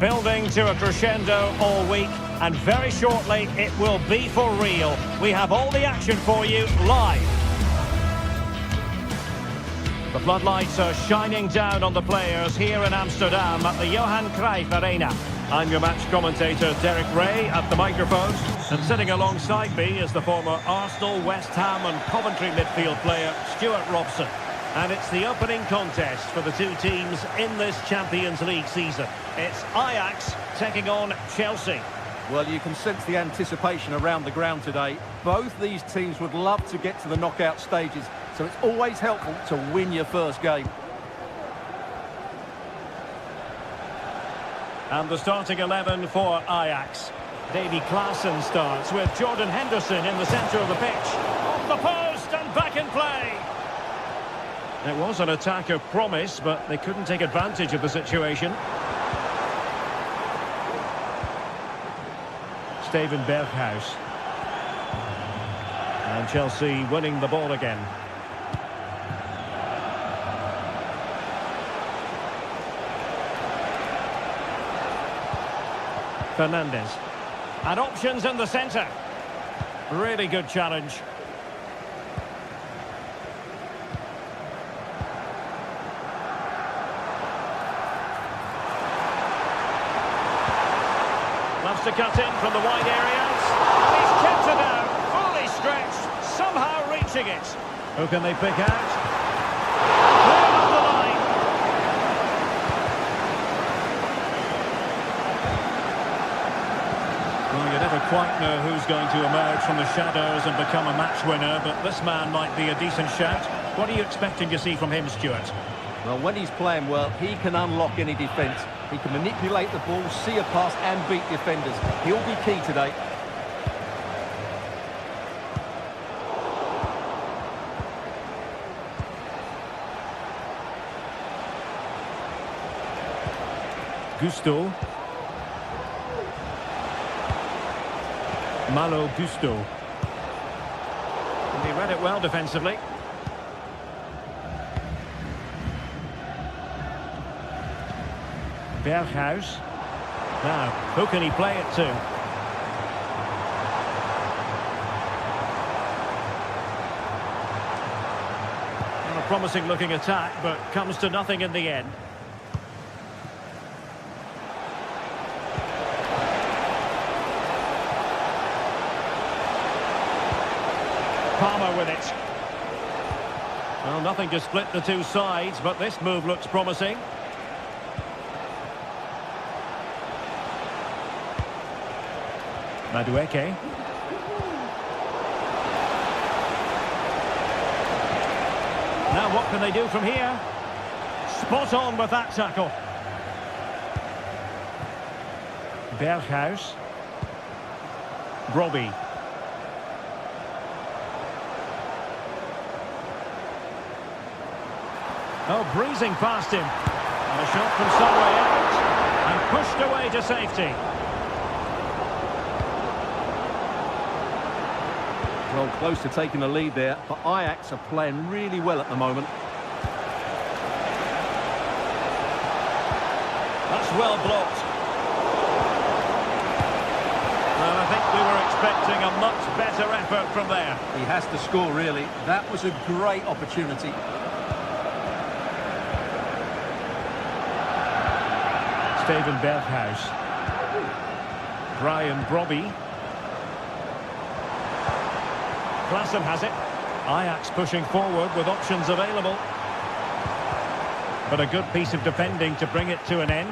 Building to a crescendo all week, and very shortly it will be for real. We have all the action for you live. The floodlights are shining down on the players here in Amsterdam at the Johan Cruyff Arena. I'm your match commentator Derek Ray at the microphones, and sitting alongside me is the former Arsenal, West Ham and Coventry midfield player Stuart Robson. And it's the opening contest for the two teams in this Champions League season. It's Ajax taking on Chelsea. Well, you can sense the anticipation around the ground today. Both these teams would love to get to the knockout stages, so it's always helpful to win your first game. And the starting 11 for Ajax. Davy Klaassen starts with Jordan Henderson in the centre of the pitch. Off the post and back in play. It was an attack of promise, but they couldn't take advantage of the situation. Steven Berghuis. And Chelsea winning the ball again. Fernandes. And options in the centre. Really good challenge. Loves to cut in from the wide areas. He's kept it out, fully stretched, somehow reaching it. Who can they pick out? Clear off the line. Well, you never quite know who's going to emerge from the shadows and become a match winner, but this man might be a decent shout. What are you expecting to see from him, Stuart? Well, when he's playing well, he can unlock any defence. He can manipulate the ball, see a pass and beat defenders. He'll be key today. Gusto. Malo Gusto. And he read it well defensively. Berghuis. Now, who can he play it to? Well, a promising looking attack, but comes to nothing in the end. Palmer with it. Well, nothing to split the two sides, but this move looks promising. Madueke. Now what can they do from here? Spot on with that tackle. Berghuis. Brobbey. Oh, breezing past him. And a shot from some way out. And pushed away to safety. Well, close to taking the lead there, but Ajax are playing really well at the moment. That's well blocked. Well, I think we were expecting a much better effort from there. He has to score, really. That was a great opportunity. Steven Berghuis. Brian Brobbey. Klaassen has it. Ajax pushing forward with options available. But a good piece of defending to bring it to an end.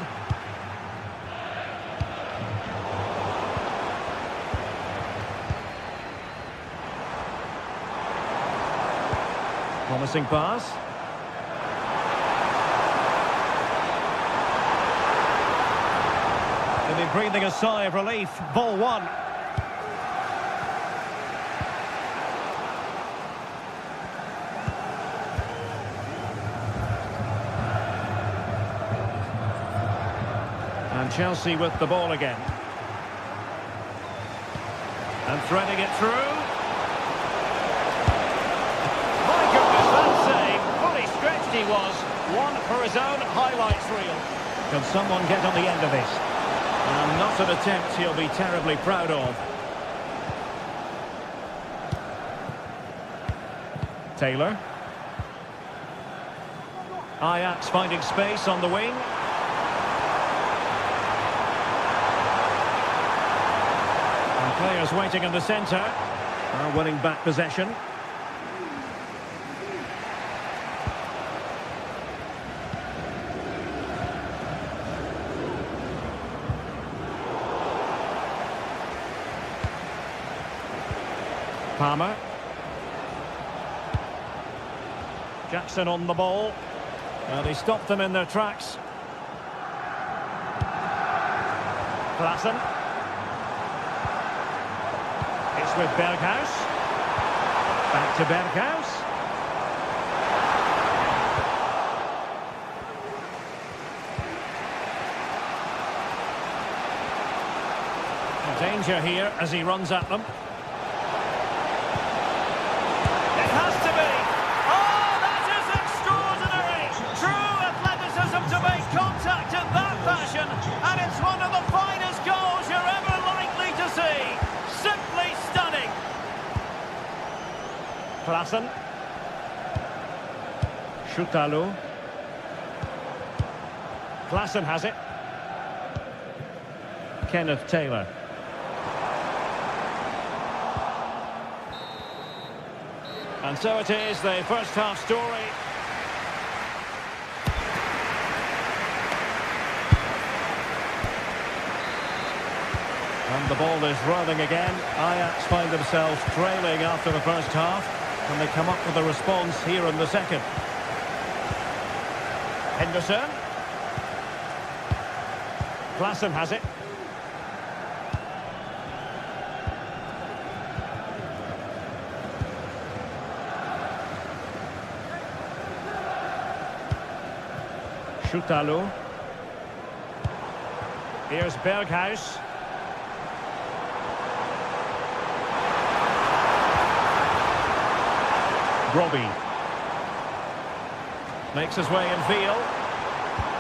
Promising pass. They'll be breathing a sigh of relief. Ball one. And Chelsea with the ball again. And threading it through. My goodness, that save. Fully stretched he was. One for his own highlights reel. Can someone get on the end of this? And not an attempt he'll be terribly proud of. Taylor. Ajax finding space on the wing. And players waiting in the centre. Are winning back possession. Palmer. Jackson on the ball. Well, he stopped them in their tracks. Klaassen. It's with Berghuis. Back to Berghuis. Danger here as he runs at them. And it's one of the finest goals you're ever likely to see. Simply stunning. Klaassen. Schutalo. Klaassen has it. Kenneth Taylor. And so it is, the first half story. And the ball is rolling again. Ajax find themselves trailing after the first half. Can they come up with a response here in the second? Henderson. Klaassen has it. Schutalo. Here's Berghuis. Robbie. Makes his way in field.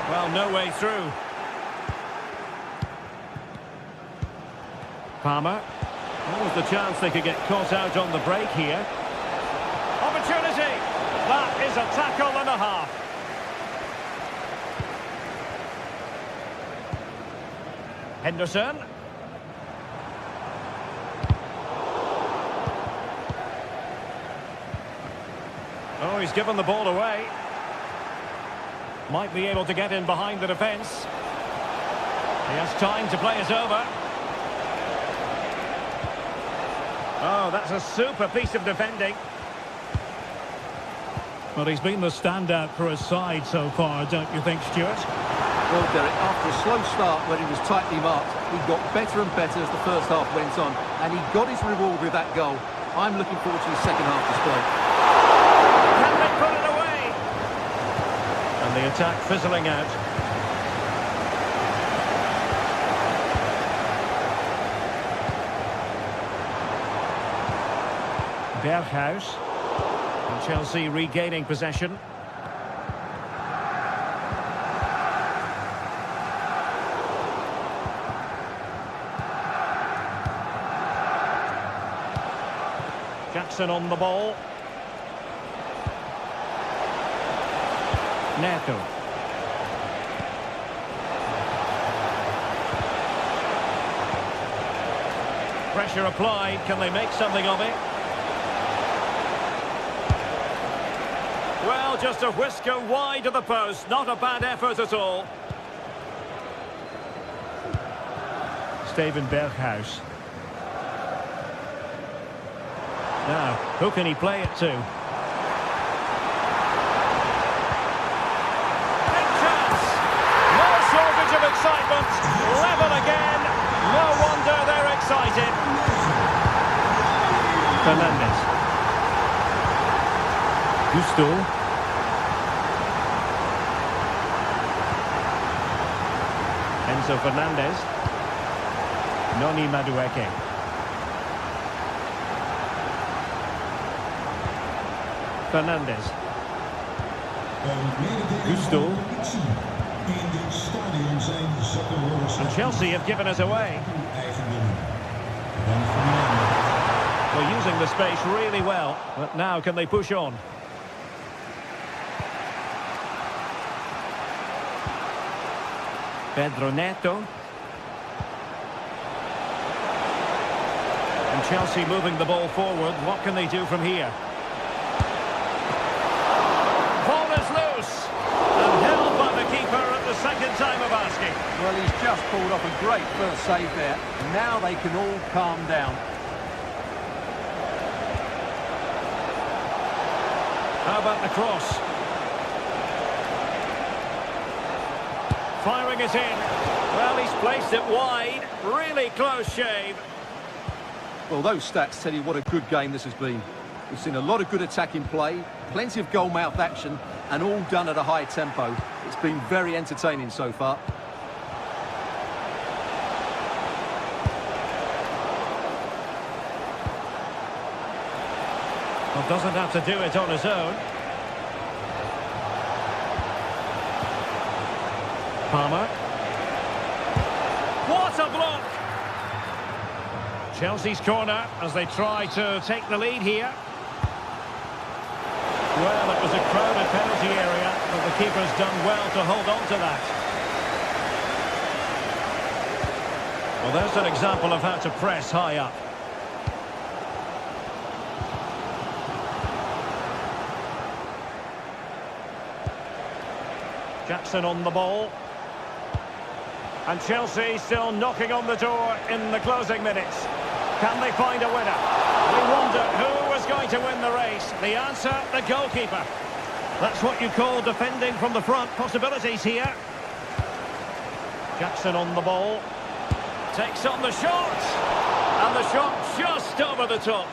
Well, no way through. Palmer. What was the chance they could get caught out on the break here? Opportunity! That is a tackle and a half. Henderson. Oh, he's given the ball away. Might be able to get in behind the defence. He has time to play it over. Oh, that's a super piece of defending. Well, he's been the standout for his side so far, don't you think, Stuart? Well, Derek, after a slow start when he was tightly marked, he got better and better as the first half went on, and he got his reward with that goal. I'm looking forward to his second half display. Can they put it away? And the attack fizzling out. Berghuis. And Chelsea regaining possession. Jackson on the ball. Neto. Pressure applied. Can they make something of it? Well, just a whisker wide of the post. Not a bad effort at all. Steven Berghuis. Now, who can he play it to? Big chance! No shortage of excitement. Level again. No wonder they're excited. Fernandes. Gusto. Enzo Fernandez. Noni Madueke. Fernandes. Gusto. in dit stadion zijn zakkenrollers. And Chelsea have given us away. Eigendom. Dan Fernando. They're using the space really well, but now can they push on? Pedro Neto. And Chelsea moving the ball forward. What can they do from here? Ball is loose. And held by the keeper at the second time of asking. Well, he's just pulled off a great first save there. Now they can all calm down. How about the cross? Firing it in. Well, he's placed it wide. Really close shave. Well, those stats tell you what a good game this has been. We've seen a lot of good attacking play, plenty of goal-mouth action, and all done at a high tempo. It's been very entertaining so far. Well, doesn't have to do it on his own. Palmer. What a block! Chelsea's corner as they try to take the lead here. Well, it was a crowded penalty area, but the keeper's done well to hold on to that. Well, there's an example of how to press high up. Jackson on the ball. And Chelsea still knocking on the door in the closing minutes. Can they find a winner? We wondered who was going to win the race. The answer, the goalkeeper. That's what you call defending from the front. Possibilities here. Jackson on the ball. Takes on the shot. And the shot just over the top.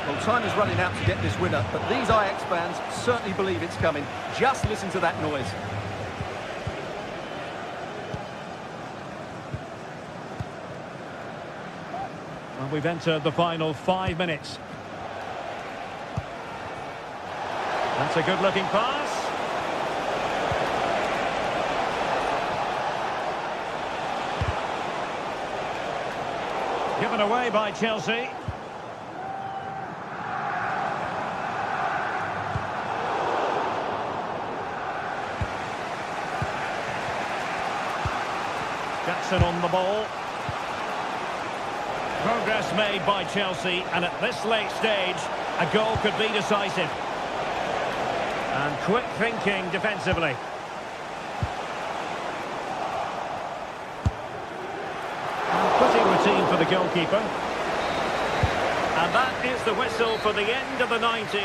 Well, time is running out to get this winner, but these Ajax fans certainly believe it's coming. Just listen to that noise. Well, we've entered the final 5 minutes. That's a good-looking pass. Given away by Chelsea. Jackson on the ball. Progress made by Chelsea, and at this late stage, a goal could be decisive. And quick thinking defensively. And putting routine for the goalkeeper. And that is the whistle for the end of the 90.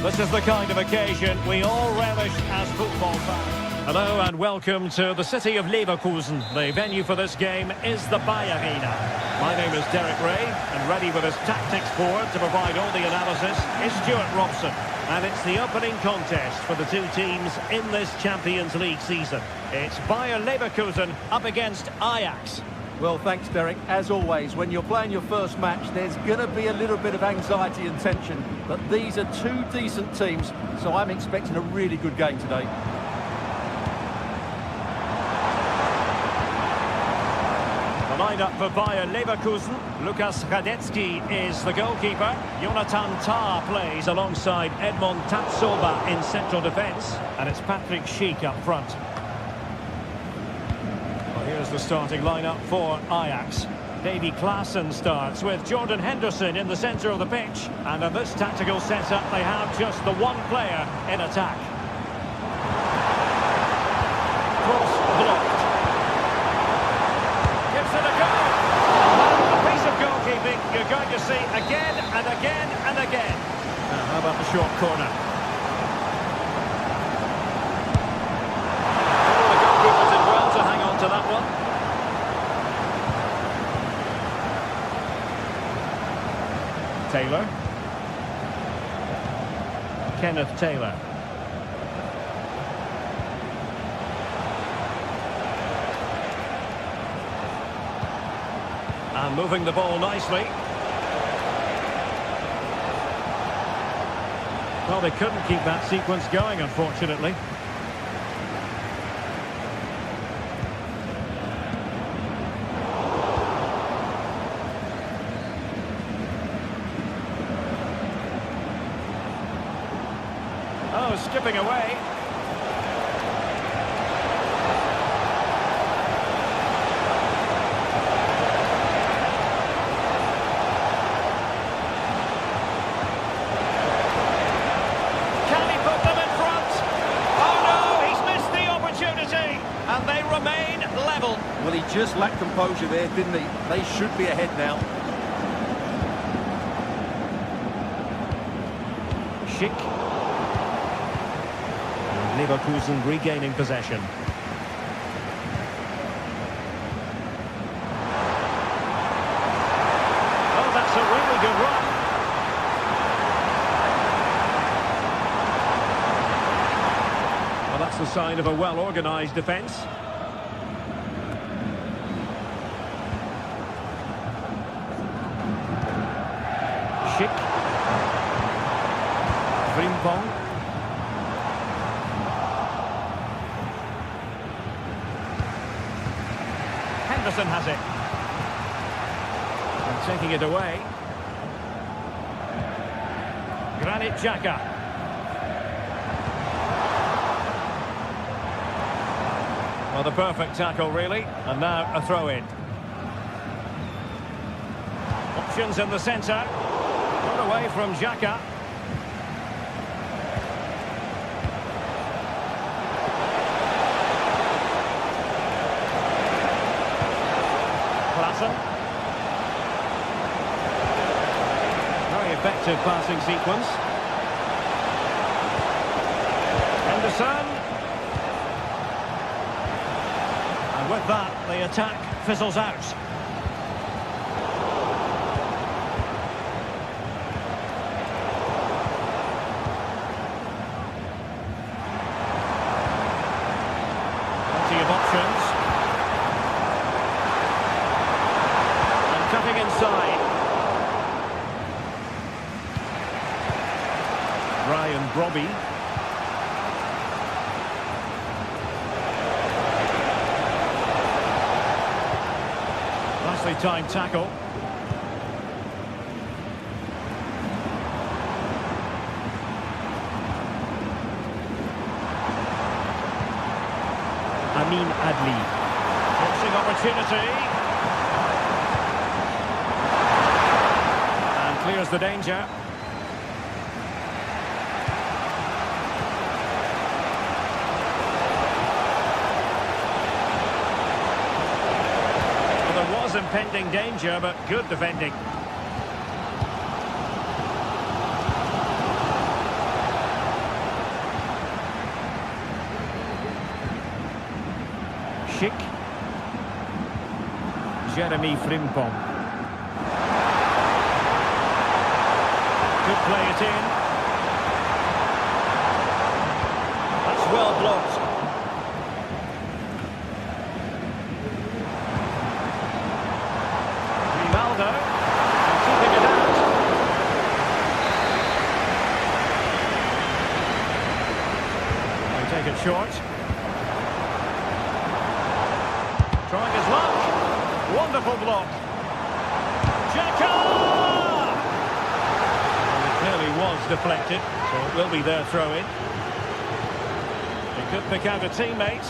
This is the kind of occasion we all relish as football fans. Hello and welcome to the city of Leverkusen. The venue for this game is the Bayer Arena. My name is Derek Ray, and ready with his tactics board to provide all the analysis is Stuart Robson. And it's the opening contest for the two teams in this Champions League season. It's Bayer Leverkusen up against Ajax. Well, thanks, Derek. As always, when you're playing your first match, there's going to be a little bit of anxiety and tension. But these are two decent teams, so I'm expecting a really good game today. The lineup for Bayer Leverkusen. Lukas Radetzky is the goalkeeper. Jonathan Tah plays alongside Edmond Tatsoba in central defence. And it's Patrick Schick up front. Well, here's the starting lineup for Ajax. Davy Klaassen starts with Jordan Henderson in the centre of the pitch. And in this tactical setup, they have just the one player in attack. Cross blocked. Gives it a go. A piece of goalkeeping you're going to see again and again and again. Now, how about the short corner? Oh, the goalkeeper did well to hang on to that one. Taylor. Kenneth Taylor. And moving the ball nicely. Well, they couldn't keep that sequence going, unfortunately. Oh, skipping away. And they remain level. Well, he just lacked composure there, didn't he? They should be ahead now. Schick. And Leverkusen regaining possession. Oh, that's a really good run. Well, that's the sign of a well-organised defence. Schick. Frimpong. Henderson has it. And taking it away. Granit Xhaka. Well, the perfect tackle, really. And now a throw-in. Options in the centre. Got away from Xhaka. Klaassen. Very effective passing sequence. Henderson. And with that, the attack fizzles out. Plenty of options. And cutting inside. Ryan Brobby. Nicely timed tackle. Amin Adli. Boxing opportunity. And clears the danger. Impending danger, but good defending. Schick. Jeremy Frimpong. Could play it in. That's well blocked. Ronaldo. Keeping it out. They take it short. Trying his luck. Wonderful block. Xhaka! Well, it clearly was deflected, so it will be their throw-in. He could pick out a teammate.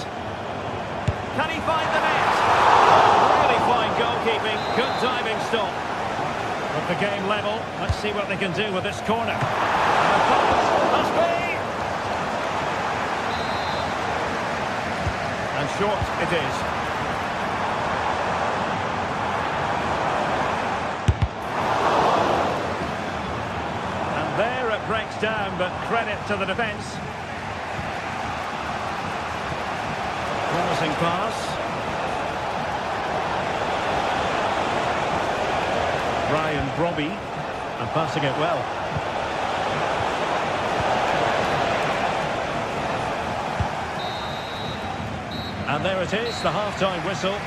Can he find the net? Really fine goalkeeping. Good diving stop. With the game level, let's see what they can do with this corner. And the pass must be. And short it is. There it breaks down, but credit to the defence. Promising pass. Ryan Brobby, and passing it well. And there it is, the half-time whistle.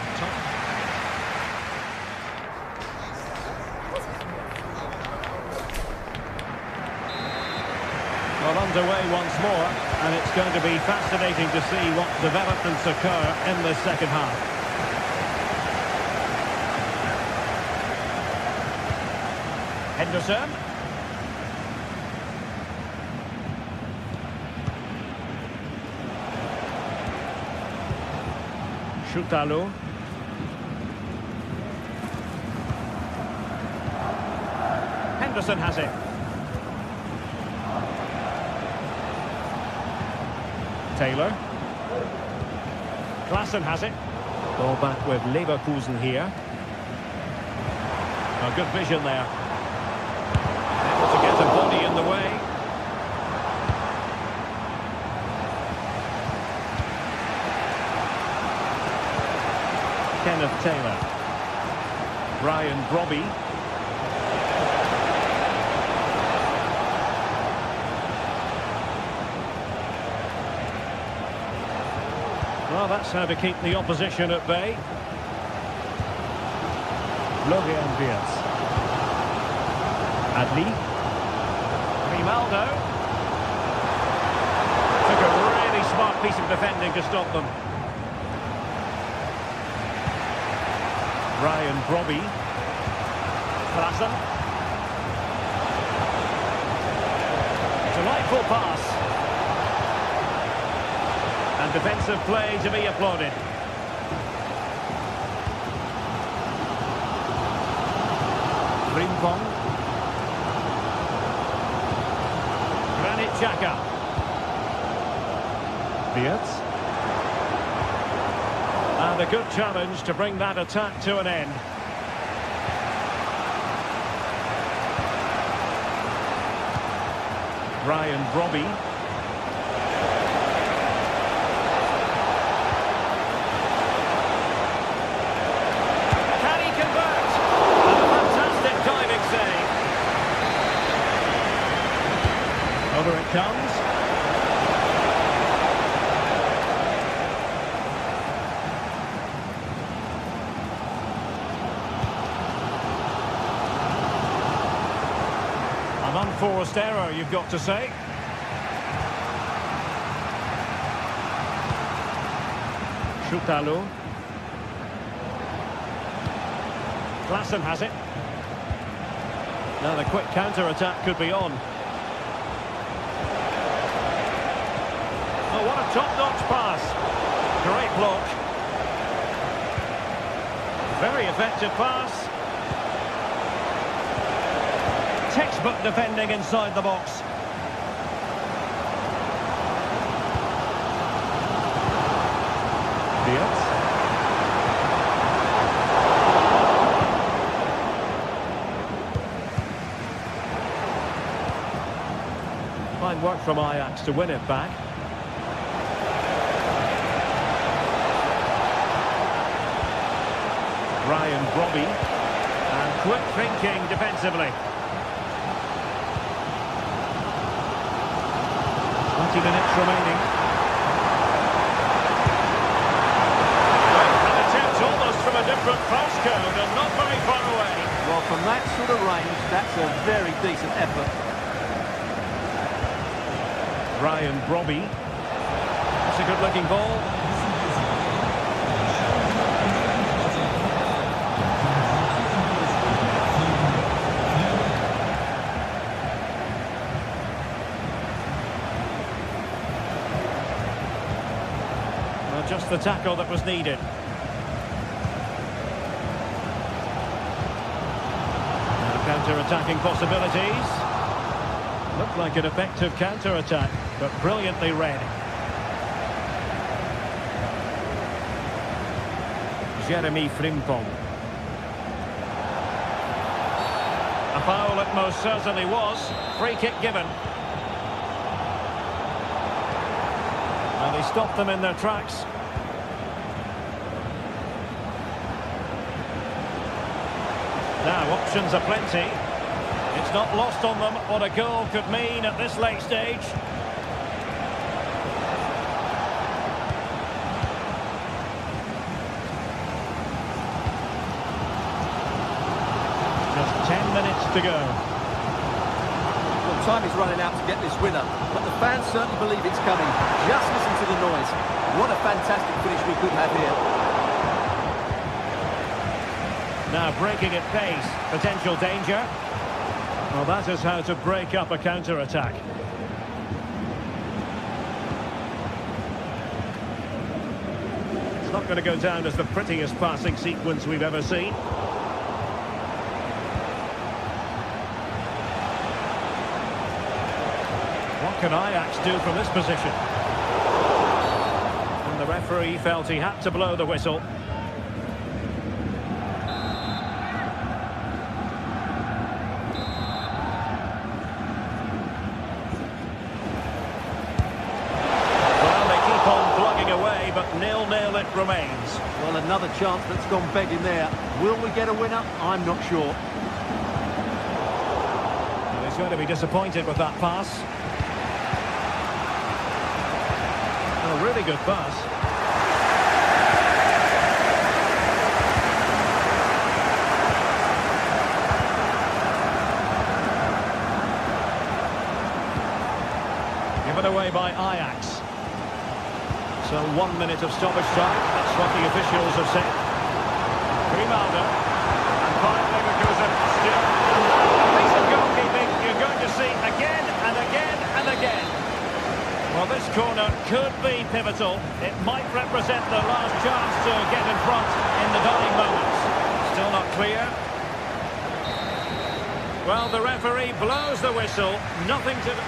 Well, underway once more, and it's going to be fascinating to see what developments occur in the second half. Henderson. Shoutalo. Henderson has it. Taylor. Klaassen has it. Ball back with Leverkusen here. Oh, good vision there. Able to get a body in the way. Kenneth Taylor. Ryan Brobby. Well, that's how to keep the opposition at bay. Florian Wirtz. Adli. Ronaldo. Took a really smart piece of defending to stop them. Ryan Brobby. Klaassen. Delightful pass. And defensive play to be applauded. Frimpong. Granit Xhaka. Wirtz. And a good challenge to bring that attack to an end. Ryan Brobby. Over it comes. An unforced error, you've got to say. Shoutalo. Klaassen has it. Now the quick counter-attack could be on. Oh, what a top-notch pass. Great block. Very effective pass. Textbook defending inside the box. Wirtz. Fine work from Ajax to win it back. Ryan Brobby. And quick thinking defensively. 20 minutes remaining. An attempt almost from a different cross code and not very far away. Well, from that sort of range, that's a very decent effort. Ryan Brobby. That's a good-looking ball. Well, just the tackle that was needed. Counter-attacking possibilities. Looked like an effective counter-attack, but brilliantly read. Jeremy Frimpong. A foul it most certainly was. Free kick given. And they stopped them in their tracks. Now, options are plenty. It's not lost on them what a goal could mean at this late stage. Just 10 minutes to go. Well, time is running out to get this winner, but the fans certainly believe it's coming. Just listen to the noise. What a fantastic finish we could have here. Now breaking at pace, potential danger. Well, that is how to break up a counter-attack. It's not going to go down as the prettiest passing sequence we've ever seen. What can Ajax do from this position? And the referee felt he had to blow the whistle. But 0-0 it remains. Well, another chance that's gone begging there. Will we get a winner? I'm not sure. Well, he's going to be disappointed with that pass. A really good pass. Given away by Ajax. So 1 minute of stoppage time. That's what the officials have said. Grimaldo. And finally Leverkusen still. Piece of goalkeeping you're going to see again and again and again. Well, this corner could be pivotal. It might represent the last chance to get in front in the dying moments. Still not clear. Well, the referee blows the whistle. Nothing to do.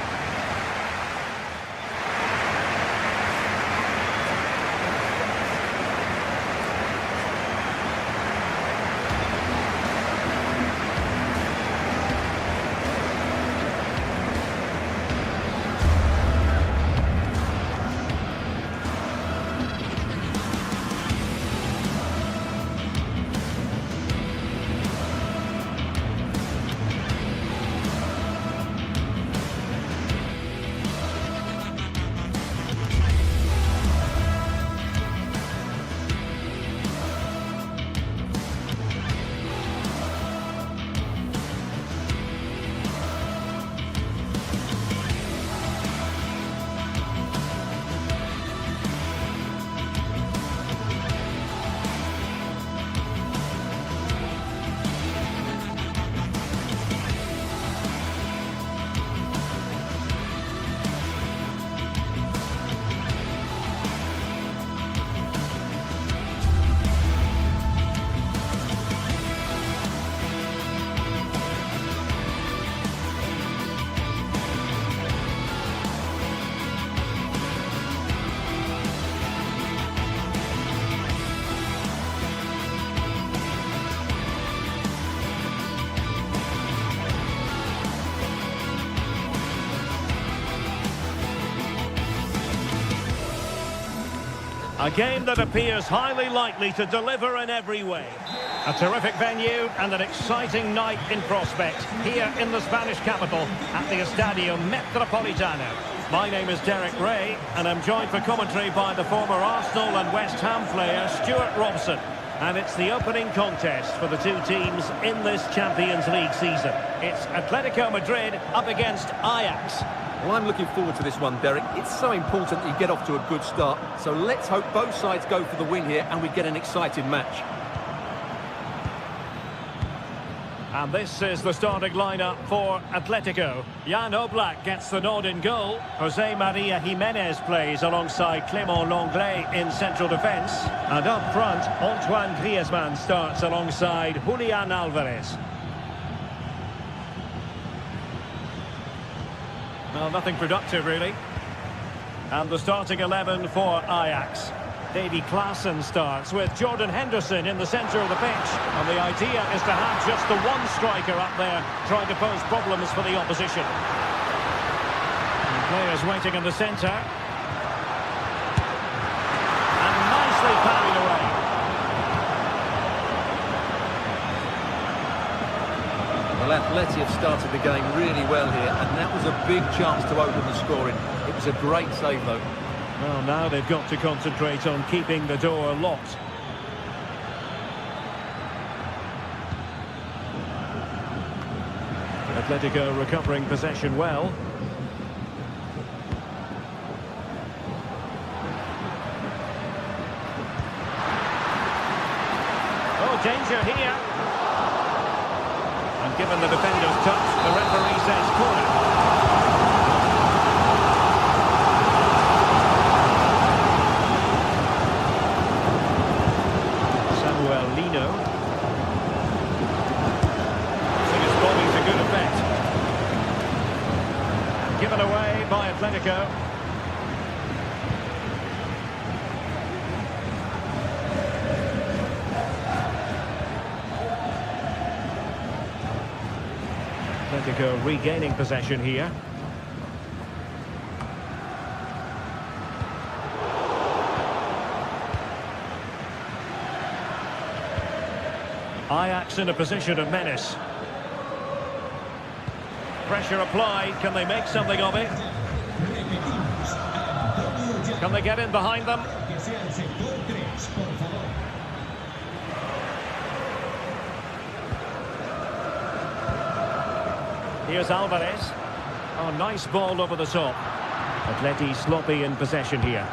A game that appears highly likely to deliver in every way. A terrific venue and an exciting night in prospect here in the Spanish capital at the Estadio Metropolitano. My name is Derek Ray and I'm joined for commentary by the former Arsenal and West Ham player Stuart Robson. And it's the opening contest for the two teams in this Champions League season. It's Atletico Madrid up against Ajax. Well, I'm looking forward to this one, Derek. It's so important that you get off to a good start. So let's hope both sides go for the win here and we get an exciting match. And this is the starting lineup for Atletico. Jan Oblak gets the nod in goal. Jose Maria Jimenez plays alongside Clément Lenglet in central defence. And up front, Antoine Griezmann starts alongside Julian Alvarez. Well, nothing productive, really. And the starting 11 for Ajax. Davy Klaassen starts with Jordan Henderson in the centre of the pitch. And the idea is to have just the one striker up there trying to pose problems for the opposition. And players waiting in the centre. And nicely parried away. Well, Atleti have started the game really well here, and that was a big chance to open the scoring. It was a great save, though. Well, now they've got to concentrate on keeping the door locked. Atletico recovering possession well. Oh, danger here. And given the defender's touch, the referee says corner. Given away by Atletico. Atletico regaining possession here. Ajax in a position of menace. Pressure applied. Can they make something of it? Can they get in behind them? Here's Alvarez. Oh, nice ball over the top. Atleti sloppy in possession here.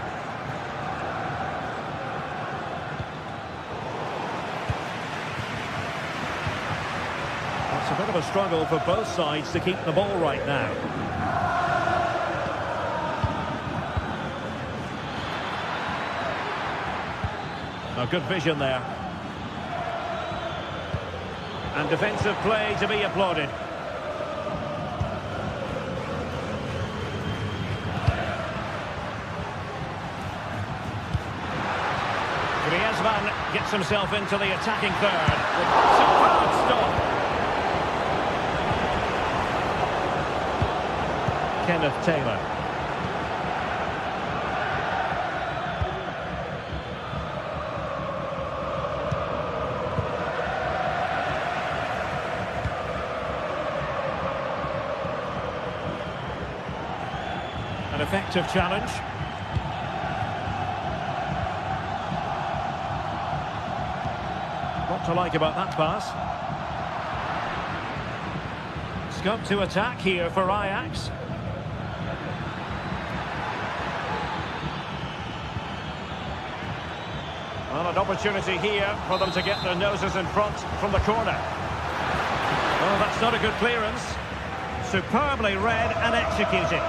It's a bit of a struggle for both sides to keep the ball right now. A good vision there. And defensive play to be applauded. Griezmann gets himself into the attacking third. Superb stop. Kenneth Taylor. An effective challenge. What to like about that pass? Scope to attack here for Ajax. Well, an opportunity here for them to get their noses in front from the corner. Oh, that's not a good clearance. Superbly read and executed.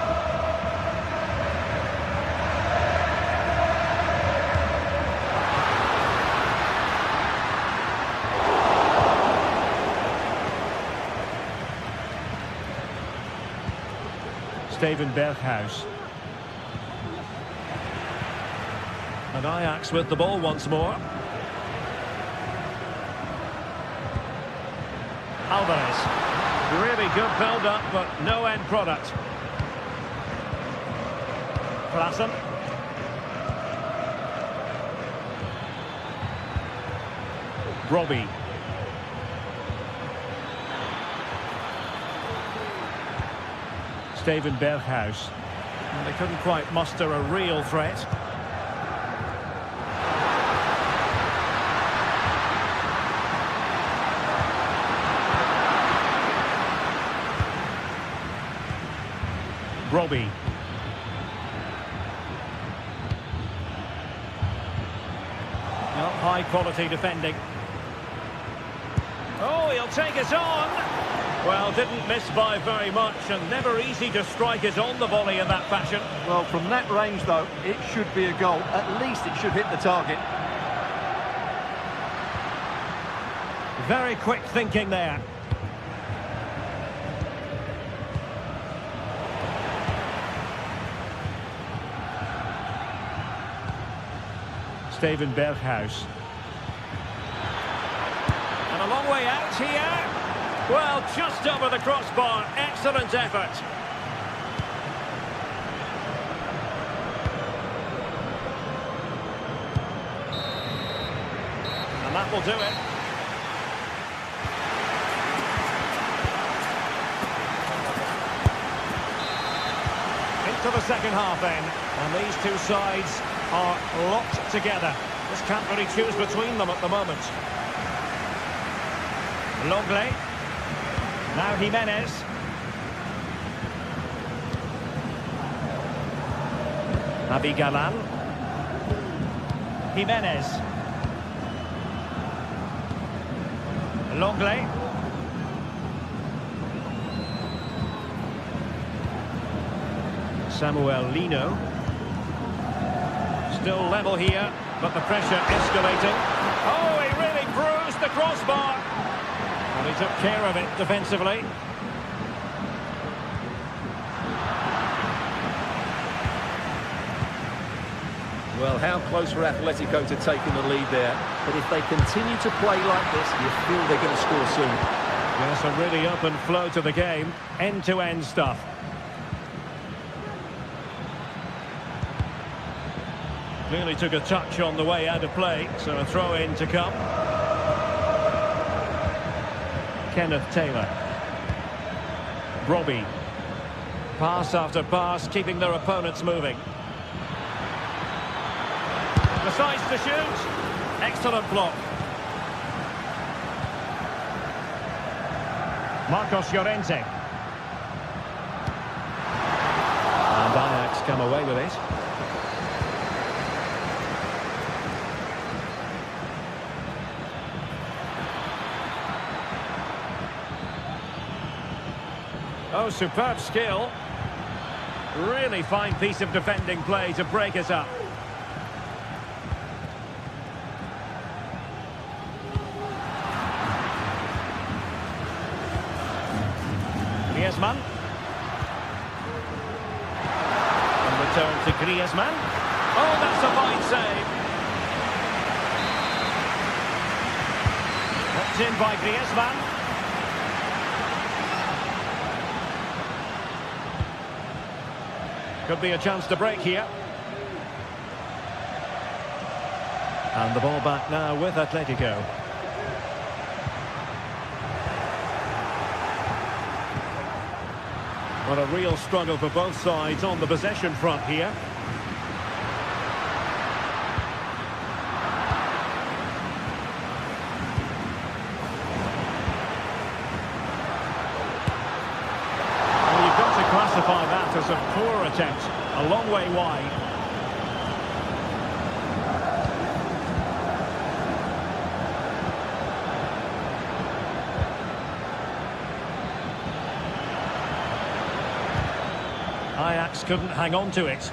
Steven Berghuis. And Ajax with the ball once more. Alvarez. Really good build-up, but no end product. Klaassen. Robbie. Steven Berghuis. And they couldn't quite muster a real threat. Robbie. Well, high quality defending. Oh, he'll take it on. Well, didn't miss by very much, and never easy to strike it on the volley in that fashion. Well, from that range, though, it should be a goal. At least it should hit the target. Very quick thinking there. Steven Berghuis. And a long way out here. Well, just over the crossbar. Excellent effort. And that will do it. Into the second half then. And these two sides are locked together. Just can't really choose between them at the moment. Longley. Now Jimenez. Abigalan. Jimenez. Longley. Samuel Lino. Still level here, but the pressure escalating. Oh, he really bruised the crossbar. And he took care of it defensively. Well, how close for Atletico to taking the lead there. But if they continue to play like this, you feel they're going to score soon. Yes, a really open flow to the game. End-to-end stuff. Clearly took a touch on the way out of play, so a throw-in to come. Kenneth Taylor. Robbie. Pass after pass, keeping their opponents moving. Decides to shoot. Excellent block. Marcos Llorente. And Ajax come away with it. Oh, superb skill. Really fine piece of defending play to break it up. Griezmann. And return to Griezmann. Oh, that's a fine save. Popped in by Griezmann. Could be a chance to break here. And the ball back now with Atletico. What a real struggle for both sides on the possession front here. Well, you've got to classify that as a poor attempt, a long way wide. Ajax couldn't hang on to it.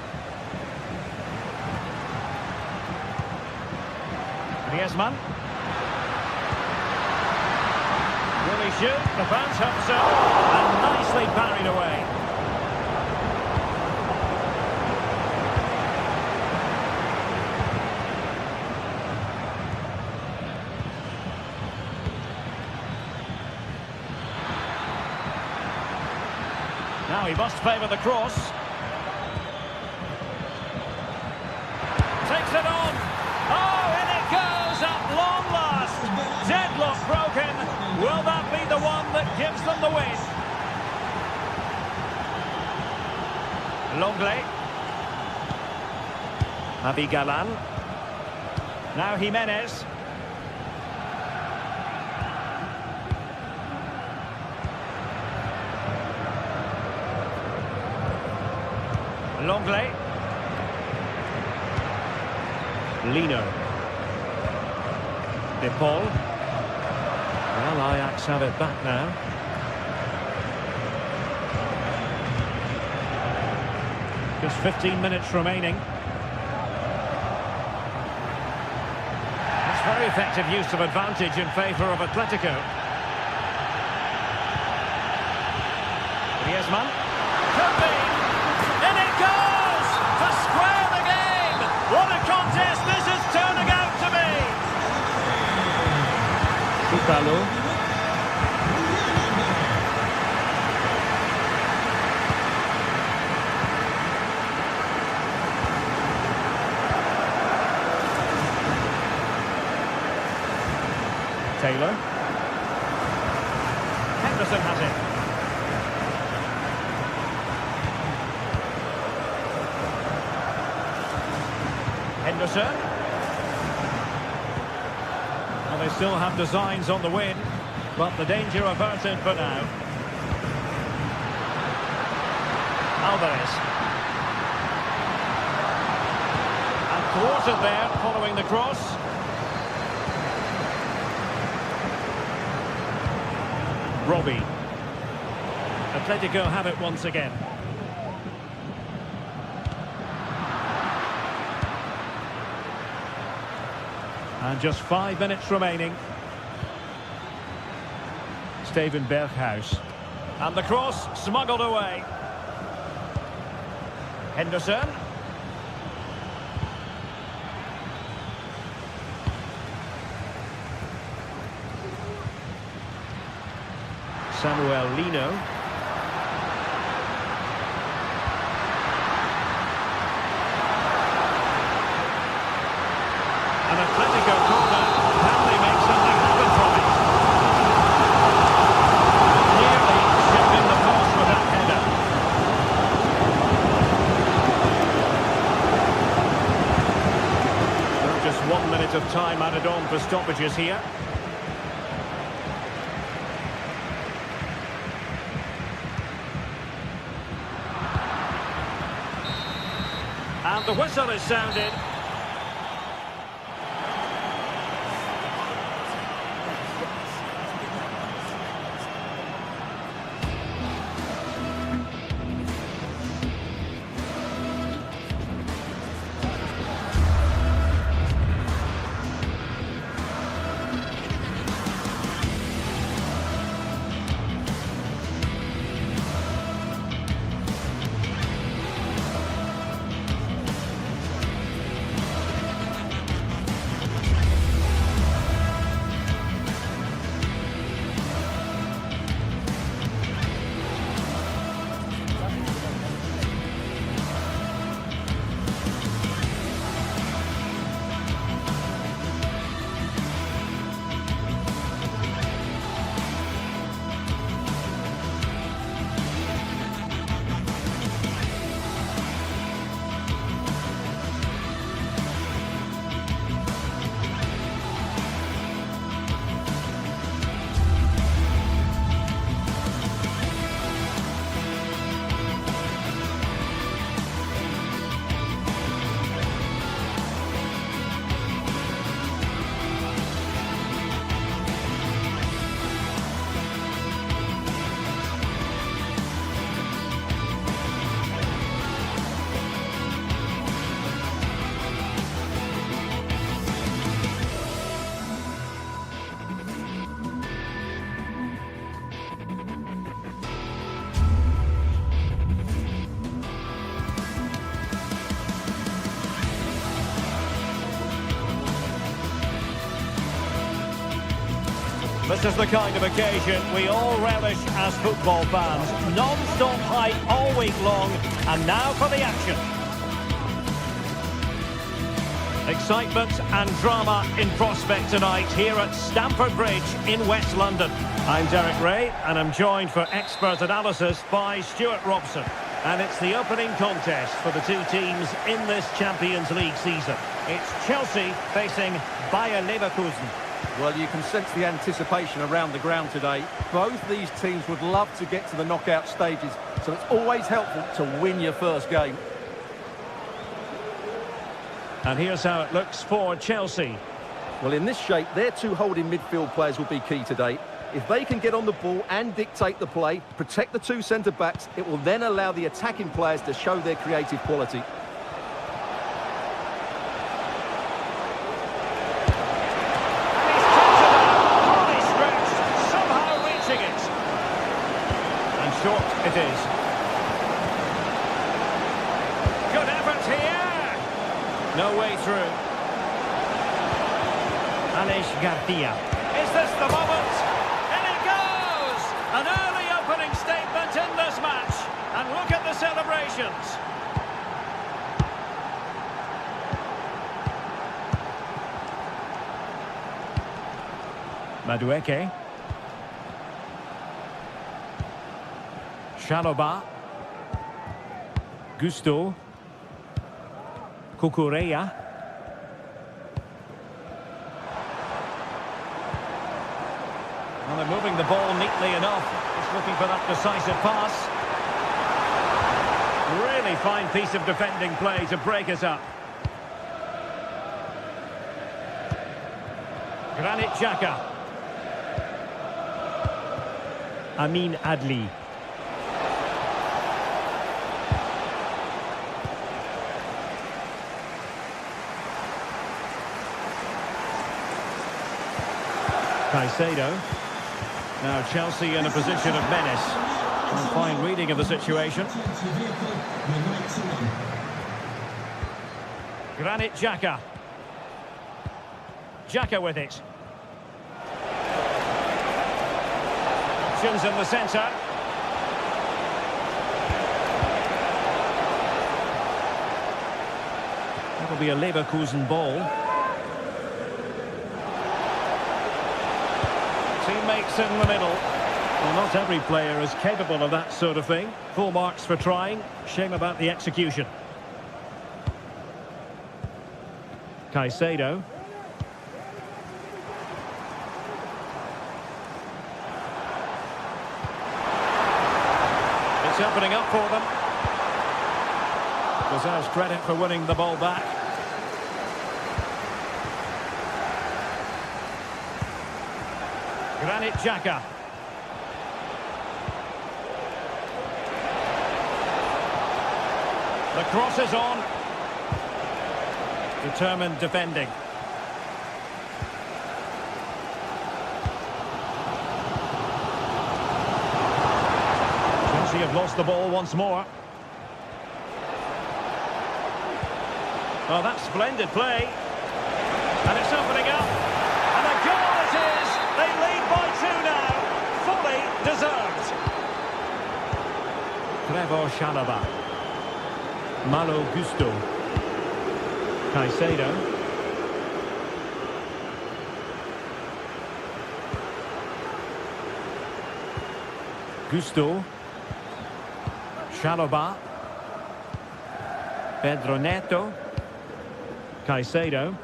Griezmann. Will he shoot? The fans hope so. And nicely parried away. Now he must favour the cross. Takes it on. Oh, and it goes at long last. that gives them the win. Longley. Abigalan. Now Jimenez. Longley. Lino. De Paul. Well, Ajax have it back now. Just 15 minutes remaining. That's very effective use of advantage in favour of Atletico. Griezmann. Could be. In it goes! To square the game! What a contest this is turning out to be! Chupalo. Taylor. Henderson has it. Henderson. Well, they still have designs on the win, but the danger averted for now. Alvarez. And thwarted there following the cross. Robbie. Atletico have it once again. And just 5 minutes remaining. Steven Berghuis. And the cross smuggled away. Henderson. Samuel Lino. An Atletico corner. Can they make something happen from it? Clearly shipped in the post with that header. So just 1 minute of time added on for stoppages here. And the whistle is sounded. This is the kind of occasion we all relish as football fans. Non-stop hype all week long, and now for the action. Excitement and drama in prospect tonight here at Stamford Bridge in West London. I'm Derek Ray and I'm joined for expert analysis by Stuart Robson. And it's the opening contest for the two teams in this Champions League season. It's Chelsea facing Bayer Leverkusen. Well, you can sense the anticipation around the ground today. Both these teams would love to get to the knockout stages, so it's always helpful to win your first game. And here's how it looks for Chelsea. Well, in this shape, their two holding midfield players will be key today. If they can get on the ball and dictate the play, protect the two centre-backs, it will then allow the attacking players to show their creative quality. Short it is. Good effort here. No way through. Alex Garcia. Is this the moment? In it goes! An early opening statement in this match. And look at the celebrations. Madueke. Chalobah, Gusto, Cucurella, well, they're moving the ball neatly enough, just looking for that decisive pass. Really fine piece of defending play to break us up. Granit Xhaka, Amin Adli. Caicedo. Now Chelsea in a position of menace. A fine reading of the situation. Granit Xhaka. Xhaka with it. Options in the centre. That'll be a Leverkusen ball. Teammates in the middle. Well, not every player is capable of that sort of thing. Full marks for trying. Shame about the execution. Caicedo. It's opening up for them. Deserves credit for winning the ball back. Granit Xhaka. The cross is on. Determined defending. Chelsea have lost the ball once more. Oh, that's splendid play. And it's opening up. And a goal it is. They lead by 2 now. Fully deserved. Trevor Chalobah. Malo Gusto. Caicedo. Gusto. Chalobah. Pedro Neto. Caicedo.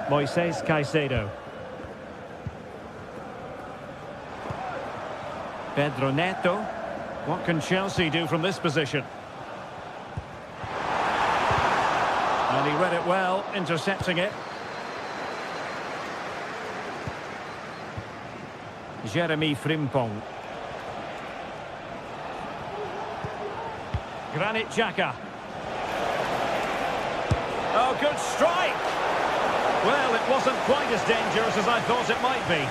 Moises Caicedo. Pedro Neto. What can Chelsea do from this position? And he read it well, intercepting it. Jeremy Frimpong. Granit Xhaka. Oh, good strike! Well, it wasn't quite as dangerous as I thought it might be.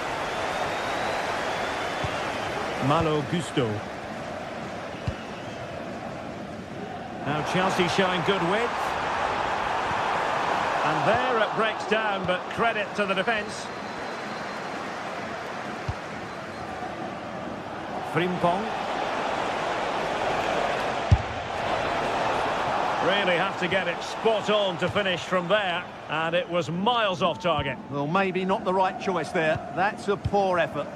Malo Gusto. Now Chelsea showing good width. And there it breaks down, but credit to the defence. Frimpong. Really have to get it spot on to finish from there, and it was miles off target. Well, maybe not the right choice there. That's a poor effort.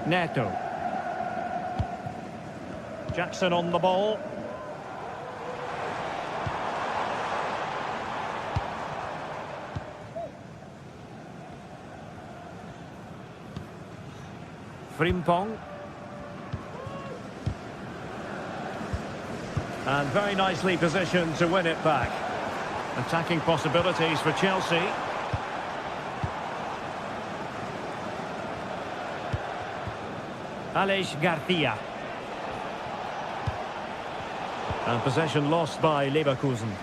Neto. Jackson on the ball. Frimpong. And very nicely positioned to win it back. Attacking possibilities for Chelsea. Aleix Garcia. And possession lost by Leverkusen. And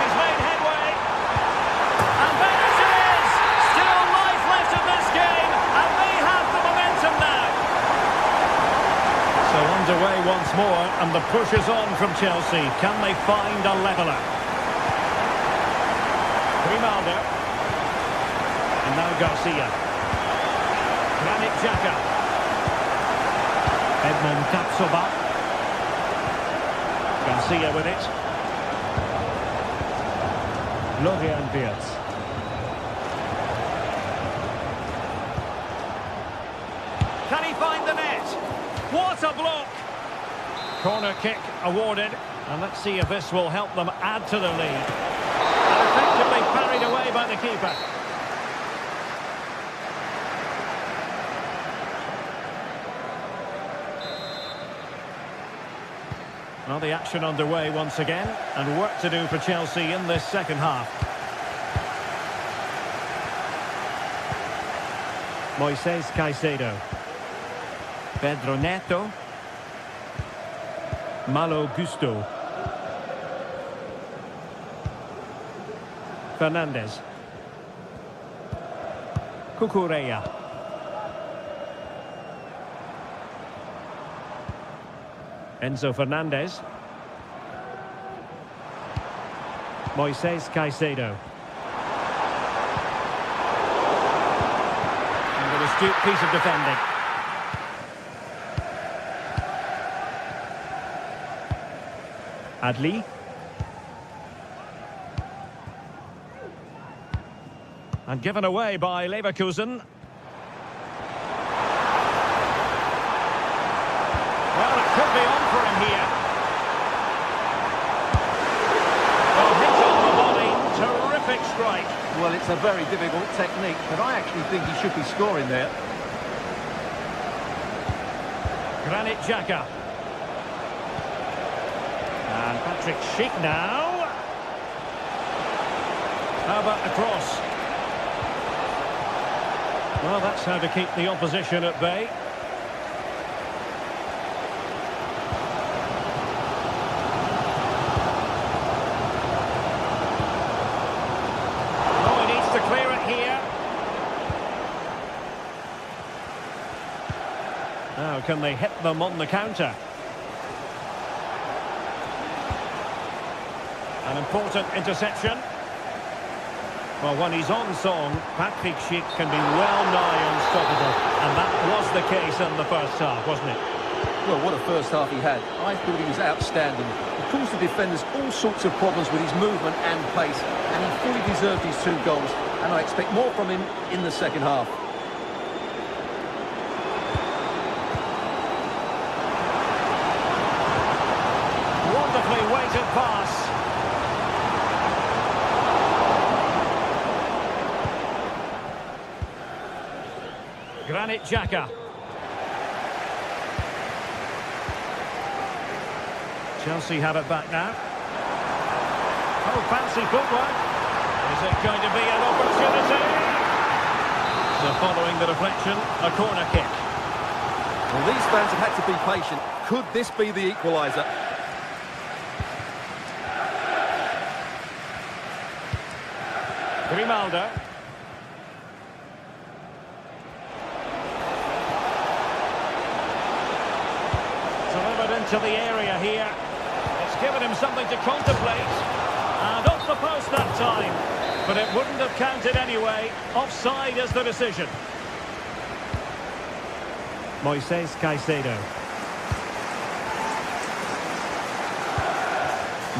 he's made headway. And there it is! Still life left in this game, and they have the momentum now. So underway once more, and the push is on from Chelsea. Can they find a leveller? Grimaldo. And now Garcia. Granit Xhaka. Edmond Tapsoba. Garcia with it. Florian Wirtz. Can he find the net? What a block! Corner kick awarded. And let's see if this will help them add to the lead. And effectively parried away by the keeper. Well, the action underway once again, and work to do for Chelsea in this second half. Moises Caicedo. Pedro Neto. Malo Gusto. Fernandes. Cucurella. Enzo Fernandez. Moises Caicedo. And an astute piece of defending. Adli. And given away by Leverkusen. Well, it could be on for him here. Well, hit on the volley. Terrific strike. Well, it's a very difficult technique, but I actually think he should be scoring there. Granit Xhaka. And Patrick Schick now. How about the cross? Well, that's how to keep the opposition at bay. Oh, he needs to clear it here. Now, can they hit them on the counter? An important interception. Well, when he's on song, Patrick Schick can be well nigh unstoppable. And that was the case in the first half, wasn't it? Well, what a first half he had. I thought he was outstanding. He caused the defenders all sorts of problems with his movement and pace, and he fully deserved his 2 goals, and I expect more from him in the second half. Wonderfully weighted pass. Granit Xhaka. Chelsea have it back now. Oh, fancy footwork. Is it going to be an opportunity? So following the deflection, a corner kick. Well, these fans have had to be patient. Could this be the equaliser? Grimaldo. Delivered into the area here. It's given him something to contemplate. And off the post that time. But it wouldn't have counted anyway. Offside is the decision. Moises Caicedo.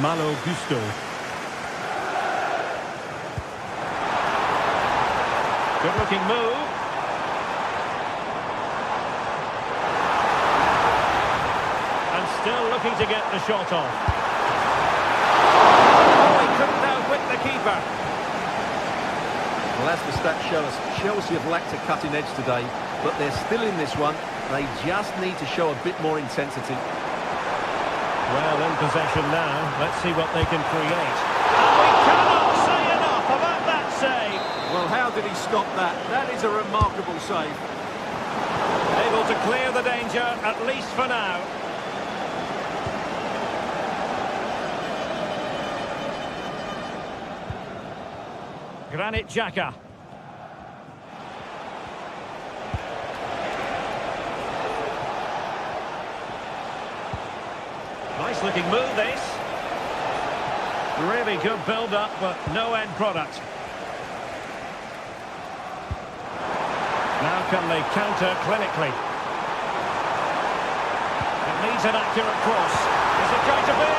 Malo Gusto. Good looking move. And still looking to get the shot off. Oh, he couldn't outwit the keeper. Well, as the stats show us, Chelsea have lacked a cutting edge today, but they're still in this one. They just need to show a bit more intensity. Well, in possession now. Let's see what they can create. And we cannot say enough about that save. Well, how did he stop that? That is a remarkable save. Able to clear the danger, at least for now. Granit Xhaka. Nice looking move, this. Really good build-up, but no end product. Now can they counter clinically? It needs an accurate cross. Is it going to be?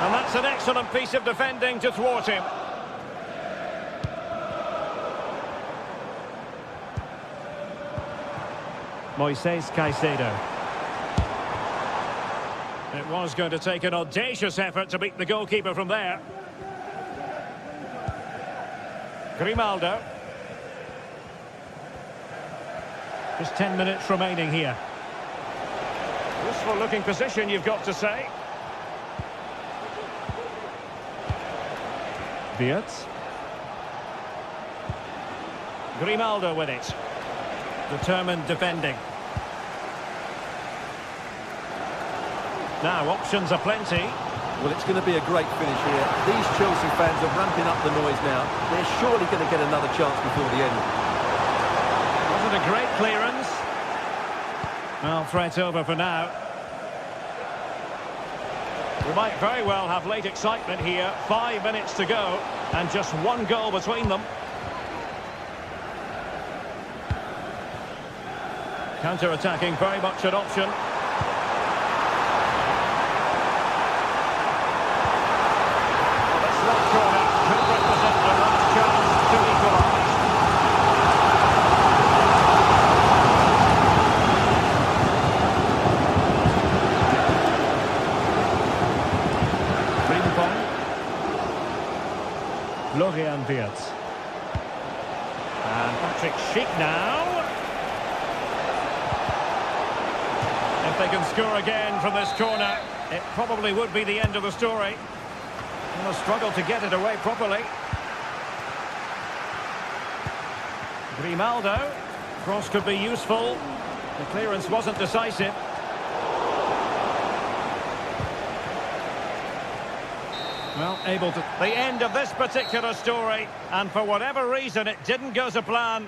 And that's an excellent piece of defending to thwart him. Moises Caicedo. It was going to take an audacious effort to beat the goalkeeper from there. Grimaldo. Just 10 minutes remaining here. Useful looking position, you've got to say. Wirtz. Grimaldo with it. Determined defending. Now, options are plenty. Well, it's going to be a great finish here. These Chelsea fans are ramping up the noise now. They're surely going to get another chance before the end. Wasn't a great clearance. Well, threat over for now. We might very well have late excitement here. 5 minutes to go, and just one goal between them. Counter-attacking, very much an option. Florian Wirtz. And Patrick Schick now. If they can score again from this corner, it probably would be the end of the story. They'll struggle to get it away properly. Grimaldo. Cross could be useful. The clearance wasn't decisive. Well, able to... The end of this particular story, and for whatever reason, it didn't go to plan.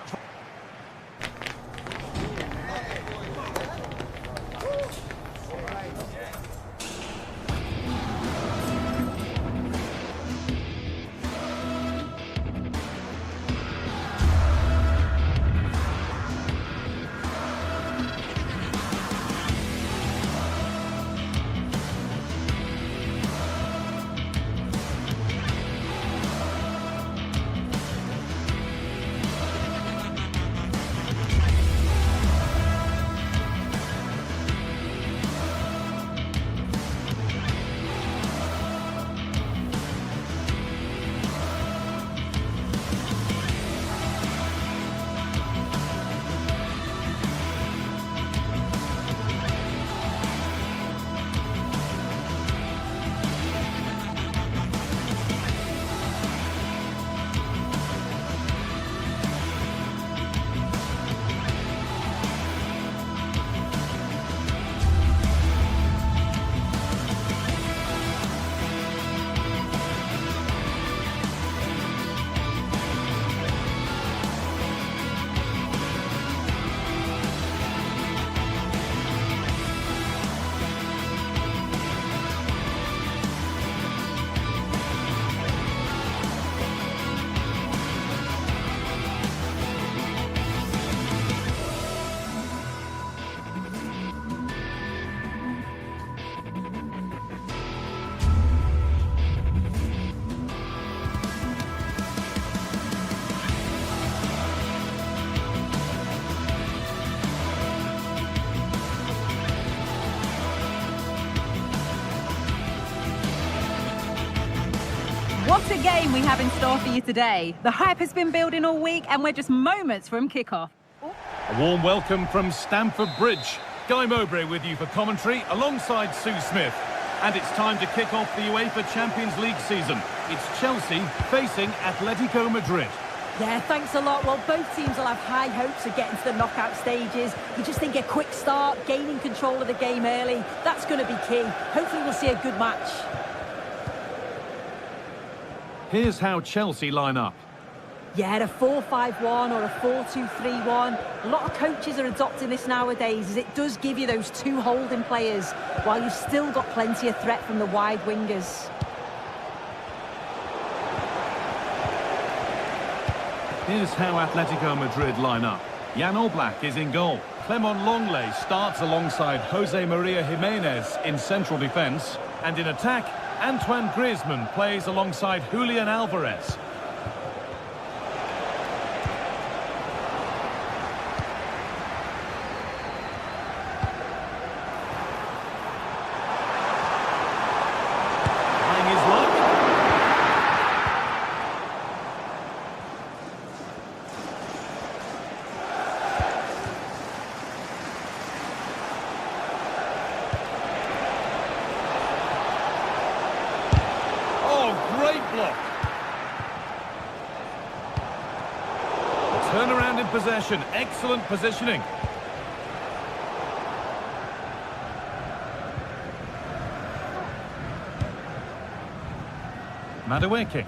What a game we have in store for you today. The hype has been building all week and we're just moments from kick-off. A warm welcome from Stamford Bridge. Guy Mowbray with you for commentary alongside Sue Smith. And it's time to kick off the UEFA Champions League season. It's Chelsea facing Atletico Madrid. Yeah, thanks a lot. Well, both teams will have high hopes of getting to the knockout stages. You just think a quick start, gaining control of the game early, that's going to be key. Hopefully we'll see a good match. Here's how Chelsea line up. Yeah, a 4-5-1 or a 4-2-3-1. A lot of coaches are adopting this nowadays as it does give you those two holding players while you've still got plenty of threat from the wide wingers. Here's how Atletico Madrid line up. Jan Oblak is in goal. Clement Longley starts alongside Jose Maria Jimenez in central defence. And in attack, Antoine Griezmann plays alongside Julian Alvarez. Trying his luck. Great block. Turnaround in possession. Excellent positioning. Madueke.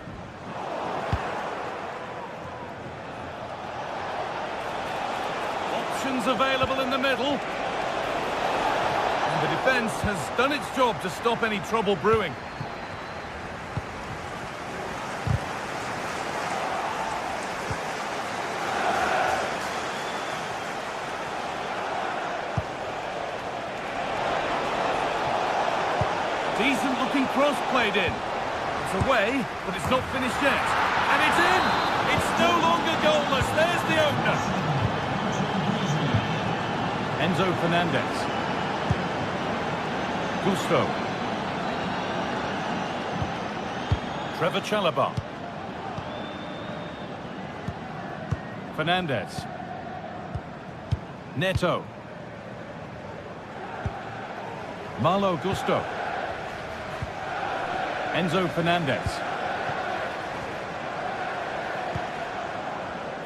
Options available in the middle. And the defence has done its job to stop any trouble brewing. Decent looking cross played in. It's away, but it's not finished yet. And it's in! It's no longer goalless. There's the opener. Enzo Fernandez. Gusto. Trevor Chalobah. Fernandez. Neto. Malo Gusto. Enzo Fernandez.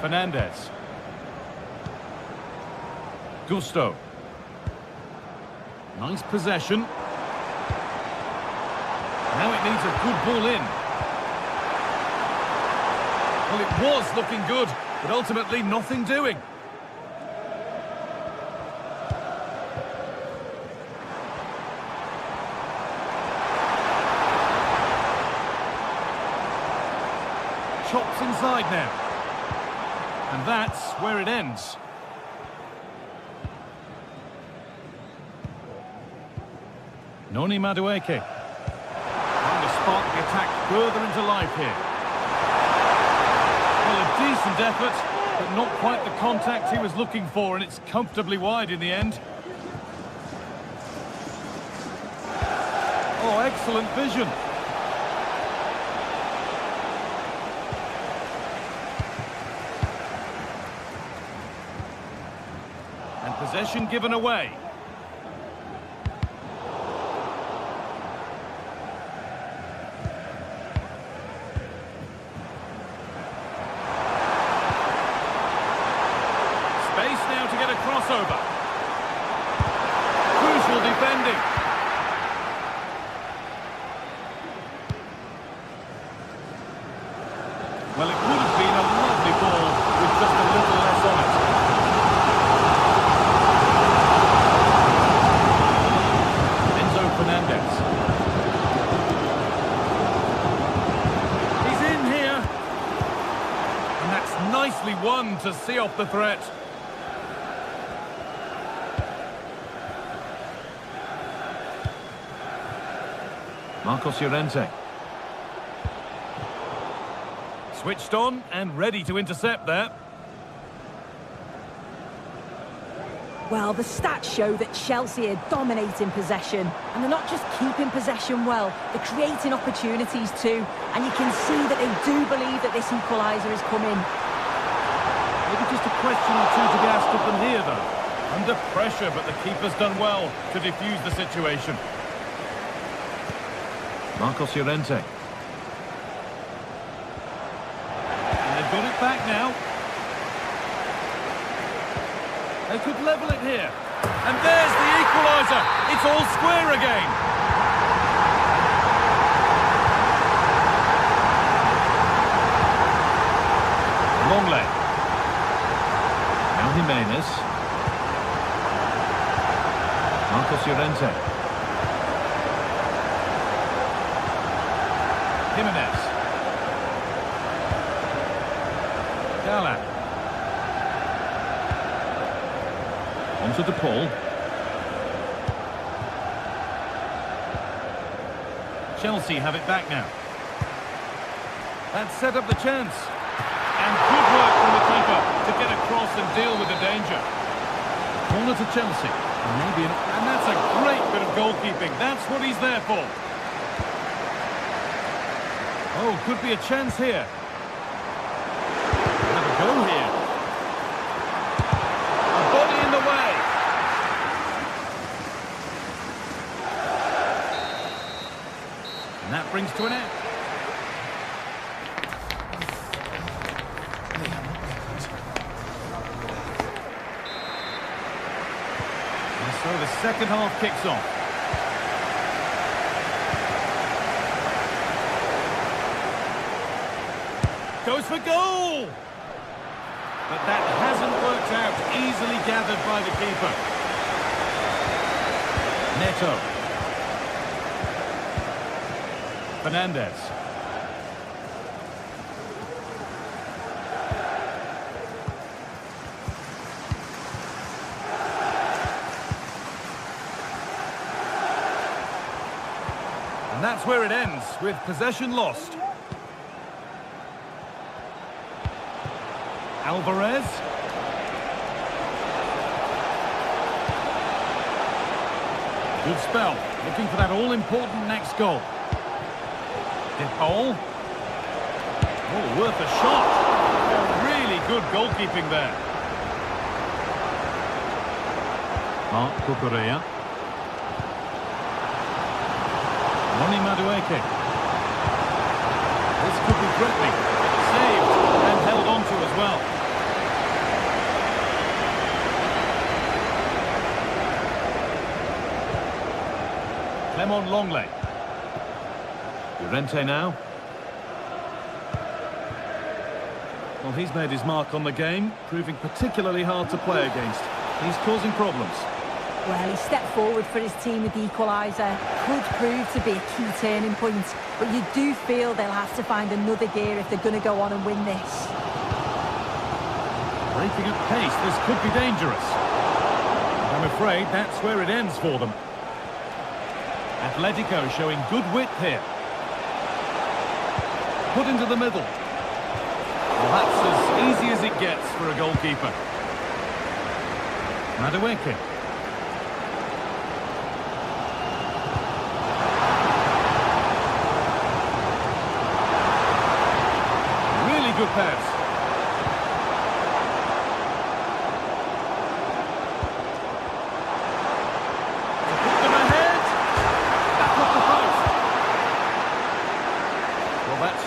Fernandez. Gusto. Nice possession. Now it needs a good ball in. Well, it was looking good, but ultimately nothing doing. Chops inside now. And that's where it ends. Noni Madueke. Trying to spark the attack further into life here. Well, a decent effort, but not quite the contact he was looking for, and it's comfortably wide in the end. Oh, excellent vision. And possession given away. Space now to get a crossover. Crucial defending. Well, it would have been a lovely ball with just a little less on it. Enzo Fernandez. He's in here. And that's nicely won to see off the threat. Marcos Llorente. Switched on and ready to intercept there. Well, the stats show that Chelsea are dominating possession, and they're not just keeping possession well, they're creating opportunities too, and you can see that they do believe that this equaliser is coming. Maybe just a question or two to be asked of them here, though. Under pressure, but the keeper's done well to defuse the situation. Marcos Llorente. And they've got it back now. They could level it here. And there's the equaliser. It's all square again. Longley. Now Jimenez. Marcos Llorente. Jimenez. Gala. Onto De Paul. Chelsea have it back now. That set up the chance. And good work from the keeper to get across and deal with the danger. Corner to Chelsea. And that's a great bit of goalkeeping. That's what he's there for. Oh, could be a chance here. Have a go here. A body in the way. And that brings to an end. And so the second half kicks off. Goes for goal! But that hasn't worked out. Easily gathered by the keeper. Neto. Fernandez. And that's where it ends, with possession lost. Alvarez. Good spell. Looking for that all-important next goal. De Paul. Oh, worth a shot. Really good goalkeeping there. Marc Cucurella. Ronnie Madueke. This could be threatening. Saved and held on to as well. Clement Longley. Llorente now. Well, he's made his mark on the game, proving particularly hard to play against. He's causing problems. Well, he stepped forward for his team with the equaliser. Could prove to be a key turning point, but you do feel they'll have to find another gear if they're going to go on and win this. Breaking at pace, this could be dangerous. And I'm afraid that's where it ends for them. Atletico showing good width here. Put into the middle. Well, that's as easy as it gets for a goalkeeper. Madueke. Really good pass.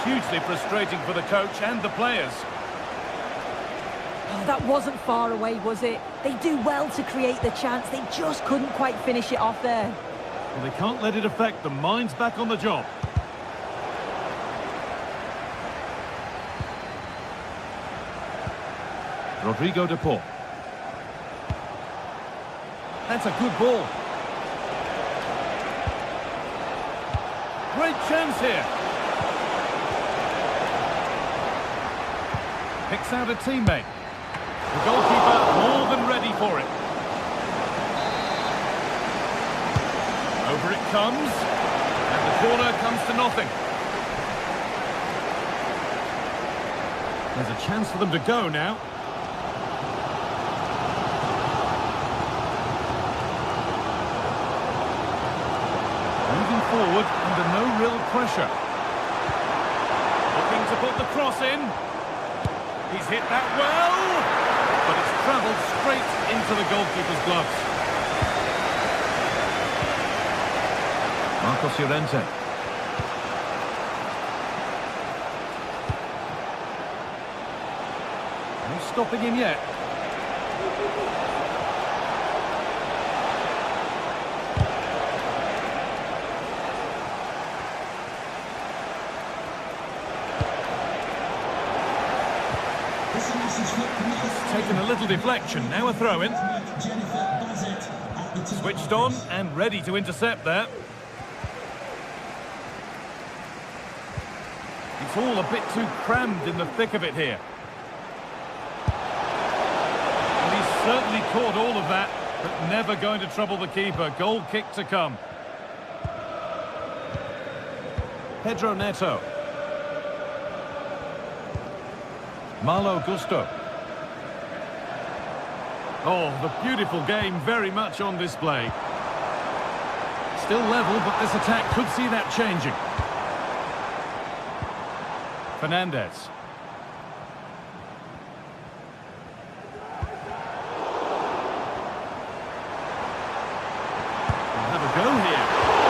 Hugely frustrating for the coach and the players. Oh, that wasn't far away, was it? They do well to create the chance. They just couldn't quite finish it off there. Well, they can't let it affect them. Mind's back on the job. Rodrigo De Paul. That's a good ball. Great chance here. Picks out a teammate. The goalkeeper more than ready for it. Over it comes. And the corner comes to nothing. There's a chance for them to go now. forward under no real pressure. Looking to put the cross in. He's hit that well, but it's travelled straight into the goalkeeper's gloves. Marcos Llorente. No stopping him yet. Taken a little deflection, now a throw-in. Switched on and ready to intercept there. It's all a bit too crammed in the thick of it here. And he's certainly caught all of that, but never going to trouble the keeper. Goal kick to come. Pedro Neto. Malo Gusto. Oh, the beautiful game very much on display. Still level, but this attack could see that changing. Fernandez. We'll have a go here.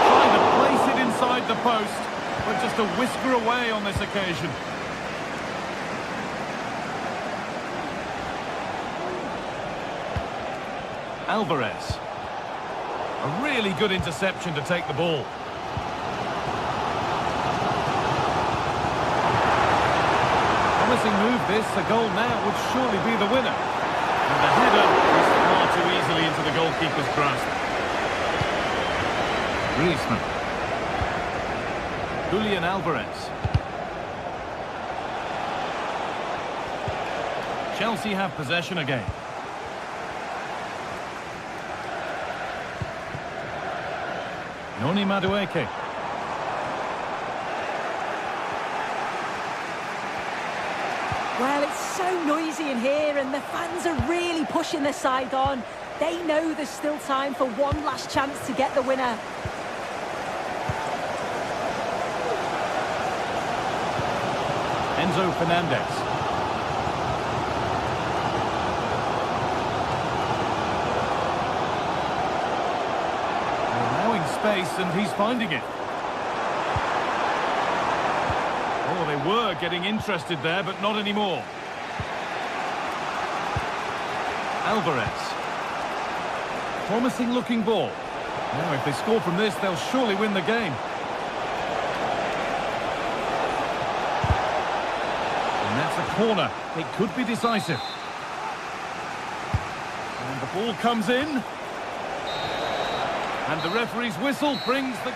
Trying to place it inside the post, but just a whisker away on this occasion. Alvarez. A really good interception to take the ball. Promising move this, a goal now would surely be the winner. And the header is far too easily into the goalkeeper's grasp. Griezmann. Julian Alvarez. Chelsea have possession again. Noni Madueke. Well, it's so noisy in here and the fans are really pushing their side on. They know there's still time for one last chance to get the winner. Enzo Fernandez. Space, and he's finding it. Oh, they were getting interested there, but not anymore. Alvarez. Promising looking ball. Now, if they score from this, they'll surely win the game. And that's a corner. It could be decisive. And the ball comes in. And the referee's whistle brings the...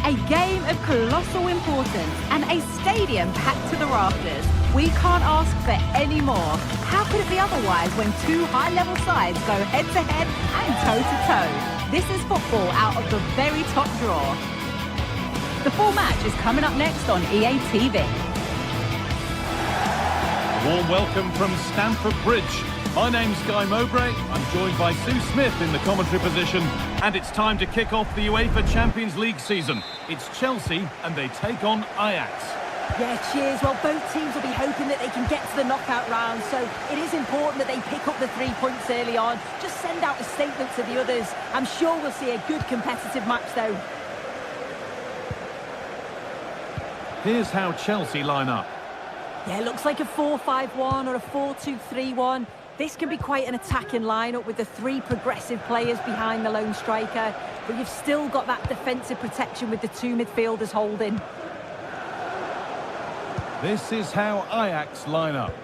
A game of colossal importance and a stadium packed to the rafters. We can't ask for any more. How could it be otherwise when two high-level sides go head-to-head and toe-to-toe? This is football out of the very top draw. The full match is coming up next on EA TV. A warm welcome from Stamford Bridge. My name's Guy Mowbray. I'm joined by Sue Smith in the commentary position. And it's time to kick off the UEFA Champions League season. It's Chelsea and they take on Ajax. Yeah, cheers. Well, both teams will be hoping that they can get to the knockout round, so it is important that they pick up the 3 points early on. Just send out a statement to the others. I'm sure we'll see a good competitive match, though. Here's how Chelsea line up. Yeah, it looks like a 4-5-1 or a 4-2-3-1. This can be quite an attacking lineup with the 3 progressive players behind the lone striker, but you've still got that defensive protection with the 2 midfielders holding. This is how Ajax line up.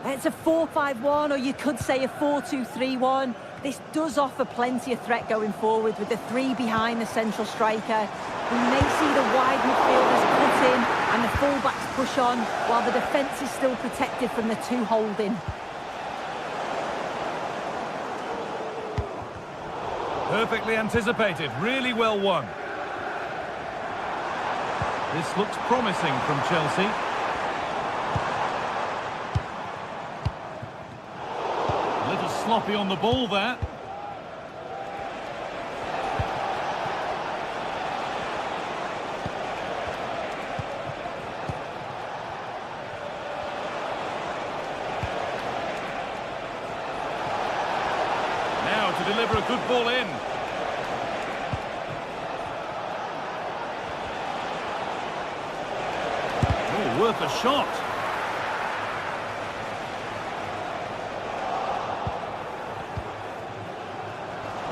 It's a 4-5-1, or you could say a 4-2-3-1. This does offer plenty of threat going forward with the 3 behind the central striker. We may see the wide midfielders cut in and the fullbacks push on, while the defence is still protected from the 2 holding. Perfectly anticipated, really well won. This looks promising from Chelsea. A little sloppy on the ball there. Now to deliver a good ball in. Oh, worth a shot.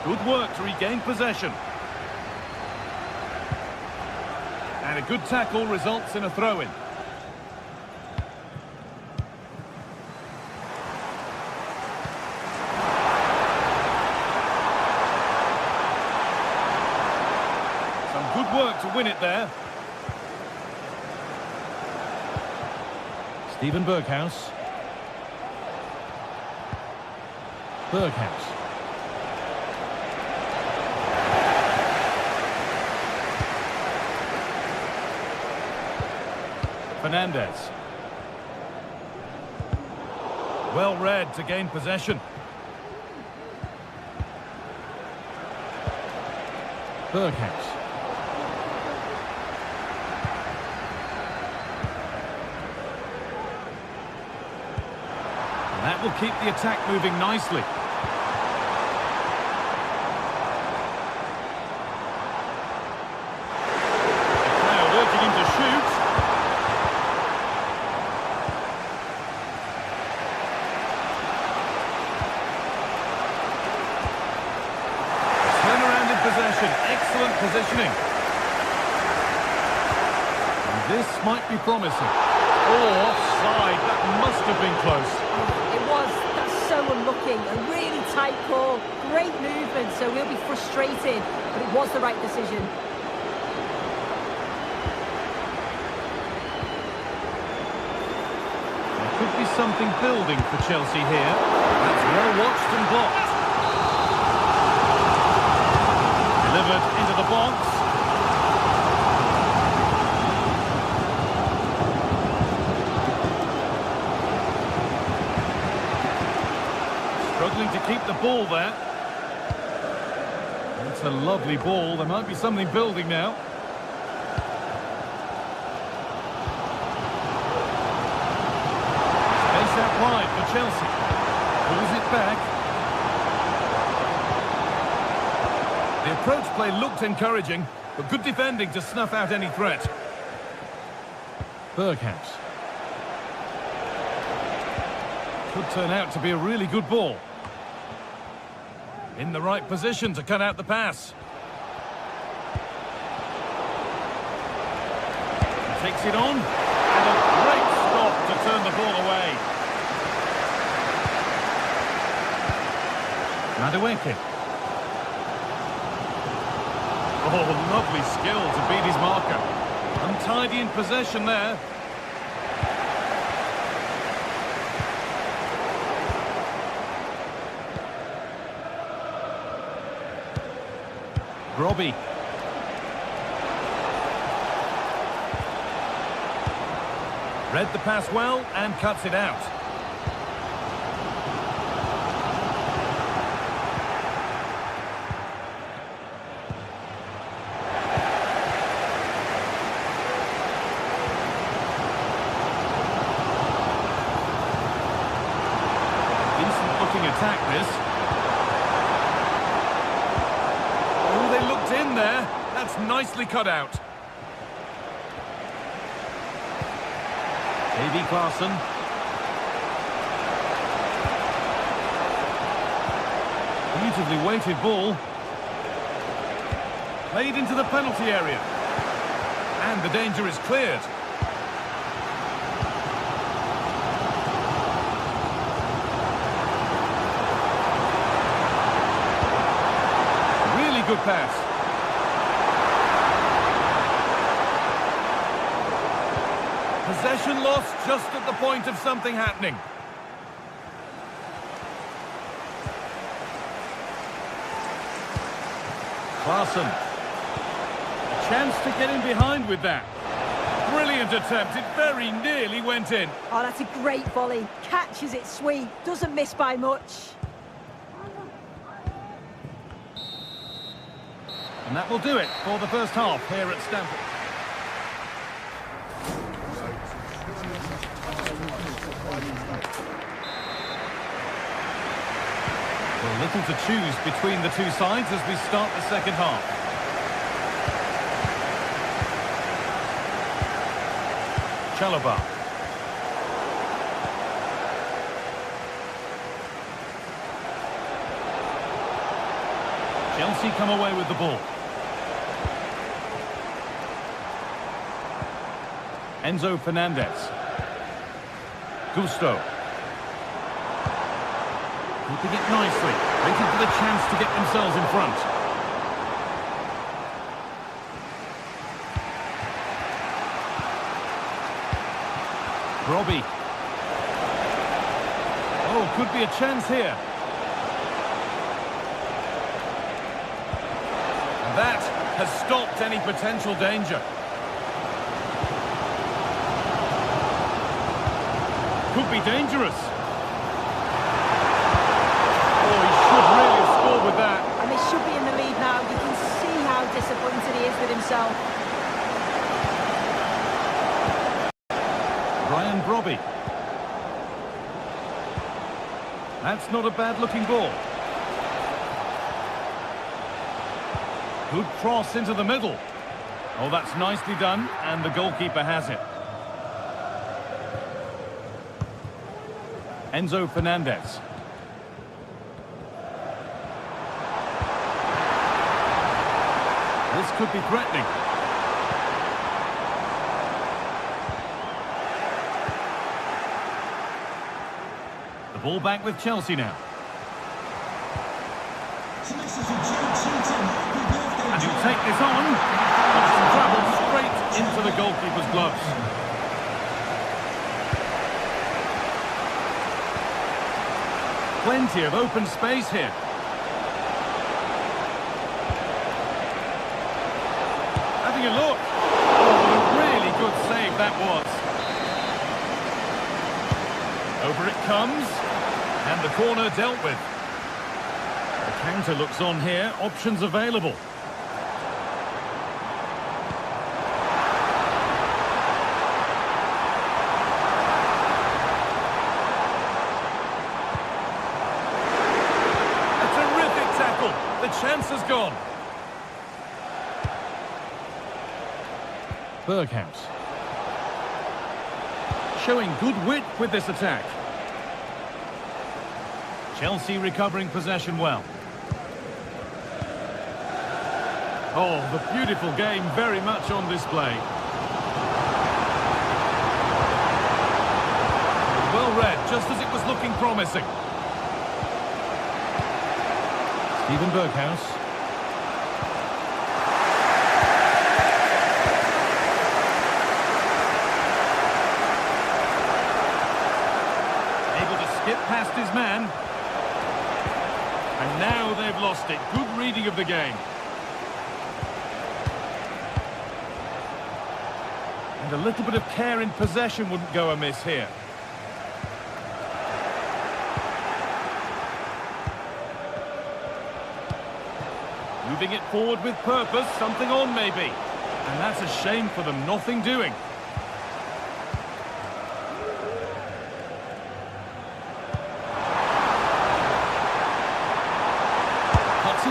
Good work to regain possession. And a good tackle results in a throw-in. Some good work to win it there. Steven Berghuis. Berghuis. Fernandez. Well read to gain possession. Berghuis. And that will keep the attack moving nicely. Now urging him to shoot. Excellent positioning. And this might be promising. Oh, offside. That must have been close. It was. That's so unlucky. A really tight call. Great movement, so we'll be frustrated. But it was the right decision. There could be something building for Chelsea here. That's well watched and blocked. Delivered into the box. Struggling to keep the ball there. That's a lovely ball. There might be something building now. Space out wide for Chelsea. Pulls it back. The approach play looked encouraging, but good defending to snuff out any threat. Berghuis. Could turn out to be a really good ball. In the right position to cut out the pass. He takes it on, and a great stop to turn the ball away. Madueke. Oh, lovely skill to beat his marker. Untidy in possession there. Robbie. Read the pass well and cuts it out. attack this. Oh, they looked in there. That's nicely cut out. Davy Clarkson. Beautifully weighted ball. Played into the penalty area. And the danger is cleared. Really good pass. Possession lost just at the point of something happening. Clarkson. A chance to get in behind with that. Brilliant attempt. It very nearly went in. Oh, that's a great volley. Catches it sweet. Doesn't miss by much. And that will do it for the first half here at Stamford. Well, little to choose between the two sides as we start the second half. Chalobah. Chelsea come away with the ball. Enzo Fernandez. Gusto. Keeping it nicely. Waiting for the chance to get themselves in front. Robbie. Oh, could be a chance here. That has stopped any potential danger. Could be dangerous. Oh, he should really have scored with that. And they should be in the lead now. You can see how disappointed he is with himself. Brian Brobby. That's not a bad-looking ball. Good cross into the middle. Oh, that's nicely done, and the goalkeeper has it. Enzo Fernandez. This could be threatening. The ball back with Chelsea now. And he'll take this on. It's travelled straight into the goalkeeper's gloves. Plenty of open space here. Having a look. Oh, what a really good save that was. Over it comes. And the corner dealt with. The counter looks on here. Options available. The chance has gone. Berghaus. Showing good wit with this attack. Chelsea recovering possession well. Oh, the beautiful game very much on display. Well read, just as it was looking promising. Steven Berghaus. Able to skip past his man. And now they've lost it. Good reading of the game. And a little bit of care in possession wouldn't go amiss here. Moving it forward with purpose, something on maybe. And that's a shame for them, nothing doing.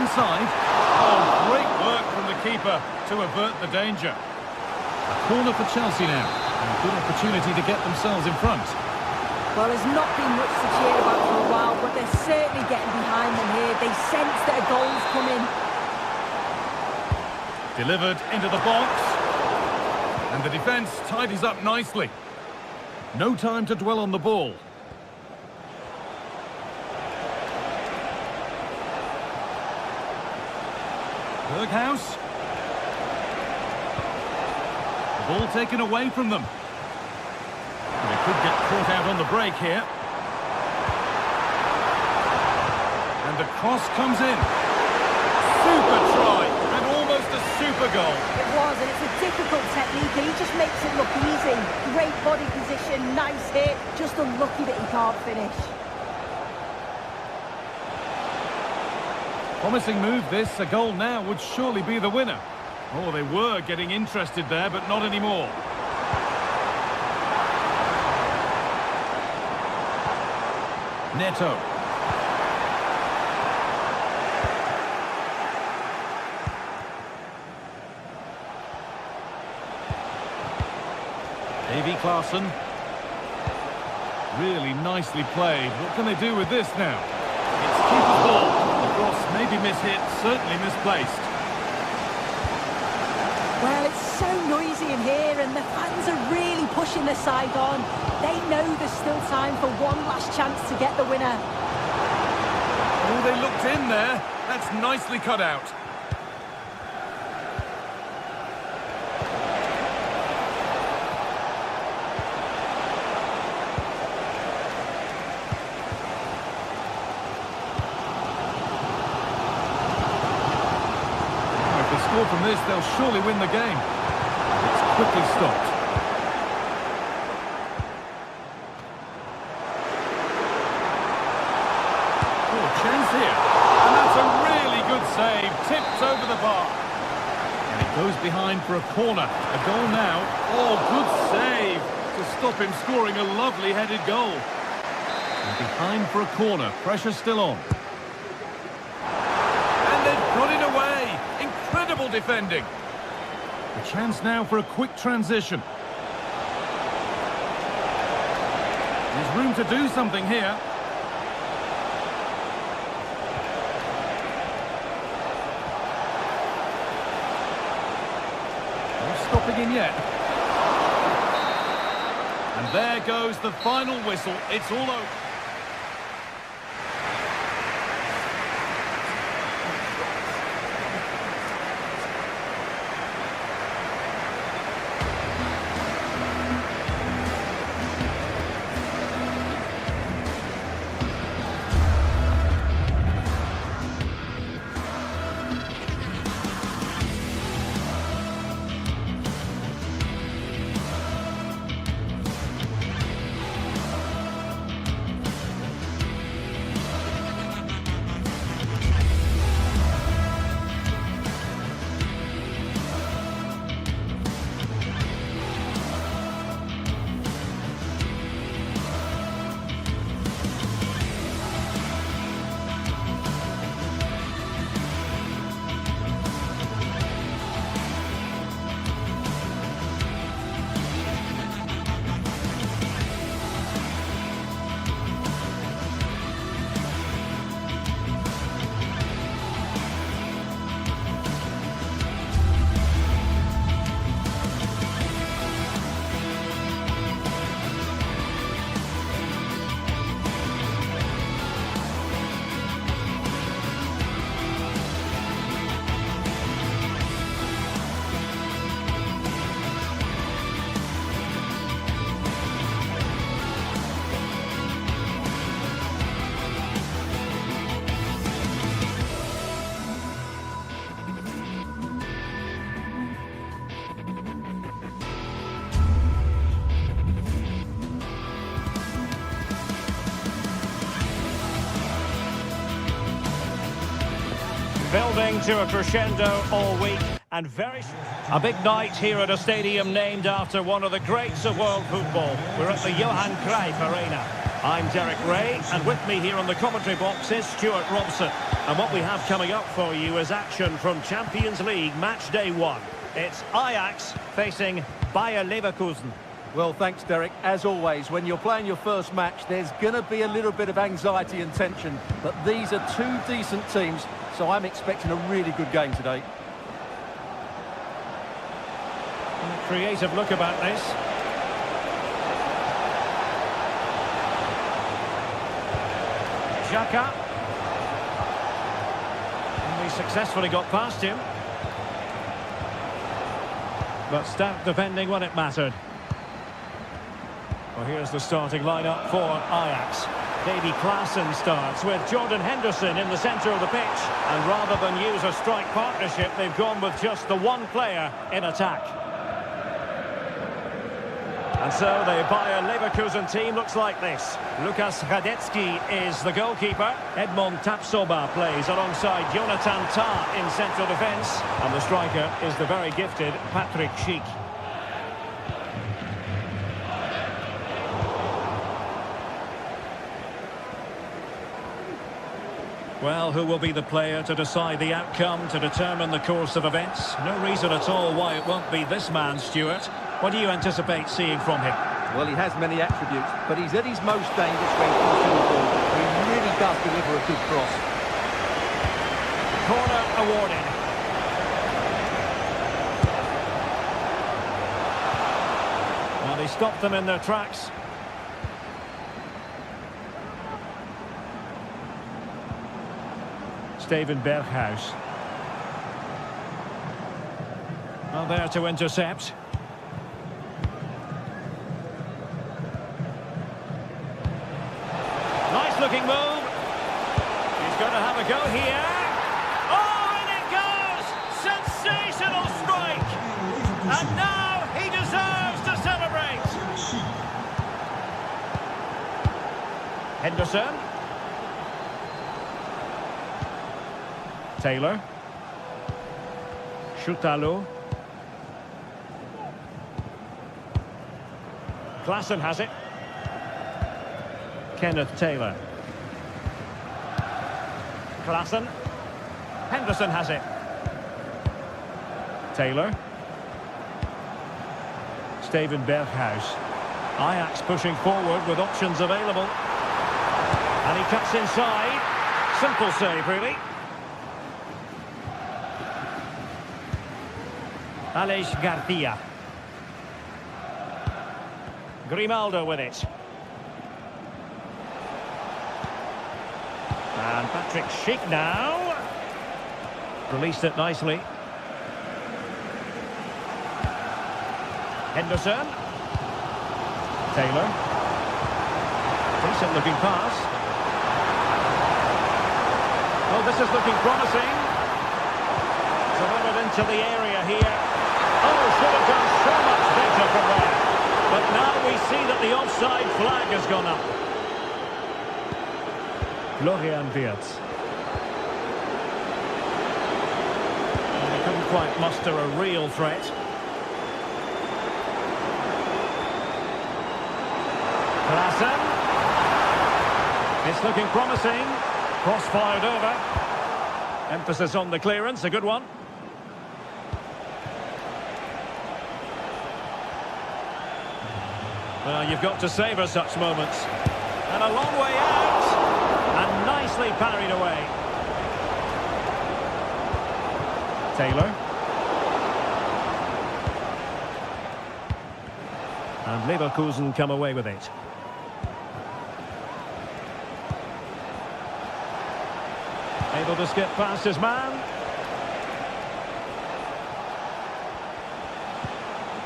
inside. Oh, great work from the keeper to avert the danger. A corner for Chelsea now. And a good opportunity to get themselves in front. Well, there's not been much to cheer about for a while, but they're certainly getting behind them here. They sense that a goal's coming. Delivered into the box. And the defence tidies up nicely. No time to dwell on the ball. Berghaus. The ball taken away from them. They could get caught out on the break here. And the cross comes in. Super try, and almost a super goal. It was, and it's a difficult technique, and he just makes it look easy. Great body position, nice hit, just unlucky that he can't finish. Promising move this, a goal now would surely be the winner. Oh, they were getting interested there, but not anymore. Neto. Davy Klaassen. Really nicely played. What can they do with this now? It's keeper's ball. The cross may be mishit, certainly misplaced. Well, it's so noisy in here, and the fans are really pushing the side on. They know there's still time for one last chance to get the winner. Oh, they looked in there. That's nicely cut out. From this, they'll surely win the game. It's quickly stopped. Oh, chance here. And that's a really good save. Tipped over the bar. And it goes behind for a corner. A goal now. Oh, good save to stop him scoring a lovely headed goal. And behind for a corner. Pressure still on. And they've put it away. Incredible defending. A chance now for a quick transition. There's room to do something here. No stopping in yet. And there goes the final whistle. It's all over. Building to a crescendo all week, and a big night here at a stadium named after one of the greats of world football. We're at the Johan Cruyff Arena. I'm Derek Ray, and with me here on the commentary box is Stuart Robson. And what we have coming up for you is action from Champions League match day 1. It's Ajax facing Bayer Leverkusen. Well, thanks, Derek. As always, when you're playing your first match, there's going to be a little bit of anxiety and tension. But these are two decent teams, so I'm expecting a really good game today. Creative look about this. Xhaka. And he successfully got past him. But stout defending when it mattered. Well, here's the starting lineup for Ajax. Davy Klaassen starts with Jordan Henderson in the centre of the pitch. And rather than use a strike partnership, they've gone with just the one player in attack. And so the Bayer Leverkusen team looks like this. Lukas Hradecky is the goalkeeper. Edmond Tapsoba plays alongside Jonathan Tah in central defence. And the striker is the very gifted Patrick Schick. Well, who will be the player to decide the outcome, to determine the course of events? No reason at all why it won't be this man, Stuart. What do you anticipate seeing from him? Well, he has many attributes, but he's at his most dangerous when crossing the ball. He really does deliver a good cross. Corner awarded. Well, he stopped them in their tracks. Steven Berghuis. Well, there to intercept. Nice looking move. He's going to have a go here. Oh, and it goes! Sensational strike! And now he deserves to celebrate. Henderson. Taylor. Schutalo. Klaassen has it. Kenneth Taylor. Klaassen. Henderson has it. Taylor. Steven Berghuis. Ajax pushing forward with options available. And he cuts inside. Simple save, really. Aleix Garcia. Grimaldo with it. And Patrick Schick now. Released it nicely. Henderson. Taylor. Decent looking pass. Oh, this is looking promising. Delivered into the area here. Oh, should have done so much better from there. But now we see that the offside flag has gone up. Florian Wirtz. They couldn't quite muster a real threat. Klaassen. It's looking promising. Cross fired over. Emphasis on the clearance, a good one. Well, you've got to savour such moments. And a long way out. And nicely parried away. Taylor. And Leverkusen come away with it. Able to skip past his man.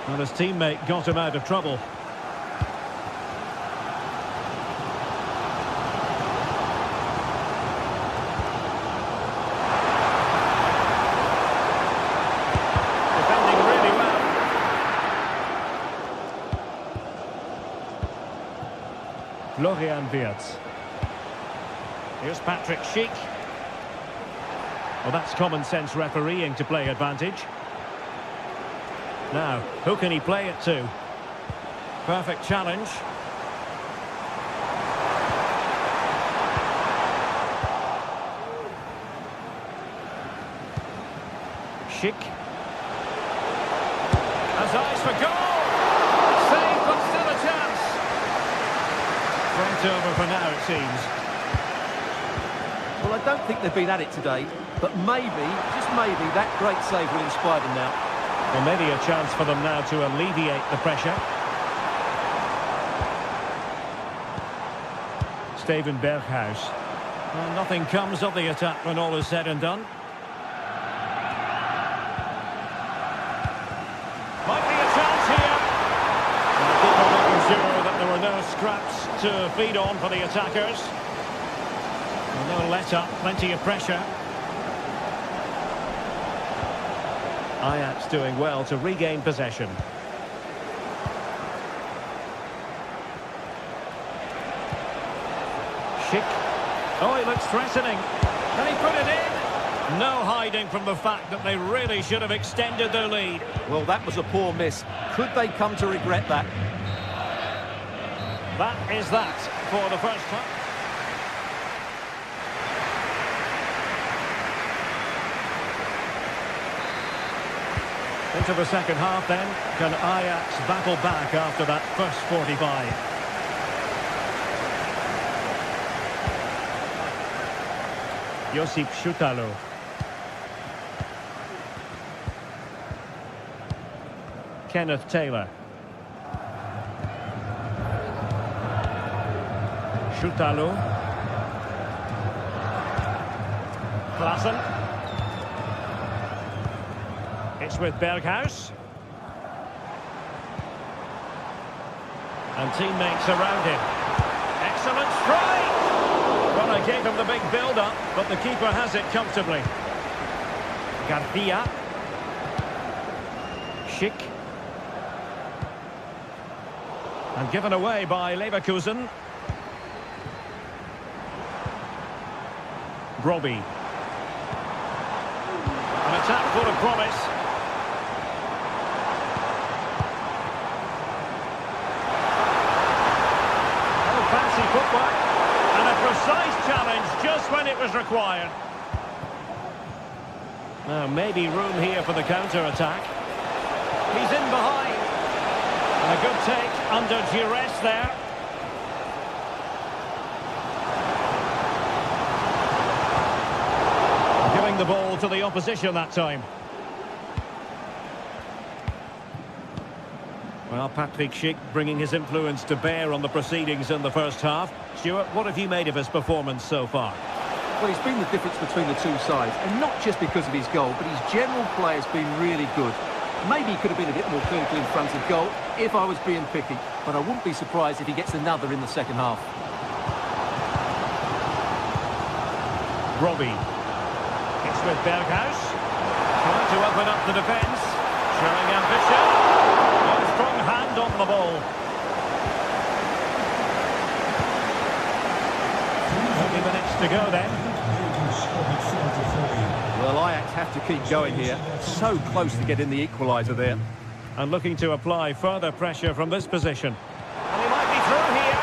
Well, his teammate got him out of trouble. Florian Wirtz. Here's Patrick Schick. Well, that's common sense refereeing to play advantage. Now, who can he play it to? Perfect challenge. Schick. Has eyes for goal. Save, but still a chance. Front over for now, it seems. Well, I don't think they've been at it today, but maybe, just maybe, that great save will inspire them now. Well, maybe a chance for them now to alleviate the pressure. Steven Berghuis. Well, nothing comes of the attack when all is said and done. Might be a chance here. And the keeper making sure that there were no scraps to feed on for the attackers. Well, no let-up, plenty of pressure. Ajax doing well to regain possession. Schick. Oh, he looks threatening. Can he put it in? No hiding from the fact that they really should have extended their lead. Well, that was a poor miss. Could they come to regret that? That is that for the first time. Into the second half then. Can Ajax battle back after that first 45? Josip Šutalo. Kenneth Taylor. Šutalo. Klaassen. It's with Berghuis. And teammates around him. Excellent strike! Well, I gave him the big build-up, but the keeper has it comfortably. Garcia. Schick. And given away by Leverkusen. Brobbey. An attack full of promise. Oh, fancy footwork. And a precise challenge just when it was required. Now, maybe room here for the counter-attack. He's in behind. And a good take under duress there. Giving the ball to the opposition that time. Well, Patrick Schick bringing his influence to bear on the proceedings in the first half. Stuart, what have you made of his performance so far? Well, he's been the difference between the two sides, and not just because of his goal, but his general play has been really good. Maybe he could have been a bit more clinical in front of goal if I was being picky, but I wouldn't be surprised if he gets another in the second half. Brobbey. It's with Berghuis. Trying to open up the defence. Showing ambition. A strong hand on the ball. 20 minutes to go then. Well, Ajax have to keep going here. So close to getting the equaliser there. And looking to apply further pressure from this position. And he might be through here.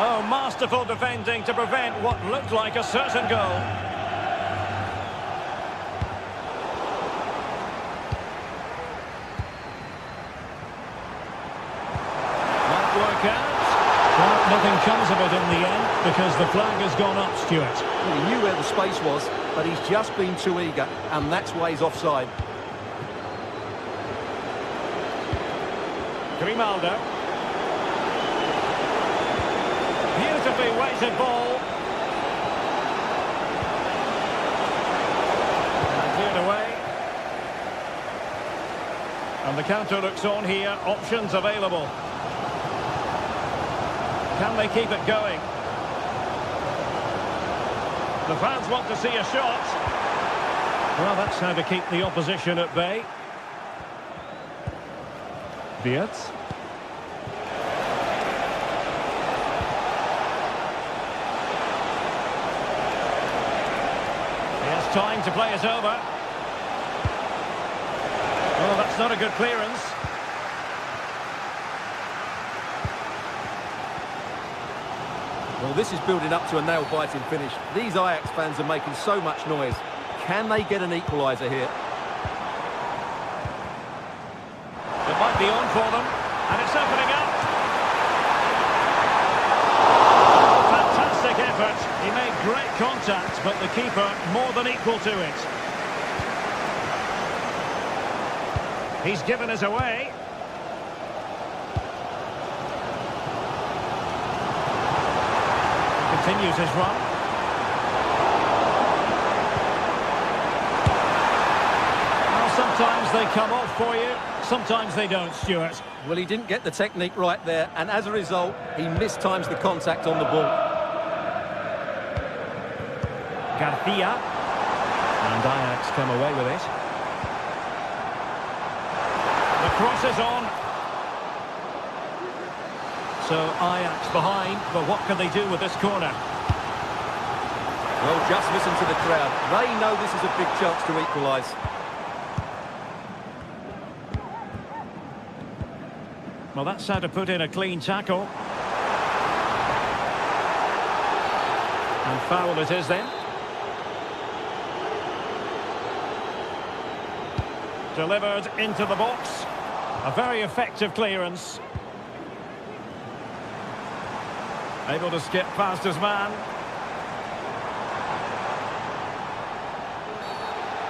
Oh, masterful defending to prevent what looked like a certain goal. Might work out. Well, nothing comes of it in the end because the flag has gone up, Stuart. Well, he knew where the space was, but he's just been too eager, and that's why he's offside. Grimaldo. Beautifully weighted ball. And cleared away. And the counter looks on here. Options available. Can they keep it going? The fans want to see a shot. Well, that's how to keep the opposition at bay. Beerts. He has time to play it over. Oh, that's not a good clearance. Well, this is building up to a nail-biting finish. These Ajax fans are making so much noise. Can they get an equaliser here? be on for them, and it's opening up. Fantastic effort. He made great contact, but the keeper more than equal to it. He's given us away. He continues his run. Well, sometimes they come off for you, sometimes they don't, Stuart. Well, he didn't get the technique right there, and as a result, he mistimes the contact on the ball. Garcia. And Ajax come away with it. The cross is on. So Ajax behind, but what can they do with this corner? Well, just listen to the crowd. They know this is a big chance to equalise. Well, that's how to put in a clean tackle. And foul it is then. Delivered into the box. A very effective clearance. Able to skip past his man.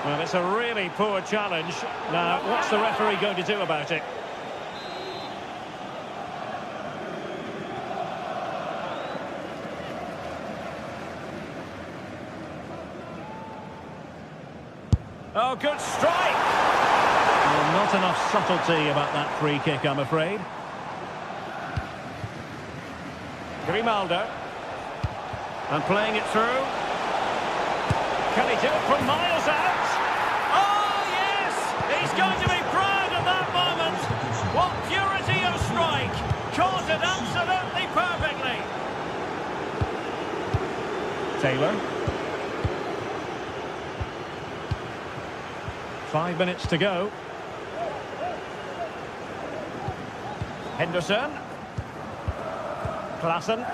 Well, it's a really poor challenge. Now, what's the referee going to do about it? Oh, good strike! Well, not enough subtlety about that free kick, I'm afraid. Grimaldo. And playing it through. Can he do it from miles out? Oh, yes! He's going to be proud of that moment. What purity of strike. Caught it absolutely perfectly. Taylor. 5 minutes to go. Henderson. Klassen.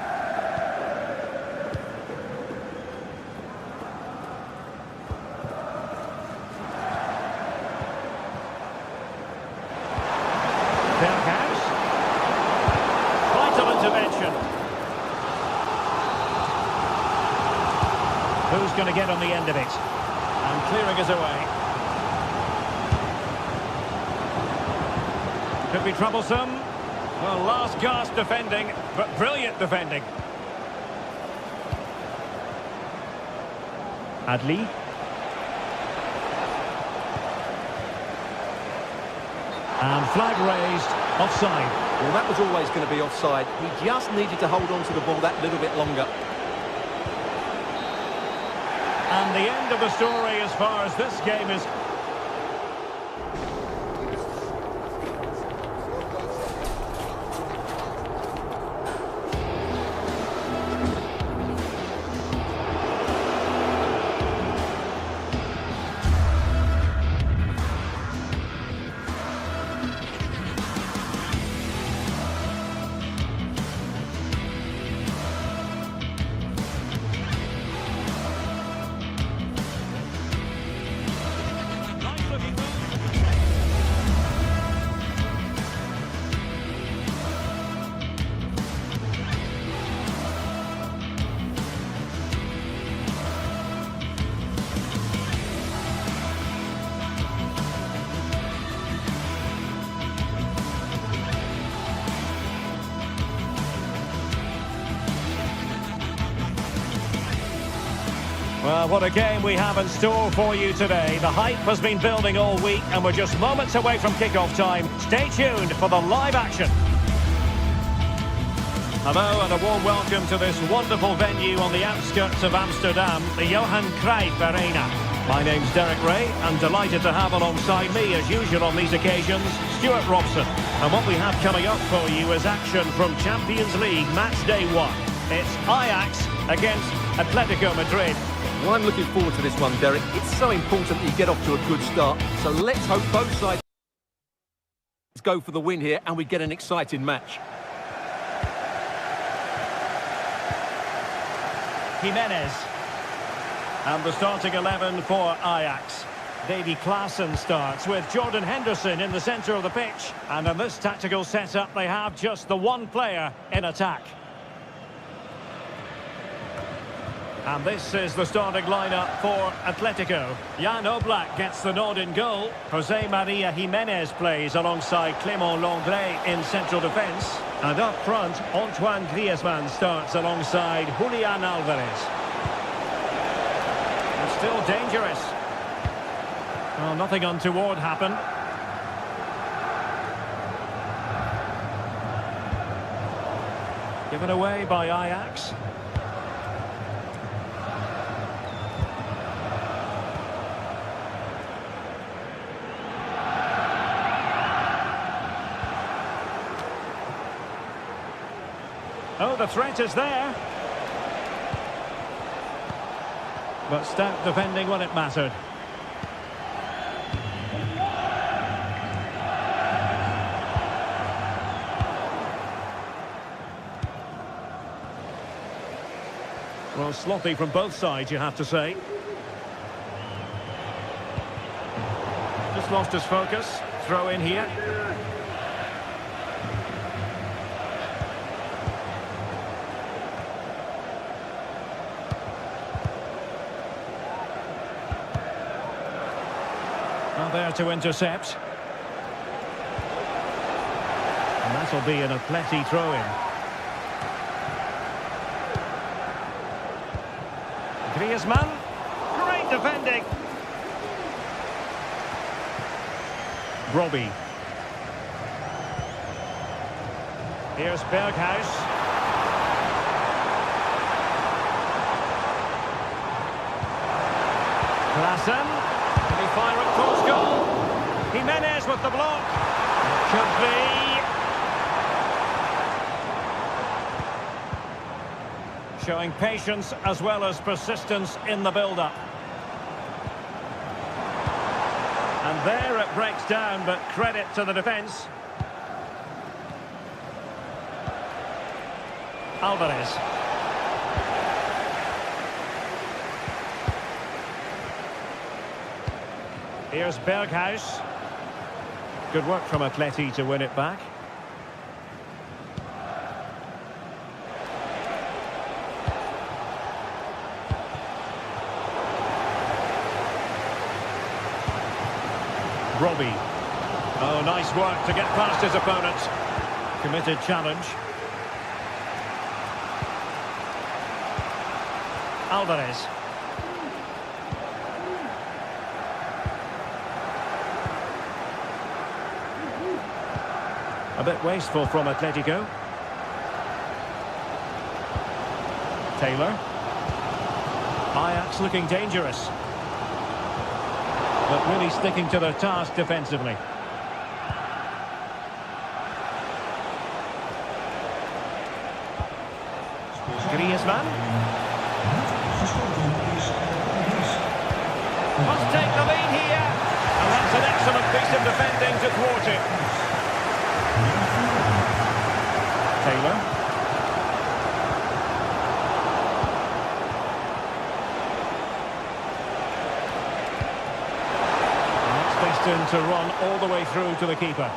Berghuis. Vital intervention. Who's going to get on the end of it? And clearing us away. Could be troublesome. Well, last gasp defending, but brilliant defending. Adli. And flag raised, offside. Well, that was always going to be offside. He just needed to hold on to the ball that little bit longer. And the end of the story as far as this game is... Well, what a game we have in store for you today. The hype has been building all week and we're just moments away from kick-off time. Stay tuned for the live action. Hello and a warm welcome to this wonderful venue on the outskirts of Amsterdam, the Johan Cruyff Arena. My name's Derek Ray. I'm delighted to have alongside me, as usual on these occasions, Stuart Robson. And what we have coming up for you is action from Champions League Match Day 1. It's Ajax against Atletico Madrid. Well, I'm looking forward to this one, Derek. It's so important that you get off to a good start. So let's hope both sides go for the win here and we get an exciting match. Jimenez. And the starting 11 for Ajax. Davy Klaassen starts with Jordan Henderson in the centre of the pitch. And in this tactical setup, they have just the one player in attack. And this is the starting lineup for Atletico. Jan Oblak gets the nod in goal. Jose Maria Jimenez plays alongside Clément Lenglet in central defence. And up front, Antoine Griezmann starts alongside Julian Alvarez. And still dangerous. Well, nothing untoward happened. Given away by Ajax. Oh, the threat is there. But stout defending when it mattered. Well, sloppy from both sides, you have to say. Just lost his focus. Throw in here. Well, there to intercept. And that'll be an Atleti throw-in. Griezmann, great defending. Robbie. Here's Berghuis. Klaassen. Can he fire at close goal? Jimenez with the block. Could be. Showing patience as well as persistence in the build-up. And there it breaks down, but credit to the defence. Alvarez. Here's Berghuis. Good work from Atleti to win it back. Robbie. Oh, nice work to get past his opponent. Committed challenge. Alvarez. A bit wasteful from Atletico. Taylor. Ajax looking dangerous, but really sticking to their task defensively. Griezmann. Must take the lead here. And that's an excellent piece of defending to thwart it. Taylor. To run all the way through to the keeper.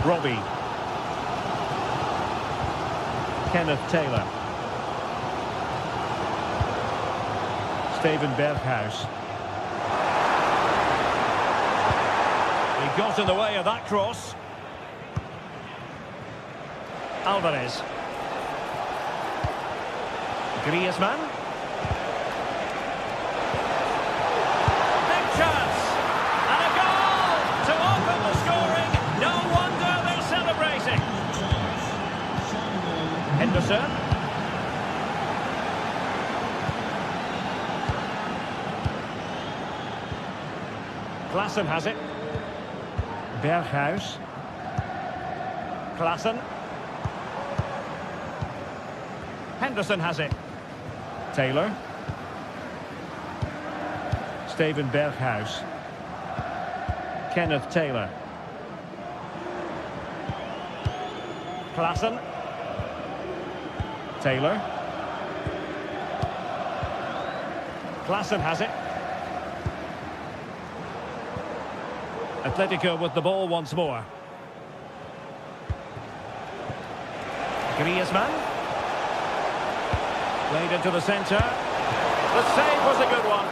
Robbie. Kenneth Taylor. Steven Berghuis. He got in the way of that cross. Alvarez. Griezmann. Henderson. Klaassen has it. Berghuis. Klaassen. Henderson has it. Taylor. Steven Berghuis. Kenneth Taylor. Klaassen. Taylor. Klaassen has it. Atletico with the ball once more. Griezmann. Played into the centre. The save was a good one.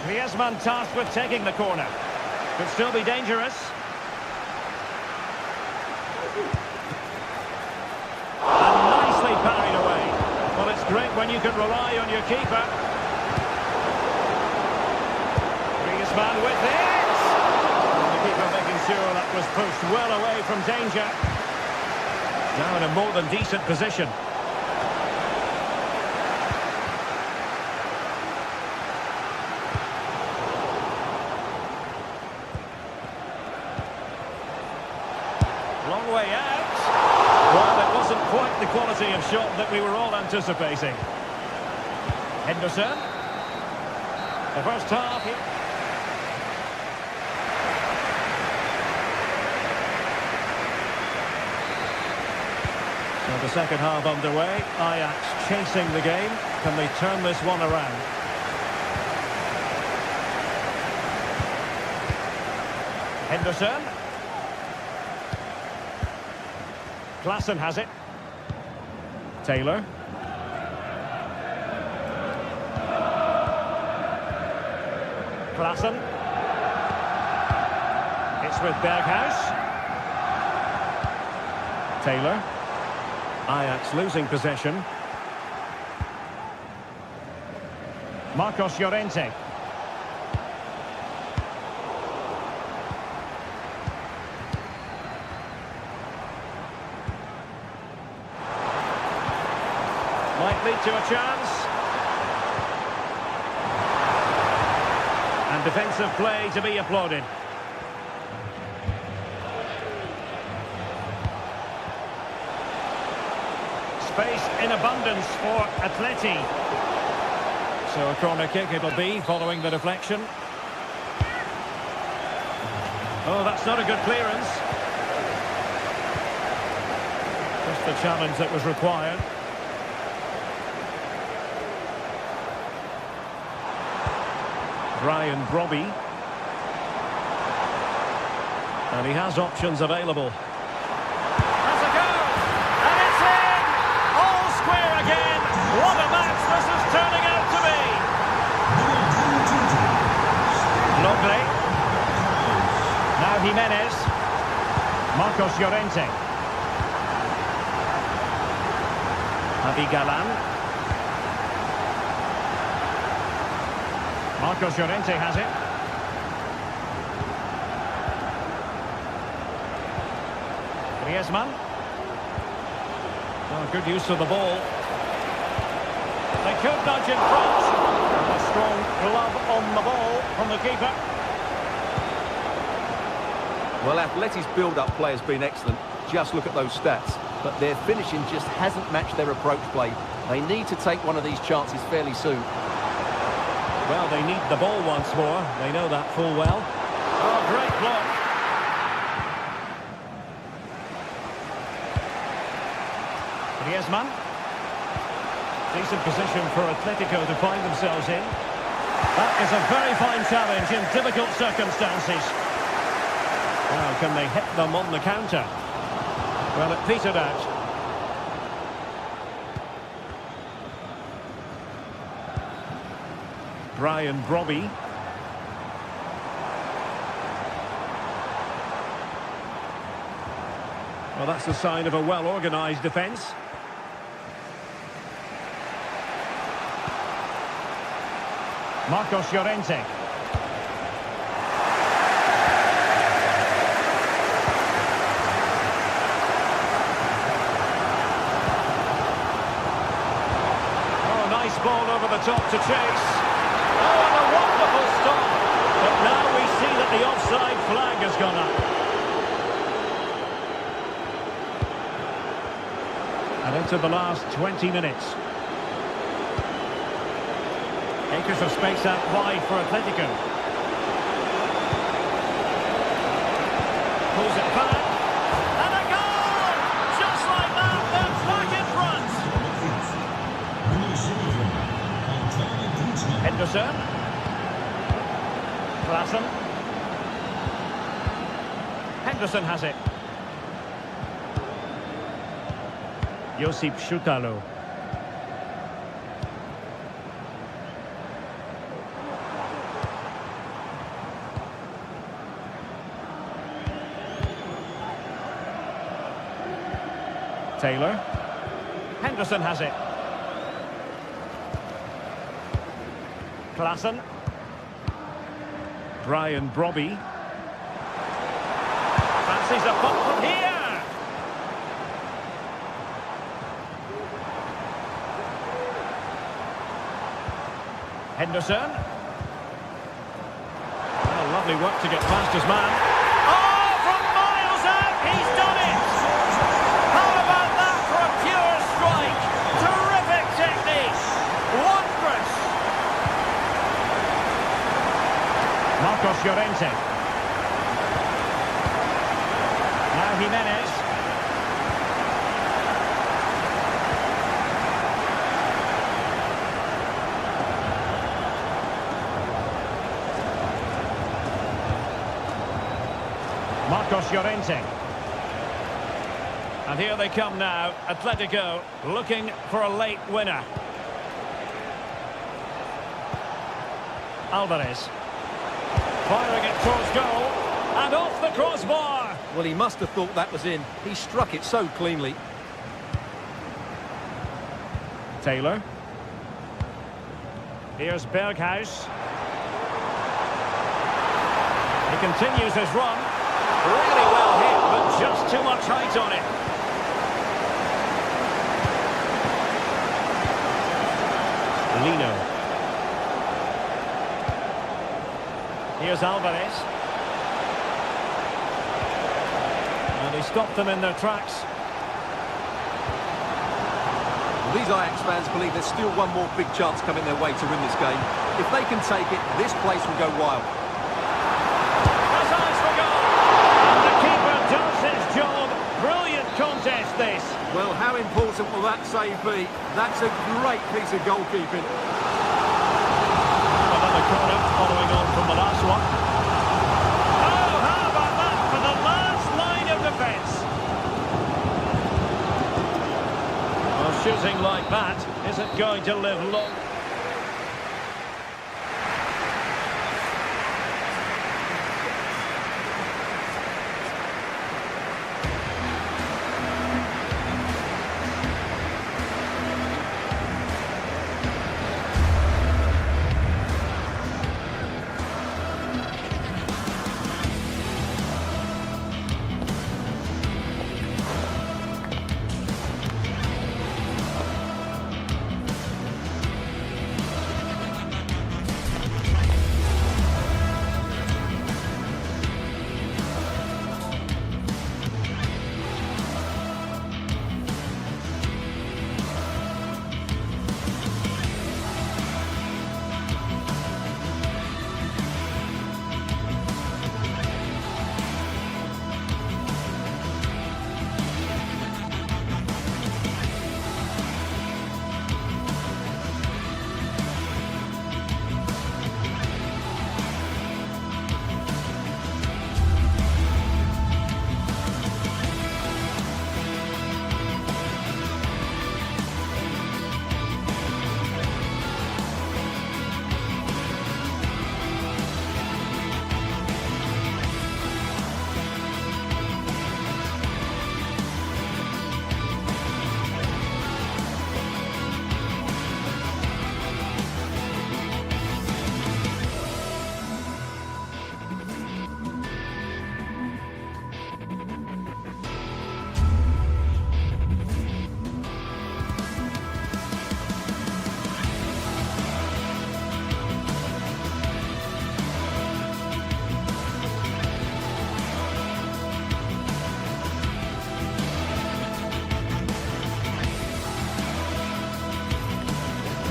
Griezmann tasked with taking the corner. Could still be dangerous. And nicely parried away. Well, it's great when you can rely on your keeper. Griezmann with it! And the keeper making sure that was pushed well away from danger. Now in a more than decent position. Long way out. Well, it wasn't quite the quality of shot that we were all anticipating. Henderson. The first half. So the second half underway. Ajax chasing the game. Can they turn this one around? Henderson. Klaassen has it. Taylor. Klaassen. It's with Berghuis. Taylor. Ajax losing possession. Marcos Llorente. Might lead to a chance. And defensive play to be applauded. Space in abundance for Atleti. So a corner kick it'll be following the deflection. Oh, that's not a good clearance. Just the challenge that was required. Brian Brobby. And he has options available. Has a go! And it's in! All square again! What a match this is turning out to be! Longley. Now Jimenez. Marcos Llorente. Javi Galan. Marcos Llorente has it. Griezmann. Oh, good use of the ball. They could nudge in front. A strong glove on the ball from the keeper. Well, Atleti's build-up play has been excellent. Just look at those stats. But their finishing just hasn't matched their approach play. They need to take one of these chances fairly soon. Well, they need the ball once more. They know that full well. Oh, great block. Griezmann. Decent position for Atletico to find themselves in. That is a very fine challenge in difficult circumstances. Well, can they hit them on the counter? Well, it petered out. Brian Brobby. Well, that's the sign of a well-organised defence. Marcos Llorente. Oh, nice ball over the top to chase. Oh, and a wonderful stop. But now we see that the offside flag has gone up. And into the last 20 minutes. Acres of space out wide for Atletico. Pulls it back. And a goal! Just like that, they're back in front. Henderson. Klassen. Henderson has it. Josip Schutalo. Taylor. Henderson has it. Klassen. Brian Brobby. Fancies a pop from here. Henderson. Oh, lovely work to get past his man. Oh, from miles out, he's done it! How about that for a pure strike? Terrific technique! Wondrous! Marcos Llorente. Now Jimenez. Marcos Llorente. And here they come now. Atletico looking for a late winner. Alvarez. Firing it towards goal. And off the crossbar. Well, he must have thought that was in. He struck it so cleanly. Taylor. Here's Berghuis. He continues his run. Really well hit, but just too much height on it. Lino. Here's Alvarez. And he stopped them in their tracks. These Ajax fans believe there's still one more big chance coming their way to win this game. If they can take it, this place will go wild. Has eyes for goal. And the keeper does his job. Brilliant contest, this. Well, how important will that save be? That's a great piece of goalkeeping. Another corner following on from the last one. Oh, how about that for the last line of defence? Well, shooting like that isn't going to live long.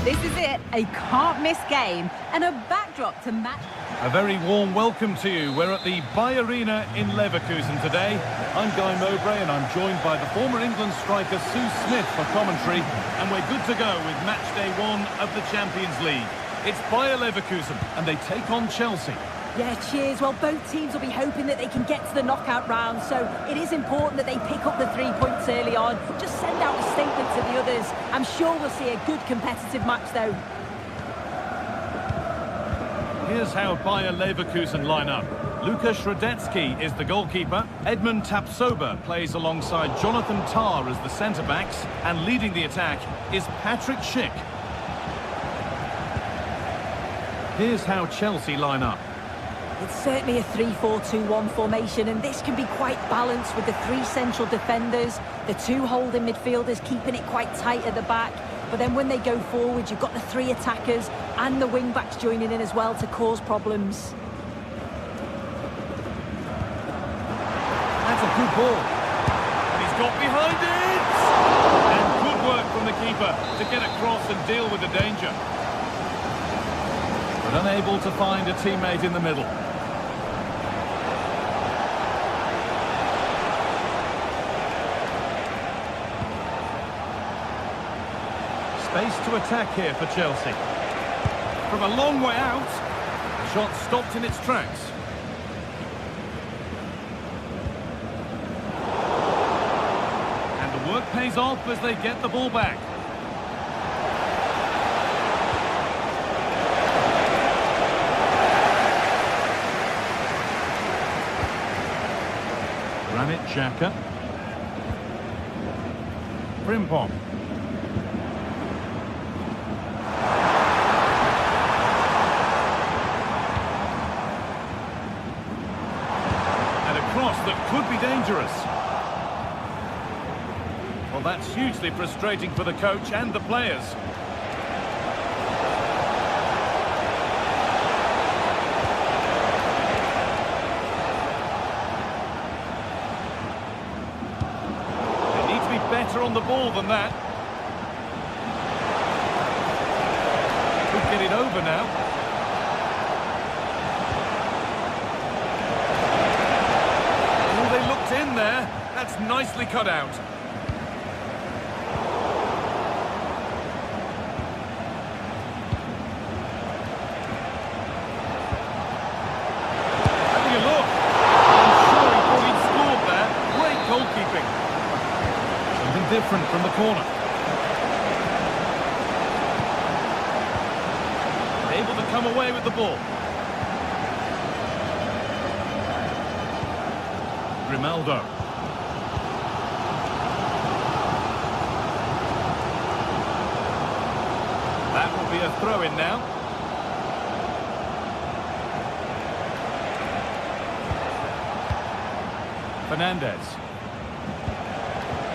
This is it, a can't-miss game and a backdrop to match. A very warm welcome to you. We're at the Bay Arena in Leverkusen today. I'm Guy Mowbray and I'm joined by the former England striker Sue Smith for commentary. And we're good to go with match day 1 of the Champions League. It's Bayer Leverkusen, and they take on Chelsea. Yeah, cheers. Well, both teams will be hoping that they can get to the knockout round, so it is important that they pick up the 3 points early on. Just send out a statement to the others. I'm sure we'll see a good competitive match, though. Here's how Bayer Leverkusen line up. Lukas Radetzky is the goalkeeper. Edmund Tapsoba plays alongside Jonathan Tah as the centre-backs. And leading the attack is Patrick Schick. Here's how Chelsea line up. It's certainly a 3-4-2-1 formation, and this can be quite balanced with the 3 central defenders, the 2 holding midfielders keeping it quite tight at the back. But then when they go forward, you've got the 3 attackers and the wing-backs joining in as well to cause problems. That's a good ball. And he's got behind it! And good work from the keeper to get across and deal with the danger. But unable to find a teammate in the middle. Space to attack here for Chelsea. From a long way out, the shot stopped in its tracks. And the work pays off as they get the ball back. Granit Xhaka. Frimpong. That could be dangerous. Well, that's hugely frustrating for the coach and the players. They need to be better on the ball than that. Could get it over now. In there, that's nicely cut out. Having a look. I'm sure he thought he'd scored there. Great goalkeeping. Something different from the corner. Able to come away with the ball. Grimaldo. That will be a throw-in now. Fernandes.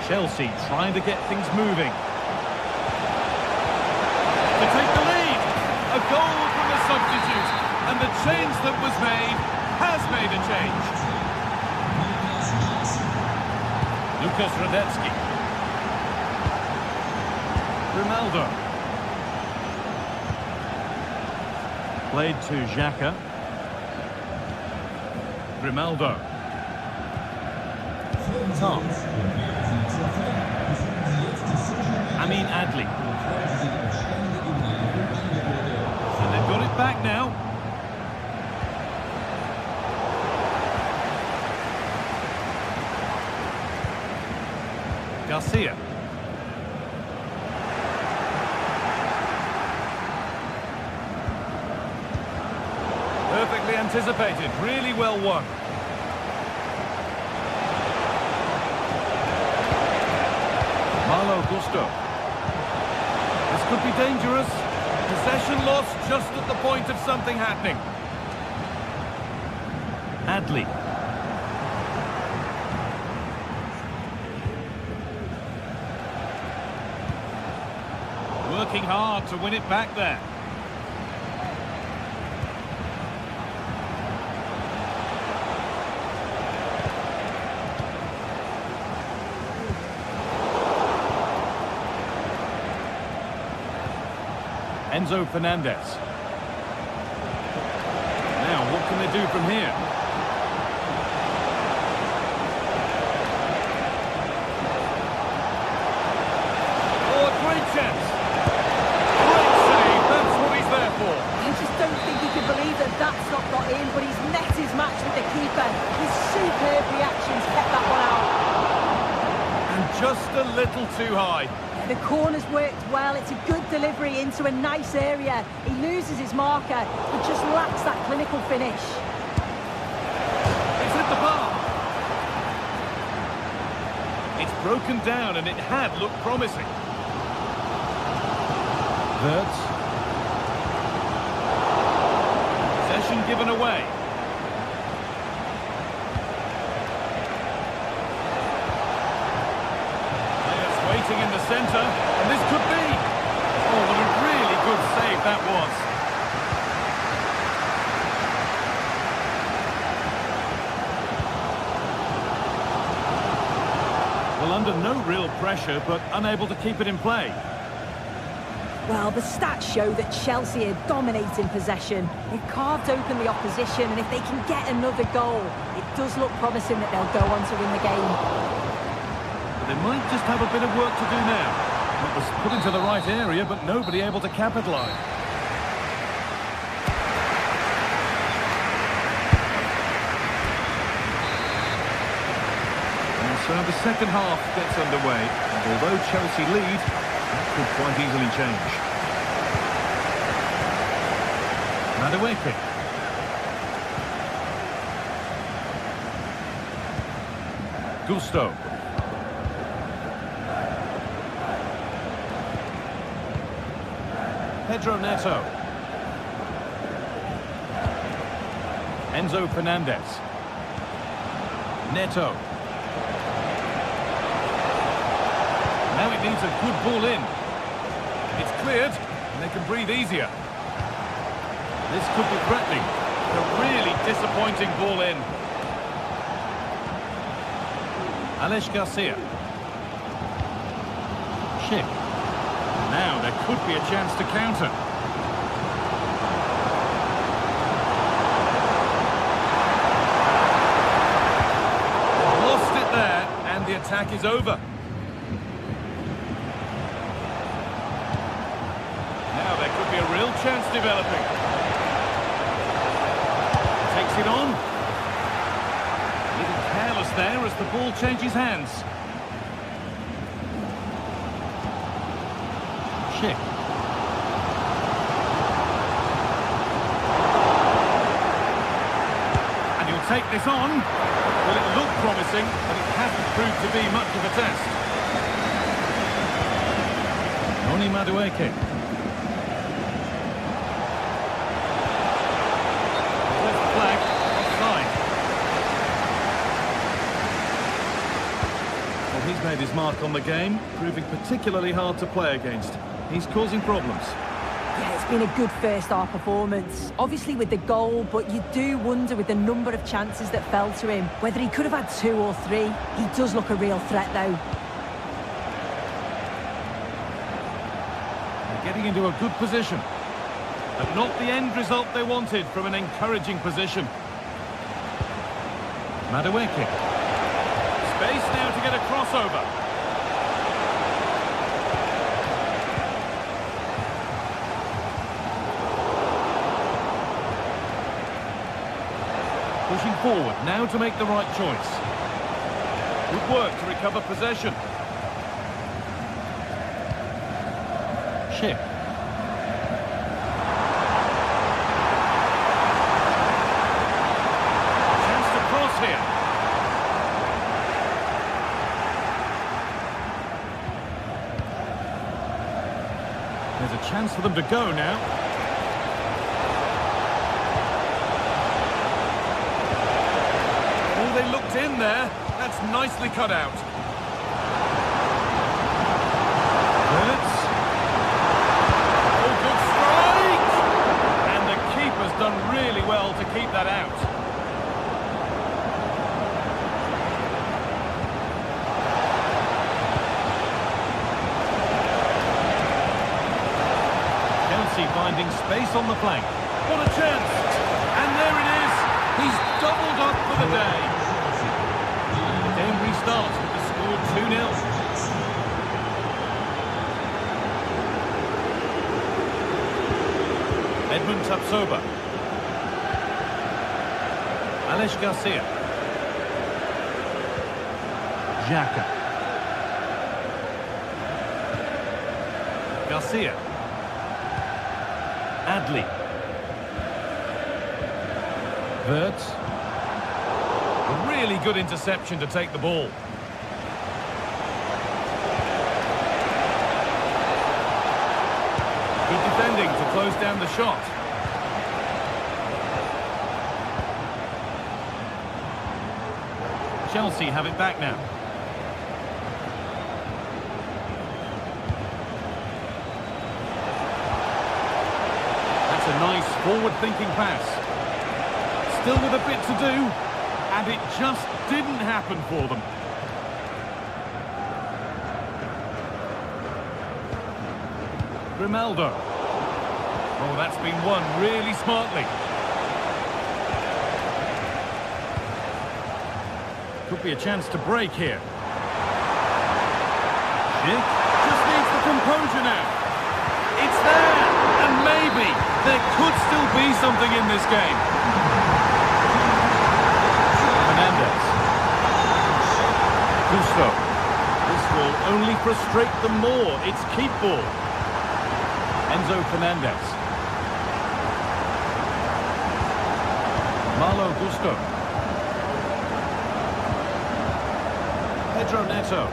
Chelsea trying to get things moving. To take the lead. A goal from the substitute. And the change that was made has made a change. Lukas Radetzky. Ronaldo. Played to Xhaka. Grimaldo. Tom. Amin Adli. And they've got it back now. Garcia. Perfectly anticipated, really well won. Malo Gusto. This could be dangerous. Possession lost just at the point of something happening. Adli. Working hard to win it back there. Enzo Fernandez. Now, what can they do from here? Oh, a great chance. Great save, that's what he's there for. keeper. His superb reactions kept that one out. And just a little too high. The corner's worked well. It's a good delivery into a nice area. He loses his marker, but just lacks that clinical finish. It's hit the bar. It's broken down, and it had looked promising. Wirtz. Possession given away. Players waiting in the centre, and this could be. Oh, what a really good save that was. Well, under no real pressure, but unable to keep it in play. Well, the stats show that Chelsea are dominating possession. They've carved open the opposition, and if they can get another goal, it does look promising that they'll go on to win the game. But they might just have a bit of work to do now. It was put into the right area, but nobody able to capitalise. And so the second half gets underway, and although Chelsea lead, that could quite easily change. Madueke. Gusto. Pedro Neto. Enzo Fernandez. Neto. Now it needs a good ball in. It's cleared, and they can breathe easier. This could be threatening. A really disappointing ball in. Alex Garcia. Schick. Now there could be a chance to counter. Lost it there, and the attack is over. Now there could be a real chance developing. Takes it on. A little careless there as the ball changes hands. Schick. And he'll take this on. Well, it looked promising, but it hasn't proved to be much of a test. Noni Madueke. Left flag, offside. Well, he's made his mark on the game, proving particularly hard to play against. He's causing problems. Yeah, it's been a good first half performance. Obviously with the goal, but you do wonder with the number of chances that fell to him, whether he could have had 2 or 3. He does look a real threat though. They're getting into a good position, but not the end result they wanted from an encouraging position. Madueke. Space now to get a crossover. Pushing forward, now to make the right choice. Good work to recover possession. Schick. Chance to cross here. There's a chance for them to go now. They looked in there. That's nicely cut out. Wirtz. Oh, good strike! And the keeper's done really well to keep that out. Chelsea finding space on the flank. What a chance! And there it is. He's doubled up for the day. Game restarts with the score 2-0. Edmund Tapsoba. Alex Garcia. Xhaka. Garcia. Adli. Wirtz. A really good interception to take the ball. Good defending to close down the shot. Chelsea have it back now. That's a nice forward-thinking pass. Still with a bit to do, and it just didn't happen for them. Grimaldo. Oh, that's been won really smartly. Could be a chance to break here. Schick just needs the composure now. It's there, and maybe there could still be something in this game. Fernandez. Gusto. This will only frustrate them more. It's keep ball. Enzo Fernandez. Malo Gusto. Pedro Neto.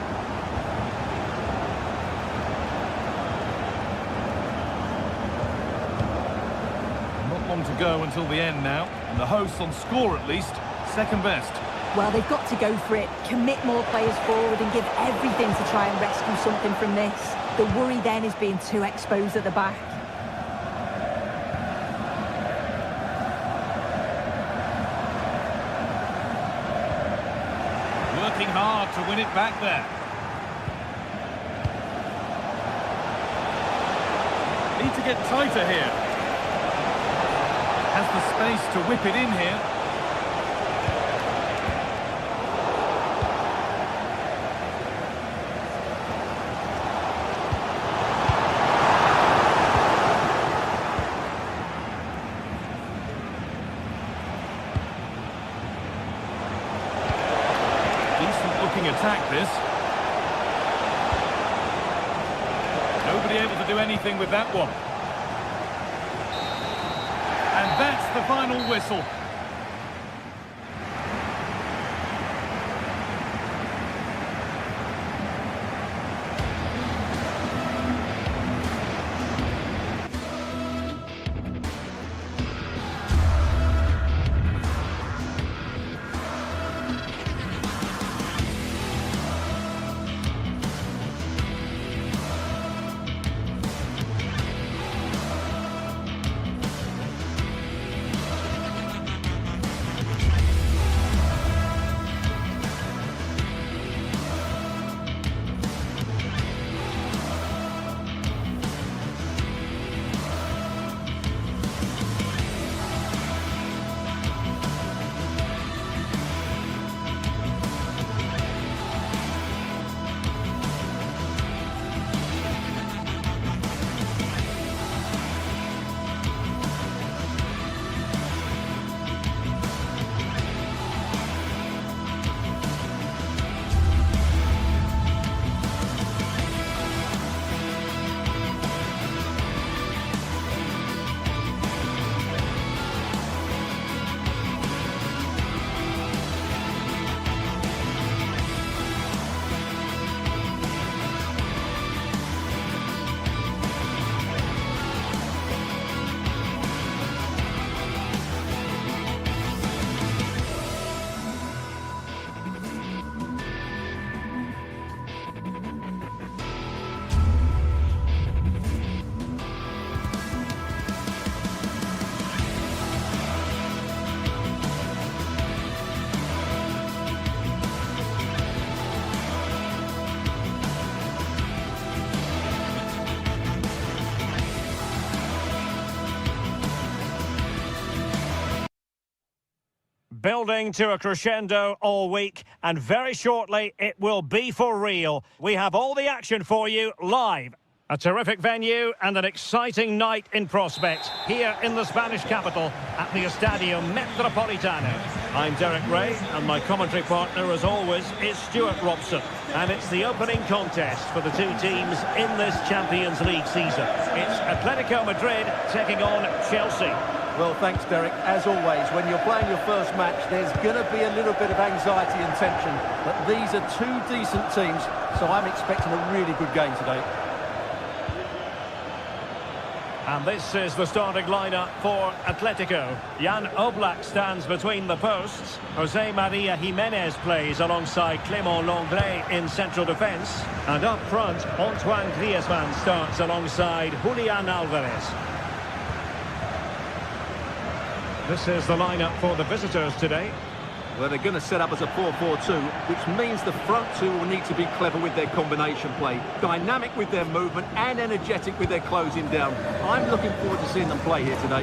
Not long to go until the end now, and the hosts on score at least, second best. Well, they've got to go for it, commit more players forward and give everything to try and rescue something from this. The worry then is being too exposed at the back. Working hard to win it back there. Need to get tighter here. Has the space to whip it in here. Attack this. Nobody able to do anything with that one. And that's the final whistle. Building to a crescendo all week, and very shortly it will be for real. We have all the action for you live. A terrific venue and an exciting night in prospect here in the Spanish capital at the Estadio Metropolitano. I'm Derek Ray and my commentary partner as always is Stuart Robson. And it's the opening contest for the two teams in this Champions League season. It's Atletico Madrid taking on Chelsea. Well, thanks, Derek. As always, when you're playing your first match, there's going to be a little bit of anxiety and tension. But these are two decent teams, so I'm expecting a really good game today. And this is the starting lineup for Atletico. Jan Oblak stands between the posts. Jose Maria Jimenez plays alongside Clément Lenglet in central defence. And up front, Antoine Griezmann starts alongside Julian Alvarez. This is the lineup for the visitors today. Well, they're going to set up as a 4-4-2, which means the front two will need to be clever with their combination play, dynamic with their movement and energetic with their closing down. I'm looking forward to seeing them play here today.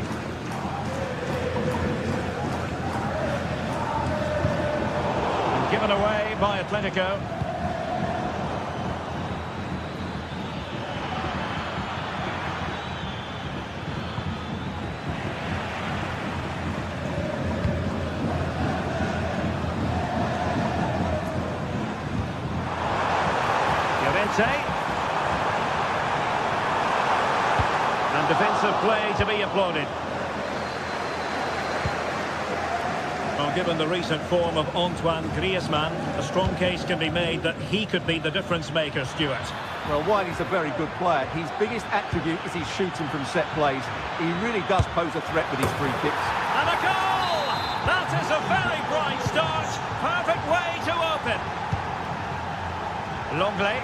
Given away by Atletico. And defensive play to be applauded. Well, given the recent form of Antoine Griezmann, a strong case can be made that he could be the difference maker, Stuart. Well, while he's a very good player, his biggest attribute is his shooting from set plays. He really does pose a threat with his free kicks. And a goal! That is a very bright start. Perfect way to open. Lenglet.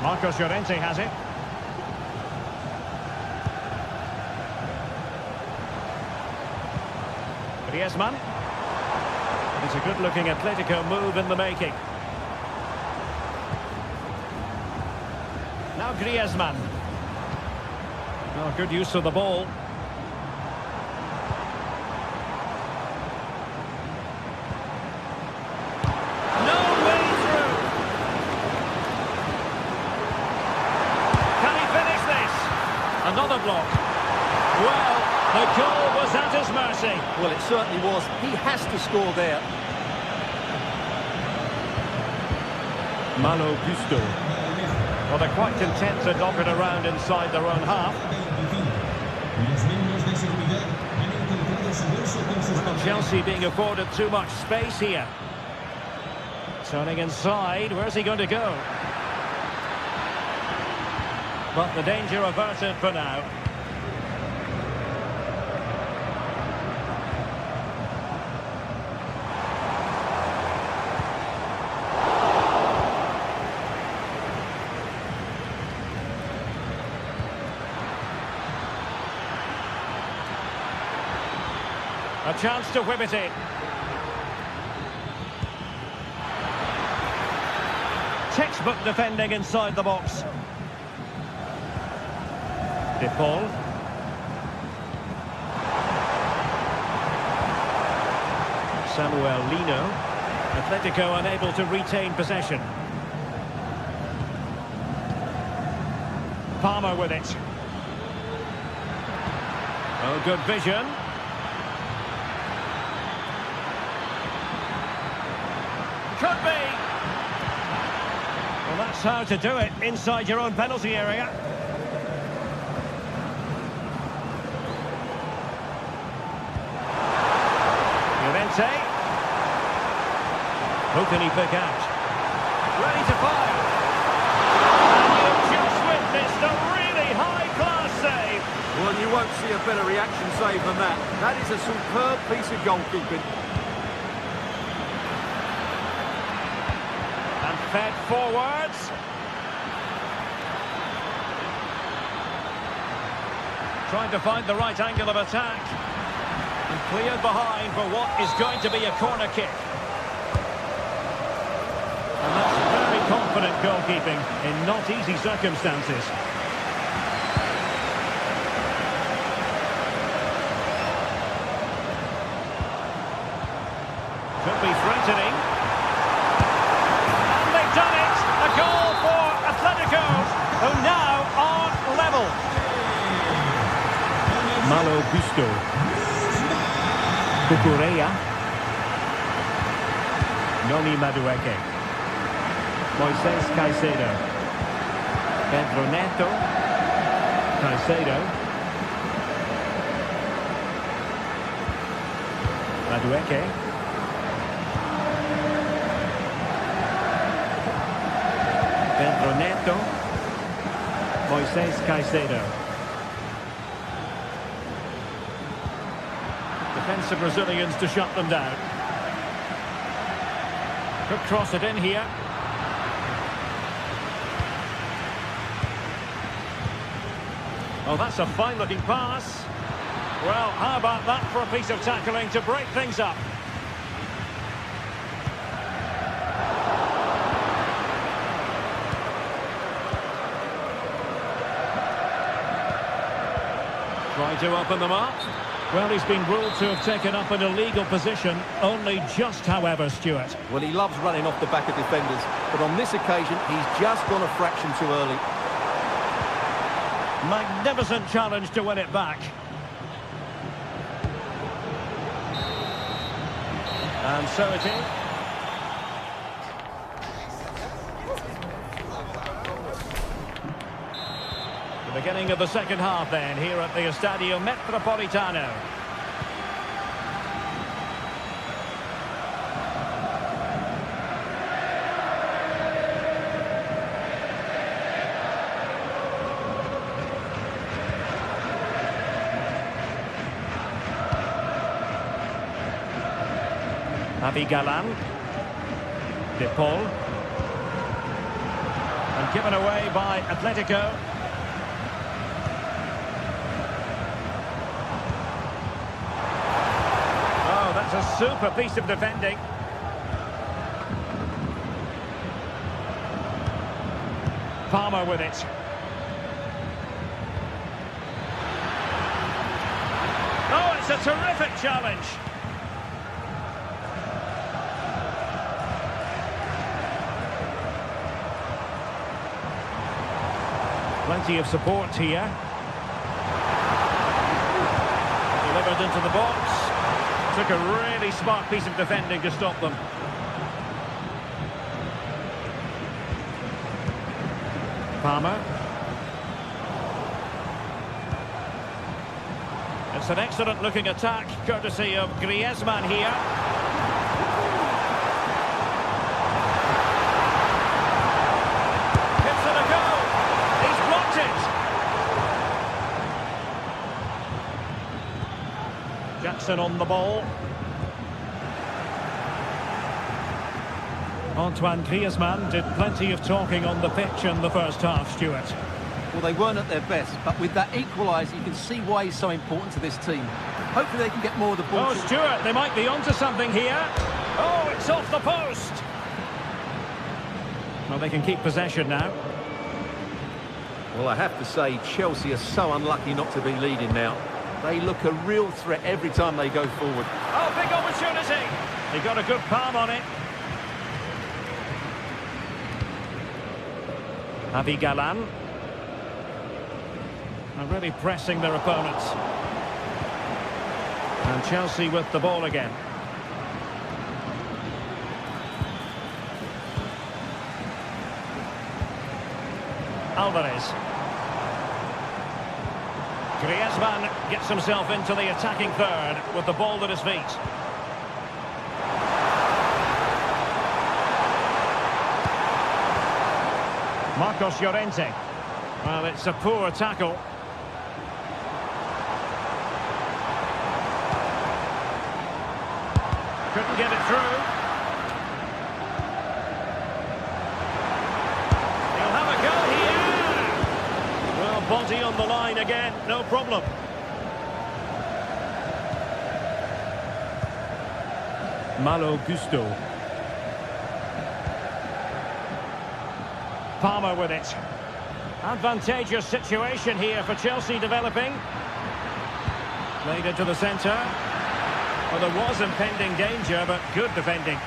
Marcos Llorente has it. Griezmann. It's a good-looking Atletico move in the making. Now Griezmann. Oh, good use of the ball. Another block. Well, the goal was at his mercy. Well, it certainly was. He has to score there. Malo Gusto. Well, they're quite content to knock it around inside their own half. Chelsea being afforded too much space here. Turning inside, where's he going to go? But the danger averted for now. A chance to whip it in. Textbook defending inside the box. De Paul. Samuel Lino. Atletico unable to retain possession. Palmer with it. Oh, good vision. Could be. Well, that's how to do it inside your own penalty area. Who can he pick out? Ready to fire. And you've just witnessed a really high-class save. Well, you won't see a better reaction save than that. That is a superb piece of goalkeeping. And fed forwards. Trying to find the right angle of attack. And cleared behind for what is going to be a corner kick. And that's very confident goalkeeping in not easy circumstances. Could be threatening. And they've done it! A Gusto. Cucurella. Noni Madueke. Moises Caicedo. Pedro Neto. Caicedo. Madueke. Pedro Neto. Moises Caicedo. Defensive Brazilians to shut them down. Could cross it in here. Oh, that's a fine-looking pass. Well, how about that for a piece of tackling to break things up? Trying to open them up. Well, he's been ruled to have taken up an illegal position, only just, however, Stuart. Well, he loves running off the back of defenders, but on this occasion, he's just gone a fraction too early. Magnificent challenge to win it back. And so it is. The beginning of the second half then, here at the Estadio Metropolitano. Javi Galan. De Paul. And given away by Atletico. Oh, that's a super piece of defending. Palmer with it. Oh, it's a terrific challenge. Plenty of support here. Delivered into the box. Took a really smart piece of defending to stop them. Palmer. It's an excellent looking attack, courtesy of Griezmann here. Jackson on the ball. Antoine Griezmann did plenty of talking on the pitch in the first half, Stuart. Well, they weren't at their best, but with that equaliser, you can see why he's so important to this team. Hopefully they can get more of the ball. Oh, Stuart, they might be onto something here. Oh, it's off the post. Well, they can keep possession now. Well, I have to say, Chelsea are so unlucky not to be leading now. They look a real threat every time they go forward. Oh, big opportunity. He got a good palm on it. Javi Galan. And really pressing their opponents. And Chelsea with the ball again. Alvarez. Griezmann gets himself into the attacking third with the ball at his feet. Marcos Llorente. Well, it's a poor tackle. Couldn't get it through. He'll have a go here. Well, body on the line again, no problem. Malo Gusto. Palmer with it. Advantageous situation here for Chelsea developing. Played into the centre. Well, there was impending danger, but good defending.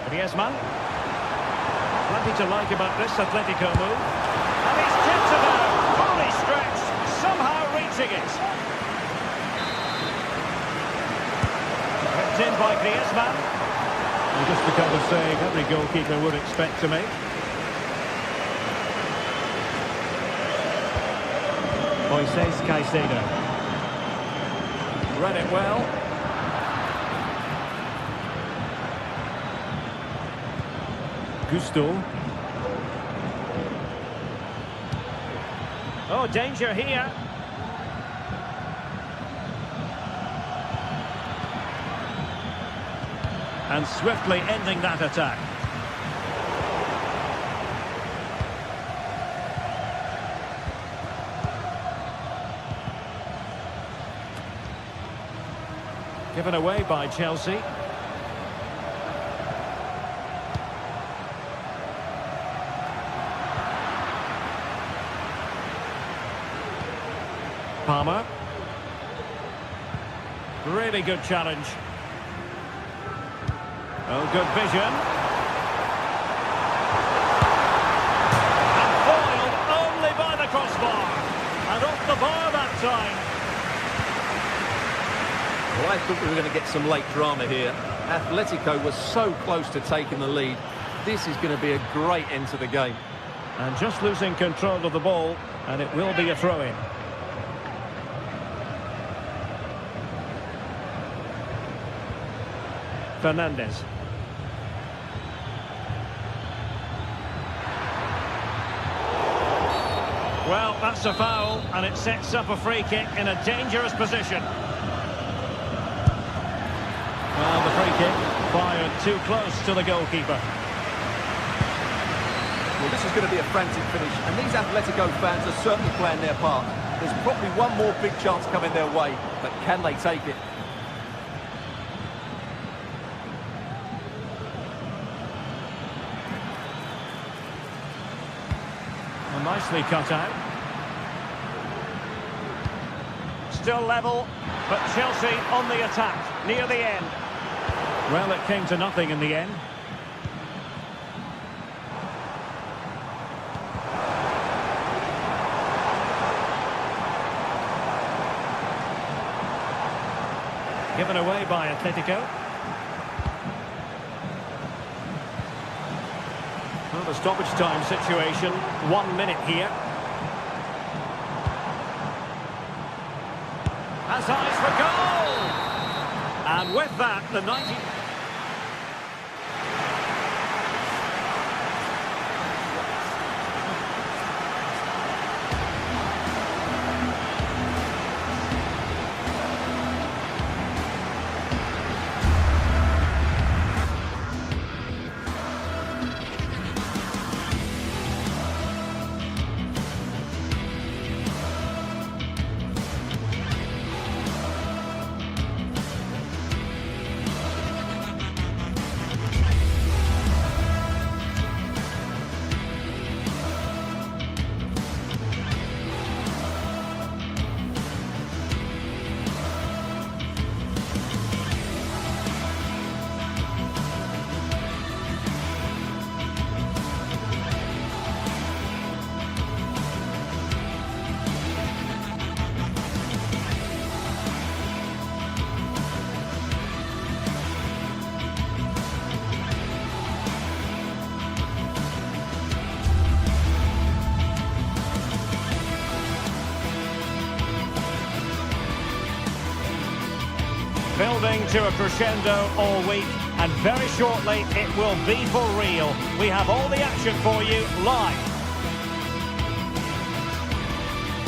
Griezmann. Plenty to like about this Atletico move. he's kept it out, fully stretched, somehow reaching it. Ripped in by Griezmann. And just the kind of save every goalkeeper would expect to make. Moises Caicedo. Read it well. Gusto. Oh, danger here. And swiftly ending that attack. Given away by Chelsea. Palmer. Really good challenge. Oh, good vision. And foiled only by the crossbar. And off the bar that time. Well, I thought we were going to get some late drama here. Atletico was so close to taking the lead. This is going to be a great end to the game. And just losing control of the ball, and it will be a throw-in. Fernandes. Well, that's a foul, and it sets up a free kick in a dangerous position. Well, the free kick fired too close to the goalkeeper. Well, this is going to be a frantic finish, and these Atletico fans are certainly playing their part. There's probably one more big chance coming their way, but can they take it? Well, nicely cut out. Still level, but Chelsea on the attack, near the end. Well, it came to nothing in the end. Given away by Atletico. Well, the stoppage time situation, 1 minute here. Has eyes for goal! And with that, the 90... Building to a crescendo all week, and very shortly it will be for real. We have all the action for you live.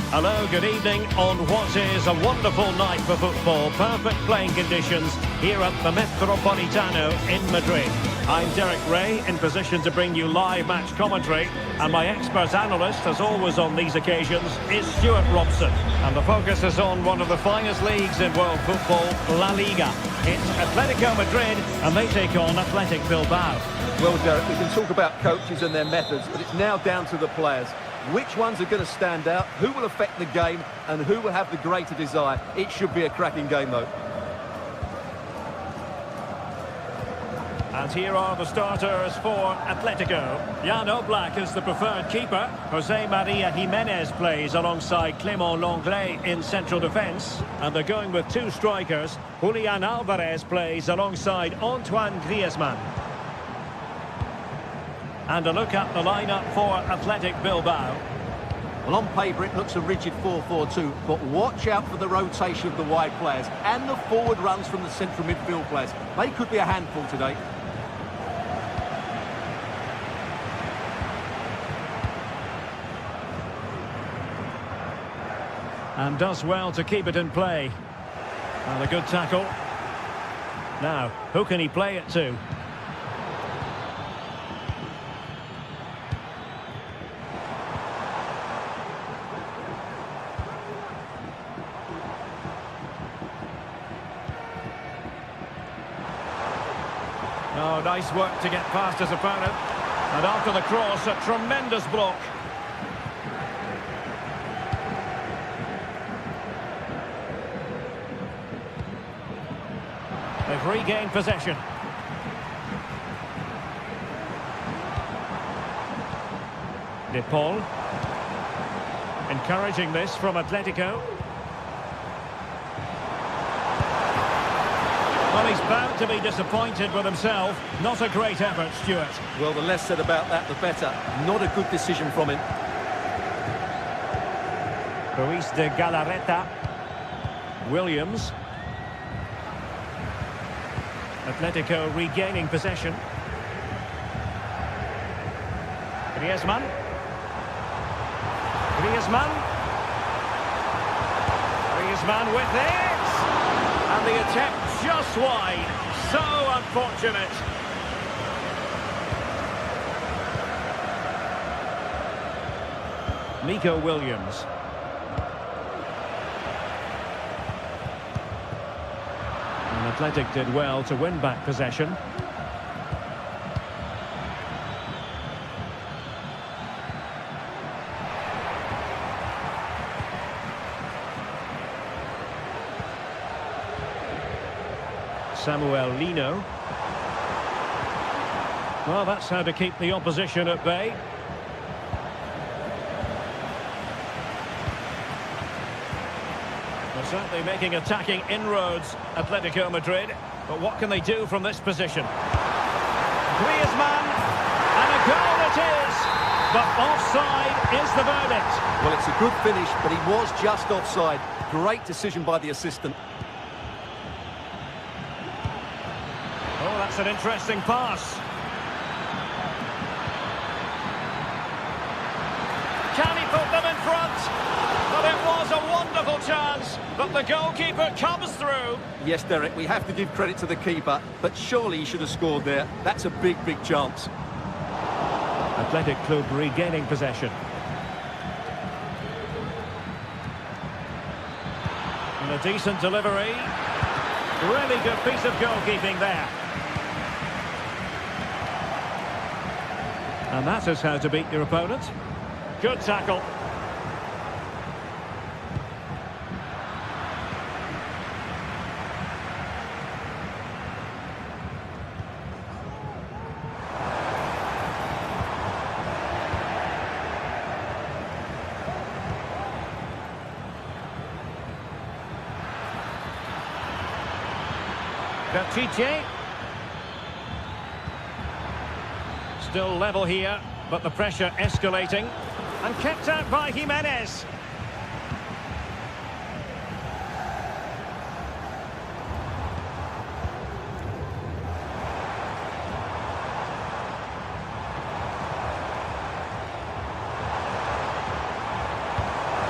Hello, good evening on what is a wonderful night for football. Perfect playing conditions here at the Metropolitano in Madrid. I'm Derek Ray, in position to bring you live match commentary, and my expert analyst, as always on these occasions, is Stuart Robson. And the focus is on one of the finest leagues in world football, La Liga. It's Atletico Madrid, and they take on Athletic Bilbao. Well, Derek, we can talk about coaches and their methods, but it's now down to the players. Which ones are going to stand out, who will affect the game, and who will have the greater desire? It should be a cracking game, though. And here are the starters for Atletico. Jan Oblak is the preferred keeper. Jose Maria Jimenez plays alongside Clément Lenglet in central defence. And they're going with two strikers. Julian Alvarez plays alongside Antoine Griezmann. And a look at the lineup for Athletic Bilbao. Well, on paper it looks a rigid 4-4-2, but watch out for the rotation of the wide players and the forward runs from the central midfield players. They could be a handful today. And does well to keep it in play. And a good tackle. Now, who can he play it to? Oh, nice work to get past his opponent. And after the cross, a tremendous block. They've regained possession. De Paul. Encouraging this from Atletico. Well, he's bound to be disappointed with himself. Not a great effort, Stuart. Well, the less said about that, the better. Not a good decision from him. Ruiz de Galarreta. Williams. Atletico regaining possession. Griezmann. Griezmann with it! And the attempt just wide. So unfortunate. Nico Williams. And Athletic did well to win back possession. Samuel Lino. Well, that's how to keep the opposition at bay. They're certainly making attacking inroads, Atletico Madrid. But what can they do from this position? Griezmann, and a goal it is! But offside is the verdict. Well, it's a good finish, but he was just offside. Great decision by the assistant. Oh, that's an interesting pass. Can he put them in front? But it was a wonderful chance, but the goalkeeper comes through. Yes, Derek, we have to give credit to the keeper, but surely he should have scored there. That's a big, big chance. Athletic Club regaining possession. And a decent delivery. Really good piece of goalkeeping there. And that is how to beat your opponent. Good tackle. Chiche. Still level here, but the pressure escalating. And kept out by Jimenez.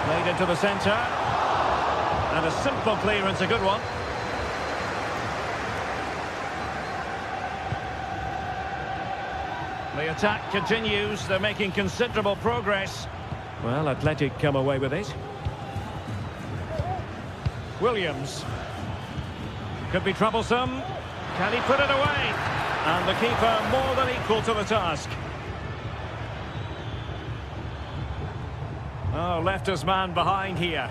Played into the centre. And a simple clearance, a good one. The attack continues. They're making considerable progress. Well, Athletic come away with it. Williams. Could be troublesome. Can he put it away? And the keeper more than equal to the task. Oh, left his man behind here.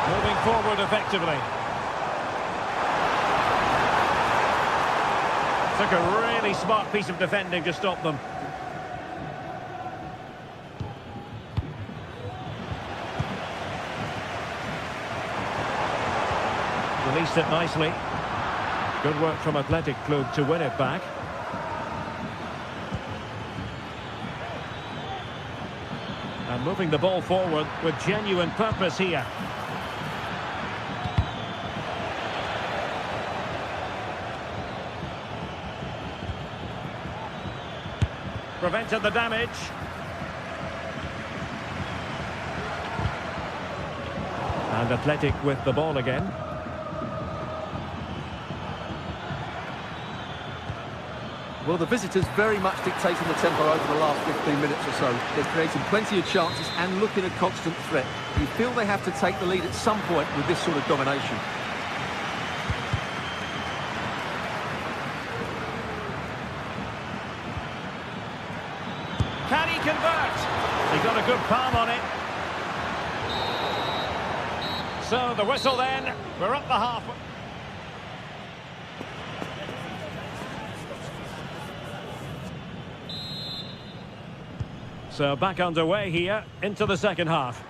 Moving forward effectively. Took a really smart piece of defending to stop them. Released it nicely. Good work from Athletic Club to win it back. And moving the ball forward with genuine purpose here. Prevented the damage. And Athletic with the ball again. Well, the visitors very much dictating the tempo over the last 15 minutes or so. They're creating plenty of chances and looking a constant threat. You feel they have to take the lead at some point with this sort of domination. Can he convert? He got a good palm on it. So the whistle then. We're up the half. So back underway here into the second half.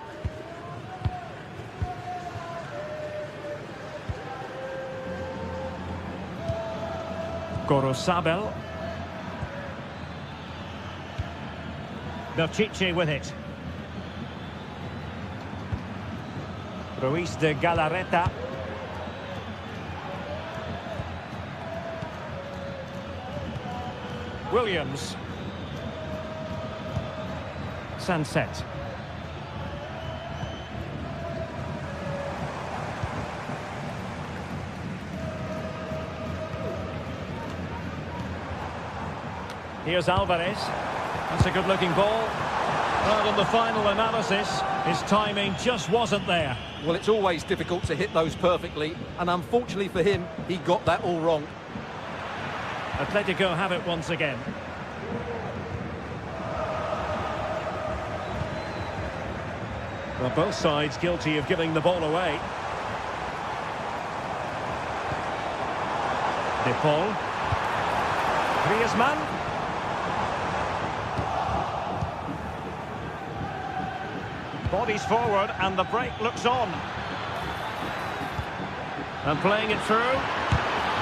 Gorosabel. Berchiche with it. Ruiz de Galarreta. Williams. Sunset. Here's Alvarez. That's a good-looking ball. But on the final analysis, his timing just wasn't there. Well, it's always difficult to hit those perfectly, and unfortunately for him, he got that all wrong. Atletico have it once again. Well, both sides guilty of giving the ball away. De Paul. Griezmann. Bodies forward and the break looks on. And playing it through.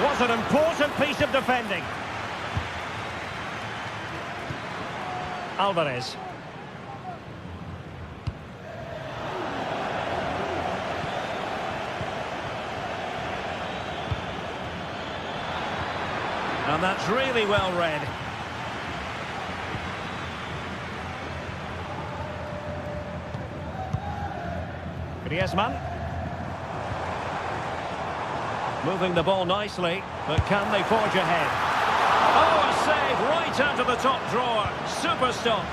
Was an important piece of defending. Alvarez. And that's really well read. Griezmann. Moving the ball nicely, but can they forge ahead? Oh, a save right out of the top drawer. Super stop.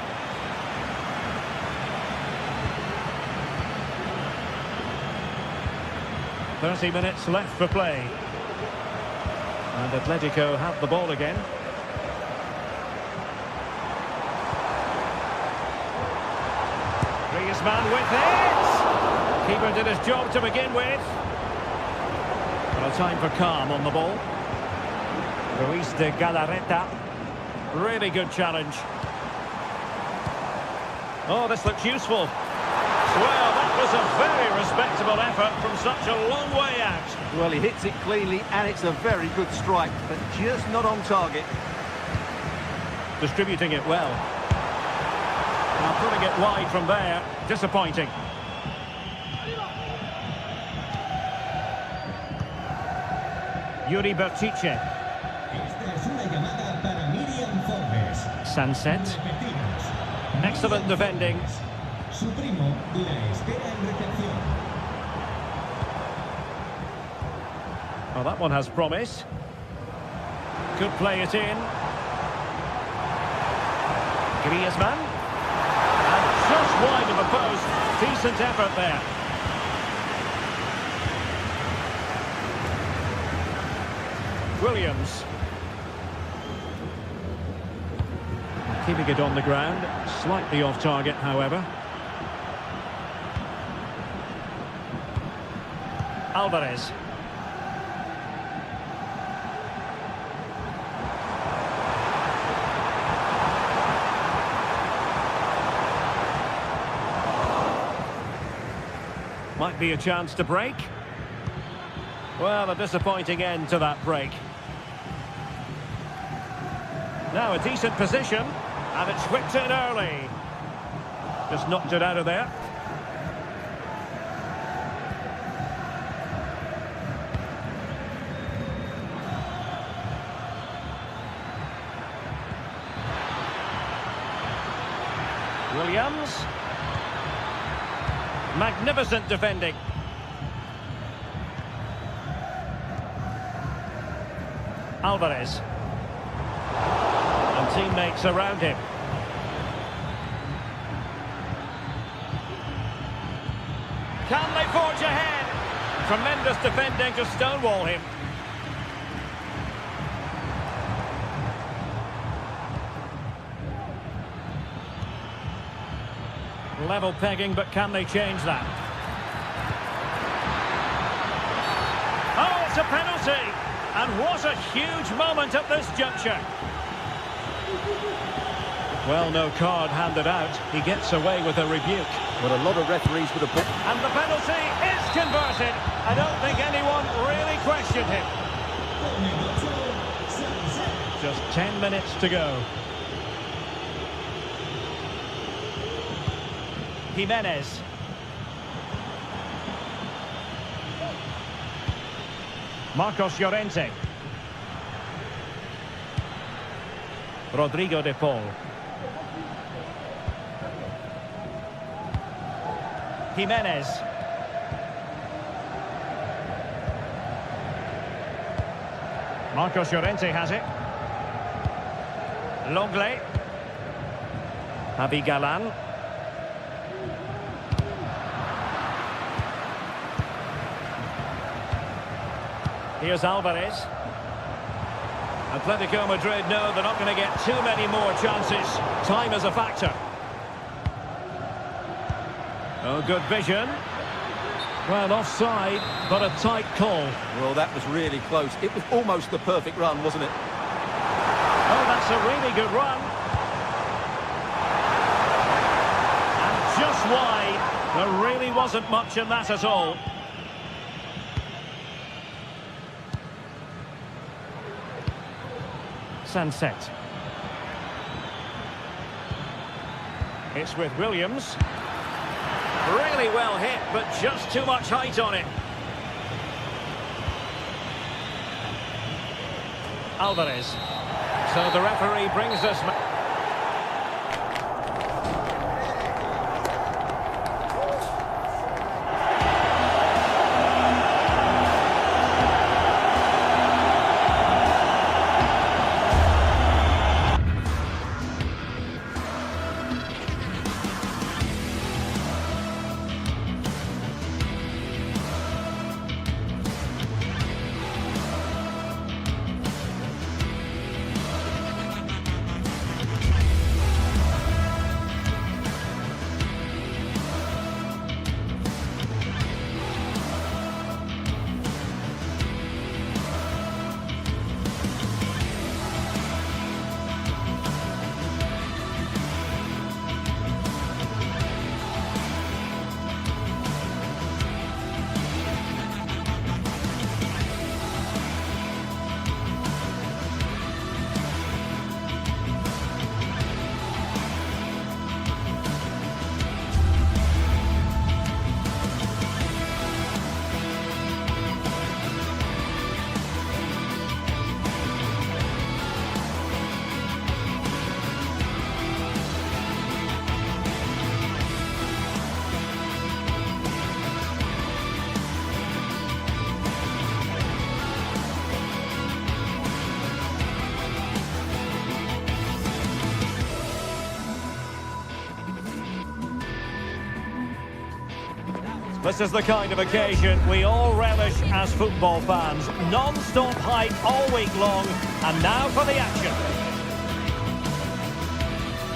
"30 minutes left for play. And Atletico have the ball again. Griezmann with it! Keeper did his job to begin with. Well, time for calm on the ball. Ruiz de Galarreta. Really good challenge. Oh, this looks useful. Well, that was a very respectable effort from such a long way out. Well, he hits it cleanly, and it's a very good strike, but just not on target. Distributing it well. Now putting it wide from there. Disappointing. Yuri Berchiche. Sunset. Excellent defending. Well, that one has promise. Could play it in. Griezmann. And just wide of the post. Decent effort there. Williams. Keeping it on the ground. Slightly off target, however. Might be a chance to break. Well, a disappointing end to that break. Now a decent position, and it's whipped in early. Just knocked it out of there. Williams. Magnificent defending. Alvarez. And teammates around him. Can they forge ahead? Tremendous defending to stonewall him. Level pegging, but can they change that? Oh, it's a penalty! And what a huge moment at this juncture. Well, no card handed out. He gets away with a rebuke. But a lot of referees would have put... And the penalty is converted. I don't think anyone really questioned him. Just 10 minutes to go. Jimenez. Marcos Llorente. Rodrigo de Paul. Jimenez. Marcos Llorente has it. Longley. Javi Galan. Here's Alvarez. Atletico Madrid know they're not going to get too many more chances. Time is a factor. Oh, good vision. Well, offside, but a tight call. Well, that was really close. It was almost the perfect run, wasn't it? Oh, that's a really good run. And just wide. There really wasn't much in that at all. Sunset. It's with Williams. Really well hit, but just too much height on it. Alvarez. So the referee brings us... This is the kind of occasion we all relish as football fans. Non-stop hype all week long, and now for the action.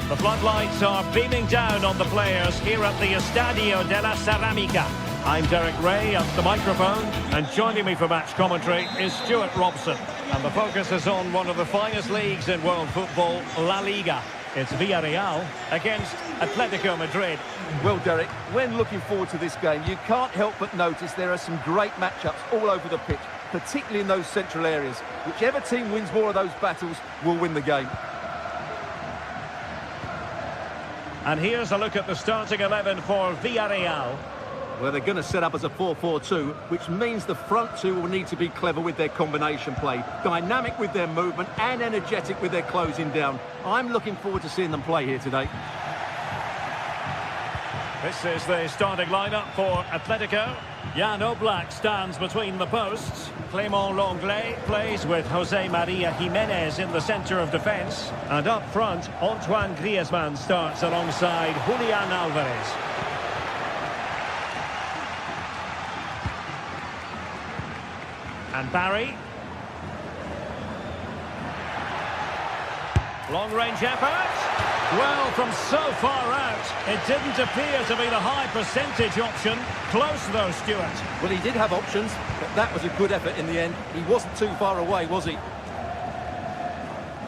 The floodlights are beaming down on the players here at the Estadio de la Ceramica. I'm Derek Ray at the microphone, and joining me for match commentary is Stuart Robson. And the focus is on one of the finest leagues in world football, La Liga. It's Villarreal against Atletico Madrid. Well, Derek, when looking forward to this game, you can't help but notice there are some great matchups all over the pitch, particularly in those central areas. Whichever team wins more of those battles will win the game. And here's a look at the starting 11 for Villarreal. Well, they're going to set up as a 4-4-2, which means the front two will need to be clever with their combination play, dynamic with their movement and energetic with their closing down. I'm looking forward to seeing them play here today. This is the starting lineup for Atletico. Jan Oblak stands between the posts. Clément Lenglet plays with Jose Maria Jimenez in the centre of defence. And up front, Antoine Griezmann starts alongside Julian Alvarez. And Barry. Long-range effort. Well, from so far out, it didn't appear to be the high percentage option. Close though, Stuart. Well, he did have options, but that was a good effort in the end. He wasn't too far away, was he?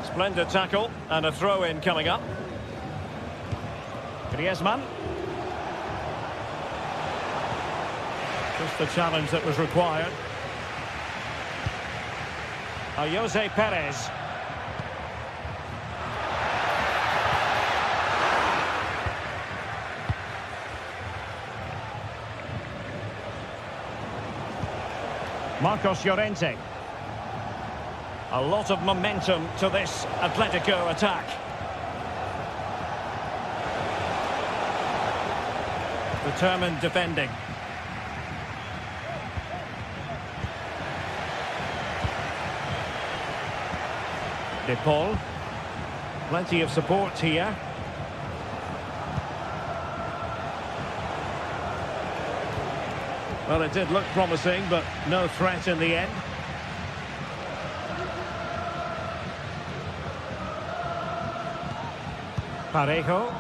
Splendid tackle and a throw-in coming up. Griezmann. Just the challenge that was required. Jose Perez. Marcos Llorente. A lot of momentum to this Atletico attack. Determined defending. De Paul. Plenty of support here. Well, it did look promising, but no threat in the end. Parejo.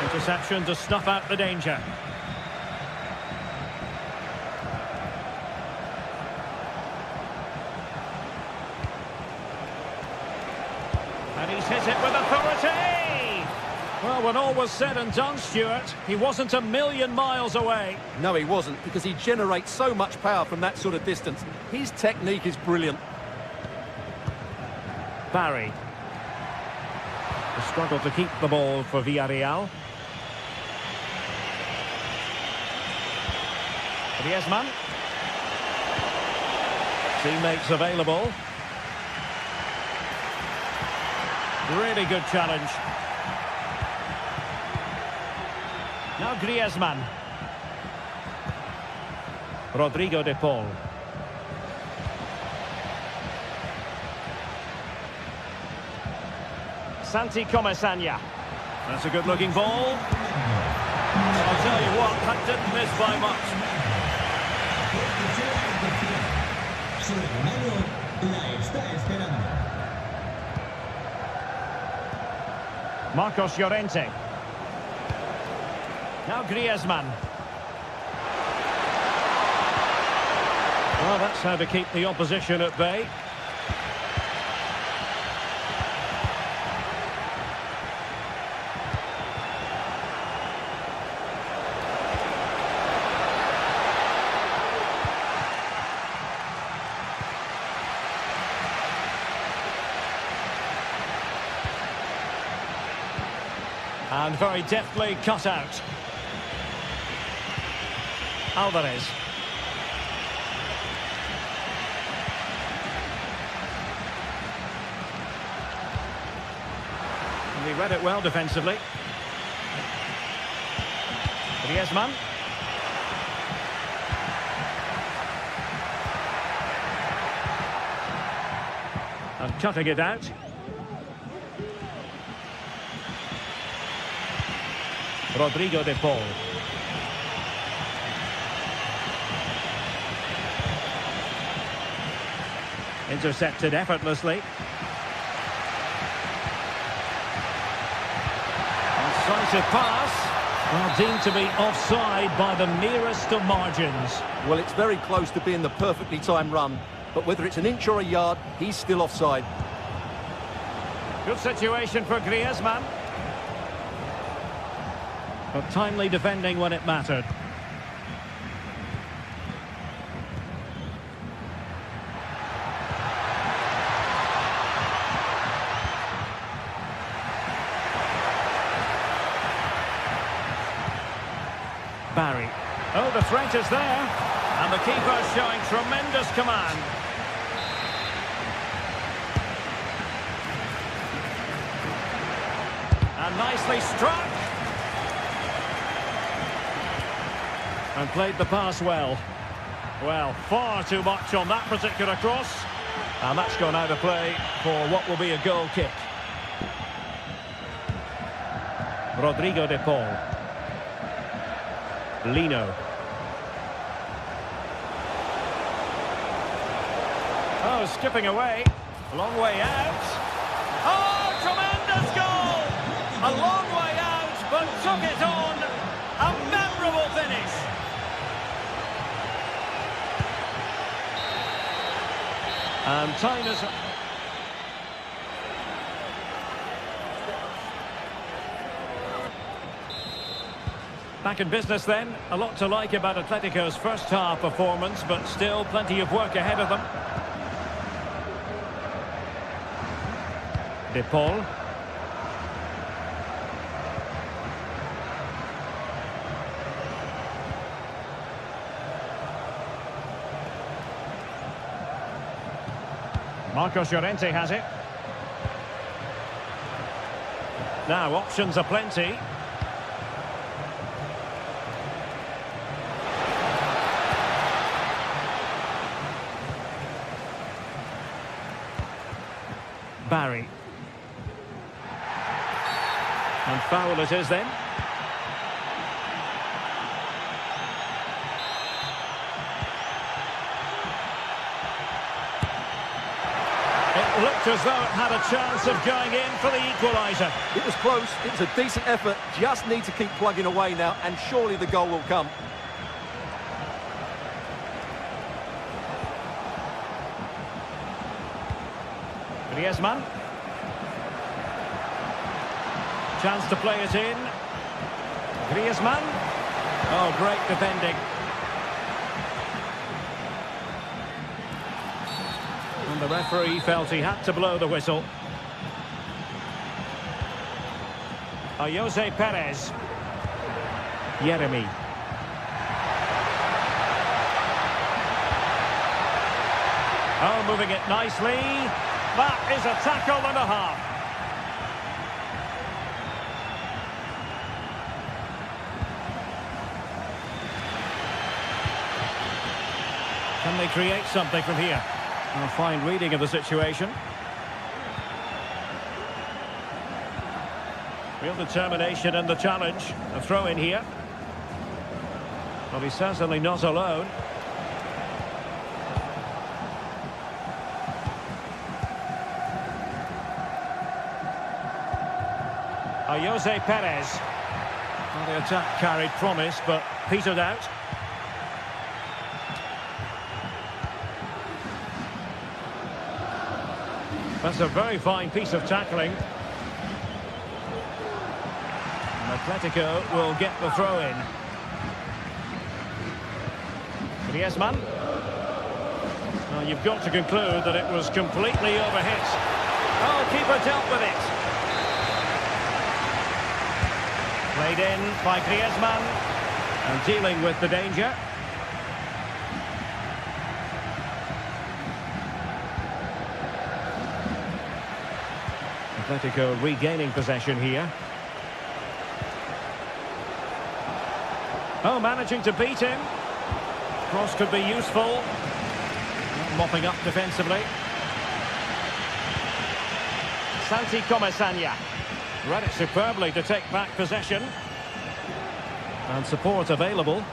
Interception to snuff out the danger. And he's hit it with authority! Well, when all was said and done, Stuart, he wasn't a million miles away. No, he wasn't, because he generates so much power from that sort of distance. His technique is brilliant. Barry. The struggle to keep the ball for Villarreal. Griezmann. Teammates available. Really good challenge. Now Griezmann. Rodrigo de Paul. Santi Comesaña. That's a good-looking ball. I'll tell you what, that didn't miss by much. Su hermano la está esperando. Marcos Llorente. Now Griezmann. Well, that's how to keep the opposition at bay. And very deftly cut out. Alvarez. And he read it well defensively. Griezmann. And cutting it out. Rodrigo de Paul. Intercepted effortlessly. Incisive pass. Well, deemed to be offside by the merest of margins. Well, it's very close to being the perfectly timed run. but whether it's an inch or a yard, he's still offside. Good situation for Griezmann. But timely defending when it mattered. Barry. Oh, the threat is there. And the keeper showing tremendous command. And nicely struck. And played the pass well. Well, far too much on that particular cross. And that's gone out of play for what will be a goal kick. Rodrigo de Paul. Lino. Oh, skipping away. A long way out. Oh, tremendous goal! A long way out, but took it on. A memorable finish. And time is... Back in business then. A lot to like about Atletico's first half performance, but still plenty of work ahead of them. De Paul. Marcos Llorente has it. Now options are plenty. Barry. And foul it is then. It looked as though it had a chance of going in for the equaliser. It was close, it was a decent effort, just need to keep plugging away now, and surely the goal will come. Griezmann. Chance to play it in. Griezmann. Oh, great defending. And the referee felt he had to blow the whistle. Jose Perez. Yeremy. Oh, moving it nicely. That is a tackle and a half. Can they create something from here? A fine reading of the situation. Real determination in the challenge. A throw in here. Well, he's certainly not alone. Jose Perez. Well, the attack carried promise, but petered out. That's a very fine piece of tackling. And Atletico will get the throw-in. Griezmann. Well, you've got to conclude that it was completely overhit. Oh, keeper dealt with it. Played in by Griezmann. And dealing with the danger. Atletico regaining possession here. Oh, managing to beat him. Cross could be useful. Mopping up defensively. Santi Comesaña. Read it superbly to take back possession. And support available.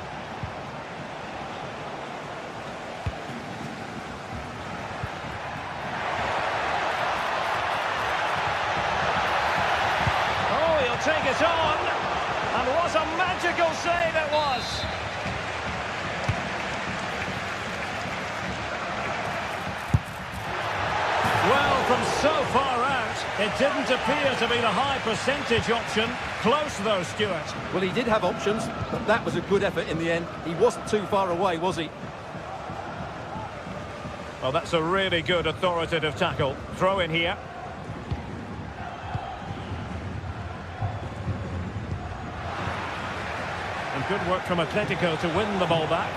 Take it on, and what a magical save it was. from so far out, it didn't appear to be the high percentage option. Close though, Stuart. Well, he did have options, but that was a good effort in the end. He wasn't too far away, was he? Well, that's a really good authoritative tackle. Throw in here. And good work from Atletico to win the ball back.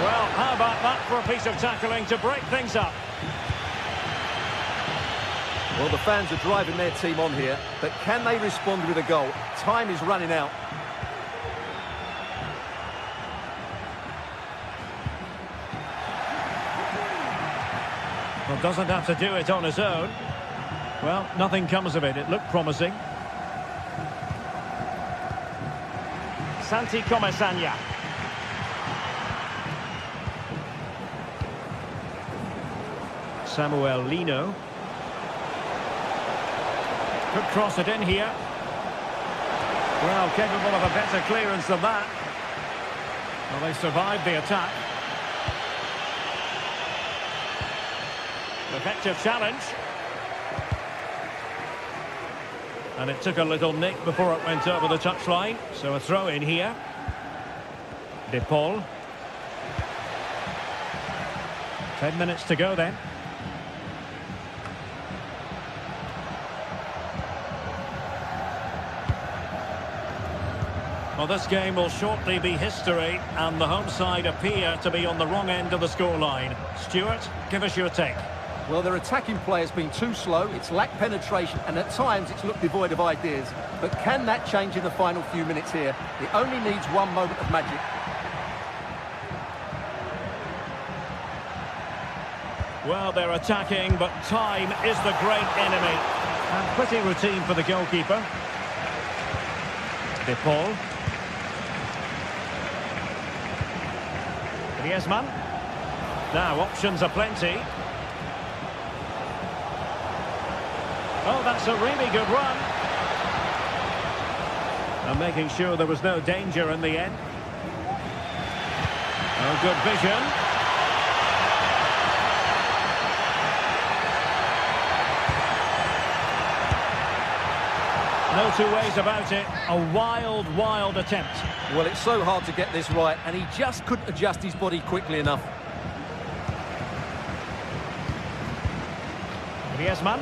Well, how about that for a piece of tackling to break things up? Well, the fans are driving their team on here, but can they respond with a goal? Time is running out. Well, doesn't have to do it on his own. Well, nothing comes of it. It looked promising. Santi Comesaña. Samuel Lino. Could cross it in here. Well, capable of a better clearance than that. Well, they survived the attack. Effective challenge. And it took a little nick before it went over the touchline. So a throw in here. De Paul. 10 minutes to go then. Well, this game will shortly be history, and the home side appear to be on the wrong end of the scoreline. Stuart, give us your take. Well, their attacking play has been too slow, it's lacked penetration, and at times it's looked devoid of ideas. But can that change in the final few minutes here? It only needs one moment of magic. Well, they're attacking, but time is the great enemy. And pretty routine for the goalkeeper. De Paul. Griezmann. Now, options are plenty. Oh, that's a really good run. And making sure there was no danger in the end. Oh, good vision. No two ways about it. A wild, wild attempt. Well, it's so hard to get this right, and he just couldn't adjust his body quickly enough. Griezmann.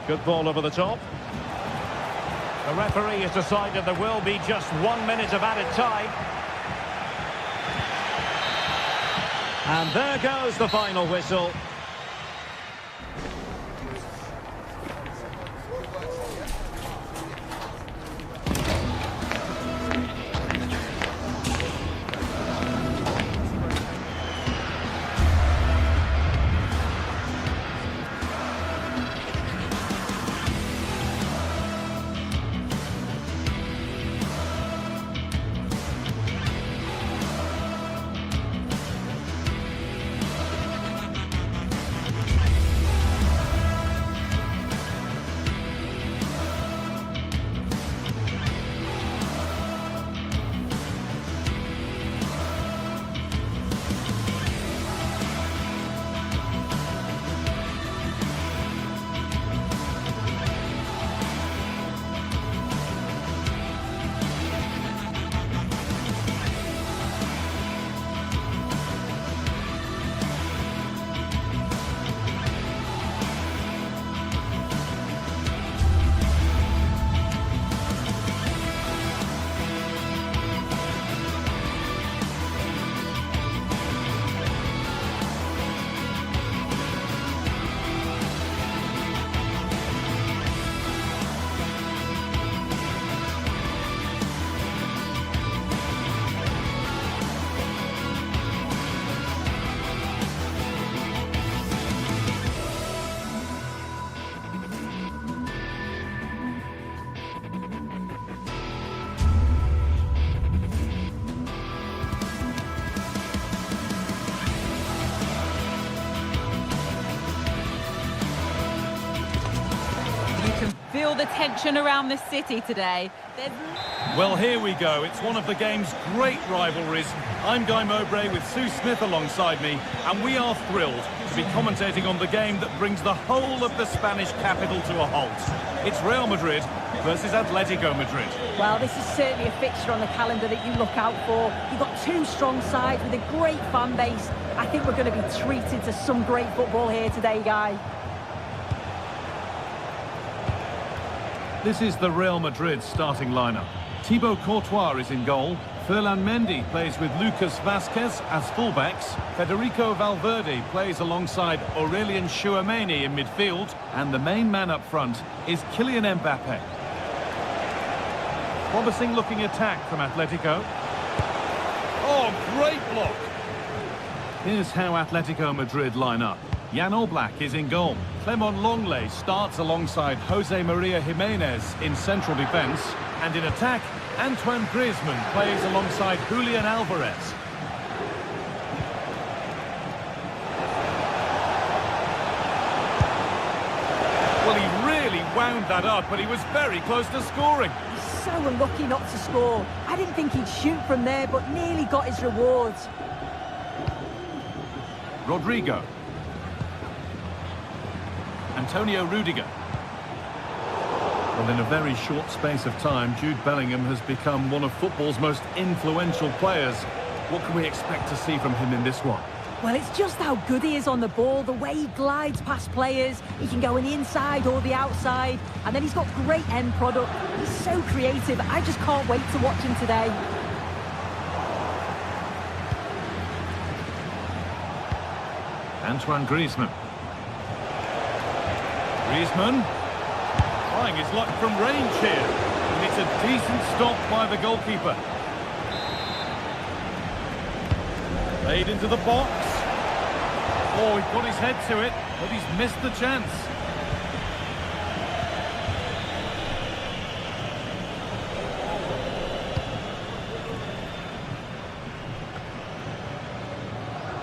Good ball over the top. The referee has decided there will be just 1 minute of added time. And there goes the final whistle. can feel the tension around the city today. Well, here we go. It's one of the game's great rivalries. I'm Guy Mowbray with Sue Smith alongside me, and we are thrilled to be commentating on the game that brings the whole of the Spanish capital to a halt. It's Real Madrid versus Atletico Madrid. Well, this is certainly a fixture on the calendar that you look out for. You've got two strong sides with a great fan base. I think we're going to be treated to some great football here today, Guy. This is the Real Madrid starting lineup. Thibaut Courtois is in goal. Ferland Mendy plays with Lucas Vazquez as fullbacks. Federico Valverde plays alongside Aurelien Tchouameni in midfield. And the main man up front is Kylian Mbappe. Promising looking attack from Atletico. Oh, great block! Here's how Atletico Madrid line up. Jan Oblak is in goal. Clement Longley starts alongside Jose Maria Jimenez in central defence. And in attack, Antoine Griezmann plays alongside Julian Alvarez. Well, he really wound that up, but he was very close to scoring. He's so unlucky not to score. I didn't think he'd shoot from there, but nearly got his rewards. Rodrigo. Antonio Rudiger. Well, in a very short space of time, Jude Bellingham has become one of football's most influential players. What can we expect to see from him in this one? Well, it's just how good he is on the ball, the way he glides past players. He can go on the inside or the outside, and then he's got great end product. He's so creative. I just can't wait to watch him today. Antoine Griezmann. Griezmann trying his luck from range here, and it's a decent stop by the goalkeeper. Played into the box. Oh, he's got his head to it, but he's missed the chance.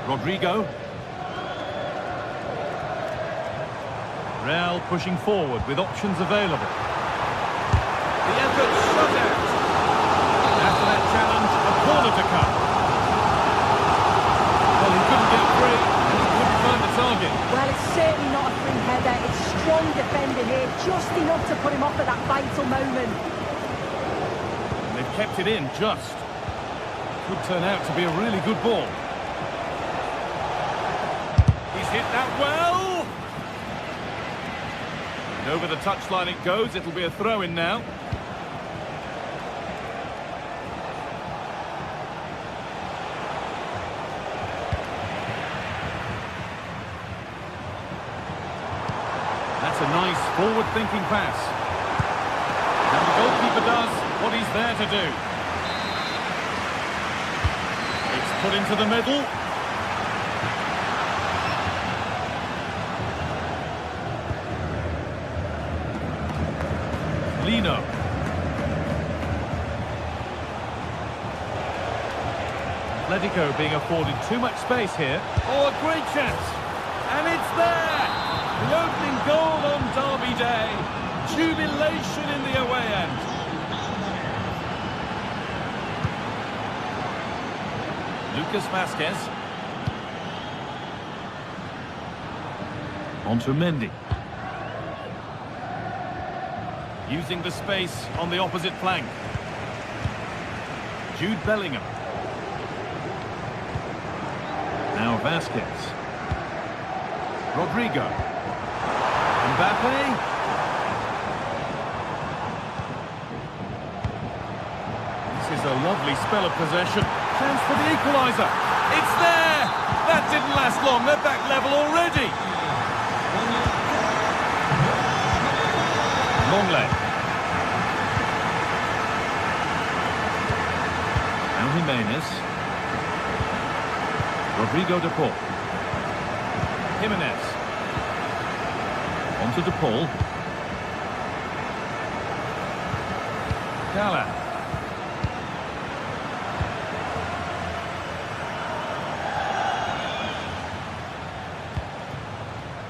Rodrigo. Real pushing forward with options available. The effort shut out. After that challenge, a corner to come. Well, he couldn't get free, and he couldn't find the target. Well, it's certainly not a free header. It's strong defending here, just enough to put him off at that vital moment. And they've kept it in just. Could turn out to be a really good ball. He's hit that well. Over the touchline it goes. It'll be a throw-in now. That's a nice forward-thinking pass. And the goalkeeper does what he's there to do. It's put into the middle. Lino. Atletico being afforded too much space here. Oh, a great chance. And it's there! The opening goal on Derby Day. Jubilation in the away end. Lucas Vazquez. On to Mendy. Using the space on the opposite flank. Jude Bellingham. Now Vazquez. Rodrigo. Mbappe. This is a lovely spell of possession. Chance for the equaliser. It's there! That didn't last long. They're back level already. Longley. Now Jimenez. Rodrigo de Paul. Jimenez. On to de Paul. Gala.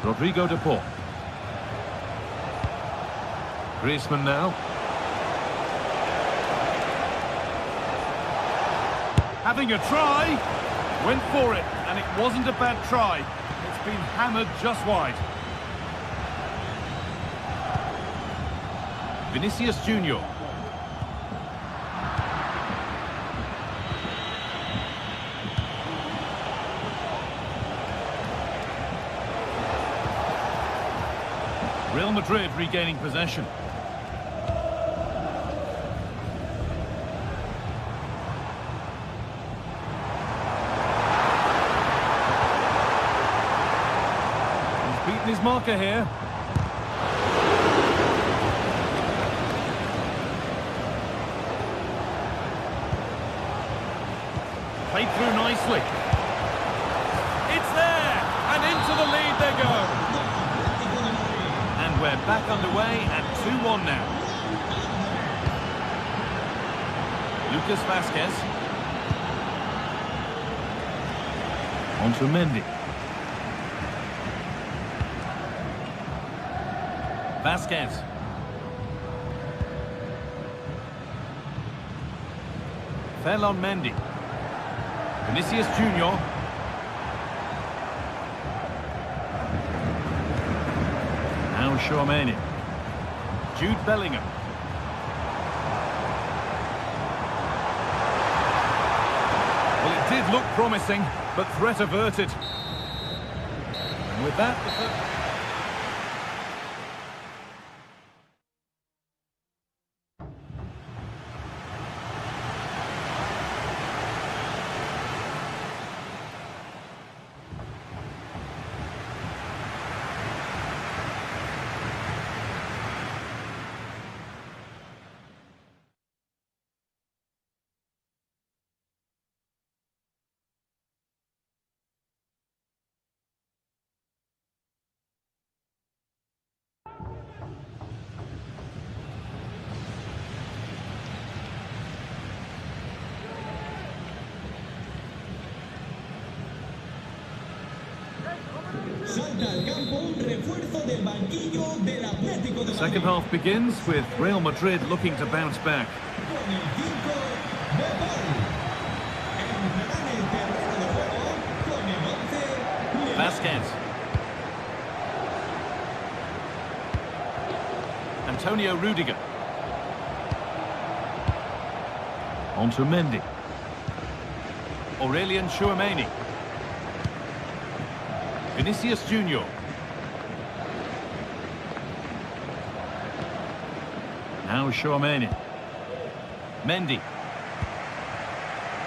Rodrigo de Paul. Griezmann now. Having a try. Went for it, and it wasn't a bad try. It's been hammered just wide. Vinicius Junior. Real Madrid regaining possession. He's beaten his marker here. Played through nicely. It's there! And into the lead they go. And we're back underway at 2-1 now. Lucas Vazquez. On to Mendy. Vazquez. Fell on Mendy. Vinicius Junior. Now Chouameni. Jude Bellingham. Well, it did look promising, but threat averted. And with that, the The second half begins with Real Madrid looking to bounce back. Vazquez. Antonio Rudiger. On to Mendy. Aurelien Chouameni. Vinicius Junior. Now Chouameni. Mendy.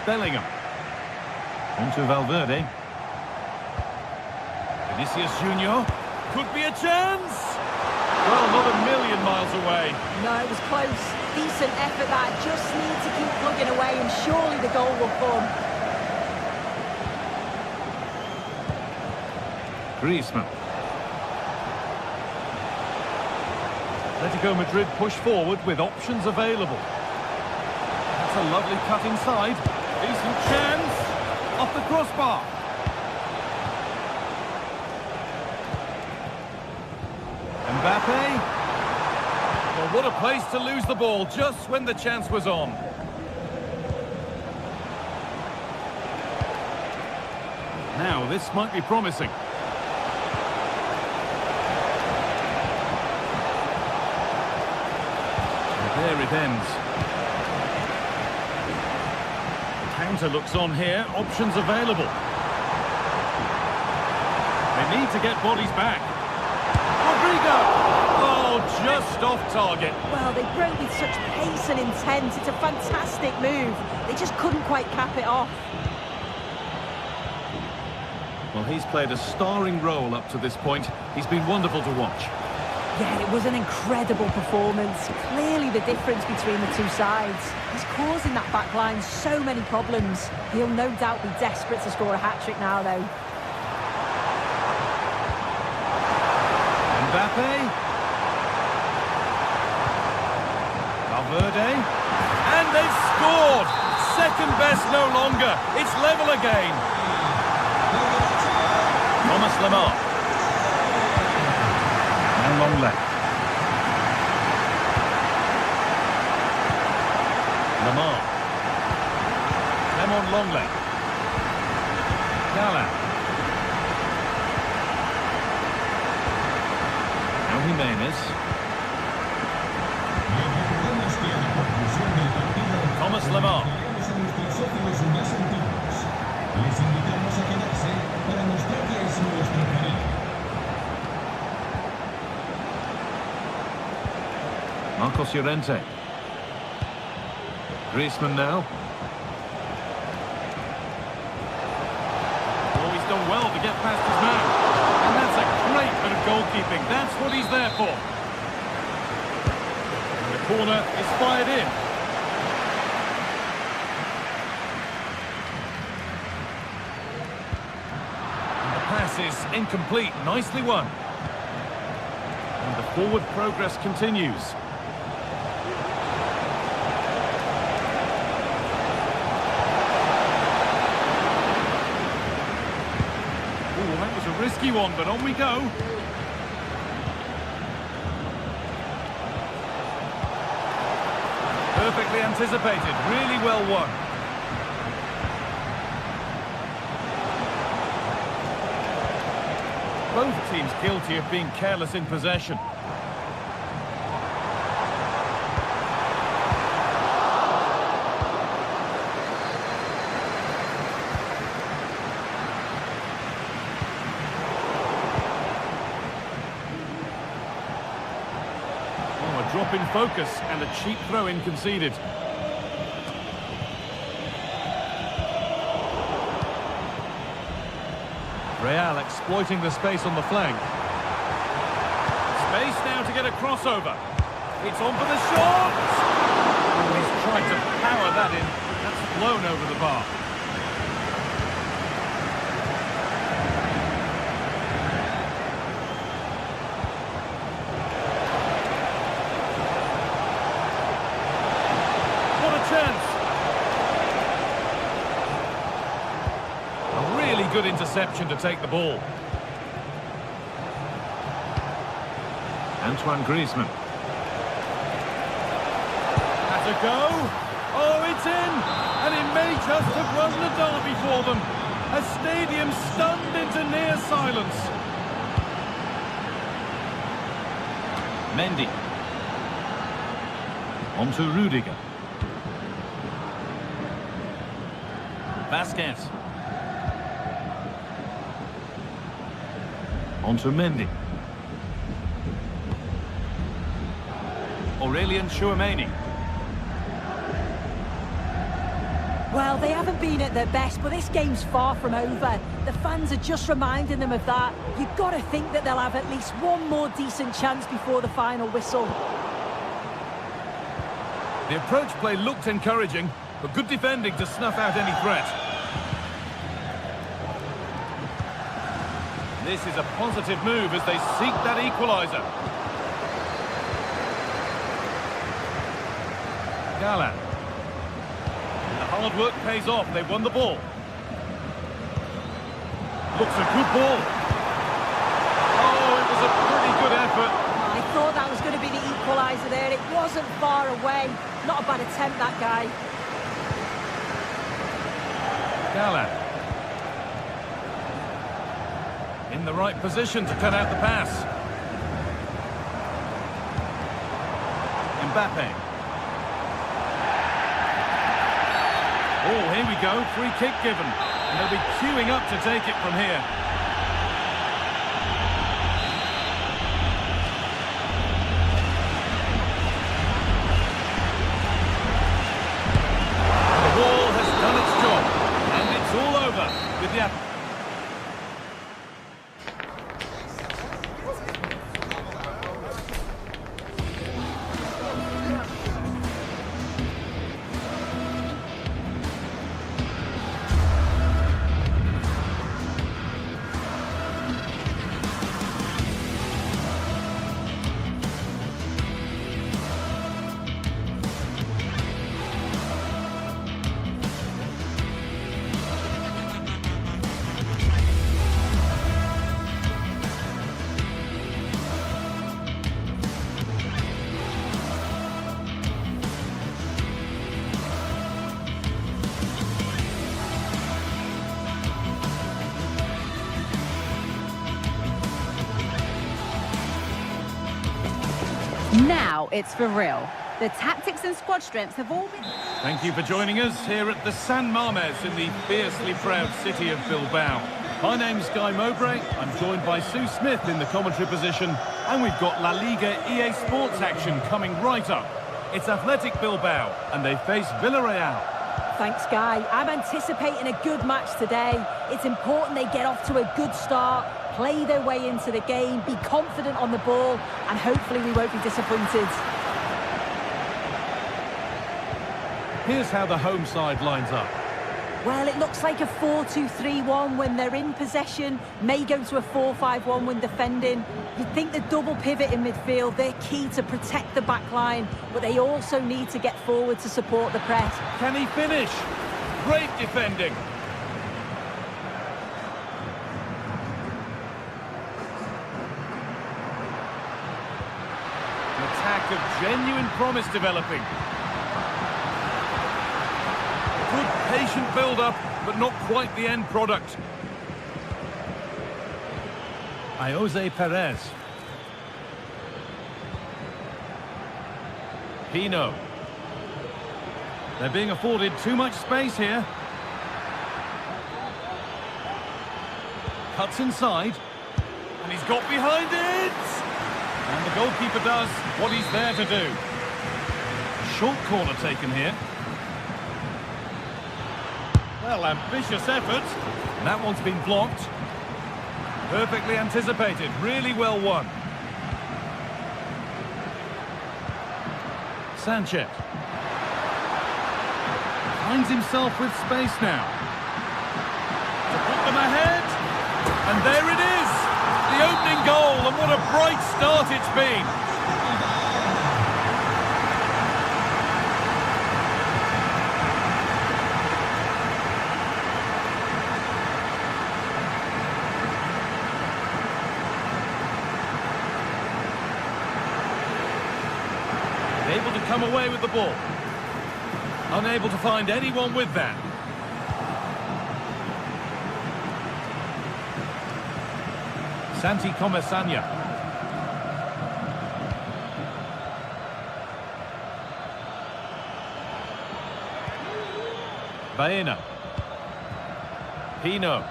Bellingham. On to Valverde. Vinicius Junior. Could be a chance! Well, not a million miles away. No, it was close. Decent effort that. Just need to keep plugging away and surely the goal will come. Griezmann. Atletico Madrid push forward with options available. That's a lovely cut inside. Decent chance. Off the crossbar. Mbappe. Well, what a place to lose the ball just when the chance was on. Now, this might be promising. There it ends. The counter looks on here. Options available. They need to get bodies back. Rodrigo! Oh, just off target. Well, they broke with such pace and intent. It's a fantastic move. They just couldn't quite cap it off. Well, he's played a starring role up to this point. He's been wonderful to watch. Yeah, it was an incredible performance. Clearly the difference between the two sides. He's causing that back line so many problems. He'll no doubt be desperate to score a hat-trick now, though. Mbappe. Valverde. And they've scored! Second best no longer. It's level again. Thomas Lemar. Long left. Longley. Gala. Now Jimenez. Thomas Lemar. Traemos a nuestros socios más antiguos. Les invitamos a quedarse para mostrarles nuestro cariño. Marcos Llorente. Griezmann now. Oh, he's done well to get past his man. And that's a great bit of goalkeeping. That's what he's there for. And the corner is fired in. And the pass is incomplete. Nicely won. And the forward progress continues. A risky one, but on we go. Perfectly anticipated, really well won. Both teams guilty of being careless in possession. Drop in focus and a cheap throw-in conceded. Real exploiting the space on the flank. Space now to get a crossover. It's on for the shot! Oh, he's tried to power that in. That's blown over the bar. Good interception to take the ball. Antoine Griezmann. Has a go. Oh, it's in! And it may just have won the derby for them. A stadium stunned into near silence. Mendy. On to Rudiger. Vasquez. On to Mendy. Aurelien Tchouameni. Well, they haven't been at their best, but this game's far from over. The fans are just reminding them of that. You've got to think that they'll have at least one more decent chance before the final whistle. The approach play looked encouraging, but good defending to snuff out any threat. This is a positive move as they seek that equaliser. Gala. The hard work pays off. They've won the ball. Looks a good ball. Oh, it was a pretty good effort. I thought that was going to be the equaliser there. It wasn't far away. Not a bad attempt, that guy. Gala. In the right position to cut out the pass. Mbappe. Oh, here we go. Free kick given. And they'll be queuing up to take it from here. The ball has done its job. And it's all over with the... Now it's for real. The tactics and squad strengths have all been... Thank you for joining us here at the San Mames in the fiercely proud city of Bilbao. My name's Guy Mowbray. I'm joined by Sue Smith in the commentary position, and we've got La Liga EA Sports action coming right up. It's Athletic Bilbao, and they face Villarreal. Thanks, Guy. I'm anticipating a good match today. It's important they get off to a good start, play their way into the game, be confident on the ball, and hopefully we won't be disappointed. Here's how the home side lines up. Well, it looks like a 4-2-3-1 when they're in possession, may go to a 4-5-1 when defending. You'd think the double pivot in midfield, they're key to protect the back line, but they also need to get forward to support the press. Can he finish? Great defending. An attack of genuine promise developing. Good patient build-up, but not quite the end product. Jose Perez. Pino. They're being afforded too much space here. Cuts inside. And he's got behind it! And the goalkeeper does what he's there to do. Short corner taken here. Well, ambitious effort. That one's been blocked. Perfectly anticipated. Really well won. Sanchez. Finds himself with space now. To put them ahead. And there it is. The opening goal, and what a bright start it's been. Able to come away with the ball. Unable to find anyone with that. Santi Comesaña. Baena. Pino.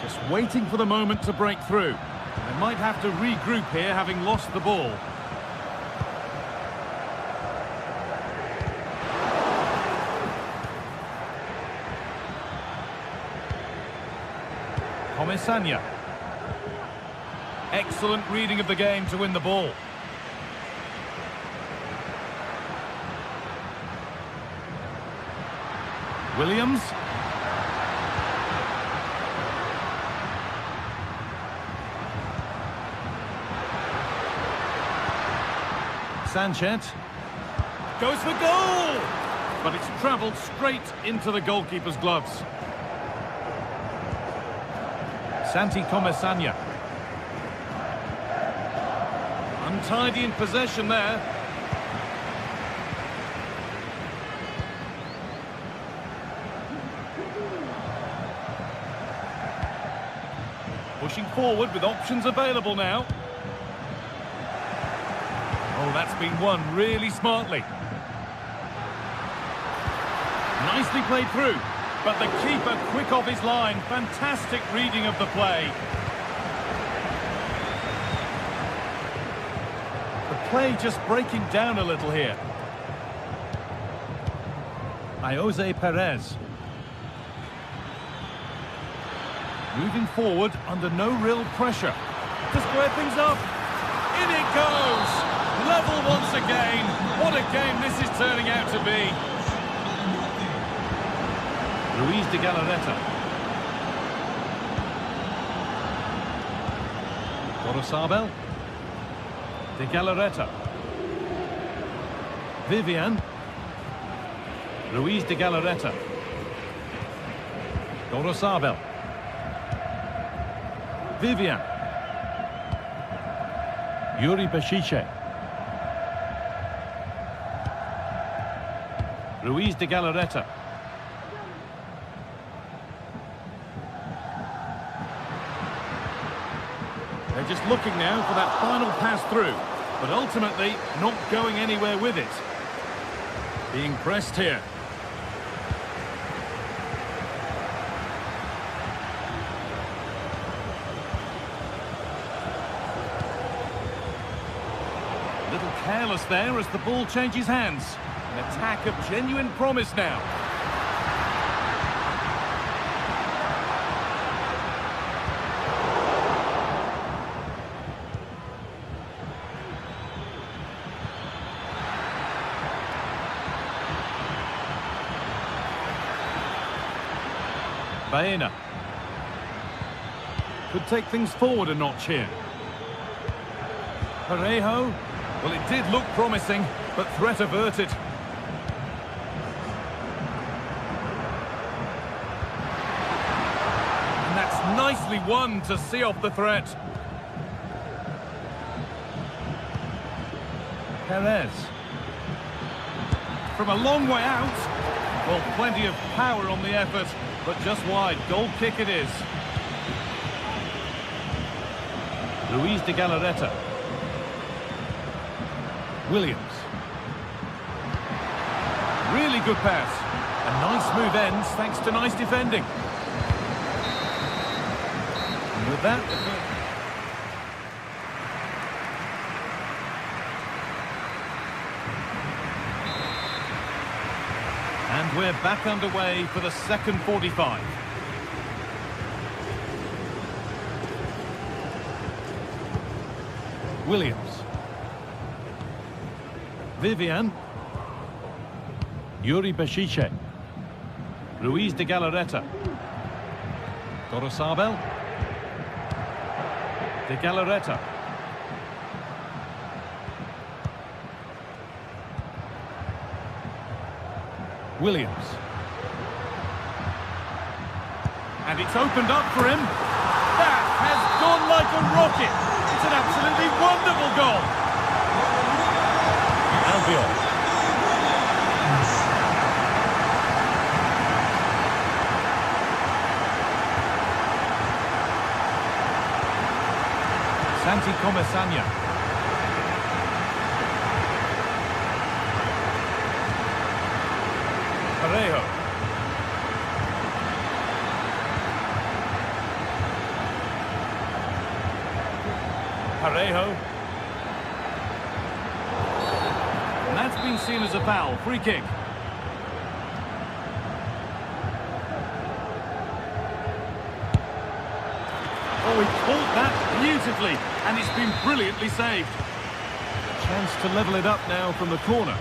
Just waiting for the moment to break through. They might have to regroup here, having lost the ball. Comesaña. Excellent reading of the game to win the ball. Williams. Sanchez goes for goal, but it's travelled straight into the goalkeeper's gloves. Santi Comesaña. Untidy in possession there. Pushing forward with options available now. Oh, that's been won really smartly. Nicely played through, but the keeper quick off his line. Fantastic reading of the play. The play just breaking down a little here. Jose Perez. Moving forward under no real pressure. To square things up. In it goes! Level once again. What a game this is turning out to be. Luis de Galarreta. Gorosabel. De Galarreta. Vivian. Luis de Galarreta. Gorosabel. Vivian. Yuri Bešiče. Luis de Galarreta. They're just looking now for that final pass through, but ultimately not going anywhere with it. Being pressed here. A little careless there as the ball changes hands. An attack of genuine promise now. Baena could take things forward a notch here. Parejo, well, it did look promising, but threat averted. And that's nicely won to see off the threat. Perez. From a long way out. Well, plenty of power on the effort, but just wide. Goal kick it is. Luis de Galarreta. Williams. Really good pass. A nice move ends thanks to nice defending. And with that... And we're back underway for the second 45. Williams. Vivian. Yuri Beshiche. Luis de Galarreta. Gorosabel. De Galarreta. Williams. And it's opened up for him. That has gone like a rocket. It's an absolutely wonderful goal. Albiol. Santi Comesaña. Parejo. Parejo. And that's been seen as a foul. Free kick. Oh, he caught that beautifully, and it's been brilliantly saved. A chance to level it up now from the corner.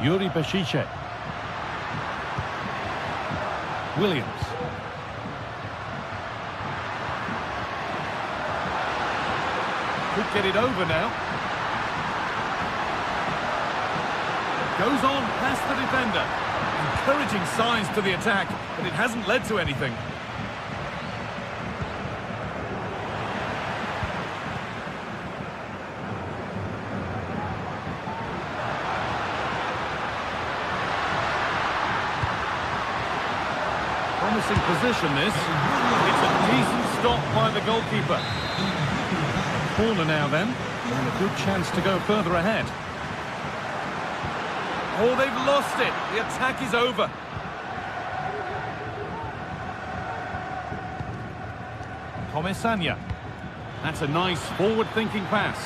Yuri Beshiche. Williams. Could get it over now. Goes on past the defender. Encouraging signs to the attack, but it hasn't led to anything. Promising position this. It's a decent stop by the goalkeeper. Corner now then, and a good chance to go further ahead. Oh, they've lost it. The attack is over. Comesaña. That's a nice forward-thinking pass.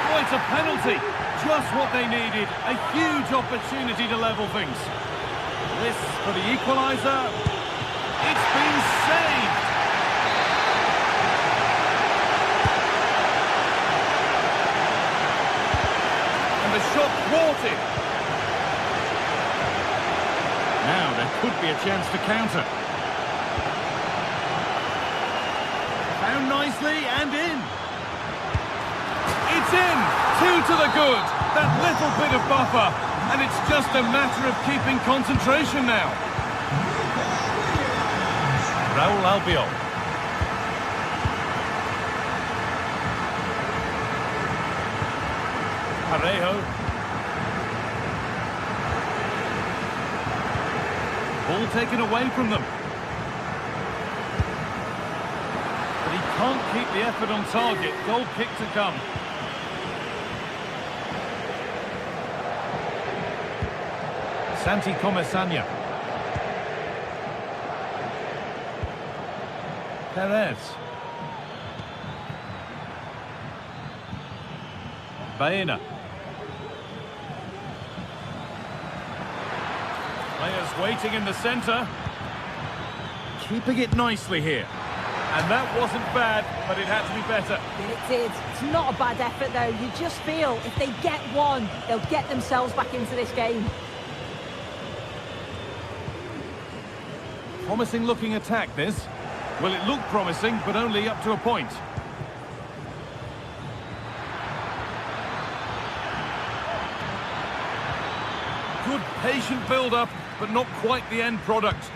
Oh, it's a penalty. Just what they needed. A huge opportunity to level things. This for the equaliser. It's been saved. The shot thwarted. Now there could be a chance to counter. Found nicely and in. It's in. 2 to the good. That little bit of buffer. And it's just a matter of keeping concentration now. Raúl Albiol. Parejo. Ball taken away from them. But he can't keep the effort on target. Goal kick to come. Santi Comesaña. Perez. Baena. Players waiting in the centre. Keeping it nicely here. And that wasn't bad, but it had to be better. It did. It's not a bad effort, though. You just feel if they get one, they'll get themselves back into this game. Promising looking attack, this. Well, it looked promising, but only up to a point. Good patient build-up, but not quite the end product.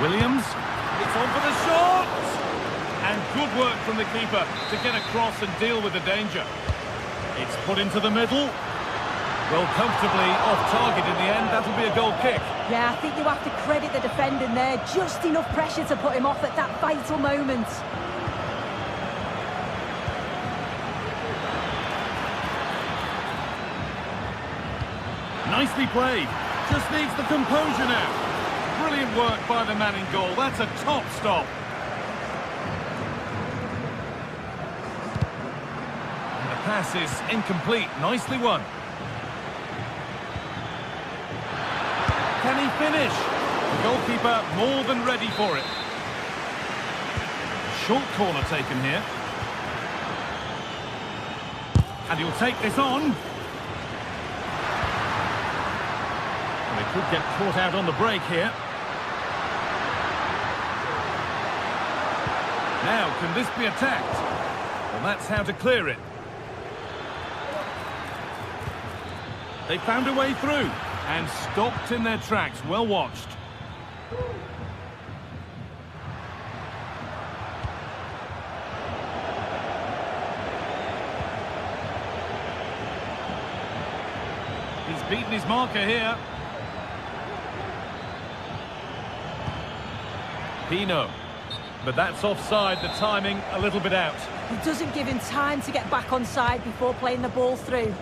Williams, it's on for the shot! And good work from the keeper to get across and deal with the danger. It's put into the middle. Well, comfortably off target in the end. That'll be a goal kick. Yeah, I think you have to credit the defending there. Just enough pressure to put him off at that vital moment. Nicely played. Just needs the composure now. Brilliant work by the man in goal. That's a top stop. And the pass is incomplete. Nicely won. Can he finish? The goalkeeper more than ready for it. Short corner taken here. And he'll take this on. They could get caught out on the break here. Now, can this be attacked? Well, that's how to clear it. They found a way through and stopped in their tracks. Well watched. He's beaten his marker here. Pino. But that's offside, the timing a little bit out. He doesn't give him time to get back on side before playing the ball through.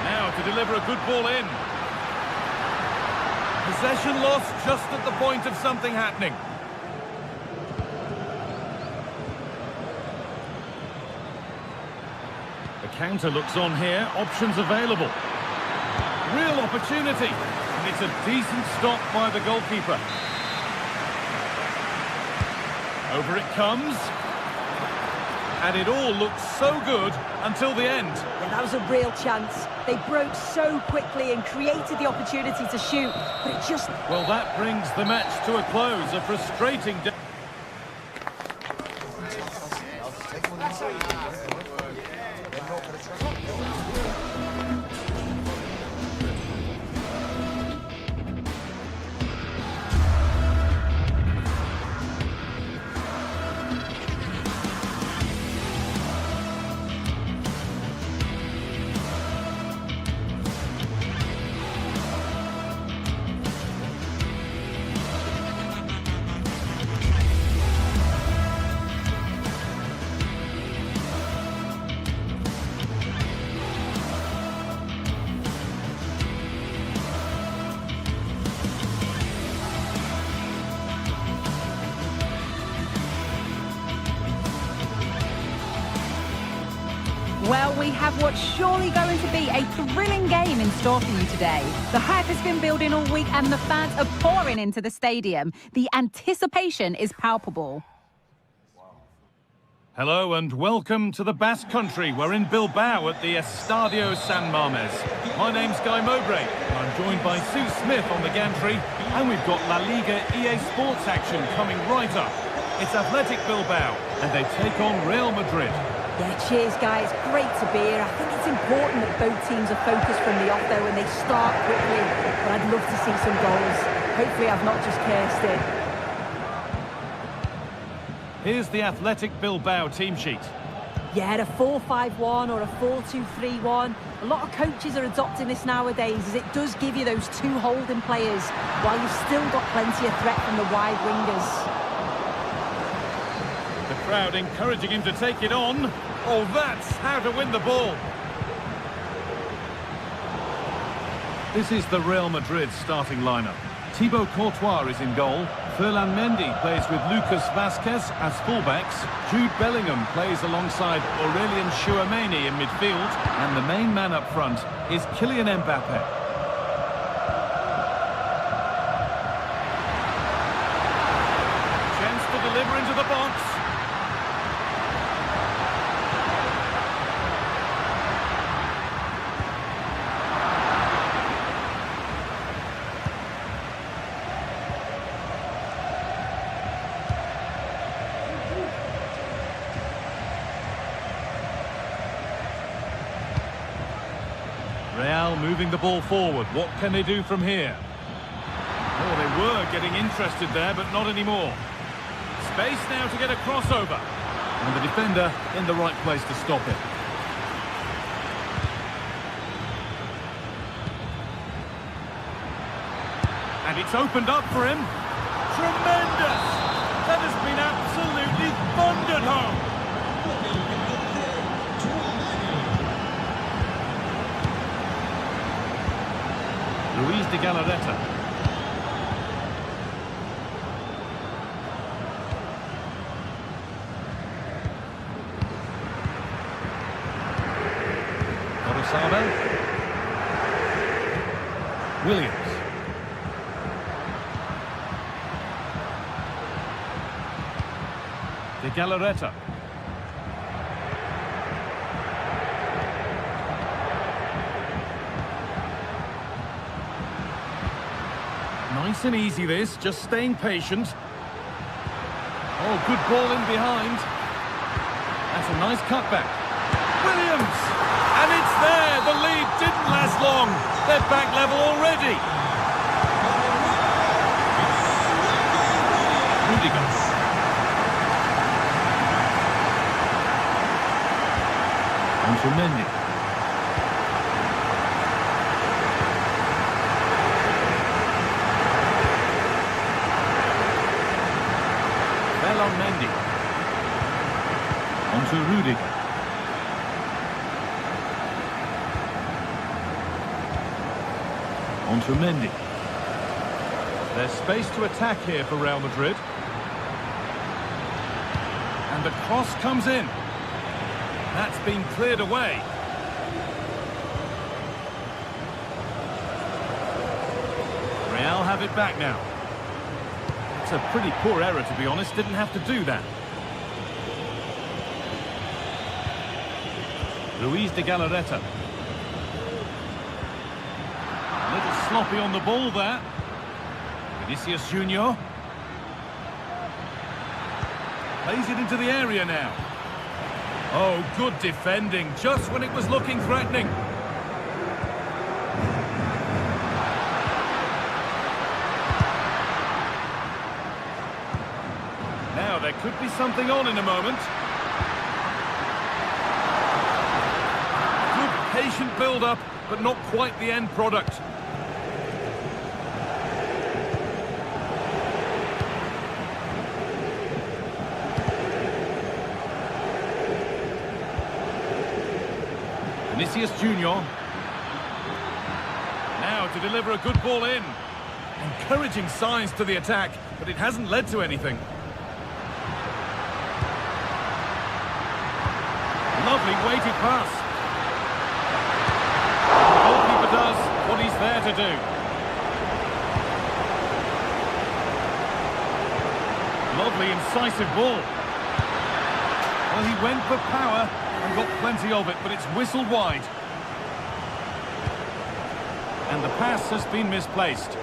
Now to deliver a good ball in. Possession lost just at the point of something happening. The counter looks on here, options available. Real opportunity, and it's a decent stop by the goalkeeper. Over it comes. And it all looks so good until the end. Yeah, that was a real chance. They broke so quickly and created the opportunity to shoot, but it just... Well, that brings the match to a close. A frustrating day. Well, we have what's surely going to be a thrilling game in store for you today. The hype has been building all week and the fans are pouring into the stadium. The anticipation is palpable. Hello and welcome to the Basque Country. We're in Bilbao at the Estadio San Mamés. My name's Guy Mowbray, and I'm joined by Sue Smith on the gantry, and we've got La Liga EA Sports action coming right up. It's Athletic Bilbao, and they take on Real Madrid. Yeah, cheers, guys. Great to be here. I think it's important that both teams are focused from the off, though, and they start quickly. But I'd love to see some goals. Hopefully I've not just cursed it. Here's the Athletic Bilbao team sheet. Yeah, a 4-5-1 or a 4-2-3-1. A lot of coaches are adopting this nowadays, as it does give you those two holding players, while you've still got plenty of threat from the wide wingers. The crowd encouraging him to take it on. Oh, that's how to win the ball. This is the Real Madrid starting lineup. Thibaut Courtois is in goal. Ferland Mendy plays with Lucas Vazquez as fullbacks. Jude Bellingham plays alongside Aurelien Chouameni in midfield. And the main man up front is Kylian Mbappe. Chance to deliver into the box. Real moving the ball forward. What can they do from here? Oh, they were getting interested there, but not anymore. Space now to get a crossover. And the defender in the right place to stop it. And it's opened up for him. Tremendous! That has been absolutely thundered home. Luis de Galarreta. Orosaba. Williams. De Galarreta. Nice and easy this, just staying patient. Oh, good ball in behind. That's a nice cutback. Williams! And it's there! The lead didn't last long. They're back level already. Rudiger. On to Mendy. On Mendy. On to Rudiger. On to Mendy. There's space to attack here for Real Madrid. And the cross comes in. That's been cleared away. Real have it back now. It's a pretty poor error, to be honest. Didn't have to do that. Luis de Galarreta. A little sloppy on the ball there. Vinicius Junior. Plays it into the area now. Oh, good defending, just when it was looking threatening. Now, there could be something on in a moment. Good patient build-up, but not quite the end product. Vinicius Junior. Now to deliver a good ball in. Encouraging signs to the attack, but it hasn't led to anything. Lovely weighted pass. The goalkeeper does what he's there to do. Lovely incisive ball. Well, he went for power and got plenty of it, but it's whistled wide. And the pass has been misplaced.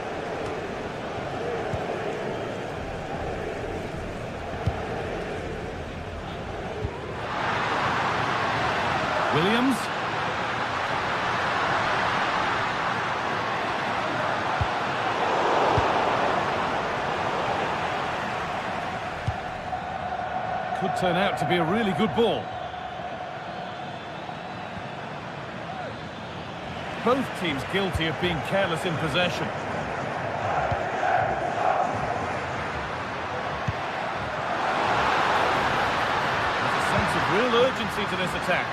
Williams. Could turn out to be a really good ball. Both teams guilty of being careless in possession. There's a sense of real urgency to this attack.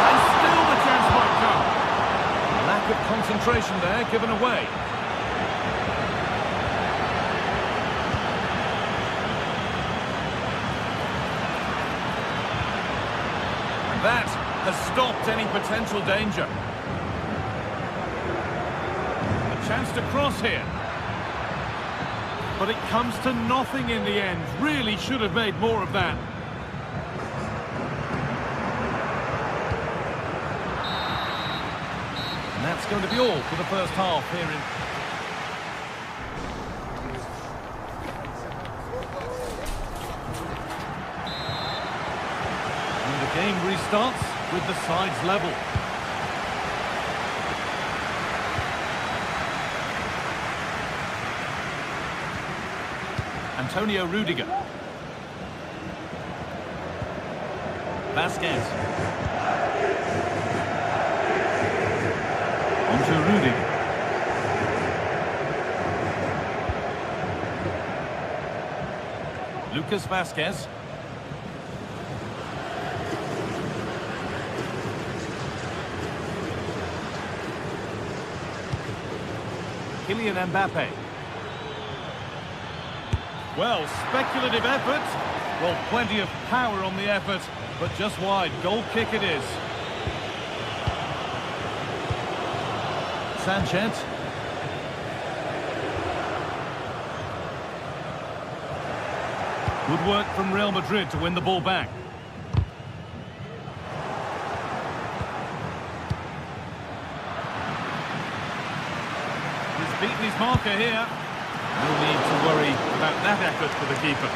And still the chance might come. Lack of concentration there, given away. And that has stopped any potential danger. A chance to cross here. But it comes to nothing in the end. Really should have made more of that. And that's going to be all for the first half here in... And the game restarts with the sides level. Antonio Rudiger. Vasquez. On to Rudiger. Lucas Vasquez. Kylian Mbappe. Well, speculative effort. Well, plenty of power on the effort, but just wide. Goal kick it is. Sanchez. Good work from Real Madrid to win the ball back. He's beaten his marker here. No need to worry about that effort for the keeper.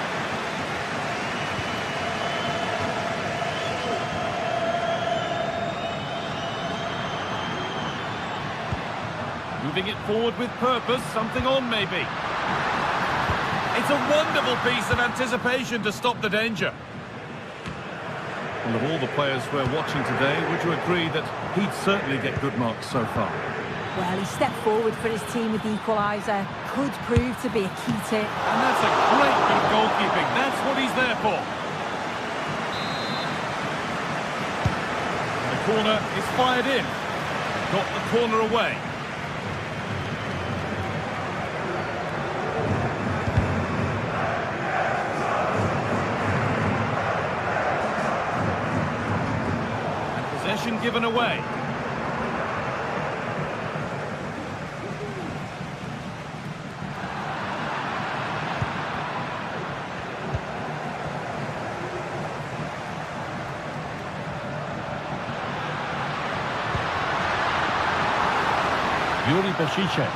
Moving it forward with purpose, something on maybe. It's a wonderful piece of anticipation to stop the danger. And of all the players we're watching today, would you agree that he'd certainly get good marks so far? Well, he stepped forward for his team with the equaliser. Could prove to be a key tip. And that's a great bit of goalkeeping. That's what he's there for. And the corner is fired in. Got the corner away. And possession given away. Yuri Bešiček.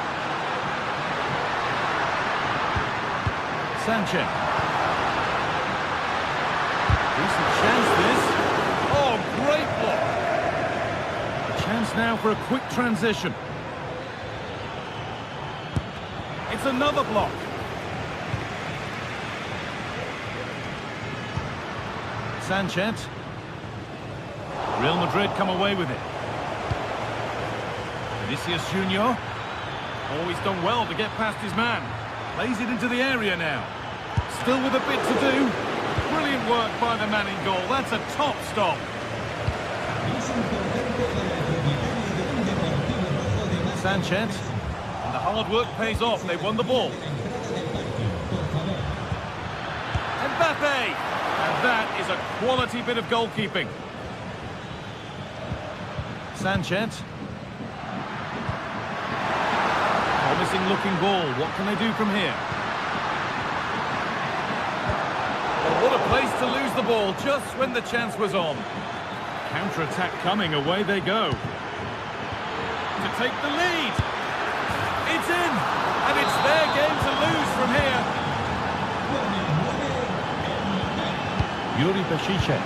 Sanchez. Decent chance this. Oh, great block. A chance now for a quick transition. It's another block. Sanchez. Real Madrid come away with it. Vinicius Junior. Oh, he's done well to get past his man. Plays it into the area now. Still with a bit to do. Brilliant work by the man in goal. That's a top stop. Sanchez. And the hard work pays off. They won the ball. Mbappe. And that is a quality bit of goalkeeping. Sanchez. Promising looking ball. What can they do from here? Well, what a place to lose the ball just when the chance was on. Counter-attack coming. Away they go. To take the lead. It's in. And it's their game to lose from here. Yuri Bešiček.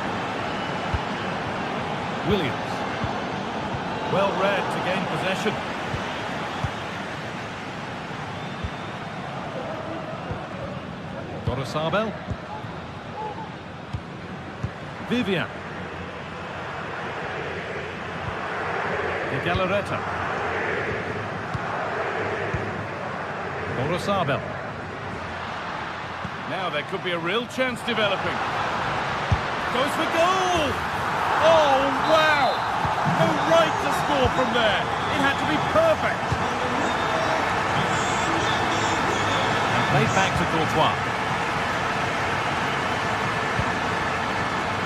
Williams. Well read to gain possession. Sabel. Vivian. De Galarreta. Sabel. Now there could be a real chance developing. Goes for goal! Oh, wow! No right to score from there. It had to be perfect. And played back to Courtois.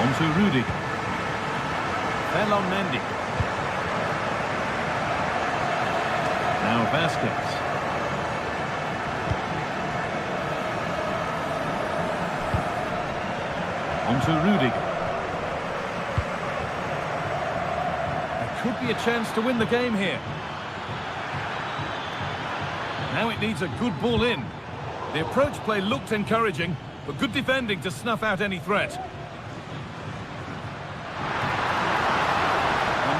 On to Rudy. Felon Mendy. Now Vasquez. On to Rudy. There could be a chance to win the game here. Now it needs a good ball in. The approach play looked encouraging, but good defending to snuff out any threat.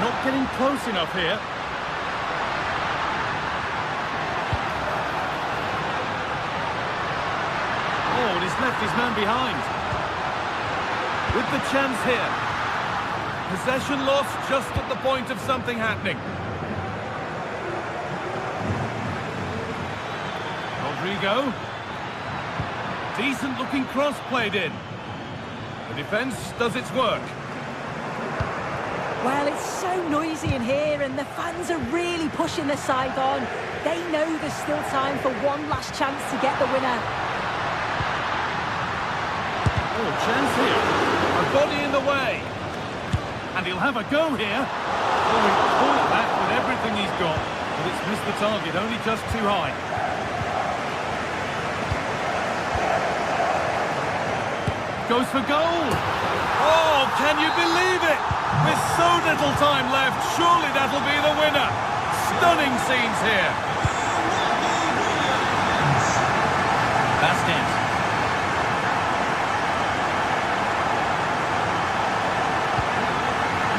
Not getting close enough here. Oh, and he's left his man behind. With the chance here. Possession lost just at the point of something happening. Rodrigo. Decent looking cross played in. The defence does its work. Well, it's so noisy in here and the fans are really pushing their side on. They know there's still time for one last chance to get the winner. Oh, chance here. A body in the way. And he'll have a go here. Oh, he caught that with everything he's got. But it's missed the target, only just too high. Goes for goal. Oh, can you believe it? With so little time left, surely that'll be the winner. Stunning scenes here. Vasquez.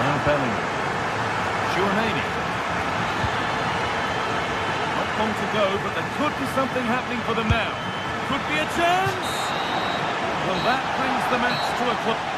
Now Bellingham. Chouameni. Not long to go, but there could be something happening for them now. Could be a chance. Well, that brings the match to a close.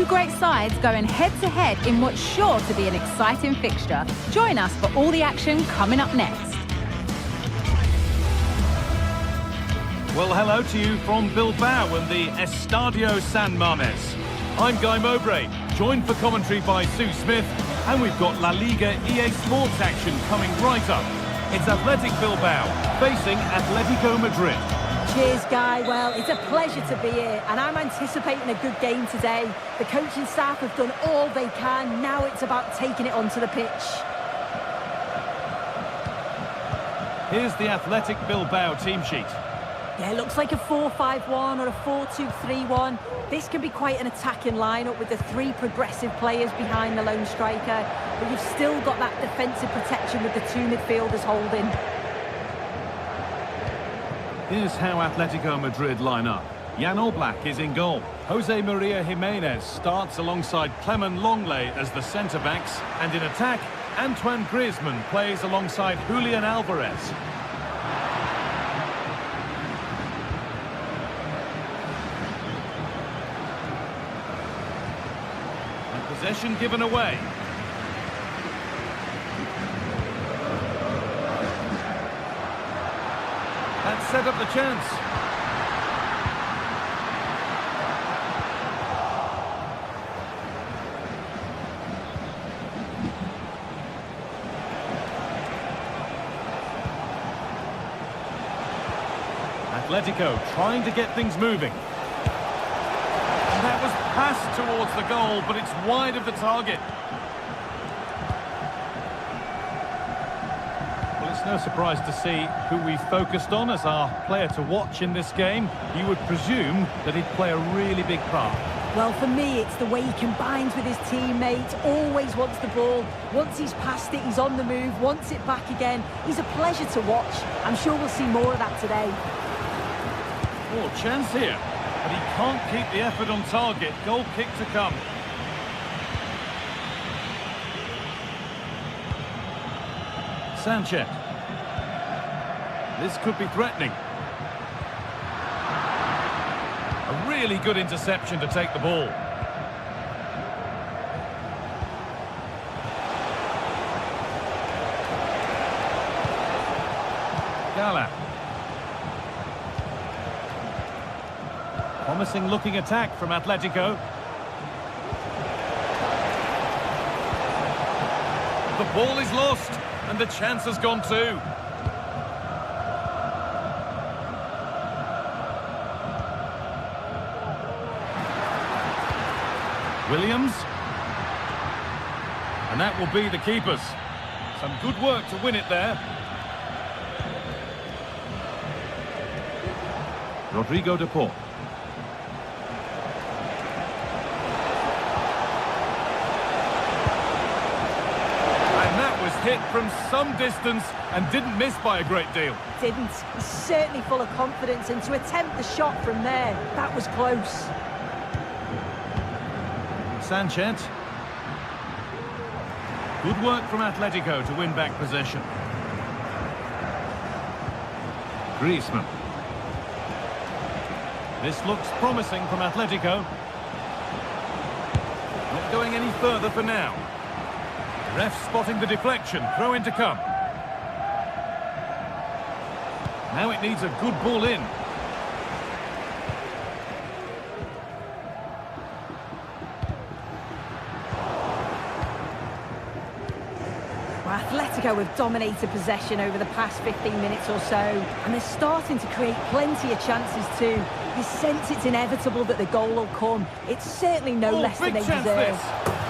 Two great sides going head-to-head in what's sure to be an exciting fixture. Join us for all the action coming up next. Well, hello to you from Bilbao and the Estadio San Mamés. I'm Guy Mowbray, joined for commentary by Sue Smith, and we've got La Liga EA Sports action coming right up. It's Athletic Bilbao facing Atletico Madrid. Cheers, Guy. Well, it's a pleasure to be here, and I'm anticipating a good game today. The coaching staff have done all they can. Now it's about taking it onto the pitch. Here's the Athletic Bilbao team sheet. Yeah, it looks like a 4-5-1 or a 4-2-3-1. This can be quite an attacking lineup with the three progressive players behind the lone striker, but you've still got that defensive protection with the two midfielders holding. Here's how Atletico Madrid line up. Jan Oblak is in goal. Jose Maria Jimenez starts alongside Clement Longley as the centre-backs, and in attack, Antoine Griezmann plays alongside Julian Alvarez. Possession given away. That set up the chance. Atletico trying to get things moving. That was passed towards the goal, but it's wide of the target. Well, it's no surprise to see who we focused on as our player to watch in this game. You would presume that he'd play a really big part. Well, for me, it's the way he combines with his teammates, always wants the ball. Once he's passed it, he's on the move, wants it back again. He's a pleasure to watch. I'm sure we'll see more of that today. Oh, chance here. But he can't keep the effort on target. Goal kick to come. Sanchez. This could be threatening. A really good interception to take the ball. Gala. Promising looking attack from Atletico. The ball is lost and the chance has gone too. Williams. And that will be the keepers. Some good work to win it there. Rodrigo de Paul. Hit from some distance and didn't miss by a great deal. Didn't. He's certainly full of confidence, and to attempt the shot from there, that was close. Sanchez. Good work from Atletico to win back possession. Griezmann. This looks promising from Atletico. Not going any further for now. Ref spotting the deflection, throw in to come. Now it needs a good ball in. Well, Atletico have dominated possession over the past 15 minutes or so, and they're starting to create plenty of chances too. You sense it's inevitable that the goal will come. It's certainly no less than they deserve.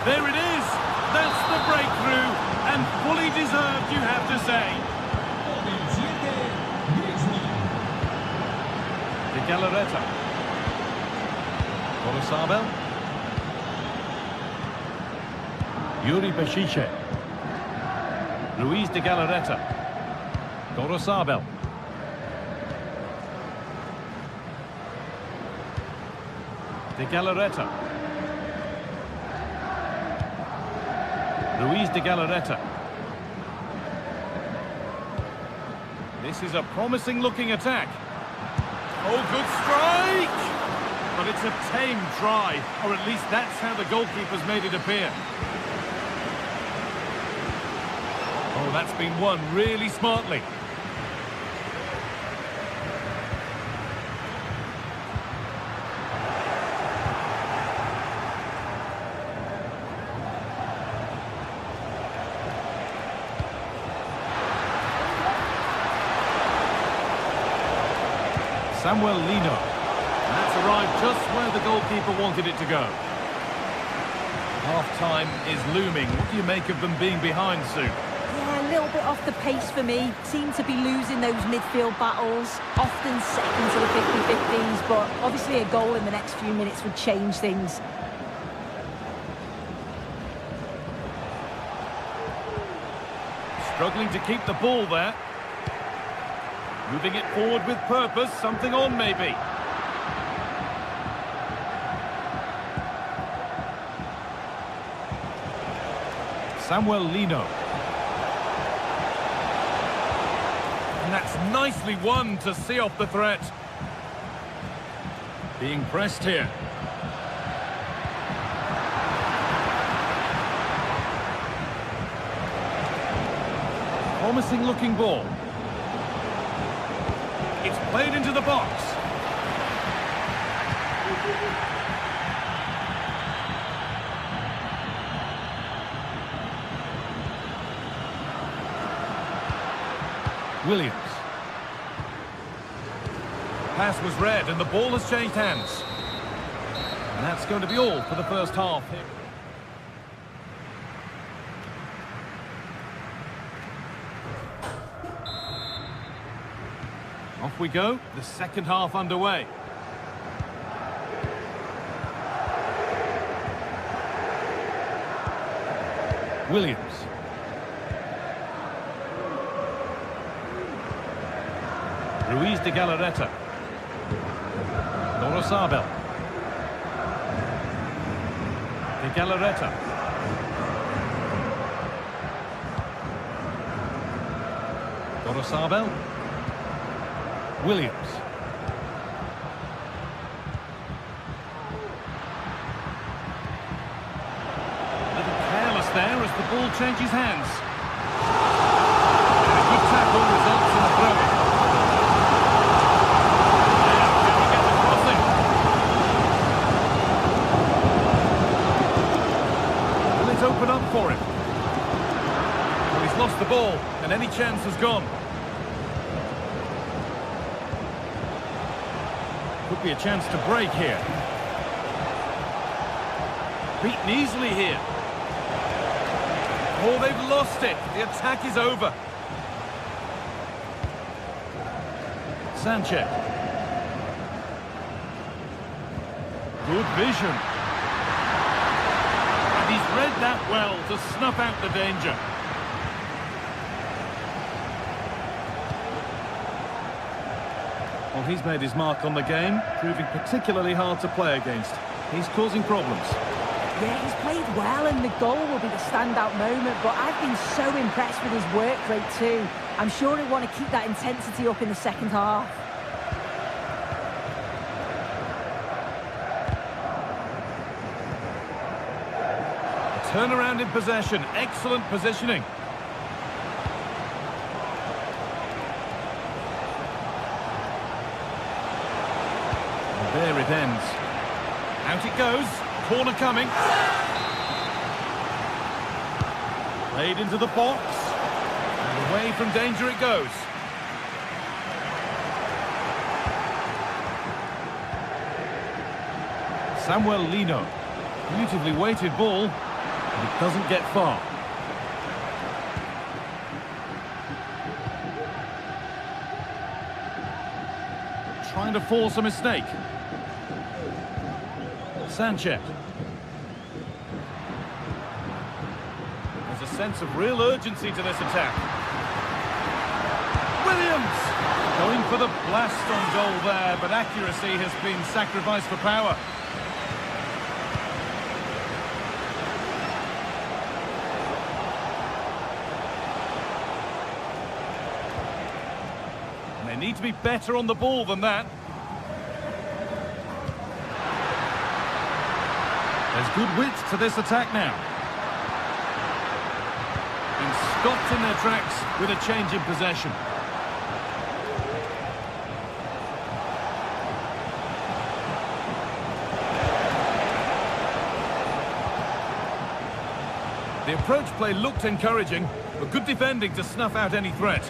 There it is! That's the breakthrough, and fully deserved, you have to say. De Galarreta. Gorosabel. Yuri Bešiče. Luis de Galarreta. Gorosabel. De Galarreta. Luis de Galarreta. This is a promising looking attack. Oh, good strike! But it's a tame try, or at least that's how the goalkeeper's made it appear. Oh, that's been won really smartly. Samuel Lino. And that's arrived just where the goalkeeper wanted it to go. Half-time is looming. What do you make of them being behind, Sue? Yeah, a little bit off the pace for me. Seem to be losing those midfield battles. Often second to the 50-50s, but obviously a goal in the next few minutes would change things. Struggling to keep the ball there. Moving it forward with purpose, something on maybe. Samuel Lino. And that's nicely won to see off the threat. Being pressed here. Promising looking ball. It's played into the box. Williams. Pass was read and the ball has changed hands. And that's going to be all for the first half. Off we go, the second half underway. Williams. Ruiz de Galarreta. Norosabel. De Galarreta. Norosabel. Williams. A little careless there as the ball changes hands. And a good tackle results in a throw-in. Now, can he get the crossing? Will it open up for him? Well, he's lost the ball, and any chance has gone. Could be a chance to break here. Beaten easily here. Oh, they've lost it. The attack is over. Sanchez. Good vision. And he's read that well to snuff out the danger. Well, he's made his mark on the game, proving particularly hard to play against. He's causing problems. Yeah, he's played well and the goal will be the standout moment, but I've been so impressed with his work rate too. I'm sure he'll want to keep that intensity up in the second half. A turnaround in possession, excellent positioning. There it ends. Out it goes. Corner coming. Played into the box. And away from danger it goes. Samuel Lino. Beautifully weighted ball. But it doesn't get far. Trying to force a mistake. Sanchez. There's a sense of real urgency to this attack. Williams! Going for the blast on goal there, but accuracy has been sacrificed for power. And they need to be better on the ball than that. There's good width to this attack now. Being stopped in their tracks with a change in possession. The approach play looked encouraging, but good defending to snuff out any threat.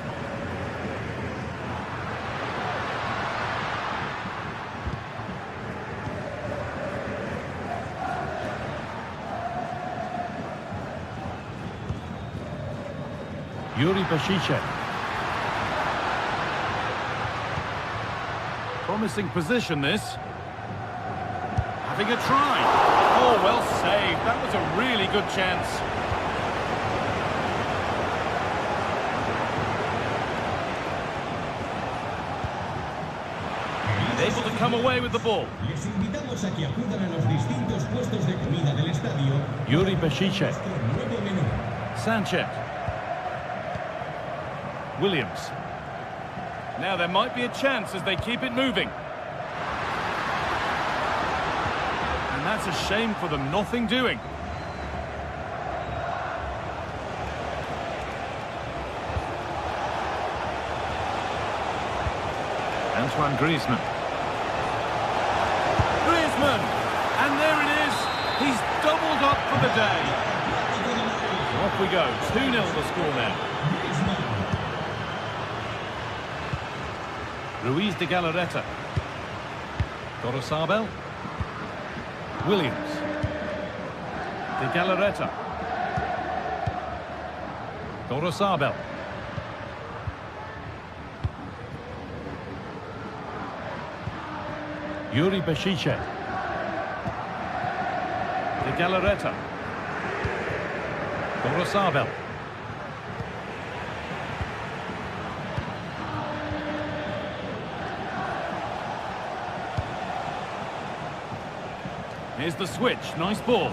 Yuri Bashicek. Promising position, this. Having a try. Oh, well saved. That was a really good chance. Able to come away with the ball. Les invitamos a que acudan a los distintos puestos de comida del estadio. Yuri Bashicek. Nuevo menú. Sanchez. Williams. Now there might be a chance as they keep it moving. And that's a shame for them, nothing doing. Antoine Griezmann. And there it is. He's doubled up for the day. Off we go. 2-0 the score now. Ruiz de Galarreta. Gorosabel. Williams. De Galarreta. Gorosabel. Yuri Bashicek. De Galarreta. Gorosabel. Here's the switch. Nice ball.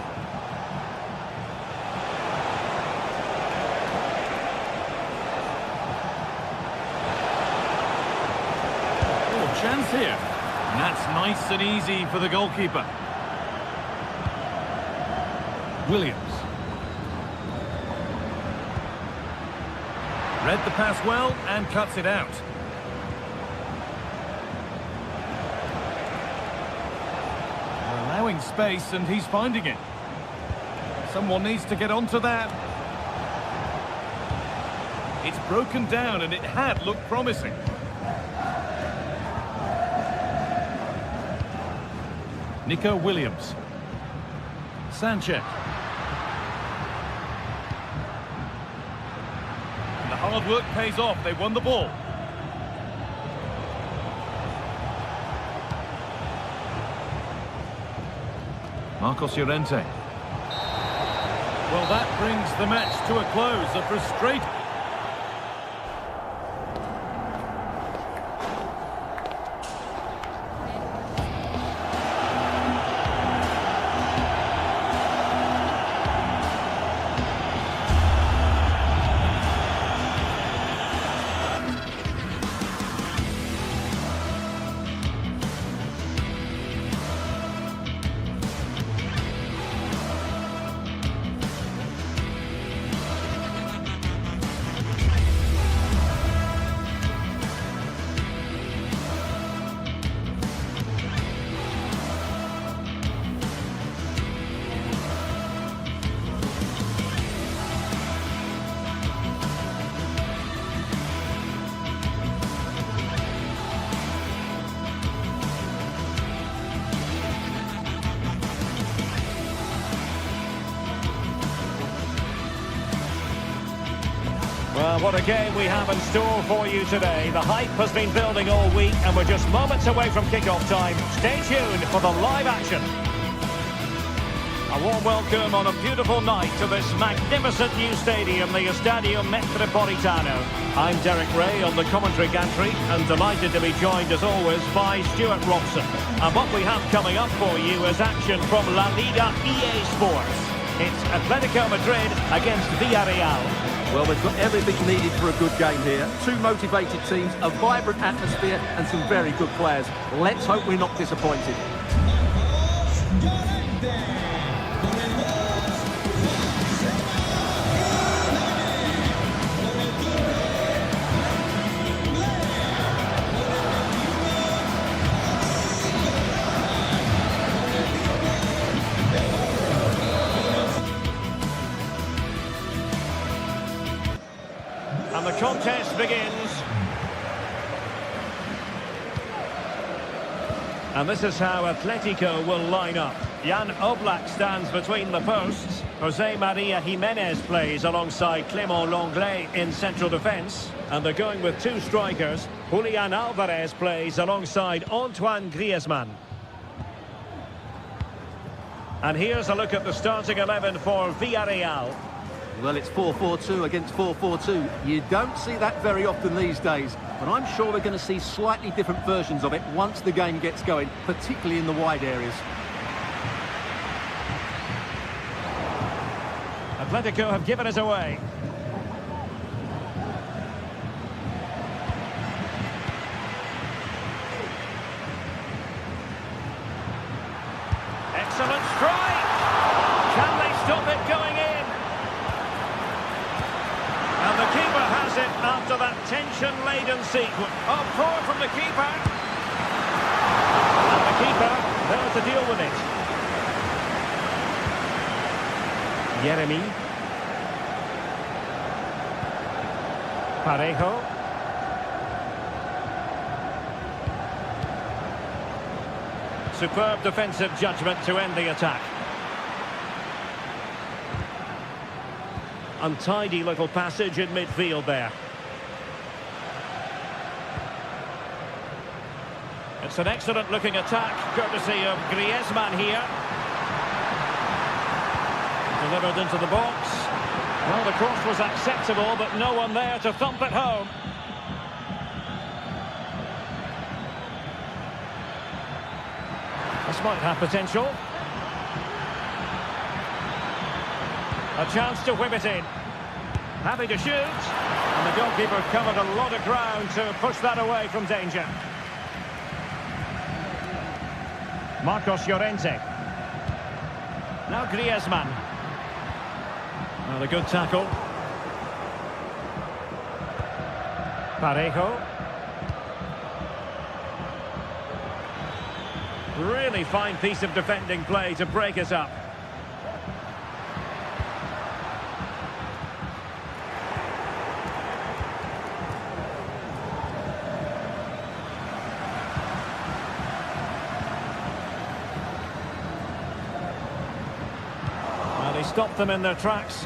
Oh, chance here. And that's nice and easy for the goalkeeper. Williams. Read the pass well and cuts it out. They're allowing space and he's finding it. Someone needs to get onto that. It's broken down and it had looked promising. Nico Williams. Sanchez. And the hard work pays off. They won the ball. Marcos Llorente. Well, that brings the match to a close. A frustrating... Well, what a game we have in store for you today. The hype has been building all week and we're just moments away from kickoff time. Stay tuned for the live action. A warm welcome on a beautiful night to this magnificent new stadium, the Estadio Metropolitano. I'm Derek Ray on the commentary gantry and delighted to be joined as always by Stuart Robson. And what we have coming up for you is action from La Liga EA Sports. It's Atletico Madrid against Villarreal. Well, they've got everything needed for a good game here. Two motivated teams, a vibrant atmosphere and some very good players. Let's hope we're not disappointed. contest begins. And this is how Atletico will line up. Jan Oblak stands between the posts. Jose Maria Jimenez plays alongside Clément Lenglet in central defence. And they're going with two strikers. Julian Alvarez plays alongside Antoine Griezmann. And here's a look at the starting 11 for Villarreal. Well, it's 4-4-2 against 4-4-2. You don't see that very often these days, but I'm sure we're going to see slightly different versions of it once the game gets going, particularly in the wide areas. Atletico have given us away. Excellent strike! Can they stop it going in? And the keeper has it after that tension-laden sequence. Oh, poor from the keeper. And the keeper there to deal with it. Yeremy. Parejo. Superb defensive judgment to end the attack. Untidy little passage in midfield there. It's an excellent looking attack, courtesy of Griezmann here. Delivered into the box. Well, the cross was acceptable, but no one there to thump it home. This might have potential. A chance to whip it in. Happy to shoot. And the goalkeeper covered a lot of ground to push that away from danger. Marcos Llorente. Now Griezmann. Well, a good tackle. Parejo. Really fine piece of defending play to break us up. Well, he stopped them in their tracks.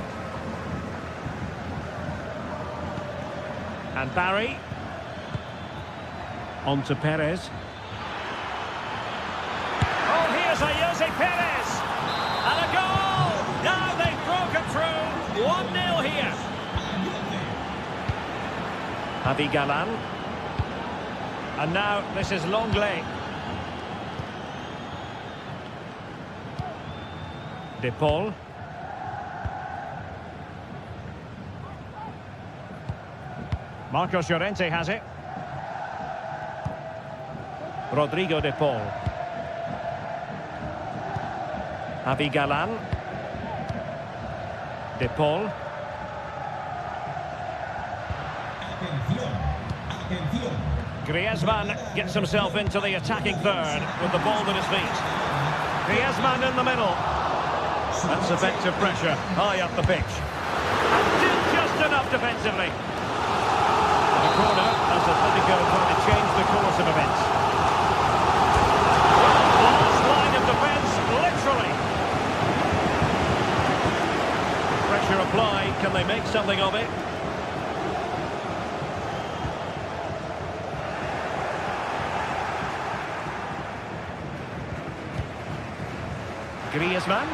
And Barry. On to Perez. Jose Perez, and a goal! Now they've broken through, 1-0 here. Javi Galan. And now this is Lenglet. De Paul. Marcos Llorente has it. Rodrigo De Paul. Javi Galan. De Paul. Griezmann gets himself into the attacking third with the ball at his feet. Griezmann in the middle. That's effective pressure high up the pitch. And did just enough defensively. The corner as Atletico trying to change the course of events. Last line of defence, literally. Pressure applied, can they make something of it? Griezmann.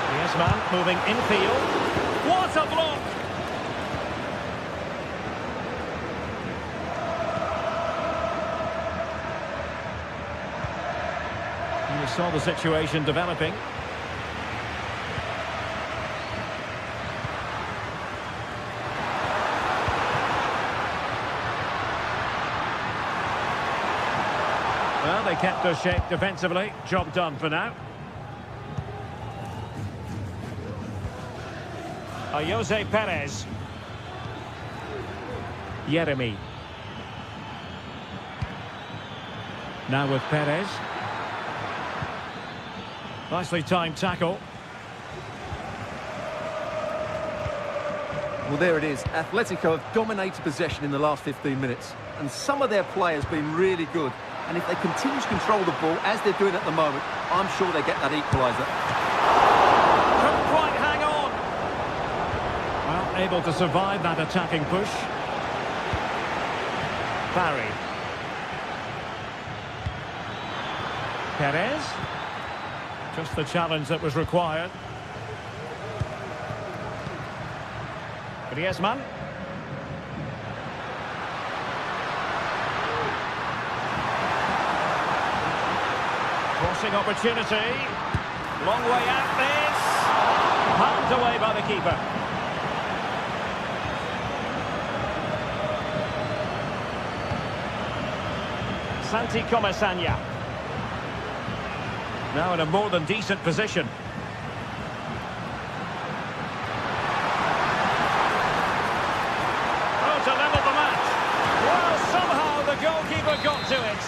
Griezmann moving infield. What a block! You saw the situation developing. Well, they kept their shape defensively. Job done for now. Jose Perez. Yeremy. Now with Perez. Nicely timed tackle. Well, there it is. Atletico have dominated possession in the last 15 minutes. And some of their players have been really good. And if they continue to control the ball, as they're doing at the moment, I'm sure they get that equaliser. Couldn't quite hang on. Well, able to survive that attacking push. Barry. Perez. Just the challenge that was required. Griezmann. Crossing opportunity. Long way out this. Palmed away by the keeper. Santi Comesaña. Now in a more than decent position. Oh, to level the match. Well, somehow the goalkeeper got to it.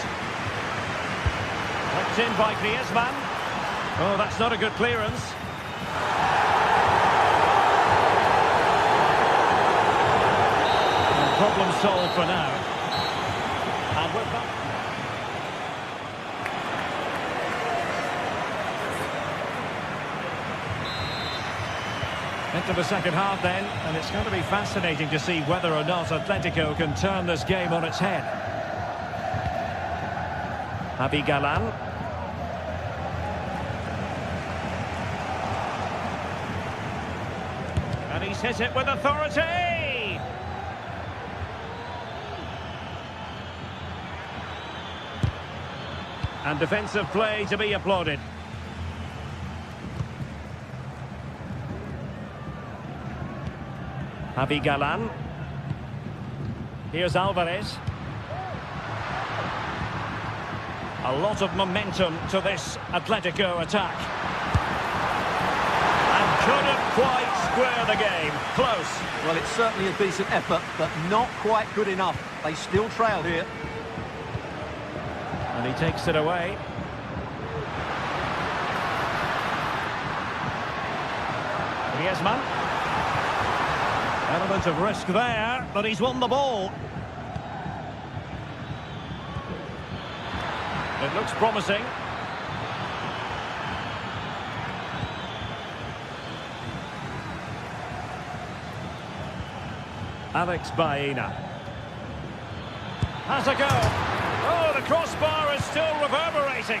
Knocked in by Griezmann. Oh, that's not a good clearance. Problem solved for now. And we're back. Into the second half then, and it's going to be fascinating to see whether or not Atletico can turn this game on its head. Javi Galán. And he's hit it with authority! And defensive play to be applauded. Javi Galán. Here's Alvarez. A lot of momentum to this Atletico attack. And couldn't quite square the game. Close. Well, it's certainly a decent effort, but not quite good enough. They still trail here. And he takes it away. Griezmann. Element of risk there, but he's won the ball. It looks promising. Alex Baena. Has a go. Oh, the crossbar is still reverberating.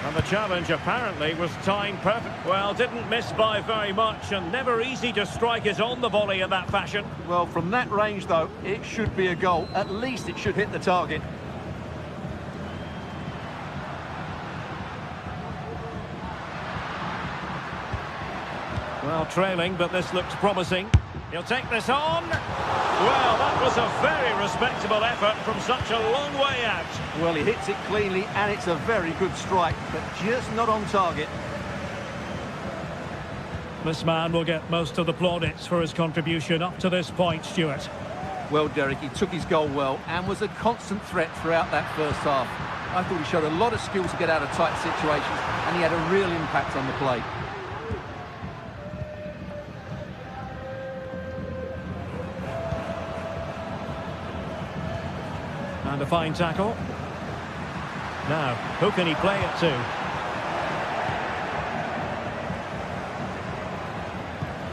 And the challenge apparently was timed perfect. Well, didn't miss by very much, and never easy to strike it on the volley in that fashion. Well, from that range, though, it should be a goal. At least it should hit the target. Well, trailing, but this looks promising. He'll take this on. Well, that was a very respectable effort from such a long way out. Well, he hits it cleanly, and it's a very good strike, but just not on target. This man will get most of the plaudits for his contribution up to this point, Stuart. Well, Derek, he took his goal well and was a constant threat throughout that first half. I thought he showed a lot of skill to get out of tight situations, and he had a real impact on the play. And a fine tackle. Now, who can he play it to?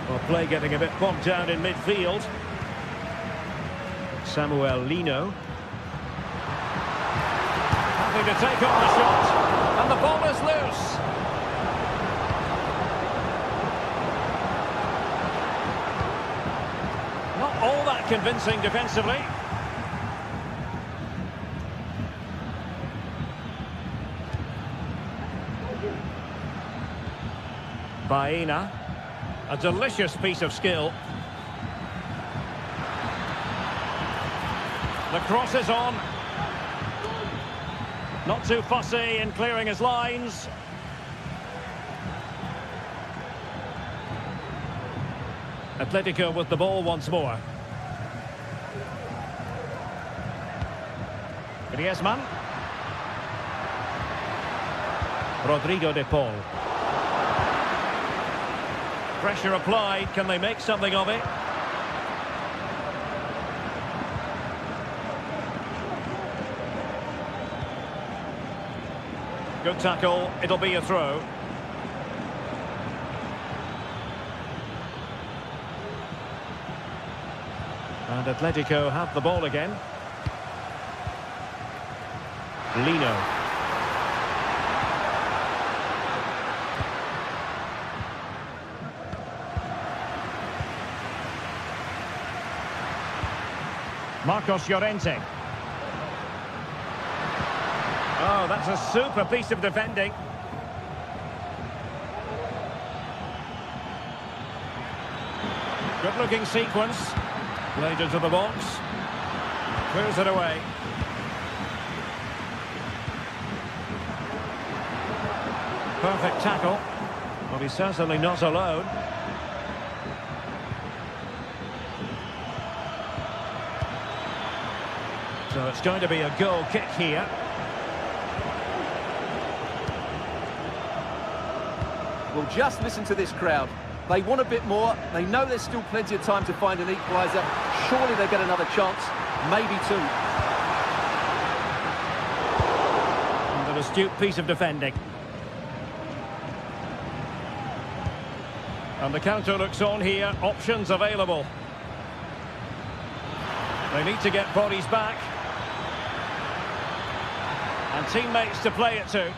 Well, play getting a bit bogged down in midfield. Samuel Lino. Happy to take on the shot. And the ball is loose. Not all that convincing defensively. Baena, a delicious piece of skill. The cross is on. Not too fussy in clearing his lines. Atletico with the ball once more. Griezmann. Rodrigo de Paul. Pressure applied, can they make something of it? Good tackle, it'll be a throw. And Atletico have the ball again. Lino. Marcos Llorente. Oh, that's a super piece of defending. Good-looking sequence. Played into the box. Clears it away. Perfect tackle. Well, he's certainly not alone. So it's going to be a goal kick here. Well, just listen to this crowd. They want a bit more. They know there's still plenty of time to find an equaliser. Surely they'll get another chance. Maybe two. And an astute piece of defending. And the counter looks on here. Options available. They need to get bodies back. And teammates to play it to.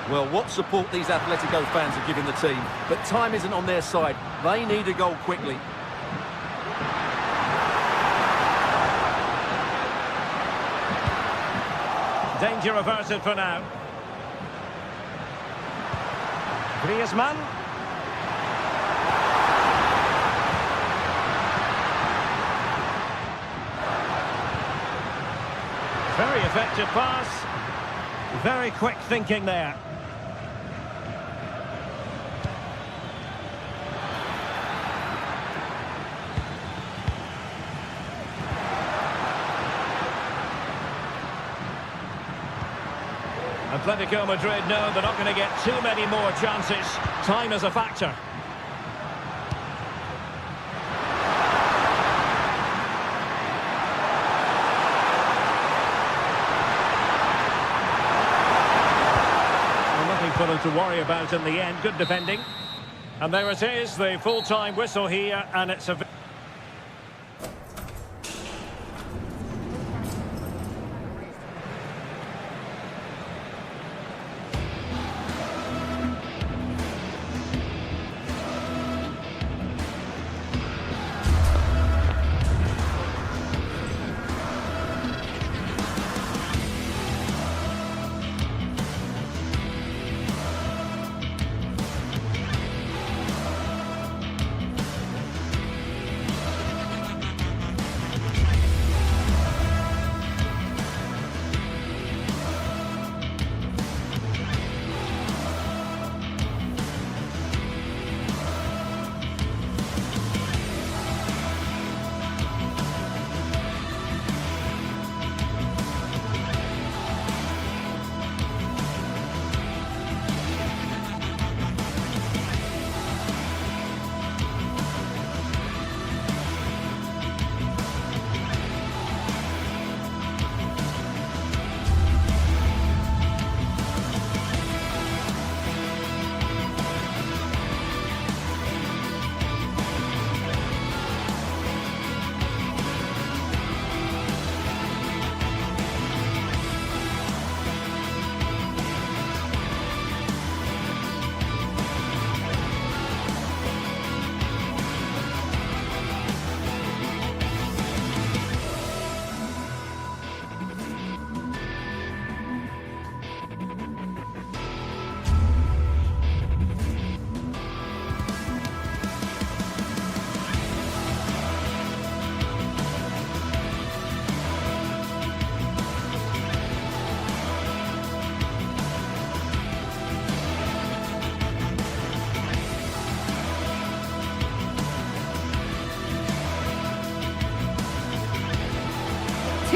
Well, what support these Atletico fans are giving the team. But time isn't on their side. They need a goal quickly. Danger averted for now. Griezmann. Very effective pass. Very quick thinking there. Atletico Madrid know they're not going to get too many more chances. Time is a factor. Well, nothing for them to worry about in the end. Good defending. And there it is, the full-time whistle here, and it's a...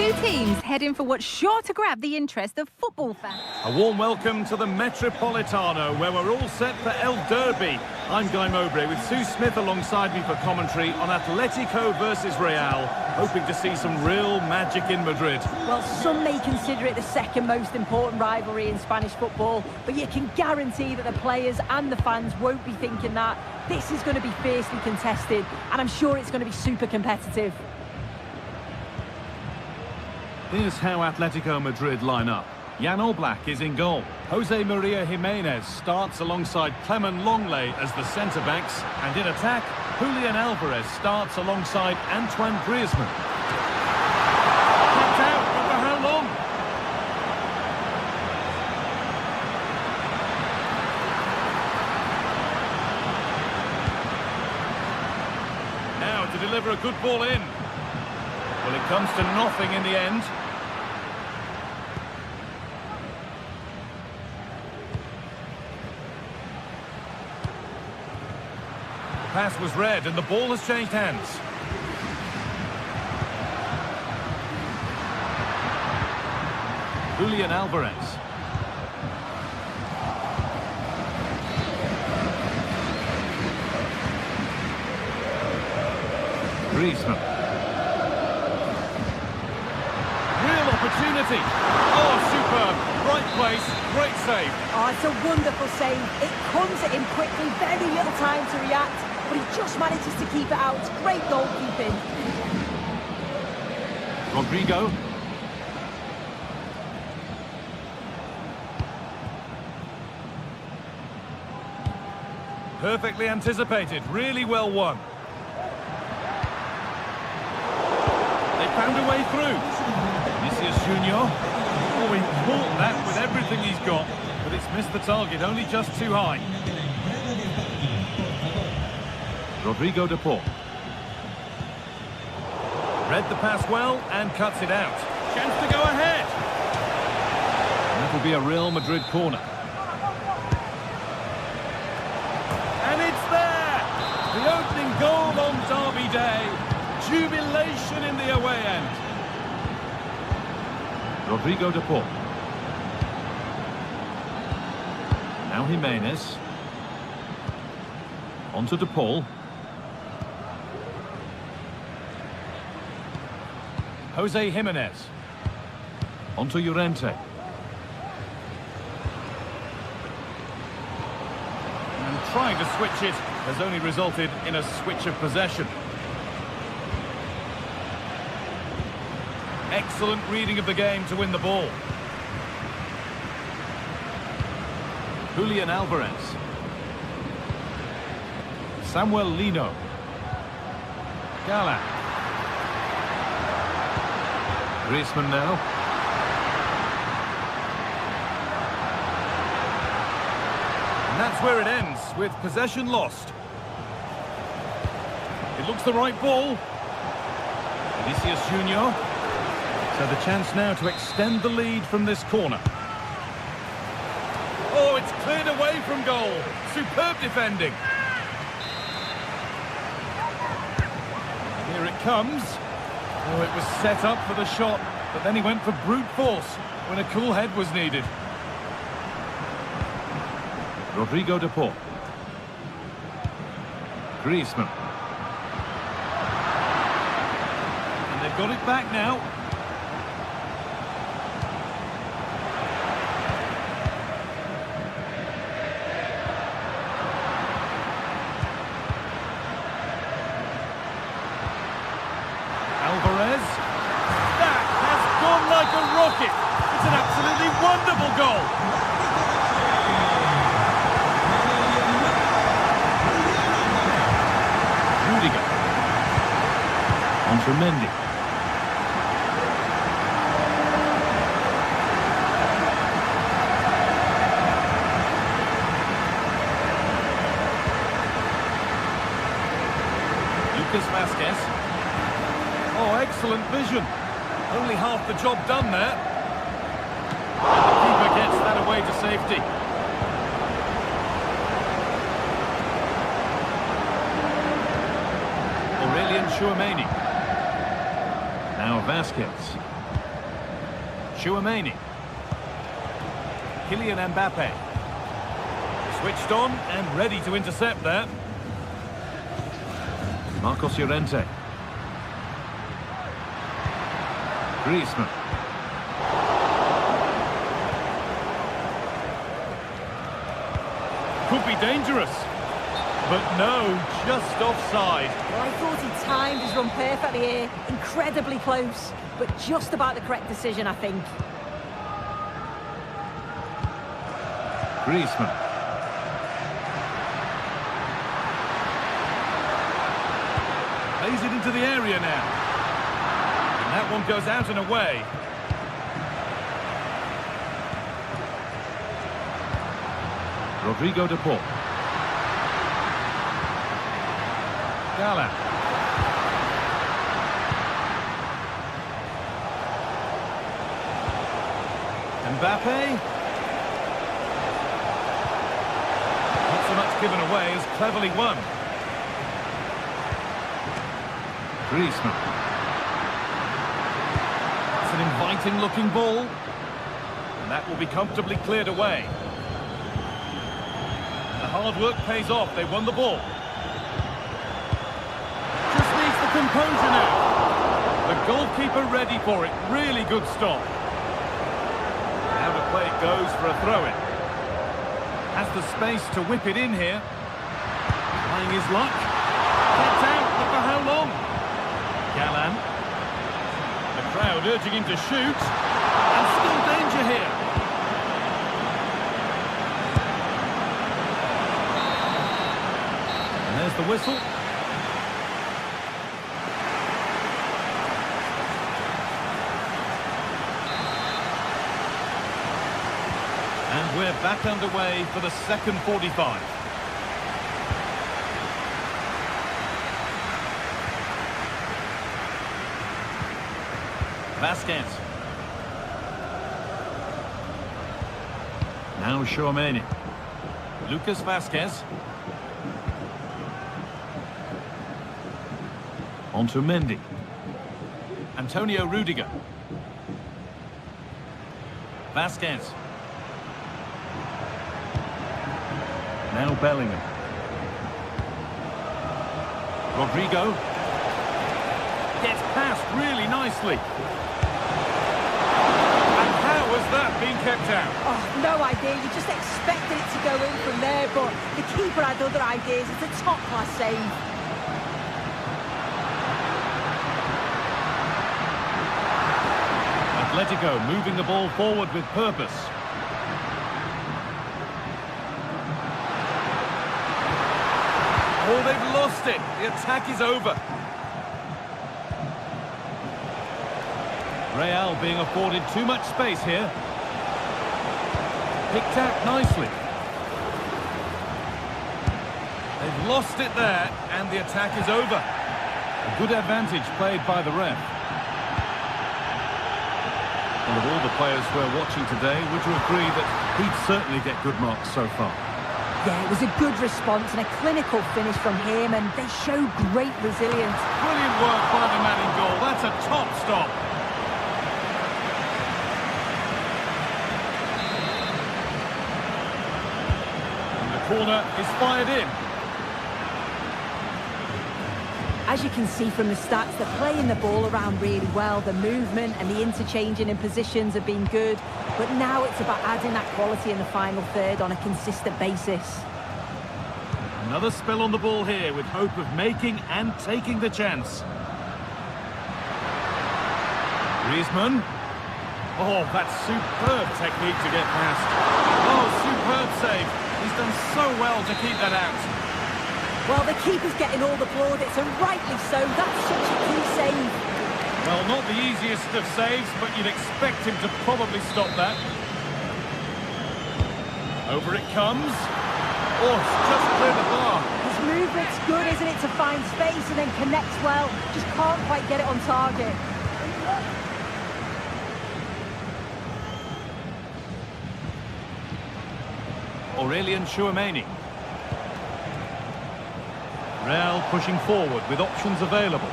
Two teams heading for what's sure to grab the interest of football fans. A warm welcome to the Metropolitano, where we're all set for El Derby. I'm Guy Mowbray with Sue Smith alongside me for commentary on Atletico versus Real, hoping to see some real magic in Madrid. Well, some may consider it the second most important rivalry in Spanish football, but you can guarantee that the players and the fans won't be thinking that. This is going to be fiercely contested, and I'm sure it's going to be super competitive. Here's how Atletico Madrid line up. Jan Oblak is in goal. Jose Maria Jimenez starts alongside Clement Longley as the centre-backs. And in attack, Julian Alvarez starts alongside Antoine Griezmann. Kept out, but for how long? Now to deliver a good ball in. Well, it comes to nothing in the end. The pass was read and the ball has changed hands. Julian Alvarez. Griezmann. Opportunity. Oh, superb. Right place, great save. Oh, it's a wonderful save. It comes at him quickly, very little time to react, but he just manages to keep it out. Great goalkeeping. Rodrigo. Perfectly anticipated, really well won. They found a way through. Junior. Oh, he caught that with everything he's got, but it's missed the target, only just too high. Rodrigo de Paul. Read the pass well and cuts it out. Chance to go ahead. And that'll be a Real Madrid corner. And it's there! The opening goal on Derby Day. Jubilation in the away end. Rodrigo de Paul. Now Jimenez. On to de Paul. Jose Jimenez. On to Llorente. And trying to switch it has only resulted in a switch of possession. Excellent reading of the game to win the ball. Julian Alvarez. Samuel Lino. Gala. Griezmann now. And that's where it ends, with possession lost. It looks the right ball. Vinicius Junior. So the chance now to extend the lead from this corner. Oh, it's cleared away from goal. Superb defending. Here it comes. Oh, it was set up for the shot, but then he went for brute force when a cool head was needed. Rodrigo de Paul. Griezmann. And they've got it back now. Like a rocket. It's an absolutely wonderful goal. Rudiger. On to Mendy. Lucas Vazquez. Oh, excellent vision. Only half the job done there. And the keeper gets that away to safety. Aurelien Tchouameni. Now Vazquez. Tchouaméni. Kylian Mbappe. Switched on and ready to intercept there. Marcos Llorente. Griezmann. Could be dangerous. But no, just offside. Well, I thought he timed his run perfectly here. Incredibly close, but just about the correct decision, I think. Griezmann. Plays it into the area now. And that one goes out and away. Rodrigo de Paul. Gala. Mbappe. Not so much given away as cleverly won. Griezmann. It's an inviting looking ball. And that will be comfortably cleared away. The hard work pays off. They won the ball. Composure now. The goalkeeper ready for it. Really good stop. Now the play goes for a throw-in. Has the space to whip it in here. Trying his luck. Gets out, but for how long? Gallan. The crowd urging him to shoot. And still danger here. And there's the whistle. And we're back underway for the second 45. Vasquez. Now Tchouaméni. Lucas Vasquez. On to Mendy. Antonio Rudiger. Vasquez. Now Bellingham. Rodrigo. Gets past really nicely. And how has that been kept out? Oh, no idea. You just expected it to go in from there, but the keeper had other ideas. It's a top-class save. Atletico moving the ball forward with purpose. Oh, they've lost it. The attack is over. Real being afforded too much space here. Picked out nicely. They've lost it there, and the attack is over. A good advantage played by the ref. And of all the players we're watching today, would you agree that he'd certainly get good marks so far? Yeah, it was a good response and a clinical finish from him, and they show great resilience. Brilliant work by the man in goal. That's a top stop. And the corner is fired in. As you can see from the stats, they're playing the ball around really well. The movement and the interchanging in positions have been good. But now it's about adding that quality in the final third on a consistent basis. Another spell on the ball here with hope of making and taking the chance. Griezmann. Oh, that's superb technique to get past. Oh, superb save. He's done so well to keep that out. Well, the keeper's getting all the plaudits, and rightly so. That's such a key save. Well, not the easiest of saves, but you'd expect him to probably stop that. Over it comes. Oh, it's just clear the bar. His movement's good, isn't it, to find space and then connects well. Just can't quite get it on target. Aurélien Tchouaméni. Real pushing forward with options available.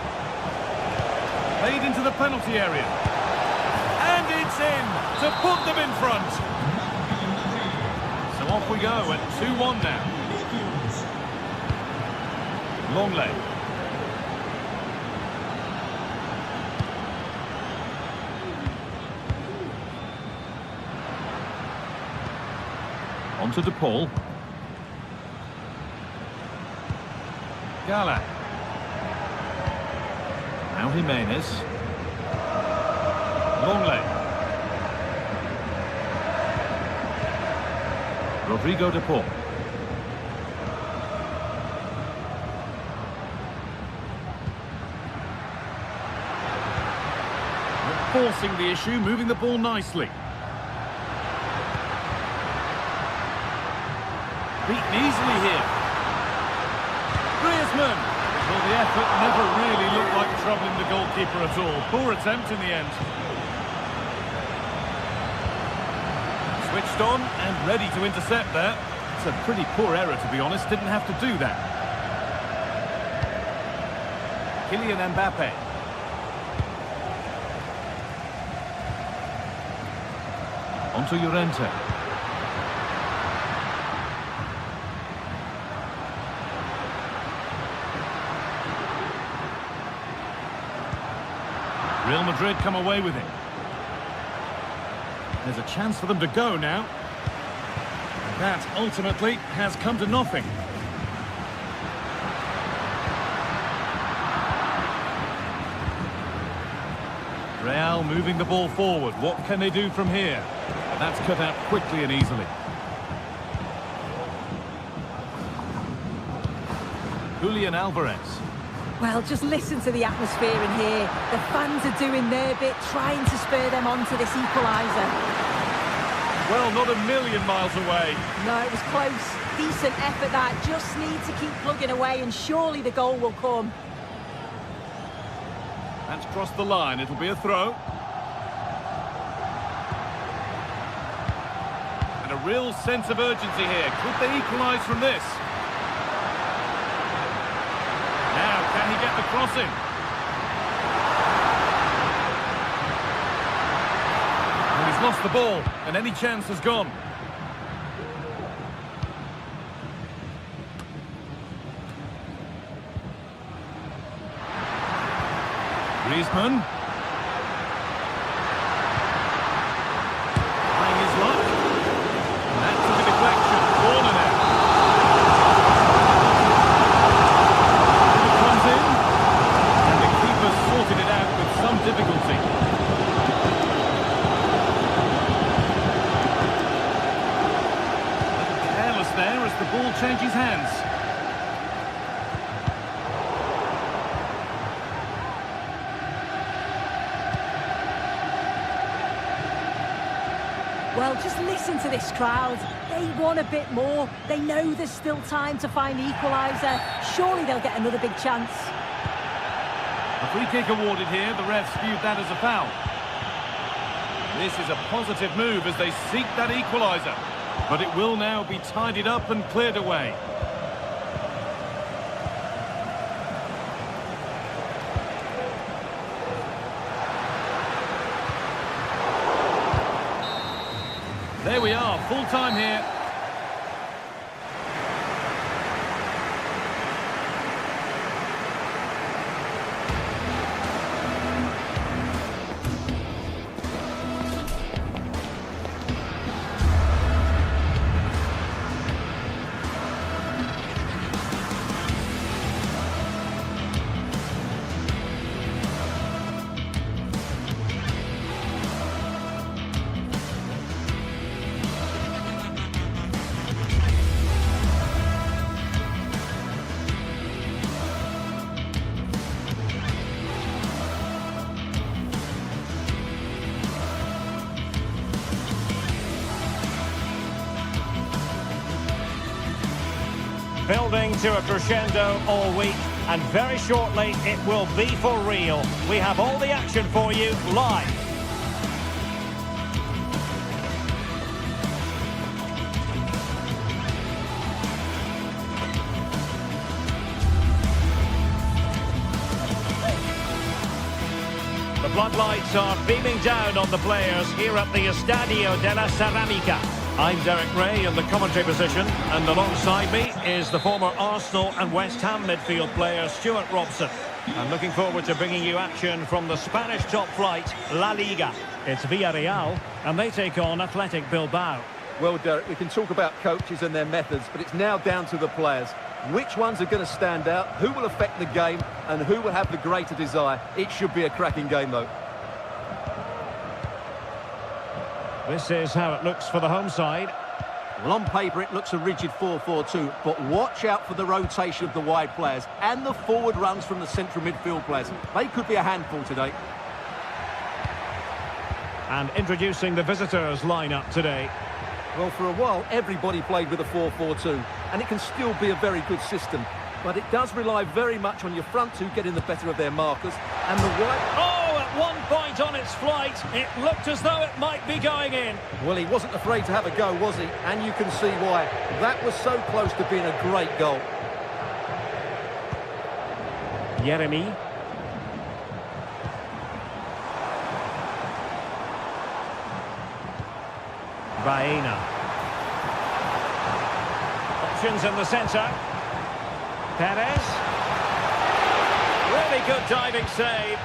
Played into the penalty area. And it's in! to put them in front. So off we go at 2-1 now. Longley. On to DePaul. Gala. Now Jimenez. Longley. Rodrigo DePaul. Forcing the issue, moving the ball nicely. Beaten easily here. Griezmann. Well, the effort never really looked like troubling the goalkeeper at all. Poor attempt in the end. Switched on and ready to intercept there. It's a pretty poor error, to be honest. Didn't have to do that. Kylian Mbappe. Onto Llorente. Real Madrid come away with it. There's a chance for them to go now. And that ultimately has come to nothing. Real moving the ball forward. What can they do from here? And that's cut out quickly and easily. Julian Alvarez. Well, just listen to the atmosphere in here. The fans are doing their bit, trying to spur them on to this equaliser. Well, not a million miles away. No, it was close. Decent effort that. Just need to keep plugging away and surely the goal will come. That's crossed the line. It'll be a throw. And a real sense of urgency here. Could they equalise from this? Now, can he get the crossing? Well, he's lost the ball, and any chance has gone. Griezmann. Trying his luck. And that took a deflection. Corner now. It comes in. And the keeper sorted it out with some difficulty. Careless there as the ball changes hands. Well, just listen to this crowd. They want a bit more. They know there's still time to find the equaliser. Surely they'll get another big chance. A free kick awarded here. The refs viewed that as a foul. This is a positive move as they seek that equaliser. But it will now be tidied up and cleared away. There we are, full time here. Building to a crescendo all week, and very shortly it will be for real. We have all the action for you live. The floodlights are beaming down on the players here at the Estadio della Ceramica. I'm Derek Ray in the commentary position, and alongside me is the former Arsenal and West Ham midfield player Stuart Robson. I'm looking forward to bringing you action from the Spanish top flight, La Liga. It's Villarreal, and they take on Athletic Bilbao. Well, Derek, we can talk about coaches and their methods, but it's now down to the players. Which ones are going to stand out, who will affect the game, and who will have the greater desire? It should be a cracking game, though. This is how it looks for the home side. Well, on paper, it looks a rigid 4-4-2, but watch out for the rotation of the wide players and the forward runs from the central midfield players. They could be a handful today. And introducing the visitors lineup today. Well, for a while, everybody played with a 4-4-2, and it can still be a very good system. But it does rely very much on your front two getting the better of their markers, and the right... Oh, at one point on its flight, it looked as though it might be going in. Well, he wasn't afraid to have a go, was he? And you can see why. That was so close to being a great goal. Yeremy. Baena. Options in the centre. Perez. Really good diving save.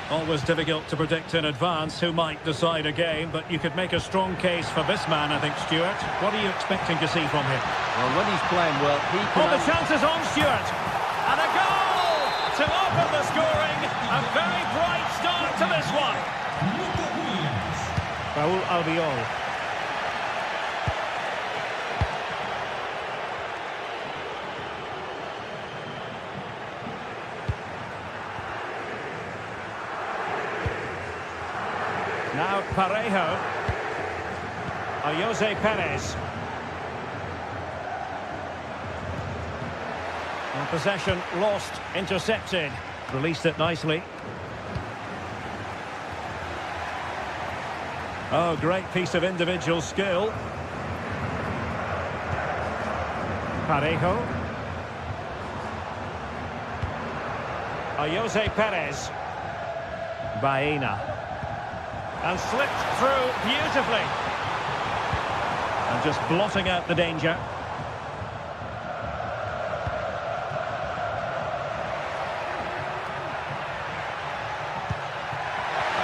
Always difficult to predict in advance who might decide a game, but you could make a strong case for this man, I think, Stuart. What are you expecting to see from him? Well, when he's playing well, he can... Oh, the chance is on, Stuart. And a goal to open the scoring. A very bright start to this one. Raul Albiol. Now Parejo. Jose Perez. And possession lost, intercepted. Released it nicely. Oh, great piece of individual skill. Parejo. Jose Perez. Baena. And slipped through beautifully. And just blotting out the danger.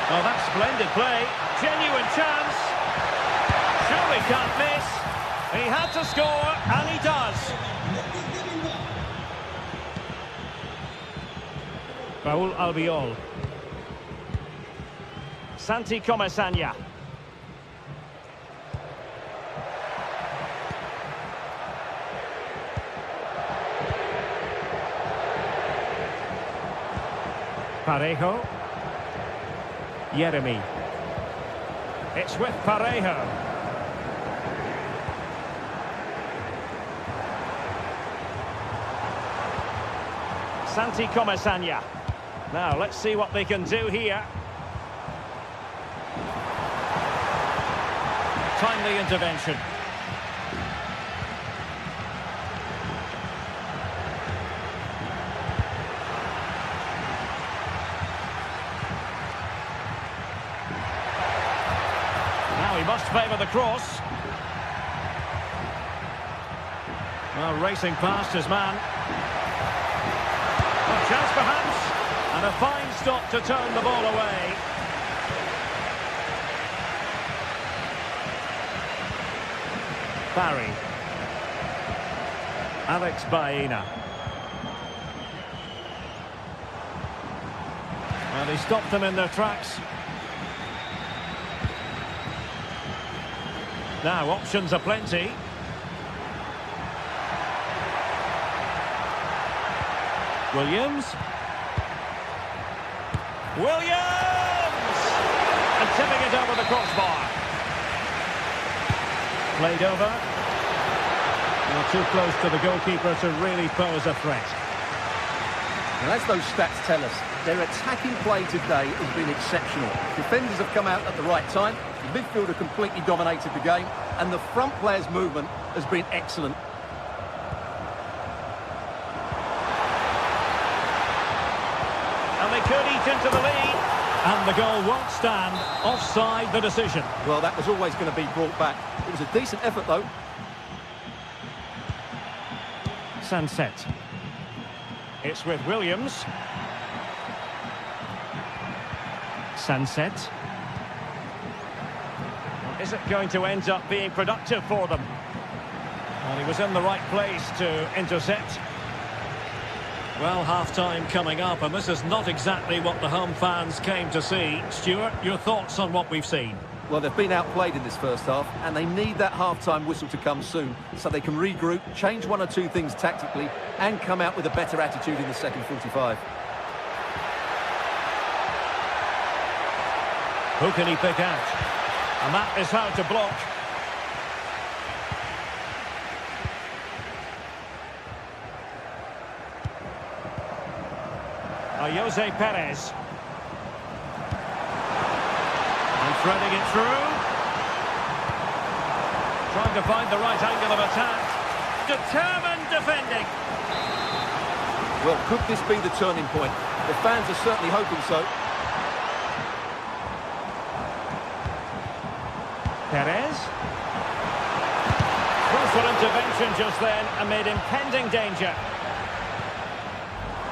Oh, that's splendid play. Genuine chance. Surely can't miss. He had to score, and he does. Raul Albiol. Santi Comesaña. Parejo. Yeremy. It's with Parejo. Santi Comesaña. Now, let's see what they can do here. Timely intervention. Now he must favour the cross. Well, racing past his man. A chance perhaps, and a fine stop to turn the ball away. Barry. Alex Baena. Well, he stopped them in their tracks. Now, options are plenty. Williams. Williams! And tipping it over the crossbar. Played over. Well, too close to the goalkeeper to really pose a threat. And as those stats tell us, their attacking play today has been exceptional. Defenders have come out at the right time, the midfielder completely dominated the game, and the front players' movement has been excellent. And the goal won't stand. Offside the decision. Well, that was always going to be brought back. It was a decent effort, though. Sunset. It's with Williams. Sunset. Is it going to end up being productive for them? Well, he was in the right place to intercept. Well, half-time coming up, and this is not exactly what the home fans came to see. Stuart, your thoughts on what we've seen? Well, they've been outplayed in this first half, and they need that half-time whistle to come soon so they can regroup, change one or two things tactically, and come out with a better attitude in the second 45. Who can he pick out? And that is how to block. Jose Perez. And threading it through. Trying to find the right angle of attack. Determined defending. Well, could this be the turning point? The fans are certainly hoping so. Perez. Crucial intervention just then amid impending danger.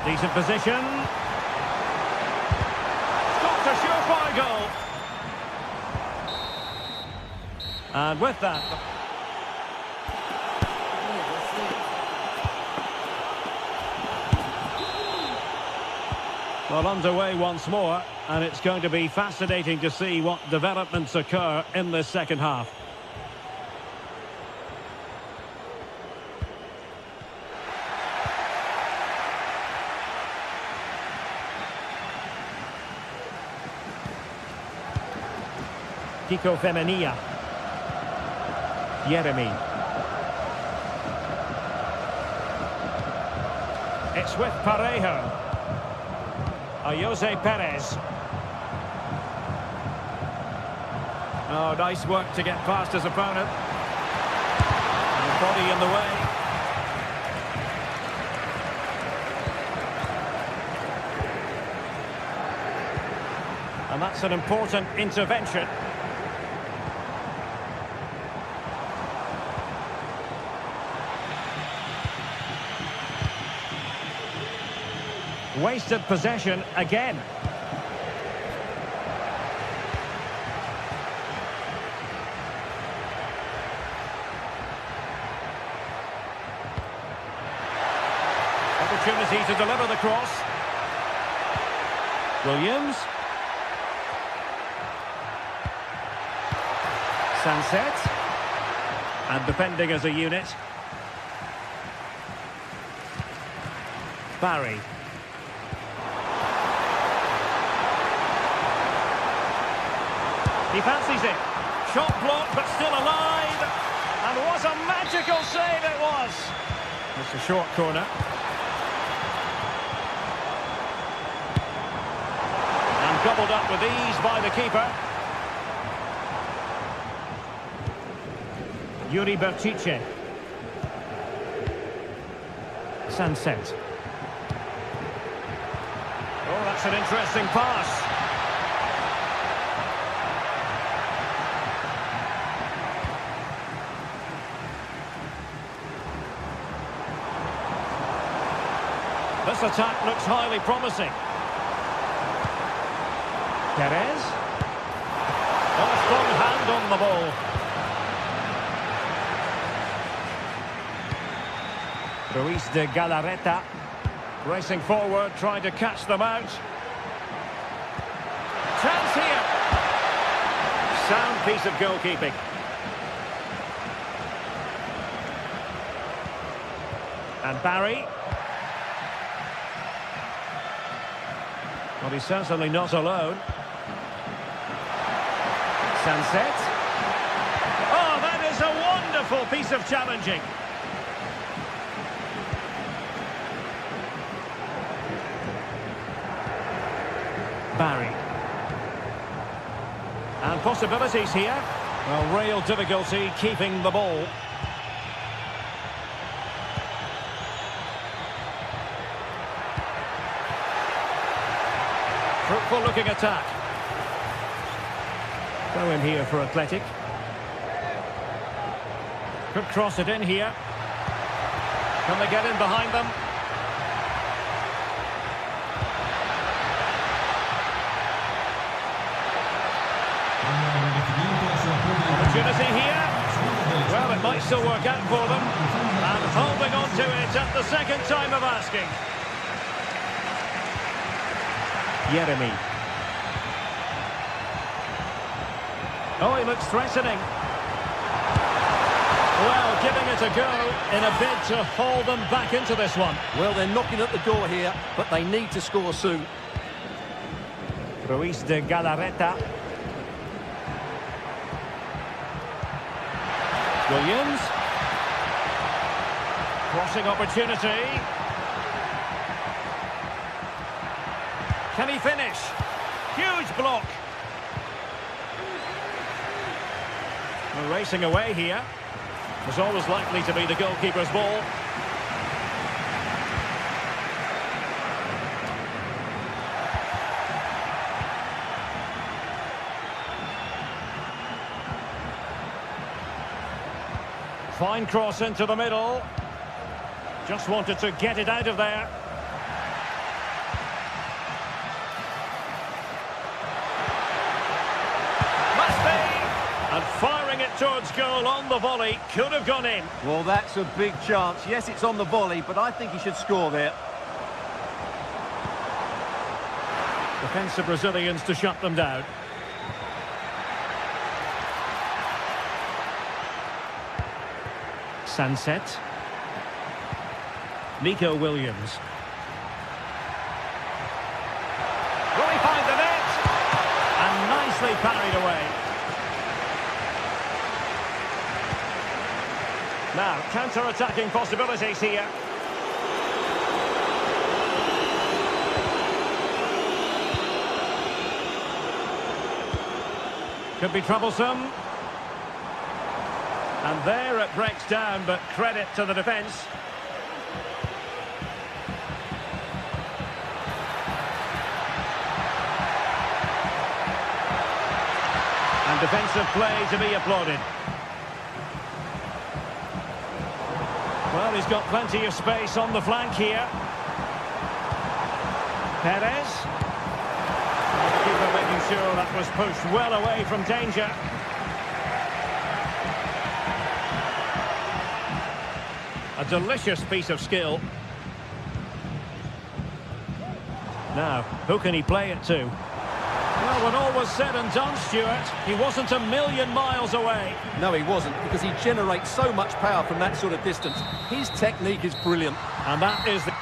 Decent position. Stopped a surefire goal. And with that... Well, underway once more, and it's going to be fascinating to see what developments occur in this second half. Kiko Femenia. Jeremy. It's with Parejo. Jose Perez. Oh, nice work to get past his opponent. And the body in the way. And that's an important intervention. Wasted possession again. Opportunity to deliver the cross. Williams. Sunset. And defending as a unit. Barry. He fancies it. Shot blocked, but still alive. And what a magical save it was. It's a short corner. And gobbled up with ease by the keeper. Yuri Bertice. Sunset. Oh, that's an interesting pass. This attack looks highly promising. Perez. Oh, a strong hand on the ball. Ruiz de Galarreta. Racing forward, trying to catch them out. Chance here. Sound piece of goalkeeping. And Barry. Well, he's certainly not alone. Sunset. Oh, that is a wonderful piece of challenging. Barry. And possibilities here. Well, real difficulty keeping the ball. Fruitful looking attack. Throw in here for Athletic. Could cross it in here. Can they get in behind them? Opportunity here. Well, it might still work out for them. And holding on to it at the second time of asking. Jeremy. Oh, he looks threatening. Well, giving it a go in a bid to haul them back into this one. Well, they're knocking at the door here, but they need to score soon. Ruiz de Galarreta. Williams. Crossing opportunity. Can he finish? Huge block. We're racing away here. Was always likely to be the goalkeeper's ball. Fine cross into the middle. Just wanted to get it out of there. Must be! And firing it towards goal on the volley. Could have gone in. Well, that's a big chance. Yes, it's on the volley, but I think he should score there. Defensive Brazilians to shut them down. Sunset. Nico Williams. Will he find the net? And nicely parried away. Now, counter-attacking possibilities here. Could be troublesome. And there it breaks down, but credit to the defence. And defensive play to be applauded. Well, he's got plenty of space on the flank here. Perez. Keeper making sure that was pushed well away from danger. A delicious piece of skill. Now, who can he play it to? Well, when all was said and done, Stuart, he wasn't a million miles away. No, he wasn't, because he generates so much power from that sort of distance. His technique is brilliant. And that is the...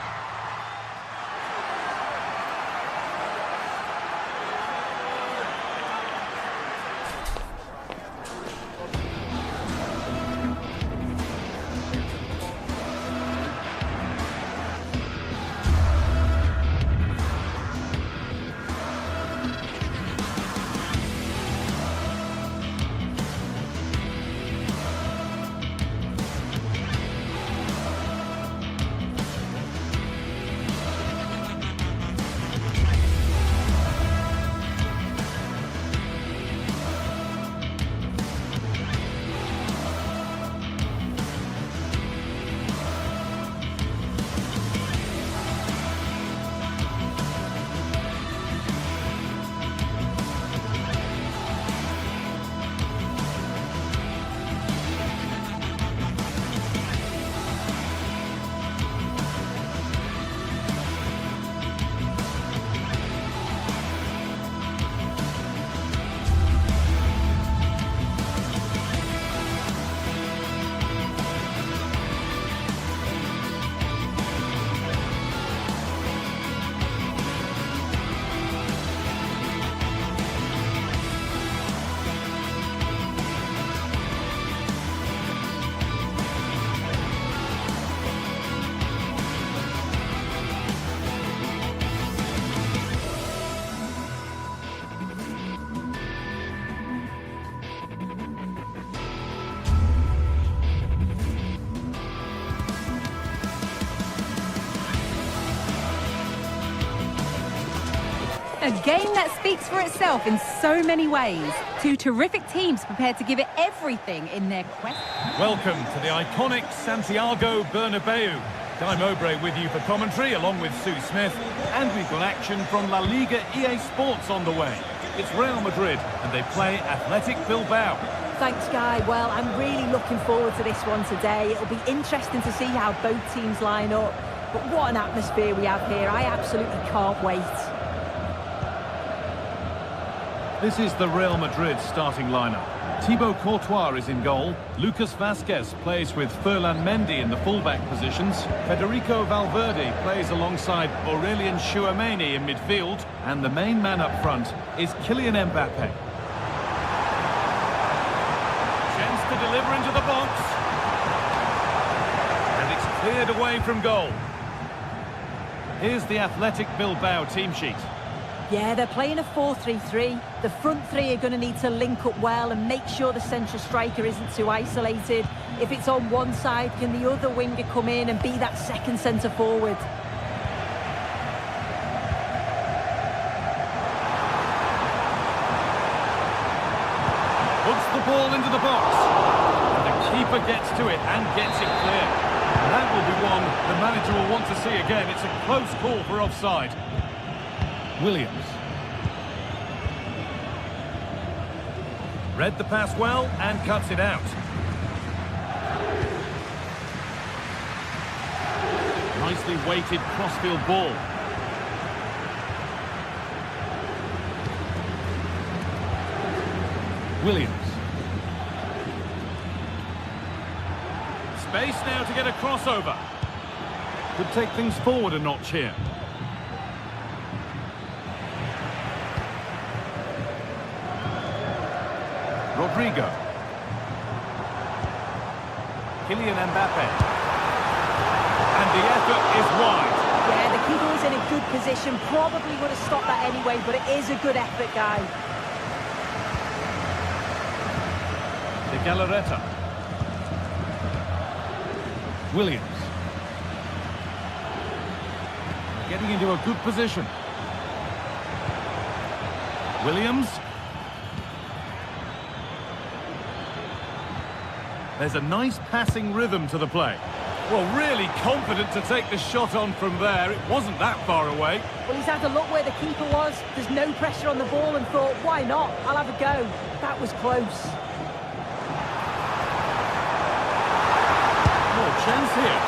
A game that speaks for itself in so many ways. Two terrific teams prepared to give it everything in their quest. Welcome to the iconic Santiago Bernabeu. Guy Mowbray with you for commentary, along with Sue Smith. And we've got action from La Liga EA Sports on the way. It's Real Madrid, and they play Athletic Bilbao. Thanks, Guy. Well, I'm really looking forward to this one today. It'll be interesting to see how both teams line up. But what an atmosphere we have here. I absolutely can't wait. This is the Real Madrid starting lineup. Thibaut Courtois is in goal. Lucas Vazquez plays with Ferland Mendy in the fullback positions. Federico Valverde plays alongside Aurelien Tchouameni in midfield. And the main man up front is Kylian Mbappe. Chance to deliver into the box. And it's cleared away from goal. Here's the Athletic Bilbao team sheet. Yeah, they're playing a 4-3-3. The front three are going to need to link up well and make sure the central striker isn't too isolated. If it's on one side, can the other winger come in and be that second centre forward? Puts the ball into the box. And the keeper gets to it and gets it clear. And that will be one the manager will want to see again. It's a close call for offside. Williams. Read the pass well and cuts it out. Nicely weighted crossfield ball. Williams. Space now to get a crossover. Could take things forward a notch here. Rodrigo. Kylian Mbappe. And the effort is wide. Yeah, the keeper was in a good position. Probably would have stopped that anyway, but it is a good effort, Guy. De Galarreta. Williams. Getting into a good position. Williams. There's a nice passing rhythm to the play. Well, really confident to take the shot on from there. It wasn't that far away. Well, he's had a look where the keeper was. There's no pressure on the ball and thought, why not? I'll have a go. That was close. More chance here.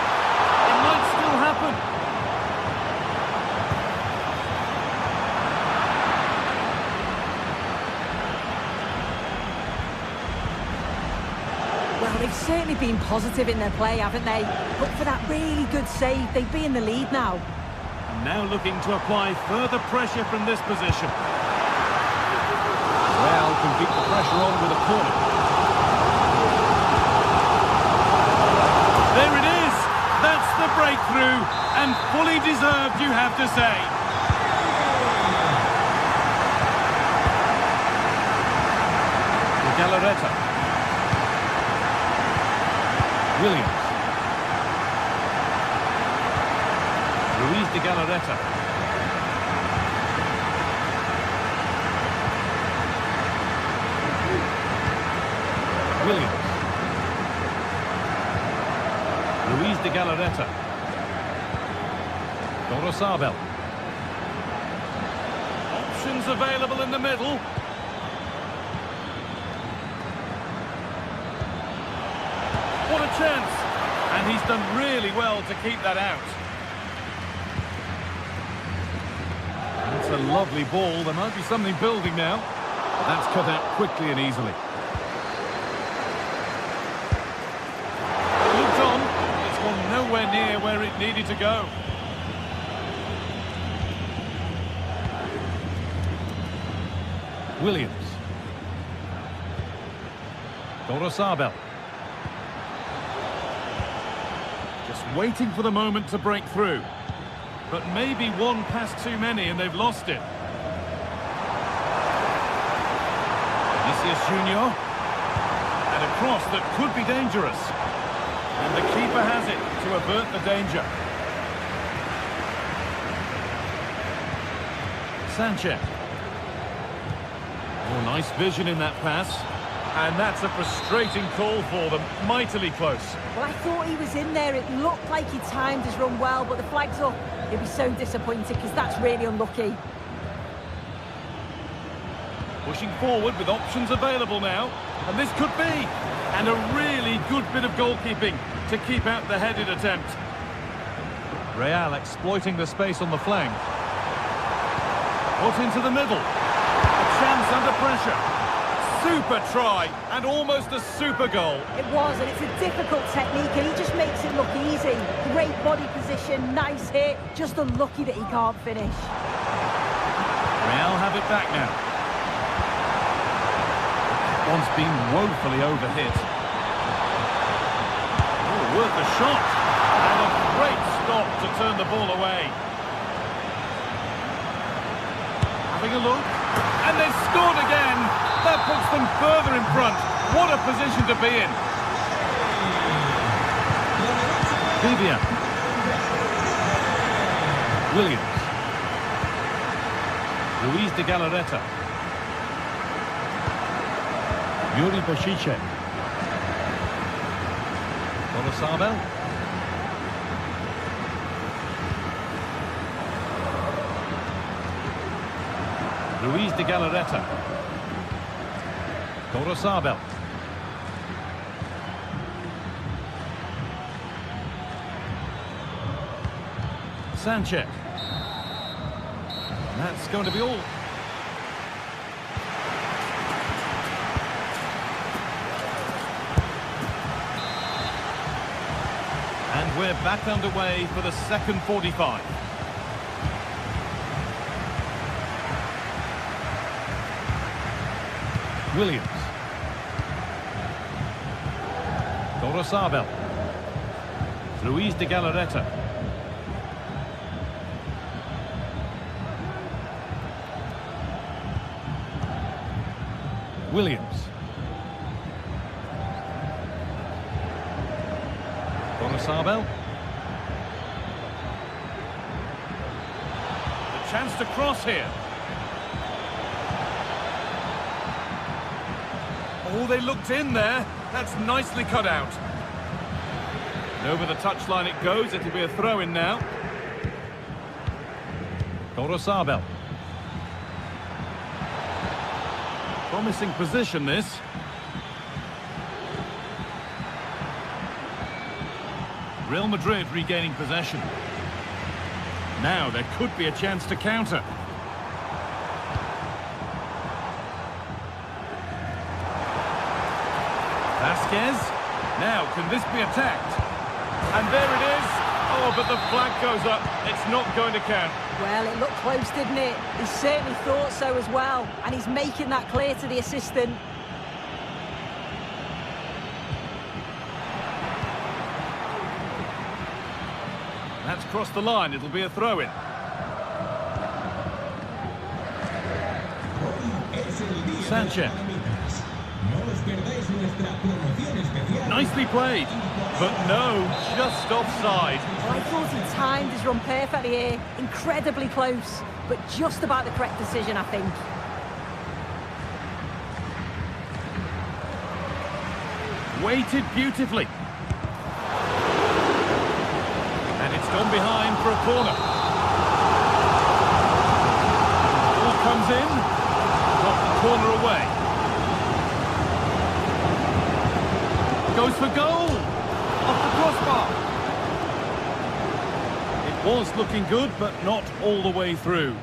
It might still happen. Well, they've certainly been positive in their play, haven't they? But for that really good save, they'd be in the lead now. And now looking to apply further pressure from this position. Well, can keep the pressure on with a corner. There it is! That's the breakthrough, and fully deserved, you have to say. De Galarreta. Williams. Luis de Galarreta. Williams. Luis de Galarreta. Gorosabel. Options available in the middle. What a chance! And he's done really well to keep that out. That's a lovely ball. There might be something building now. That's cut out quickly and easily. Looked on. It's gone nowhere near where it needed to go. Williams. Gorosabel. Just waiting for the moment to break through. But maybe one pass too many and they've lost it. Vinicius Junior. And a cross that could be dangerous. And the keeper has it to avert the danger. Sanchez. Oh, nice vision in that pass. And that's a frustrating call for them. Mightily close. Well, I thought he was in there. It looked like he timed his run well, but the flag's up. He'll be so disappointed because that's really unlucky. Pushing forward with options available now. And this could be. And a really good bit of goalkeeping to keep out the headed attempt. Real exploiting the space on the flank. Put into the middle. A chance under pressure. Super try and almost a super goal. It was, and it's a difficult technique, and he just makes it look easy. Great body position, nice hit, just unlucky that he can't finish. Real have it back now. One's been woefully overhit. Oh, worth a shot. And a great stop to turn the ball away. Having a look. And they've scored again. That puts them further in front. What a position to be in. Vivian. Williams. Luis de Galarreta. Yuri Bashiche. Gorosabel. Luis de Galarreta. Gorosabel. Sanchez. And that's going to be all. And we're back underway for the second 45. Williams. Gorosabel. Luis de Galarreta. Williams. Gorosabel. A chance to cross here. Oh, they looked in there. That's nicely cut out. And over the touchline it goes. It'll be a throw-in now. Gorosabel. Promising position, this. Real Madrid regaining possession. Now there could be a chance to counter. Vasquez. Now, can this be attacked? And there it is. Oh, but the flag goes up. It's not going to count. Well, it looked close, didn't it? He certainly thought so as well. And he's making that clear to the assistant. That's crossed the line. It'll be a throw-in. Sanchez. Nicely played. But no, just offside. Well, I thought he timed his run perfectly here. Incredibly close, but just about the correct decision, I think. Weighted beautifully. And it's gone behind for a corner. Ball comes in. Got the corner away. Goes for goal. Off the crossbar. It was looking good, but not all the way through.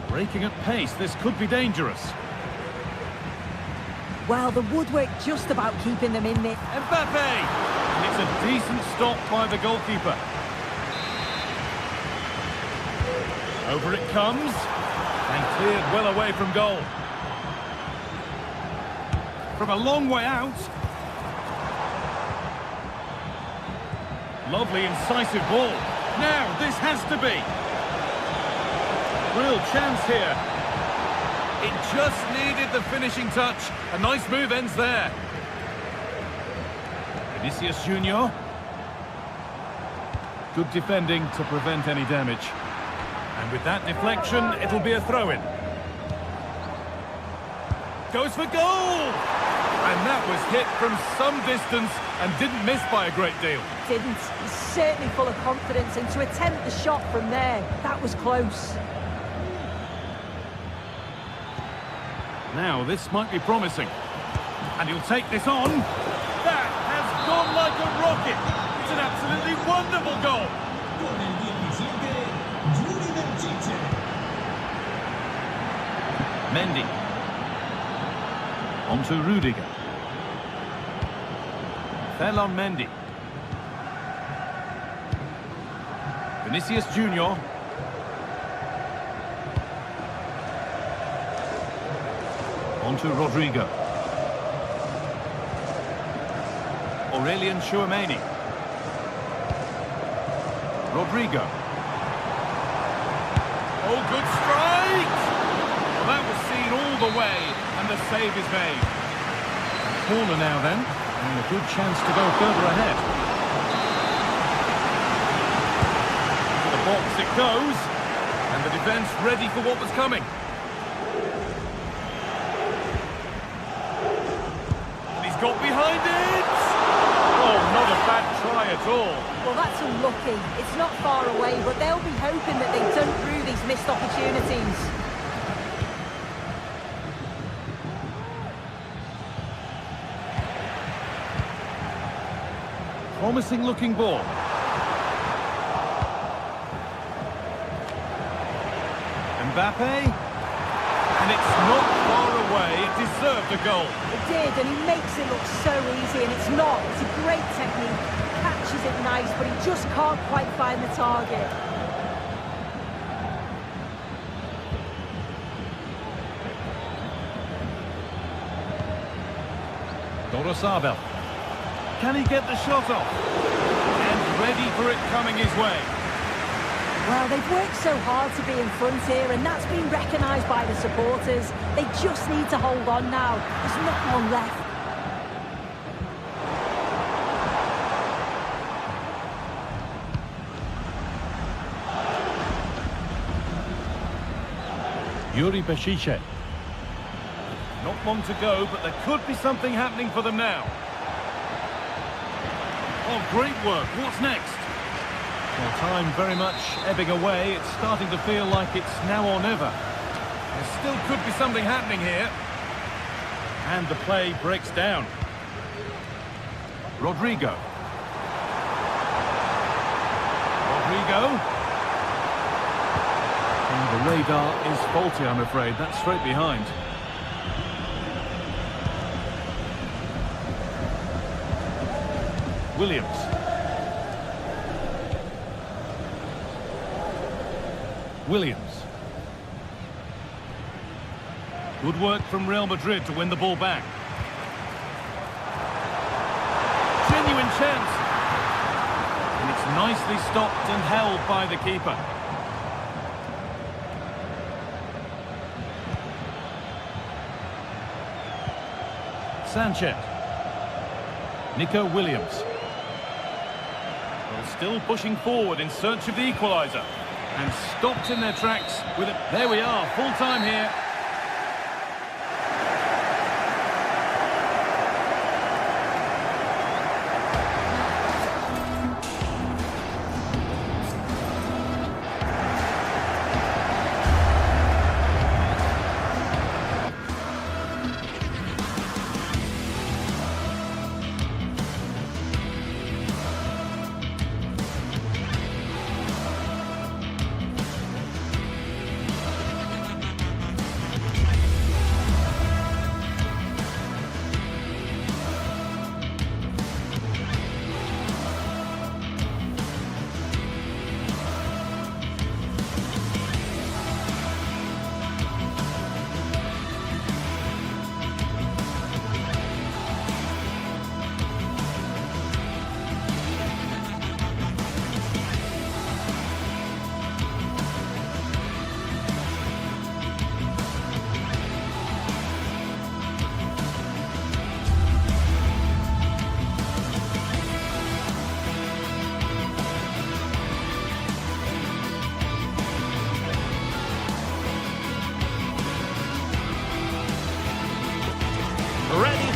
Breaking at pace, this could be dangerous. Well, the woodwork just about keeping them in there. Mbappe! It's a decent stop by the goalkeeper. Over it comes. And cleared well away from goal. From a long way out. Lovely, incisive ball. Now, this has to be. Real chance here. It just needed the finishing touch. A nice move ends there. Vinicius Junior. Good defending to prevent any damage. And with that deflection, it'll be a throw-in. Goes for goal! And that was hit from some distance and didn't miss by a great deal. Didn't. He's certainly full of confidence, and to attempt the shot from there, that was close. Now, this might be promising. And he'll take this on. That has gone like a rocket. It's an absolutely wonderful goal. Con el 17, Yuri Berchiche. Mendy. On to Rudiger. Ferland Mendy. Vinicius Junior. On to Rodrigo. Aurelien Chouameni. Rodrigo. Oh, good strike! Well, that was seen all the way, and the save is made. Corner now then, and a good chance to go further ahead. To the box it goes, and the defence ready for what was coming. He's got behind it! Oh, not a bad try at all. Well, that's unlucky. It's not far away, but they'll be hoping that they don't through these missed opportunities. Promising looking ball. Mbappe. And it's not far away. It deserved a goal. It did, and he makes it look so easy, and it's not. It's a great technique. Catches it nice, but he just can't quite find the target. Dorosabel. Can he get the shot off? And ready for it coming his way. Well, they've worked so hard to be in front here, and that's been recognised by the supporters. They just need to hold on now. There's not long left. Yuri Berchiche. Not long to go, but there could be something happening for them now. Oh, great work. What's next? Well, time very much ebbing away. It's starting to feel like it's now or never. There still could be something happening here. And the play breaks down. Rodrigo. And the radar is faulty, I'm afraid. That's straight behind. Williams. Good work from Real Madrid to win the ball back. Genuine chance. And it's nicely stopped and held by the keeper. Sanchez. Nico Williams. Well, still pushing forward in search of the equaliser. And stopped in their tracks with it. There we are, full time here.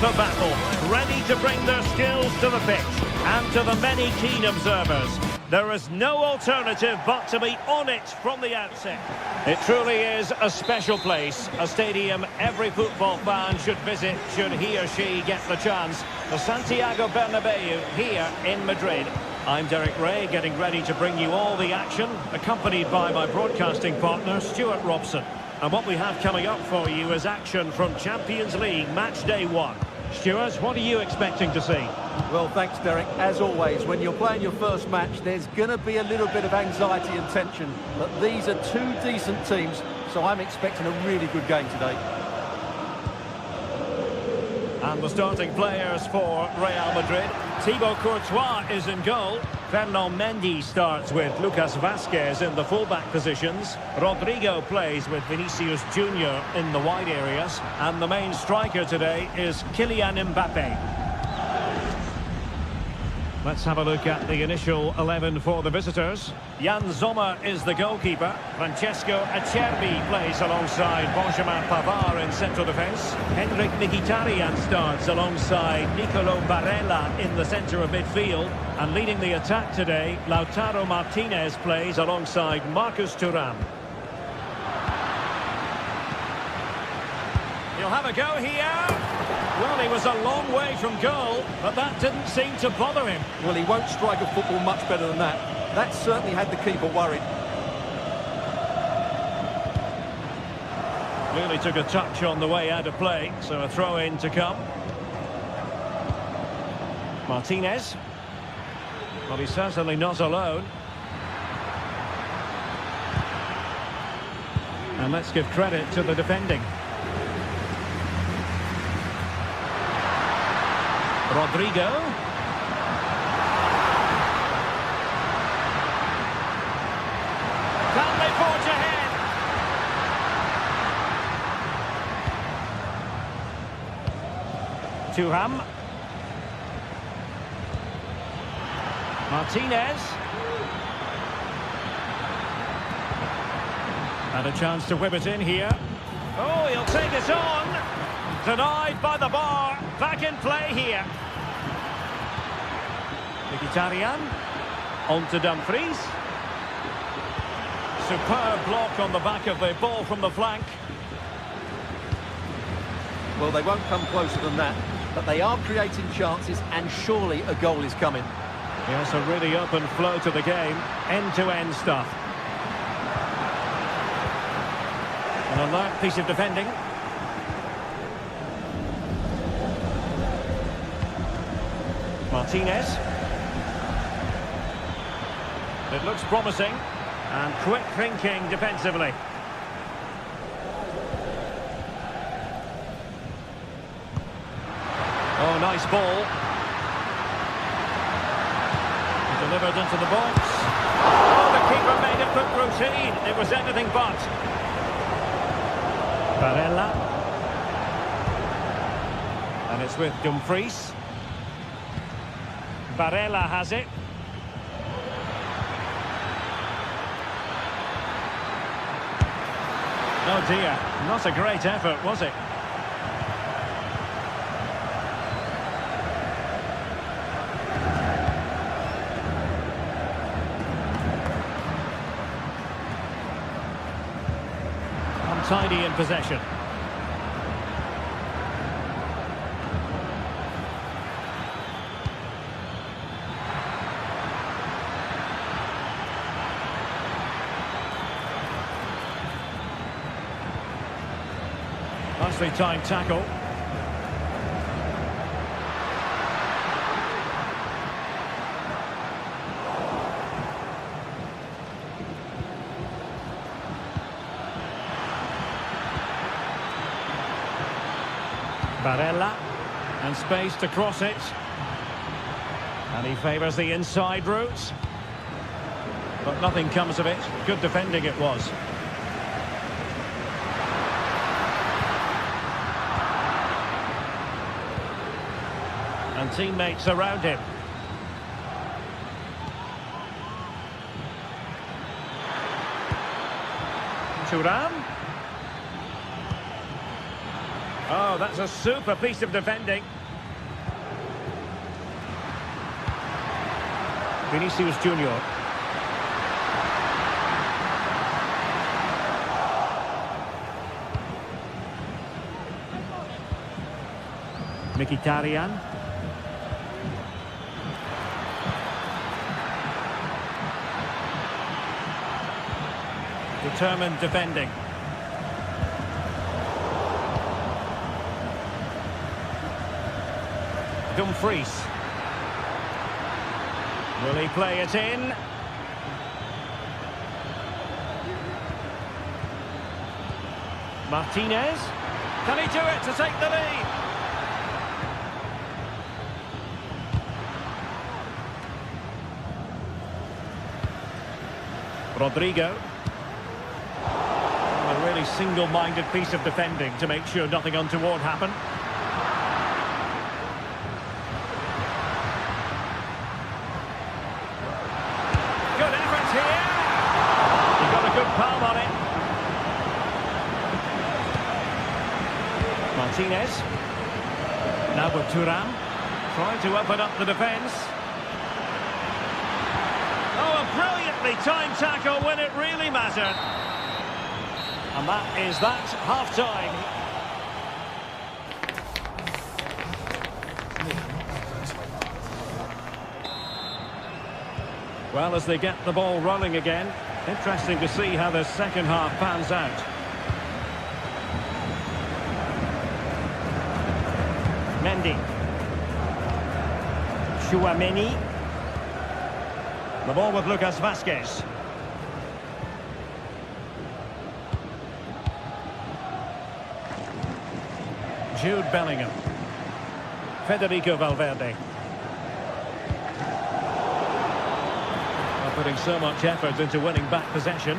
for battle, ready to bring their skills to the pitch. And to the many keen observers, there is no alternative but to be on it from the outset. It truly is a special place, a stadium every football fan should visit should he or she get the chance. The Santiago Bernabeu here in Madrid. I'm Derek Ray, getting ready to bring you all the action, accompanied by my broadcasting partner, Stuart Robson. And what we have coming up for you is action from Champions League Match Day 1. Stuart, what are you expecting to see? Well, thanks, Derek. As always, when you're playing your first match, there's going to be a little bit of anxiety and tension. But these are two decent teams, so I'm expecting a really good game today. And the starting players for Real Madrid. Thibaut Courtois is in goal. Fernand Mendy starts with Lucas Vazquez in the fullback positions. Rodrigo plays with Vinicius Junior in the wide areas. And the main striker today is Kylian Mbappe. Let's have a look at the initial 11 for the visitors. Jan Sommer is the goalkeeper. Francesco Acerbi plays alongside Benjamin Pavard in central defence. Henrik Mkhitaryan starts alongside Nicolo Barella in the centre of midfield. And leading the attack today, Lautaro Martinez plays alongside Marcus Thuram. He'll have a go here. Well, he was a long way from goal, but that didn't seem to bother him. Well, he won't strike a football much better than that. That certainly had the keeper worried. Really took a touch on the way out of play, so a throw-in to come. Martinez. Well, he's certainly not alone. And let's give credit to the defending. Rodrigo. Can they forge ahead? Thuram. Martinez. And a chance to whip it in here. Oh, he'll take it on. Denied by the bar. Back in play here. Mkhitaryan. On to Dumfries. Superb block on the back of the ball from the flank. Well, they won't come closer than that, but they are creating chances, and surely a goal is coming. Yes, a really open flow to the game. End-to-end stuff. An alert piece of defending. Martinez. It looks promising. And quick thinking defensively. Oh, nice ball. Delivered into the box. Oh, the keeper made it look routine. It was anything but. Barella. And it's with Dumfries. Barella has it. Oh dear, not a great effort, was it? Untidy in possession. Nicely timed tackle. Barella, and space to cross it. And he favours the inside route. But nothing comes of it. Good defending it was. And teammates around him. Thuram. Oh, Oh, that's a super piece of defending. Vinicius Junior. Mkhitaryan. Determined defending. Dumfries. Will he play it in? Martinez. Can he do it to take the lead? Rodrigo. A really single-minded piece of defending to make sure nothing untoward happened. Good effort here. He got a good palm on it. Martinez. Now with Thuram. Trying to open up the defence. Oh, a brilliantly timed tackle when it really mattered. And that is that, half-time. Well, as they get the ball rolling again, interesting to see how the second half pans out. Mendy. Tchouaméni. The ball with Lucas Vazquez. Jude Bellingham. Federico Valverde. They're putting so much effort into winning back possession.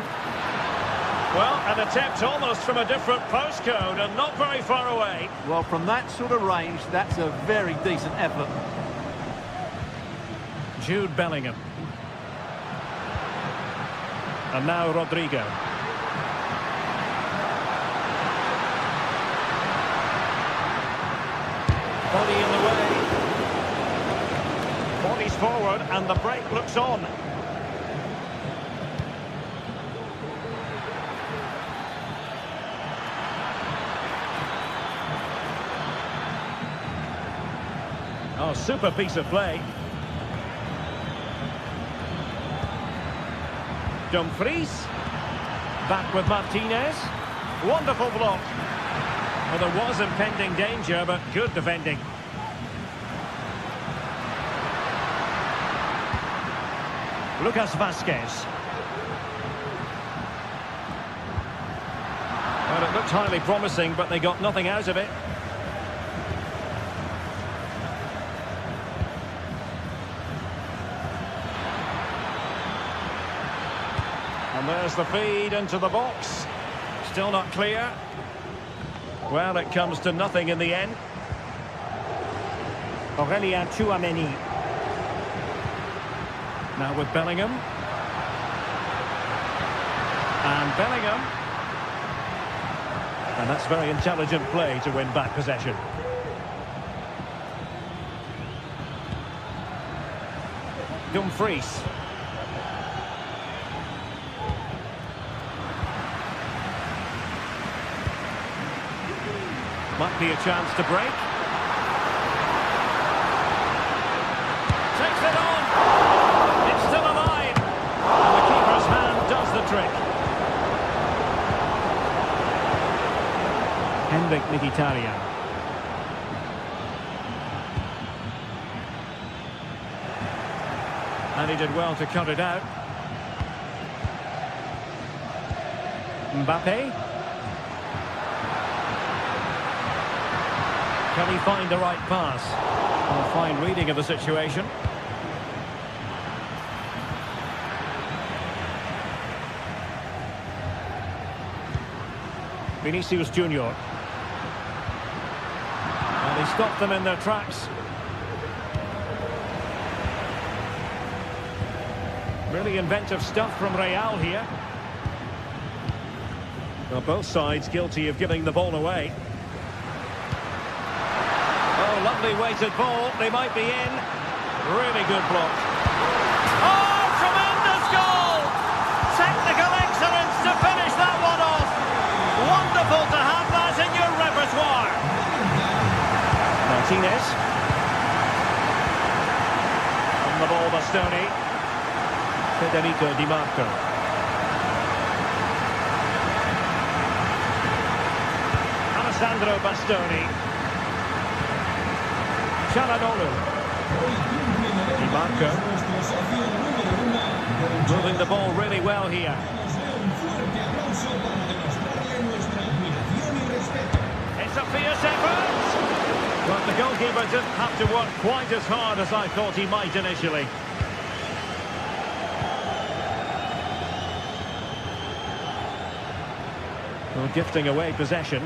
Well, an attempt almost from a different postcode and not very far away. Well, from that sort of range, that's a very decent effort. Jude Bellingham. And now Rodrigo. Body in the way. Body's forward and the break looks on. Oh, super piece of play. Dumfries. Back with Martinez. Wonderful block. Well, there was impending danger, but good defending. Lucas Vazquez. Well, it looked highly promising, but they got nothing out of it. And there's the feed into the box. Still not clear. Well, it comes to nothing in the end. Aurélien Tchouaméni. Now with Bellingham. And Bellingham. And that's very intelligent play to win back possession. Dumfries. Might be a chance to break. Takes it on. It's still alive. And the keeper's hand does the trick. Henrik Mkhitaryan. And he did well to cut it out. Mbappe. Can he find the right pass? A fine reading of the situation. Vinicius Junior. And he stopped them in their tracks. Really inventive stuff from Real here. Well, both sides guilty of giving the ball away. lovely weighted ball. They might be in. Really good block. Oh, tremendous goal! Technical excellence to finish that one off. Wonderful to have that in your repertoire. Martinez. On the ball, Bastoni. Federico Di Marco. Alessandro Bastoni. Çalhanoğlu. Di Marco. Moving the ball really well here. It's a fierce effort. But the goalkeeper didn't have to work quite as hard as I thought he might initially. Well, gifting away possession.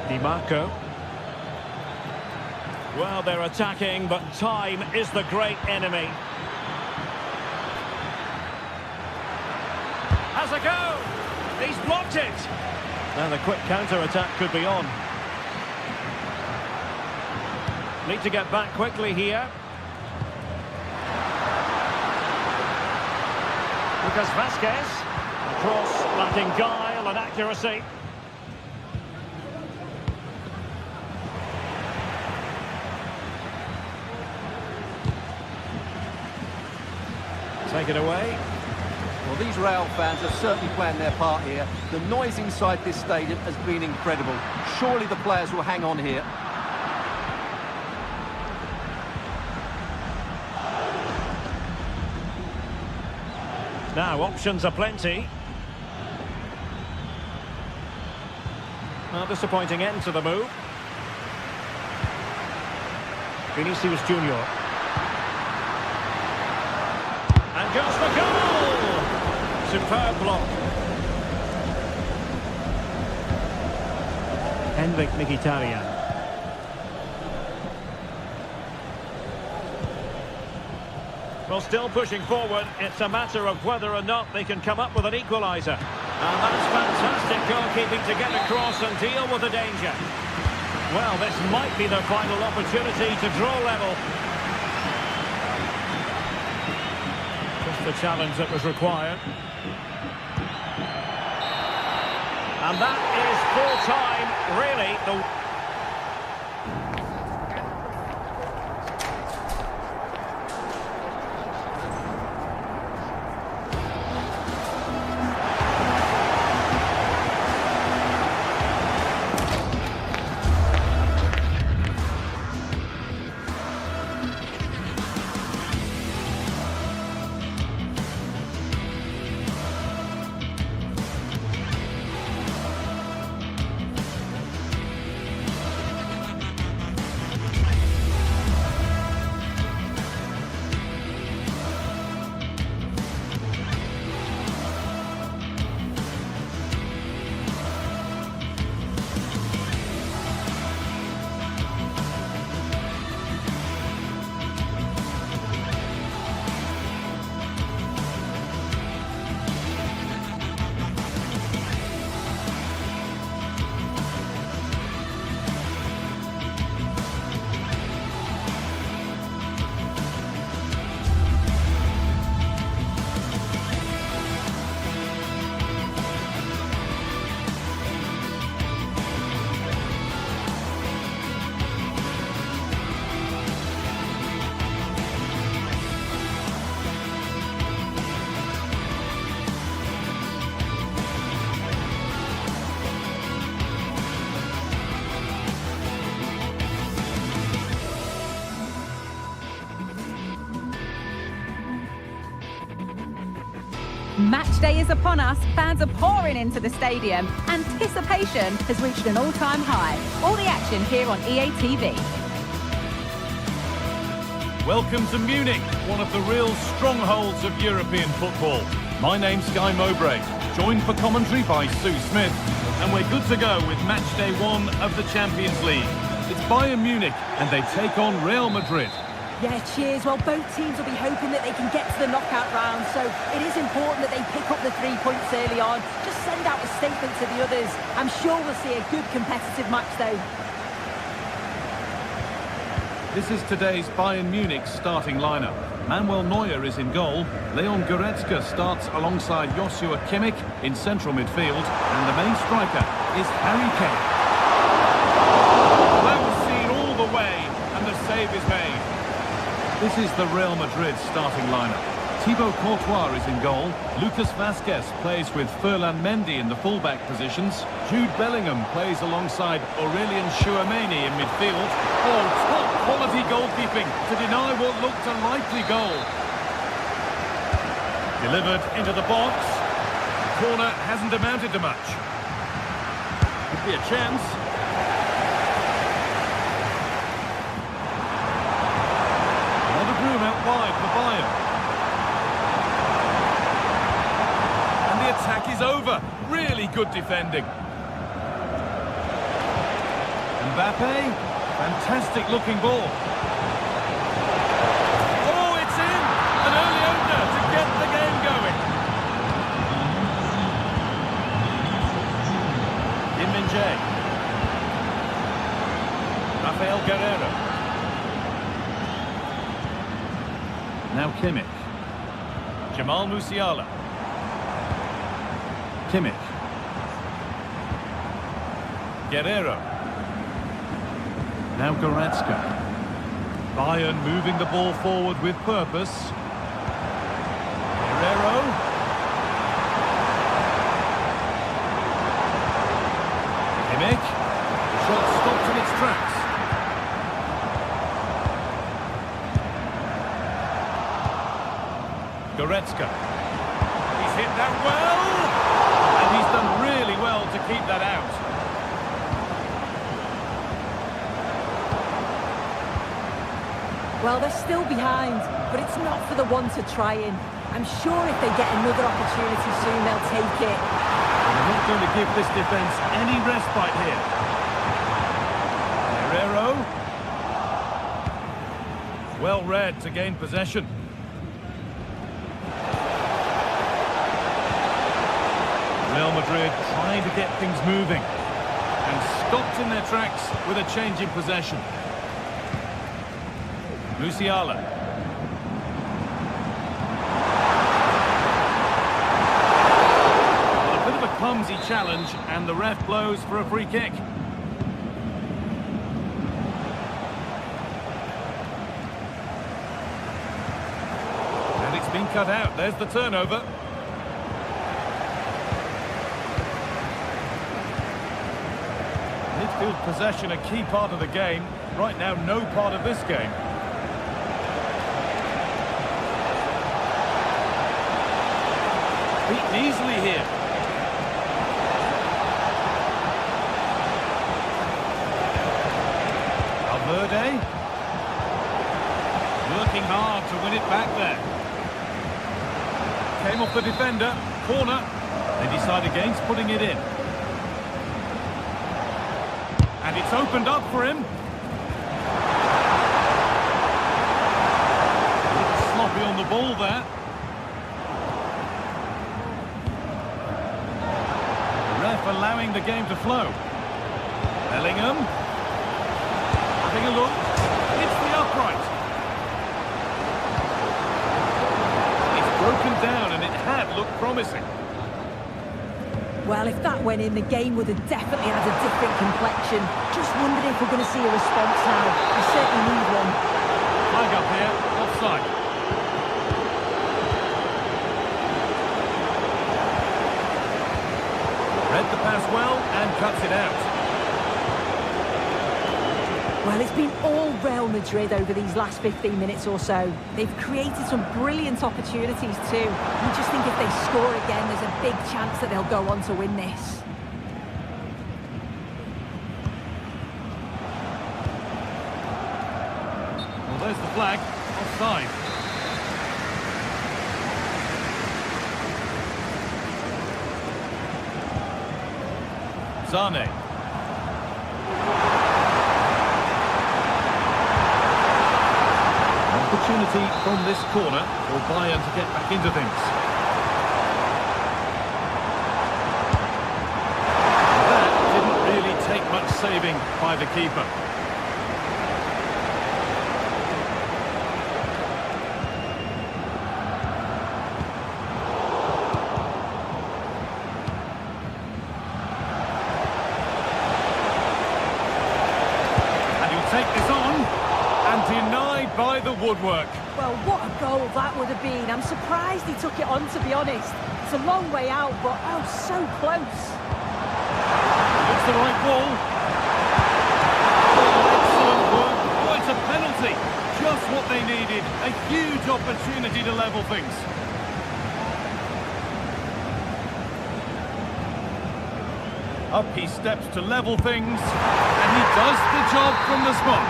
Di Marco. Well, they're attacking, but time is the great enemy. Has a go! He's blocked it! And the quick counter-attack could be on. Need to get back quickly here. Lucas Vazquez. Cross, lacking guile and accuracy. Take it away. Well, these Real fans are certainly playing their part here. The noise inside this stadium has been incredible. Surely the players will hang on here. Now, options are plenty. A disappointing end to the move. Vinicius Junior. And goes the goal! Superb block. Henrik Mkhitaryan. Well, still pushing forward. It's a matter of whether or not they can come up with an equaliser. And that's fantastic goalkeeping to get across and deal with the danger. Well, this might be their final opportunity to draw level. Just the challenge that was required. And that is full time, really. Match day is upon us. Fans are pouring into the stadium. Anticipation has reached an all-time high. All the action here on EA TV. Welcome to Munich, one of the real strongholds of European football. My name's Guy Mowbray, joined for commentary by Sue Smith, and we're good to go with match day 1 of the Champions League. It's Bayern Munich, and they take on Real Madrid. Yeah, cheers. Well, both teams will be hoping that they can get to the knockout round, so it is important that they pick up the 3 points early on. Just send out a statement to the others. I'm sure we'll see a good competitive match, though. This is today's Bayern Munich starting lineup. Manuel Neuer is in goal. Leon Goretzka starts alongside Joshua Kimmich in central midfield. And the main striker is Harry Kane. That was seen all the way, and the save is made. This is the Real Madrid starting lineup. Thibaut Courtois is in goal. Lucas Vazquez plays with Ferland Mendy in the fullback positions. Jude Bellingham plays alongside Aurelien Tchouameni in midfield. Oh, top quality goalkeeping to deny what looked a likely goal. Delivered into the box. Corner hasn't amounted to much. Could be a chance. A lot of room out wide for Bayern. Attack is over. Really good defending. Mbappe, fantastic looking ball. Oh, it's in! An early opener to get the game going. Kim Min-jae. Rafael Guerreiro. Now Kimmich. Jamal Musiala. Kimmich. Guerreiro. Now Goretzka. Bayern moving the ball forward with purpose. Guerreiro. Kimmich. The shot stopped in its tracks. Goretzka. He's hit that well. He's done really well to keep that out. Well, they're still behind, but it's not for the one to try in. I'm sure if they get another opportunity soon, they'll take it. They're not going to give this defence any respite here. Guerreiro. Well read to gain possession. Real Madrid trying to get things moving and stopped in their tracks with a change in possession. Musiala. Well, a bit of a clumsy challenge, and the ref blows for a free kick. And it's been cut out. There's the turnover. Midfield possession a key part of the game. Right now, no part of this game. Beaten easily here. Valverde. Working hard to win it back there. Came off the defender. Corner. They decide against putting it in. And it's opened up for him. A little sloppy on the ball there. The ref allowing the game to flow. Bellingham. Having a look. Hits the upright. It's broken down and it had looked promising. Well, if that went in, the game would have definitely had a different complexion. Just wondered if we're going to see a response now. We certainly need one. Flag up here, offside. Read the pass well and cuts it out. Well, it's been all Real Madrid over these last 15 minutes or so. They've created some brilliant opportunities too. You just think if they score again, there's a big chance that they'll go on to win this. Well, there's the flag. Offside. Sane. opportunity from this corner for Bayern to get back into things. That didn't really take much saving by the keeper. Take this on, and denied by the woodwork. Well, what a goal that would have been. I'm surprised he took it on, to be honest. It's a long way out, but oh, so close. It's the right ball. Oh, excellent work. Oh, it's a penalty. Just what they needed. A huge opportunity to level things. Up he steps to level things, and he does the job from the spot.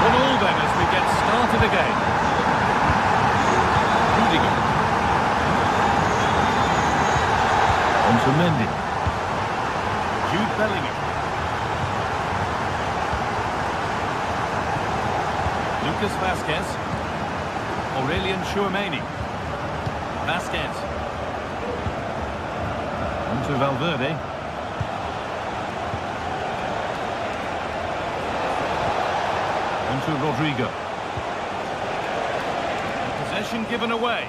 1-1 then as we get started again. Rudiger. On to Mendy. Jude Bellingham. Lucas Vazquez. Aurelien Tchouameni. Vazquez. On to Valverde. On to Rodrigo. Possession given away.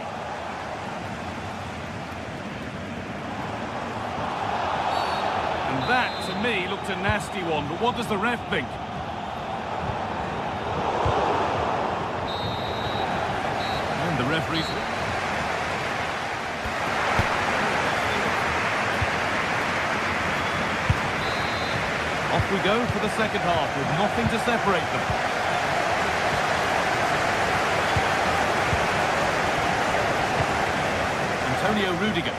And that, to me, looked a nasty one, but what does the ref think? And the referee's... Off we go for the second half with nothing to separate them. Antonio Rudiger.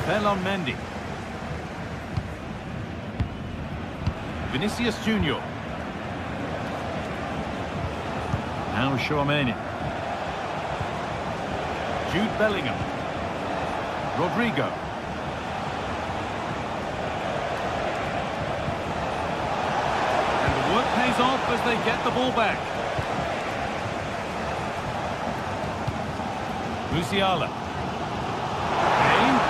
Ferland Mendy. Vinicius Junior. Now Tchouameni. Jude Bellingham. Rodrigo. Work pays off as they get the ball back. Musiala. Kane.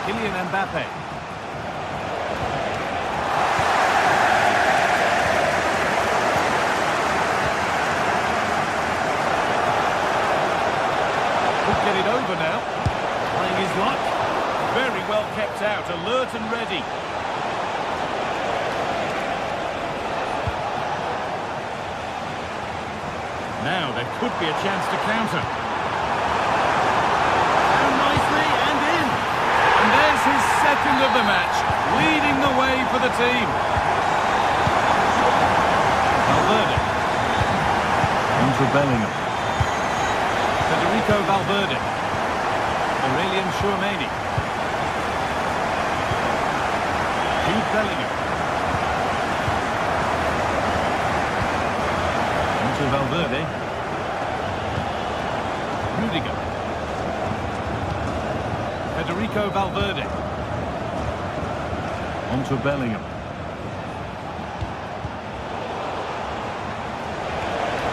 Kylian Mbappe. Get it over now. Playing his luck. Very well kept out, alert and ready. Now there could be a chance to counter. Down nicely and in. And there's his second of the match, leading the way for the team. Valverde. On to Bellingham. Federico Valverde. Aurelien Tchouameni. Jude Bellingham. On to Valverde. Rudiger. Federico Valverde. On to Bellingham.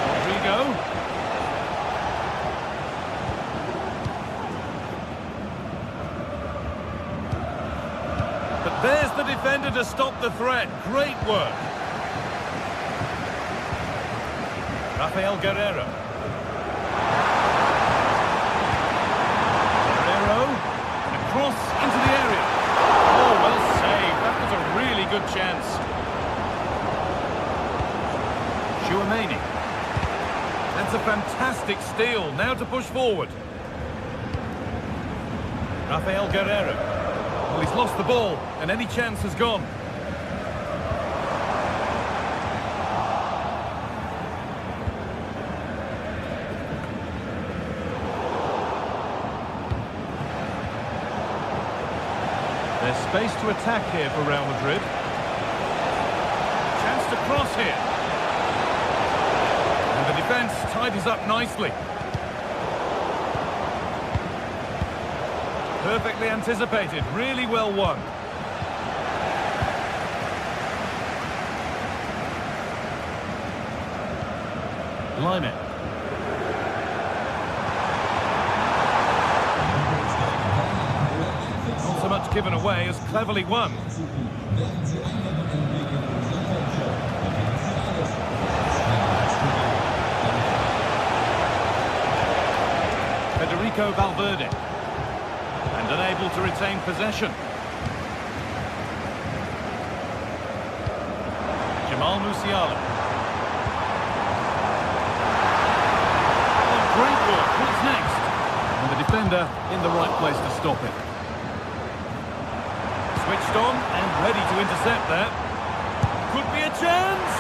Rodrigo. But there's the defender to stop the threat. Great work. Rafael Guerreiro. Guerreiro. And across into the area. Oh, well saved. That was a really good chance. Tchouameni. That's a fantastic steal. Now to push forward. Rafael Guerreiro. Well, he's lost the ball, and any chance has gone. There's space to attack here for Real Madrid. Chance to cross here. And the defence tidies up nicely. Perfectly anticipated, really well won. Lyman. Not so much given away as cleverly won. Federico Valverde. And unable to retain possession. Jamal Musiala. Great work. What's next? And the defender in the right place to stop it. Switched on and ready to intercept there. Could be a chance.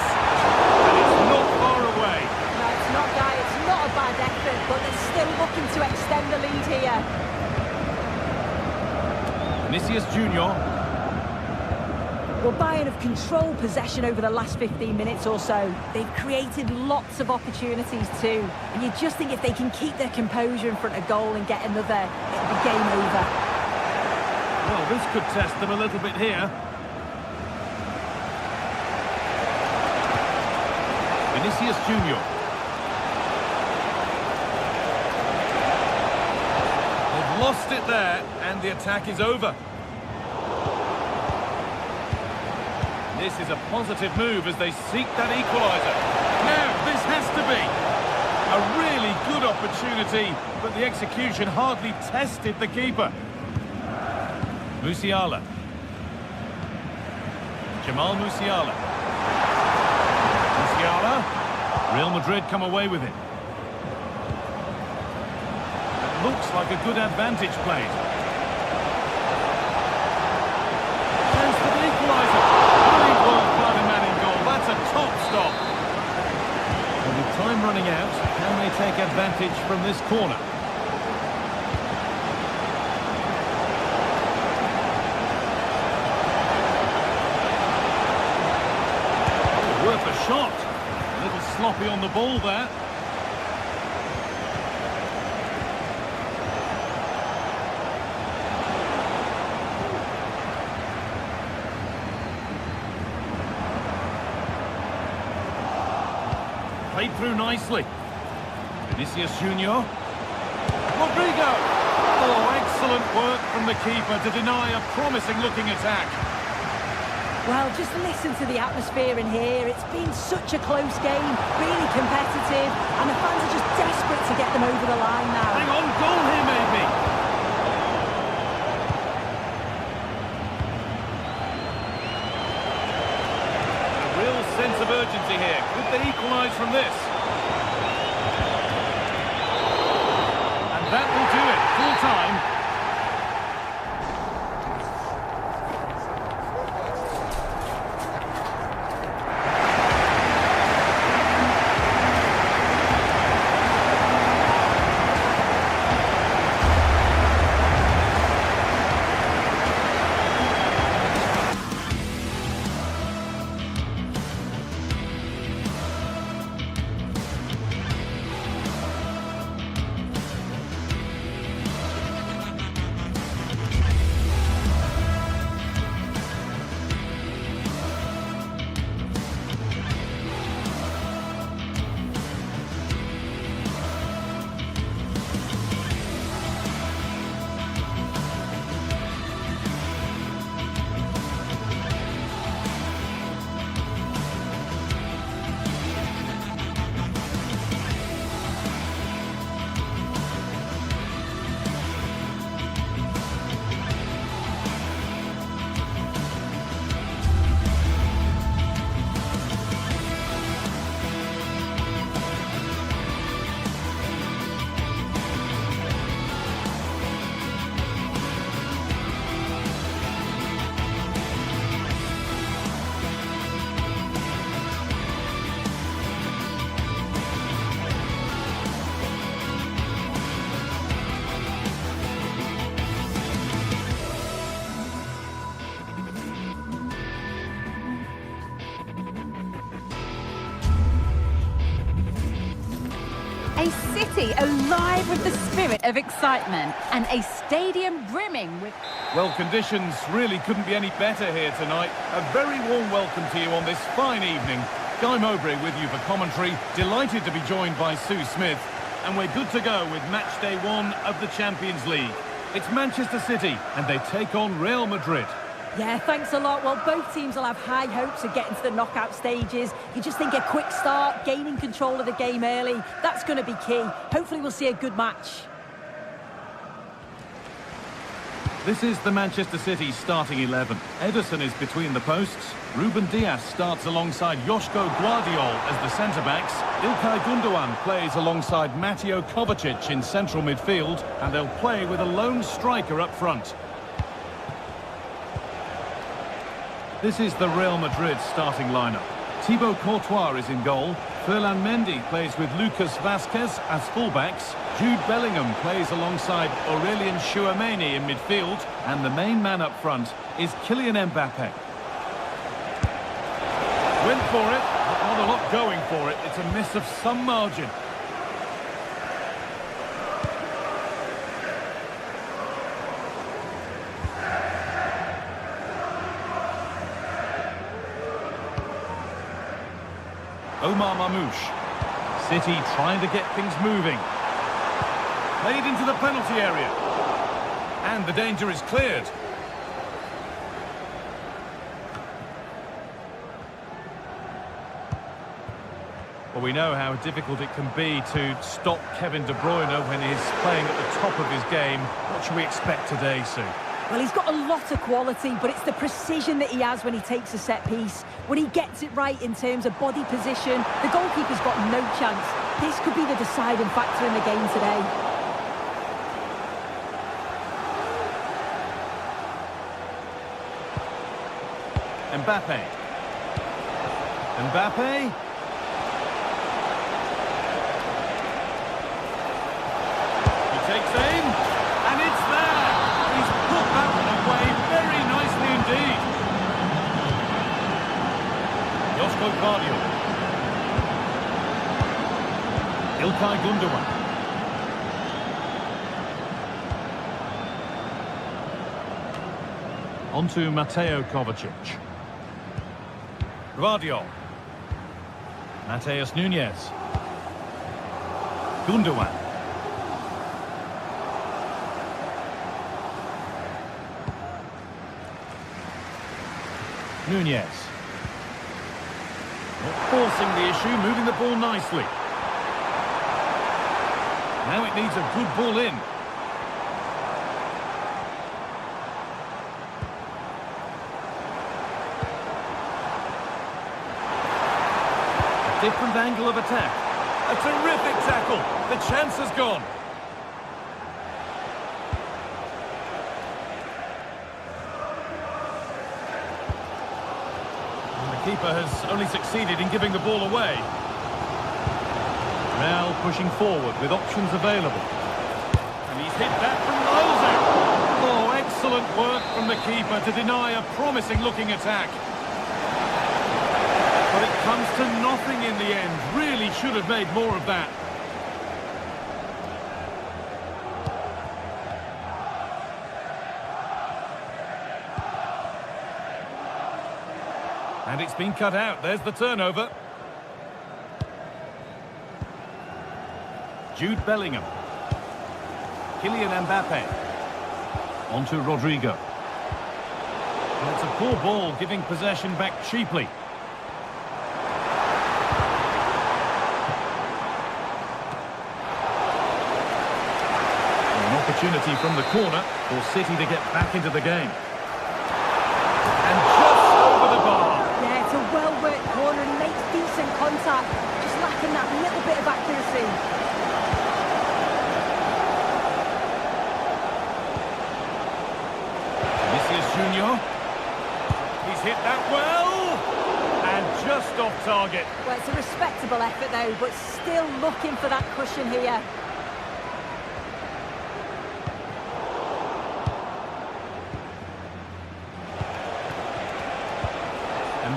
And it's not far away. No, it's not, Guy. It's not a bad effort, but they're still looking to extend the lead here. Vinicius Junior. Well, Bayern have controlled possession over the last 15 minutes or so. They've created lots of opportunities too. And you just think if they can keep their composure in front of goal and get another, it'll be game over. Well, this could test them a little bit here. Vinicius Junior. They've lost it there, and the attack is over. This is a positive move as they seek that equaliser. Now, this has to be a really good opportunity, but the execution hardly tested the keeper. Musiala. Jamal Musiala. Musiala. Real Madrid come away with it. It looks like a good advantage played. There's the equaliser. That's a top stop. And with time running out, can they take advantage from this corner? Oh, worth a shot. A little sloppy on the ball there. Played through nicely. Vinicius Junior. Rodrigo! Oh, excellent work from the keeper to deny a promising-looking attack. Well, just listen to the atmosphere in here. It's been such a close game, really competitive, and the fans are just desperate to get them over the line now. Hang on, goal here maybe. Real sense of urgency here. Could they equalise from this? And that will do it. Full time. city alive with the spirit of excitement and a stadium brimming with... Well, conditions really couldn't be any better here tonight. A very warm welcome to you on this fine evening. Guy Mowbray with you for commentary. Delighted to be joined by Sue Smith. And we're good to go with match day 1 of the Champions League. It's Manchester City and they take on Real Madrid. Yeah, thanks a lot. Well, both teams will have high hopes of getting to the knockout stages. You just think a quick start, gaining control of the game early, that's going to be key. Hopefully we'll see a good match. This is the Manchester City starting 11. Ederson is between the posts. Ruben Dias starts alongside Joško Guardiol as the centre-backs. Ilkay Gundogan plays alongside Mateo Kovacic in central midfield, and they'll play with a lone striker up front. This is the Real Madrid starting lineup. Thibaut Courtois is in goal. Ferland Mendy plays with Lucas Vazquez as fullbacks. Jude Bellingham plays alongside Aurelien Tchouameni in midfield. And the main man up front is Kylian Mbappe. Went for it, but not a lot going for it. It's a miss of some margin. Omar Mamouche. City trying to get things moving. Played into the penalty area. And the danger is cleared. Well, we know how difficult it can be to stop Kevin De Bruyne when he's playing at the top of his game. What should we expect today, Sue? Well, he's got a lot of quality, but it's the precision that he has when he takes a set piece. When he gets it right in terms of body position, the goalkeeper's got no chance. This could be the deciding factor in the game today. Mbappe. Mbappe. He takes aim, and it's there. He's put that one away very nicely indeed. Joško Guardiol. Ilkay Gundogan. On to Mateo Kovacic. Guardiol. Mateus Nunes. Gundogan. Nunes. Not forcing the issue, moving the ball nicely. Now it needs a good ball in. A different angle of attack. A terrific tackle. The chance has gone. The keeper has only succeeded in giving the ball away. Now pushing forward with options available. And he's hit that from miles out. Oh, excellent work from the keeper to deny a promising looking attack. But it comes to nothing in the end. Really should have made more of that. And it's been cut out. There's the turnover. Jude Bellingham. Kylian Mbappe. On to Rodrigo. And it's a poor ball, giving possession back cheaply. An opportunity from the corner for City to get back into the game. And just over the bar. Yeah, it's a well-worked corner and he makes decent contact. Just lacking that little bit of accuracy. Junior. He's hit that well. And just off target. Well, it's a respectable effort though, but still looking for that cushion here.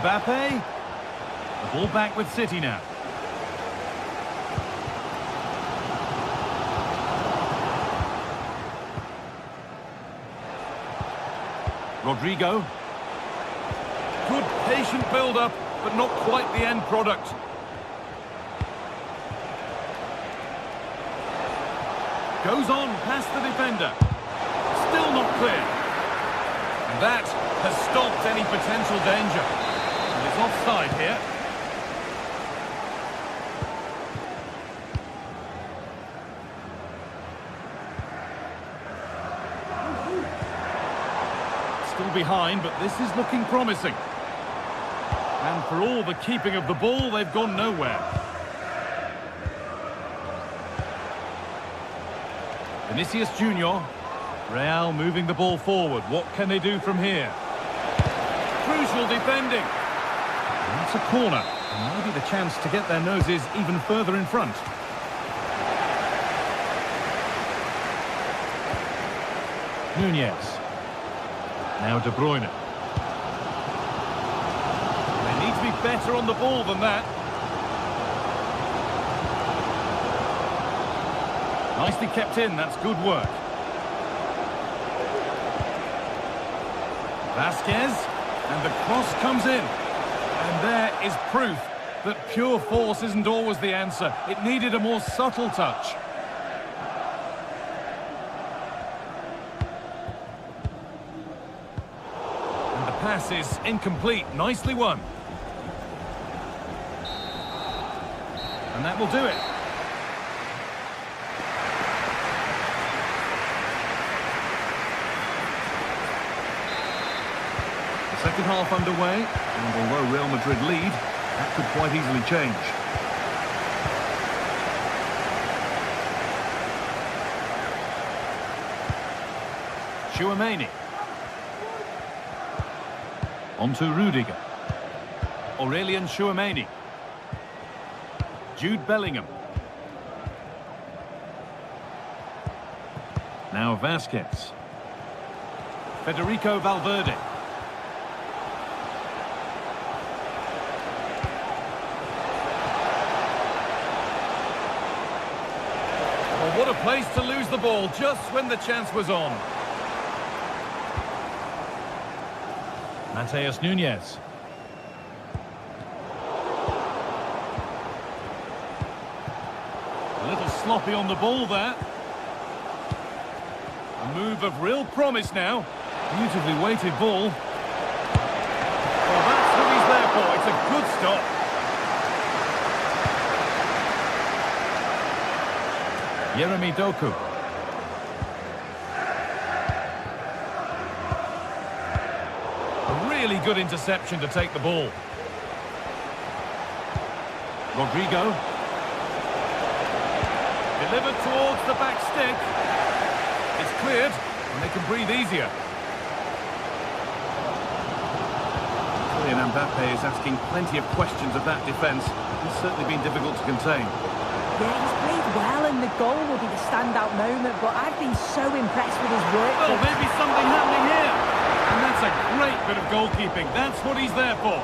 Mbappe. The ball back with City now. Rodrigo. Good patient build-up, but not quite the end product. Goes on past the defender. Still not clear. And that has stopped any potential danger. And it's offside here. Still behind, but this is looking promising. And for all the keeping of the ball, they've gone nowhere. Vinicius Junior. Real moving the ball forward. What can they do from here? Crucial defending. And that's a corner. And maybe the chance to get their noses even further in front. Nunez. Now De Bruyne. They need to be better on the ball than that. Nicely kept in, that's good work. Vasquez, and the cross comes in. And there is proof that pure force isn't always the answer. It needed a more subtle touch. And the pass is incomplete, nicely won. And that will do it. Second half underway, and although Real Madrid lead, that could quite easily change. Tchouaméni. On to Rudiger. Aurélien Tchouaméni. Jude Bellingham. Now Vasquez. Federico Valverde. What a place to lose the ball just when the chance was on. Mateus Nunez. A little sloppy on the ball there. A move of real promise now. Beautifully weighted ball. Well, that's what he's there for. It's a good stop. Jeremy Doku. A really good interception to take the ball. Rodrigo. Delivered towards the back stick. It's cleared, and they can breathe easier. Kylian Mbappe is asking plenty of questions of that defence. It's certainly been difficult to contain. Yeah, he's played well, and the goal will be the standout moment, but I've been so impressed with his work. Well, maybe something happening here. And that's a great bit of goalkeeping. That's what he's there for.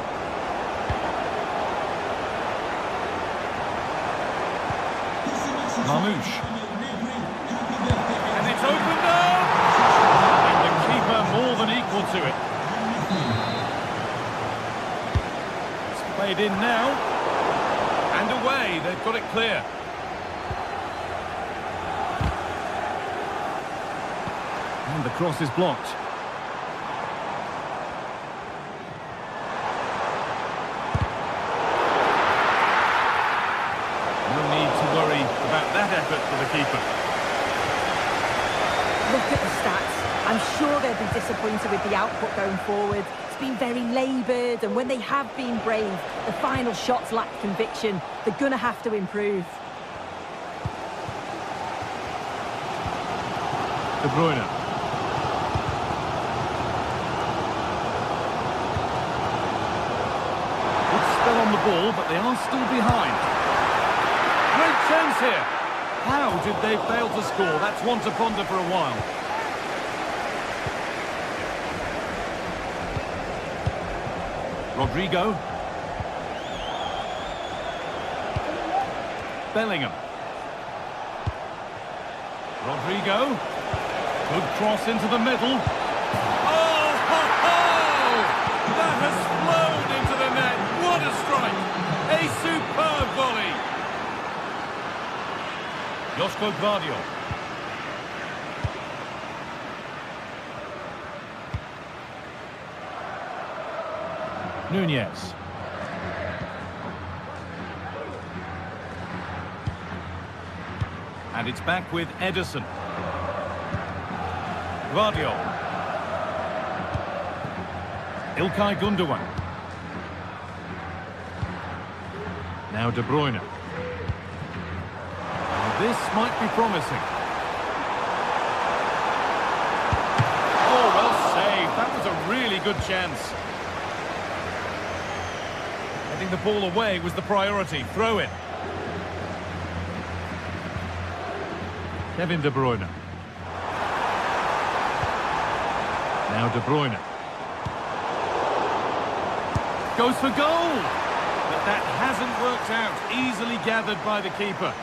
Mamouche. And it's opened up! And the keeper more than equal to it. It's played in now. And away, they've got it clear. And the cross is blocked. No need to worry about that effort for the keeper. Look at the stats. I'm sure they'll be disappointed with the output going forward. It's been very laboured, and when they have been brave, the final shots lack conviction. They're going to have to improve. De Bruyne. On the ball, but they are still behind. Great chance here. How did they fail to score? That's one to ponder for a while. Rodrigo. Bellingham. Rodrigo. Good cross into the middle. Oh, A superb volley. Josko Gvardiol. Nunez. And it's back with Ederson. Gvardiol. Ilkay Gundogan. Now De Bruyne. Now this might be promising. Oh, well saved. That was a really good chance. Getting the ball away was the priority. Throw it. Kevin De Bruyne. Now De Bruyne. Goes for goal! But that hasn't worked out. Easily gathered by the keeper.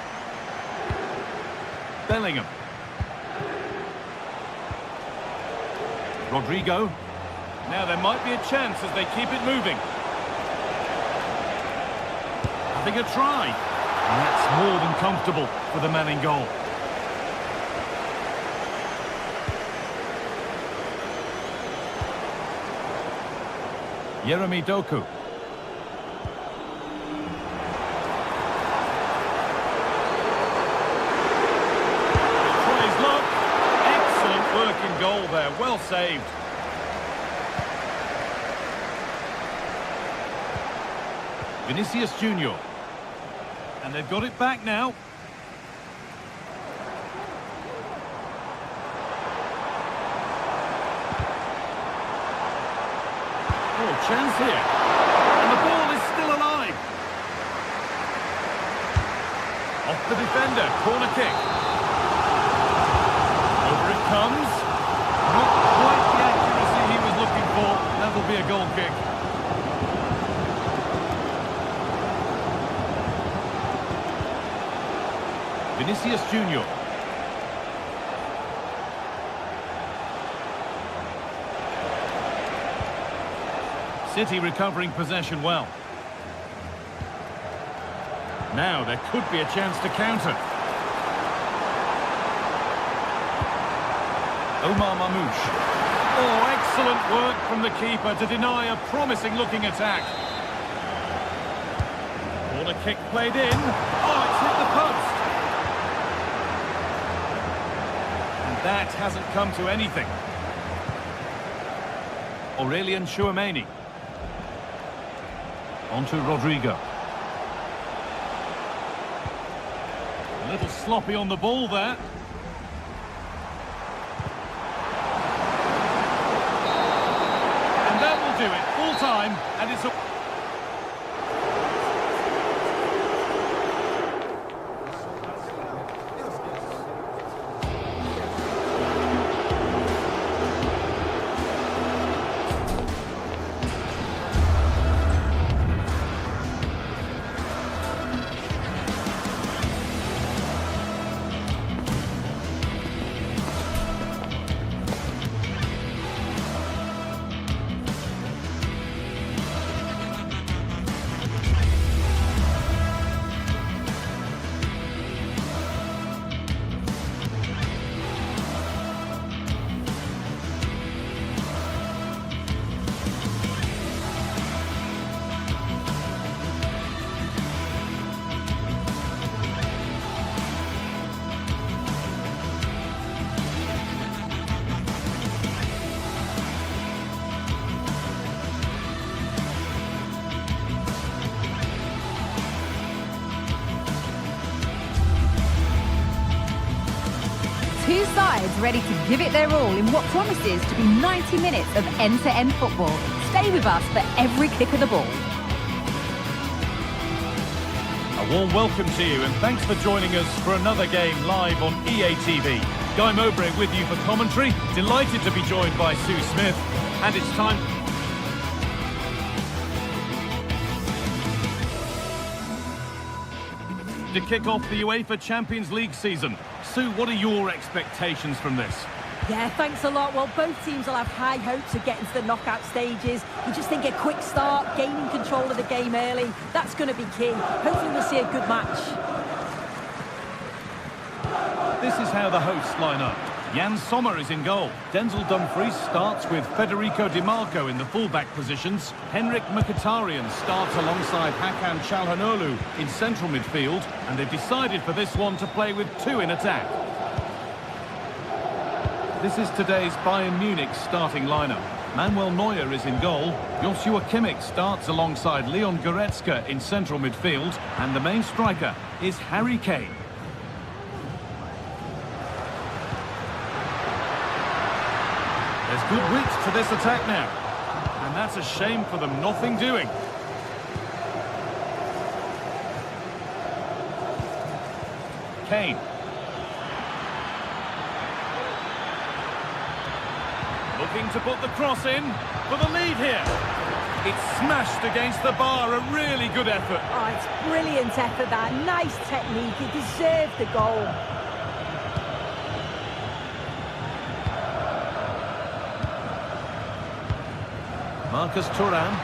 Bellingham. Rodrigo. Now there might be a chance as they keep it moving. Having a try. And that's more than comfortable for the man in goal. Jeremy Doku. Try his luck. Excellent work in goal there. Well saved. Vinicius Junior. And they've got it back now. Chance here, and the ball is still alive. Off the defender, corner kick. Over it comes. Not quite the accuracy he was looking for. That'll be a goal kick. Vinicius Junior. City recovering possession well. Now there could be a chance to counter. Omar Mamouche. Oh, excellent work from the keeper to deny a promising looking attack. Corner kick played in. Oh, it's hit the post. And that hasn't come to anything. Aurelien Tchouameni. On to Rodrigo. A little sloppy on the ball there. And that will do it. Full time, and it's a... Two sides ready to give it their all in what promises to be 90 minutes of end-to-end football. Stay with us for every kick of the ball. A warm welcome to you and thanks for joining us for another game live on EA TV. Guy Mowbray with you for commentary. Delighted to be joined by Sue Smith. And it's time... to kick off the UEFA Champions League season. Sue, what are your expectations from this? Yeah, thanks a lot. Well, both teams will have high hopes of getting to the knockout stages. You just think a quick start, gaining control of the game early, that's going to be key. Hopefully we'll see a good match. This is how the hosts line up. Jan Sommer is in goal. Denzel Dumfries starts with Federico Di Marco in the full-back positions. Henrik Mkhitaryan starts alongside Hakan Çalhanoğlu in central midfield. And they've decided for this one to play with two in attack. This is today's Bayern Munich starting lineup. Manuel Neuer is in goal. Joshua Kimmich starts alongside Leon Goretzka in central midfield. And the main striker is Harry Kane. There's good width to this attack now. And that's a shame for them, nothing doing. Kane. Looking to put the cross in for the lead here. It's smashed against the bar, a really good effort. Oh, it's brilliant effort, that. Nice technique. He deserved the goal. Marcus Thuram.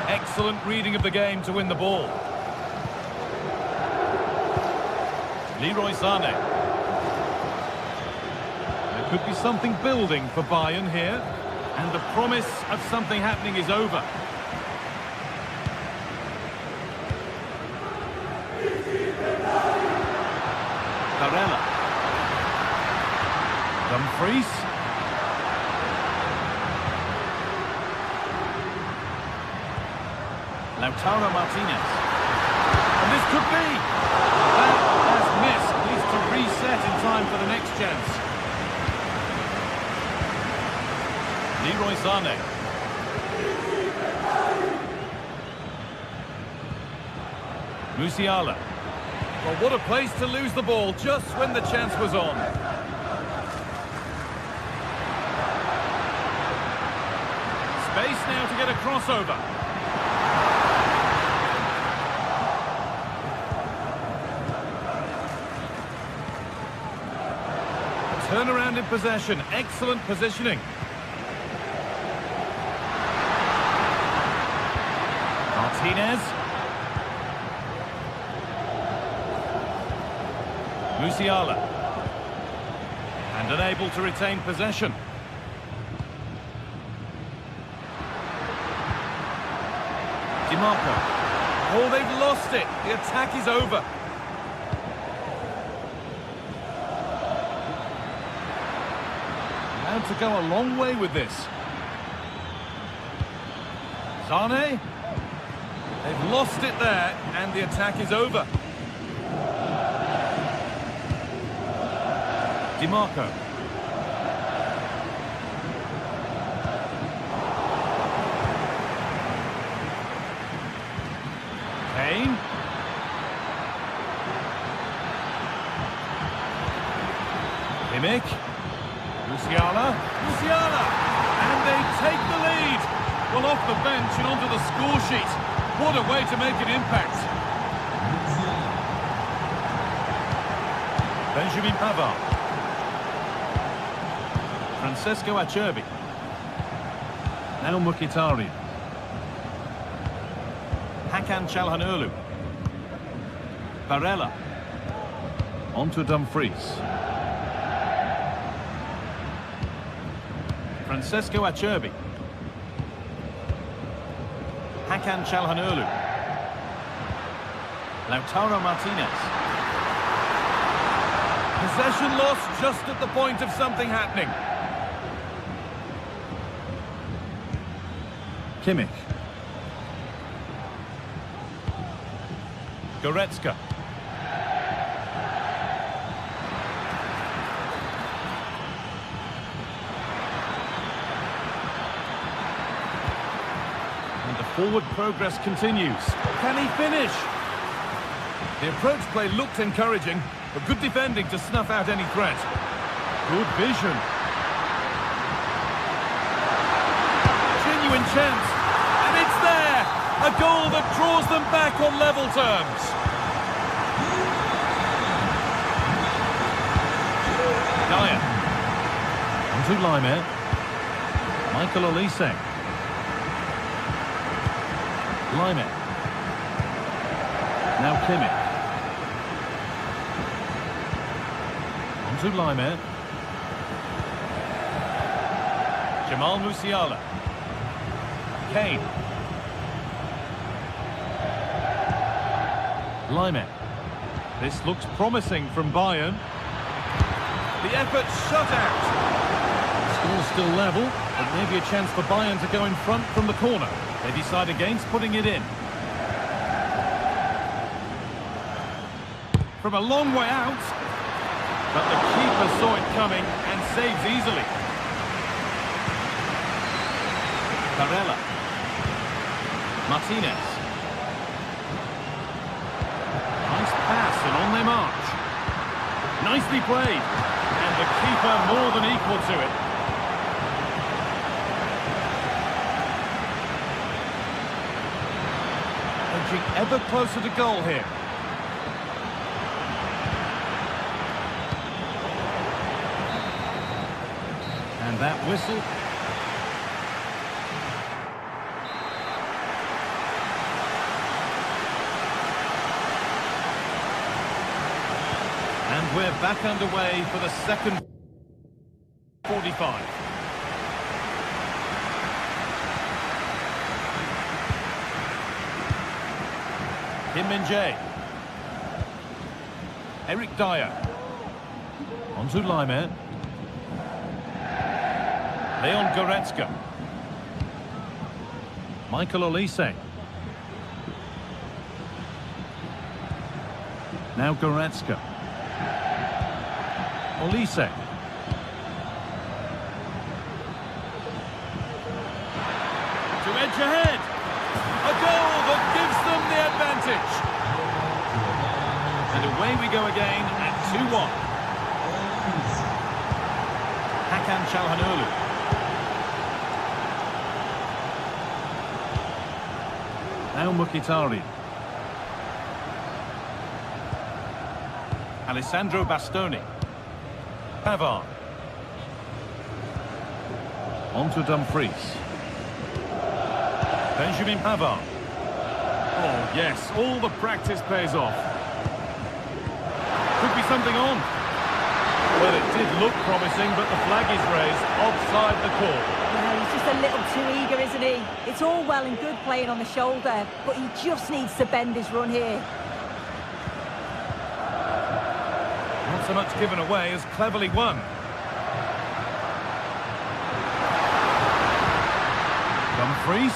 Excellent reading of the game to win the ball. Leroy Sané. There could be something building for Bayern here. And the promise of something happening is over. Barella. Dumfries. Lautaro Martinez. And this could be. That has missed. Needs to reset in time for the next chance. Leroy Sané. Musiala. Well, what a place to lose the ball just when the chance was on. Space now to get a crossover. Turnaround in possession. Excellent positioning. Martinez. Musiala. And unable to retain possession. Di Marco. Oh, they've lost it. The attack is over. To go a long way with this. Sané. They've lost it there, and the attack is over. Di Marco. Kane. Kimmich. Musiala, and they take the lead. Well, off the bench and onto the score sheet. What a way to make an impact. Benjamin Pavard. Francesco Acerbi. Now Mkhitaryan. Hakan Çalhanoğlu. Barella. Onto Dumfries. Francesco Acerbi. Hakan Çalhanoğlu. Lautaro Martinez. Possession lost just at the point of something happening. Kimmich. Goretzka. Forward progress continues. Can he finish? The approach play looked encouraging, but good defending to snuff out any threat. Good vision. Genuine chance. And it's there! A goal that draws them back on level terms. to Laimer. Michael Olise. Laimer. Now Kimmich. On to Laimer. Jamal Musiala. Kane. Laimer. This looks promising from Bayern. The effort shut out. Score's still level, but maybe a chance for Bayern to go in front from the corner. They decide against putting it in. From a long way out, but the keeper saw it coming and saves easily. Barella. Martinez. Nice pass and on they march. Nicely played. And the keeper more than equal to it. Edging ever closer to goal here. And that whistle. And we're back underway for the second 45. Kim Min-jae. Eric Dyer. On to Laimer. Leon Goretzka. Michael Olise. Now Goretzka. Olise. To edge ahead. A goal that gives them the advantage. And away we go again at 2-1. Hakan Çalhanoğlu. Now Mkhitaryan. Alessandro Bastoni. Pavard. On to Dumfries. Benjamin Pavard. Oh, yes, all the practice pays off. Could be something on. Well, it did look promising, but the flag is raised offside the call. Yeah, he's just a little too eager, isn't he? It's all well and good playing on the shoulder, but he just needs to bend his run here. Not so much given away as cleverly won. Dumfries.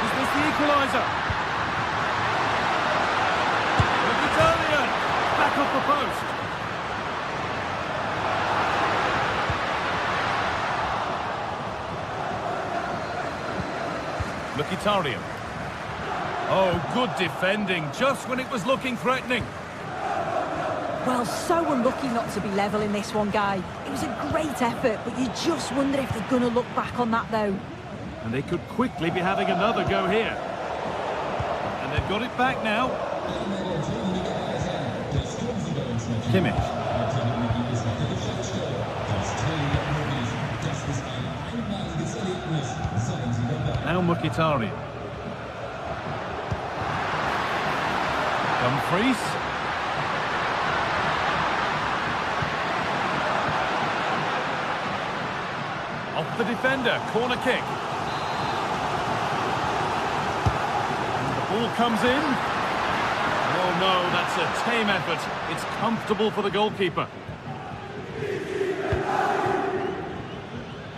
Is this the equaliser? Mkhitaryan. Back off the post. Mkhitaryan. Oh, good defending, just when it was looking threatening. Well, so unlucky not to be level in this one, Guy. It was a great effort, but you just wonder if they're going to look back on that, though. And they could quickly be having another go here. And they've got it back now. Kimmich. Now Mkhitaryan. Dumfries. Off the defender, corner kick. And the ball comes in. Oh no, that's a tame effort. It's comfortable for the goalkeeper.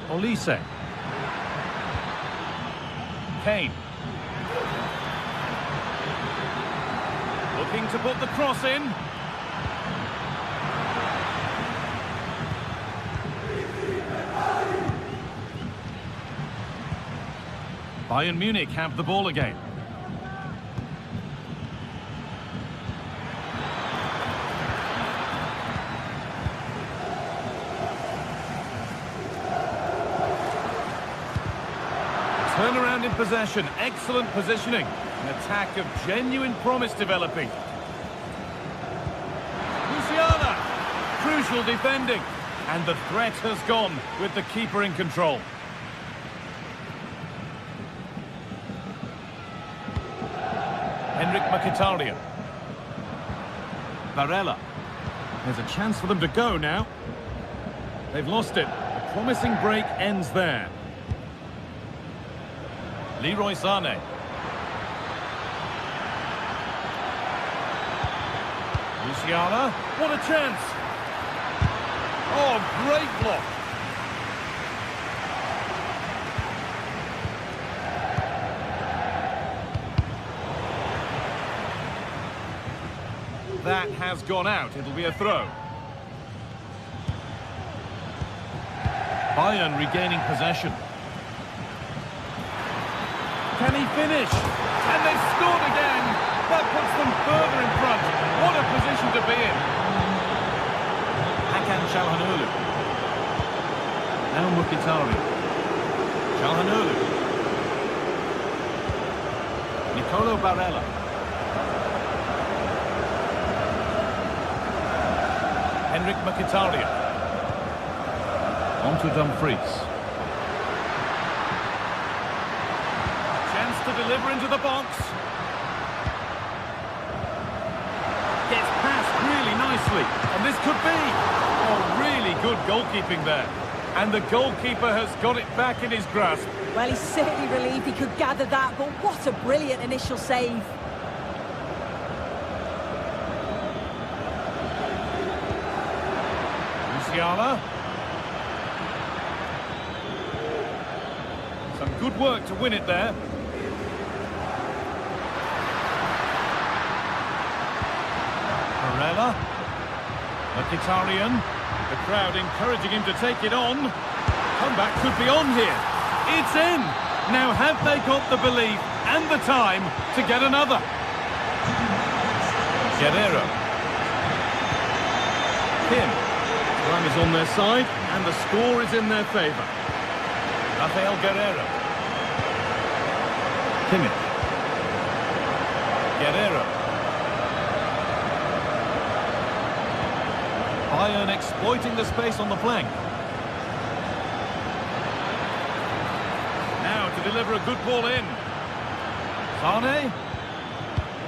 Olise. Kane. Looking to put the cross in. Bayern Munich have the ball again. Turnaround in possession, excellent positioning. An attack of genuine promise developing. Musiala, crucial. Crucial defending. And the threat has gone with the keeper in control. Henrik Mkhitaryan. Barella. There's a chance for them to go now. They've lost it. A promising break ends there. Leroy Sané. Musiala. What a chance! Oh, great block. That has gone out. It'll be a throw. Bayern regaining possession. Can he finish? And they've scored again. That puts them further in front. What a position to be in. Hakan Çalhanoğlu. Now Mkhitaryan. Çalhanoğlu. Nicolo Barella. Henrik Mkhitaryan. On to Dumfries. Chance to deliver into the box. Gets past really nicely. And this could be. Oh, really good goalkeeping there. And the goalkeeper has got it back in his grasp. Well, he's certainly relieved he could gather that, but what a brilliant initial save. Musiala. Some good work to win it there. Barella. Mkhitaryan. The crowd encouraging him to take it on. Comeback could be on here. It's in. Now have they got the belief and the time to get another? Guerrero. Kim. Time is on their side and the score is in their favour. Rafael Guerrero. Kimmich. Guerrero. Bayern exploiting the space on the flank. Now to deliver a good ball in. Sané.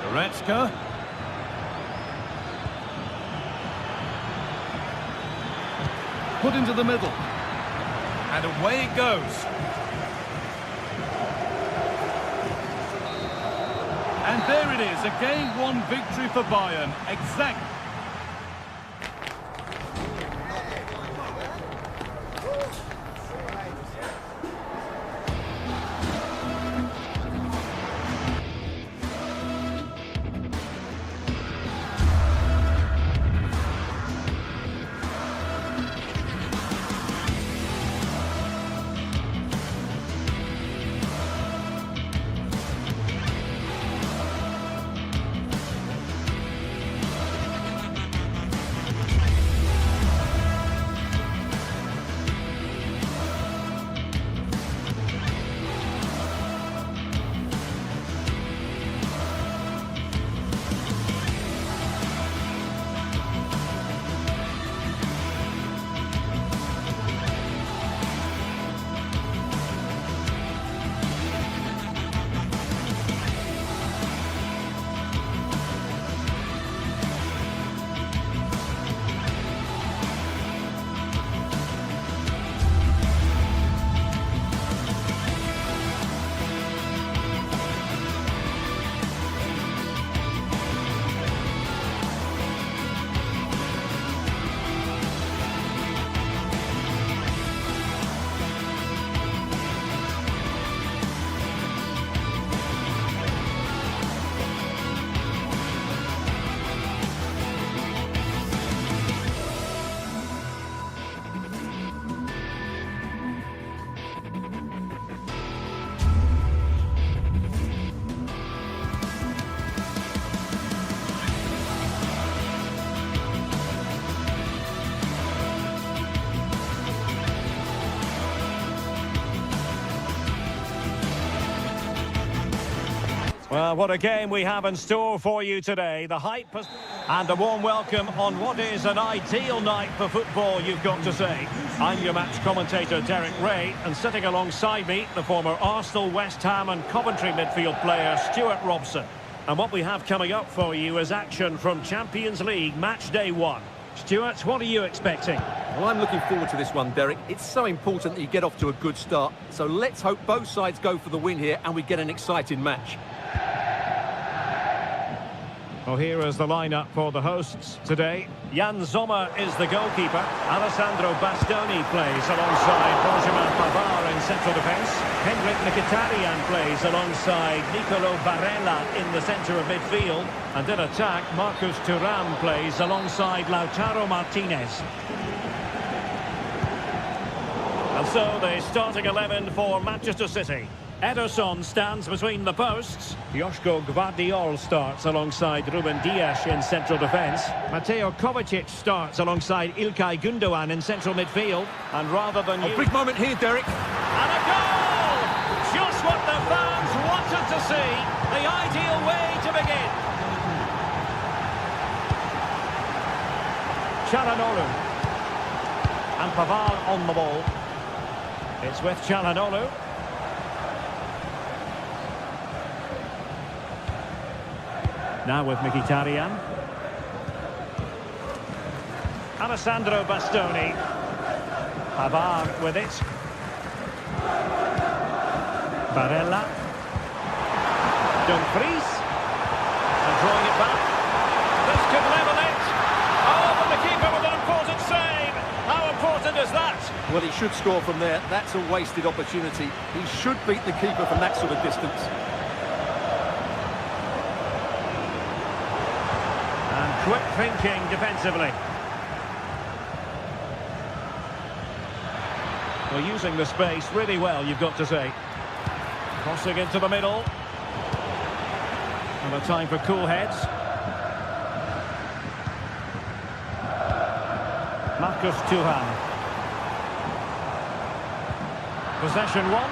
Goretzka. Put into the middle. And away it goes. And there it is, a game one victory for Bayern. Exactly. Well, what a game we have in store for you today. The hype has... And a warm welcome on what is an ideal night for football, you've got to say. I'm your match commentator, Derek Ray, and sitting alongside me, the former Arsenal, West Ham and Coventry midfield player, Stuart Robson. And what we have coming up for you is action from Champions League match day 1. Stuart, what are you expecting? Well, I'm looking forward to this one, Derek. It's so important that you get off to a good start. So let's hope both sides go for the win here and we get an exciting match. Well, here is the lineup for the hosts today. Jan Sommer is the goalkeeper. Alessandro Bastoni plays alongside Benjamin Pavard in central defence. Henrik Mkhitaryan plays alongside Nicolo Barella in the centre of midfield. And in attack, Marcus Thuram plays alongside Lautaro Martinez. And so the starting 11 for Manchester City. Ederson stands between the posts. Joško Gvardiol starts alongside Ruben Dias in central defence. Mateo Kovacic starts alongside Ilkay Gundogan in central midfield. And rather than... A big moment here, Derek. And a goal! Just what the fans wanted to see. The ideal way to begin. Çalhanoğlu. And Pavard on the ball. It's with Çalhanoğlu. Now with Mkhitaryan. Alessandro Bastoni. Pavard with it. Barella. Dumfries. And drawing it back. This could level it. Oh, but the keeper with an important save. How important is that? Well, he should score from there. That's a wasted opportunity. He should beat the keeper from that sort of distance. Quick thinking defensively. Well, using the space really well, you've got to say. Crossing into the middle. And a time for cool heads. Marcus Thuram. Possession 1.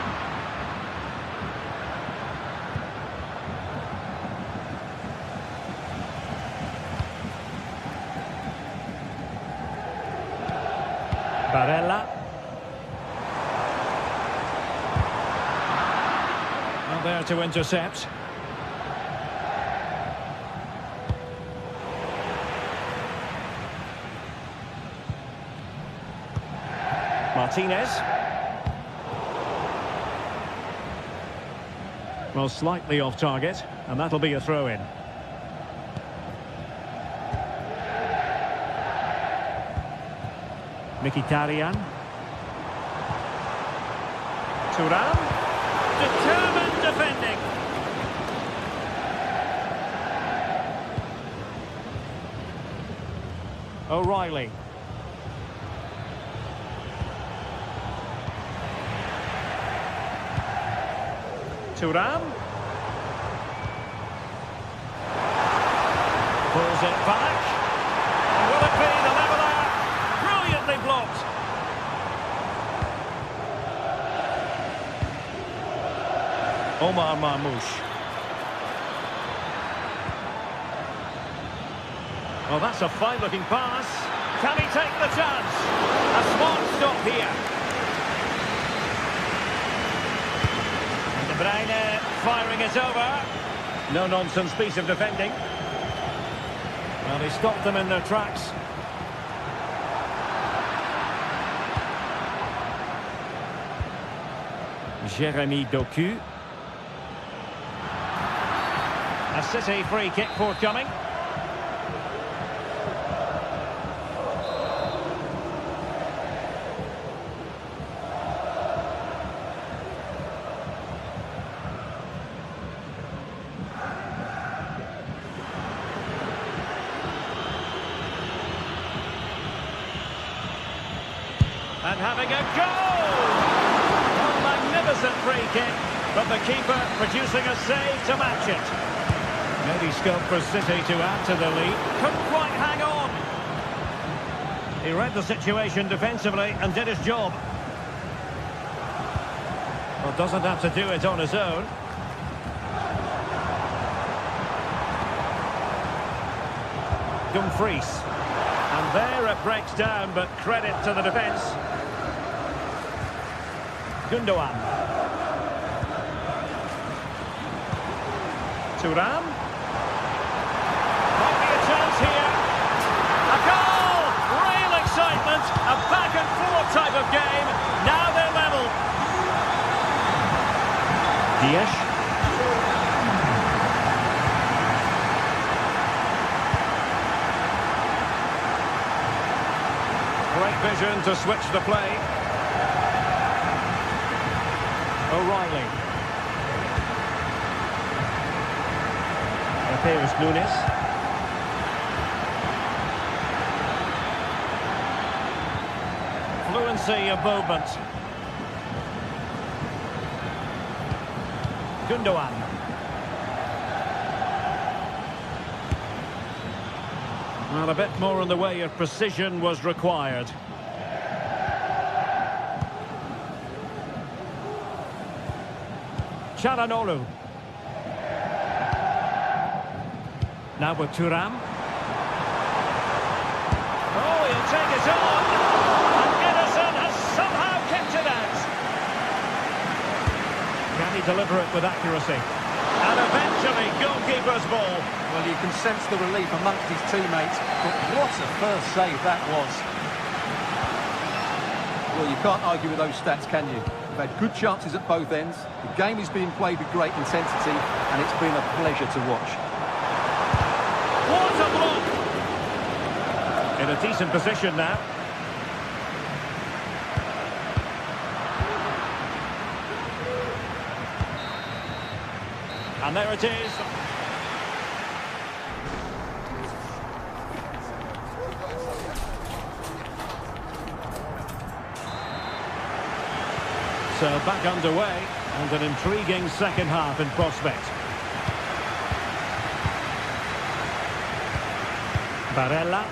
Barella. Well, there to intercept. Martinez. Well, slightly off target, and that'll be a throw-in. Mkhitaryan. Thuram. Determined defending. O'Reilly. Thuram. Pulls it back. Will it be the leveller? Brilliantly blocked. Omar Marmoush. Well, that's a fine-looking pass. Can he take the chance? A smart stop here. And De Bruyne firing it over. No-nonsense piece of defending. Well, he stopped them in their tracks. Jeremy Doku. A City free kick forthcoming. And having a goal! Oh, magnificent free kick, but the keeper producing a save to match it. Maybe scope for City to add to the lead. Couldn't quite hang on. He read the situation defensively and did his job. Well, doesn't have to do it on his own. Dumfries. And there it breaks down, but credit to the defence. Gundogan. Thuram. Might be a chance here. A goal! Real excitement. A back and forth type of game. Now they're level. Dias. Great vision to switch the play. O'Reilly. Here's Nunes. Fluency of movement. Gundogan. Well, a bit more in the way of precision was required. Çalhanoğlu. Now with Thuram. Oh, he'll take it on. And Ederson has somehow kept it out. Can he deliver it with accuracy? And eventually, goalkeeper's ball. Well, you can sense the relief amongst his teammates, but what a first save that was. Well, you can't argue with those stats, can you? They've had good chances at both ends. The game is being played with great intensity, and it's been a pleasure to watch. What a block! In a decent position now. And there it is. So back underway, and an intriguing second half in prospect. Barella.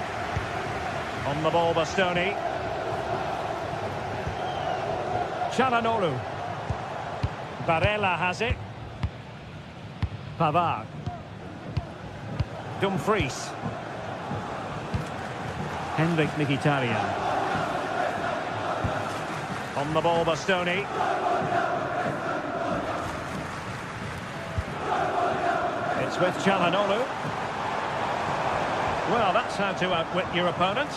On the ball, Bastoni. Çalhanoğlu. Barella has it. Pavard. Dumfries. Henrik Mkhitaryan. On the ball, Bastoni. It's with Çalhanoğlu. Well, that's how to outwit your opponent.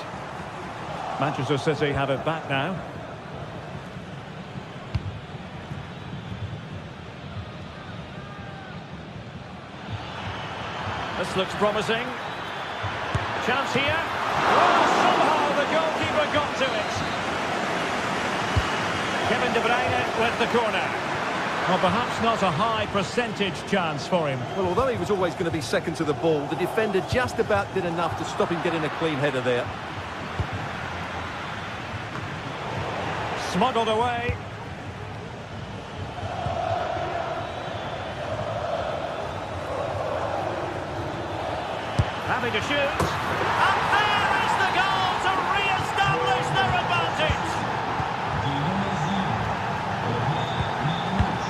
Manchester City have it back now. This looks promising. Chance here. Oh, somehow the goalkeeper got to it. Kevin De Bruyne with the corner. Well, perhaps not a high percentage chance for him. Well, although he was always going to be second to the ball, the defender just about did enough to stop him getting a clean header there. Smuggled away. Happy to shoot. And there is the goal to re-establish their advantage.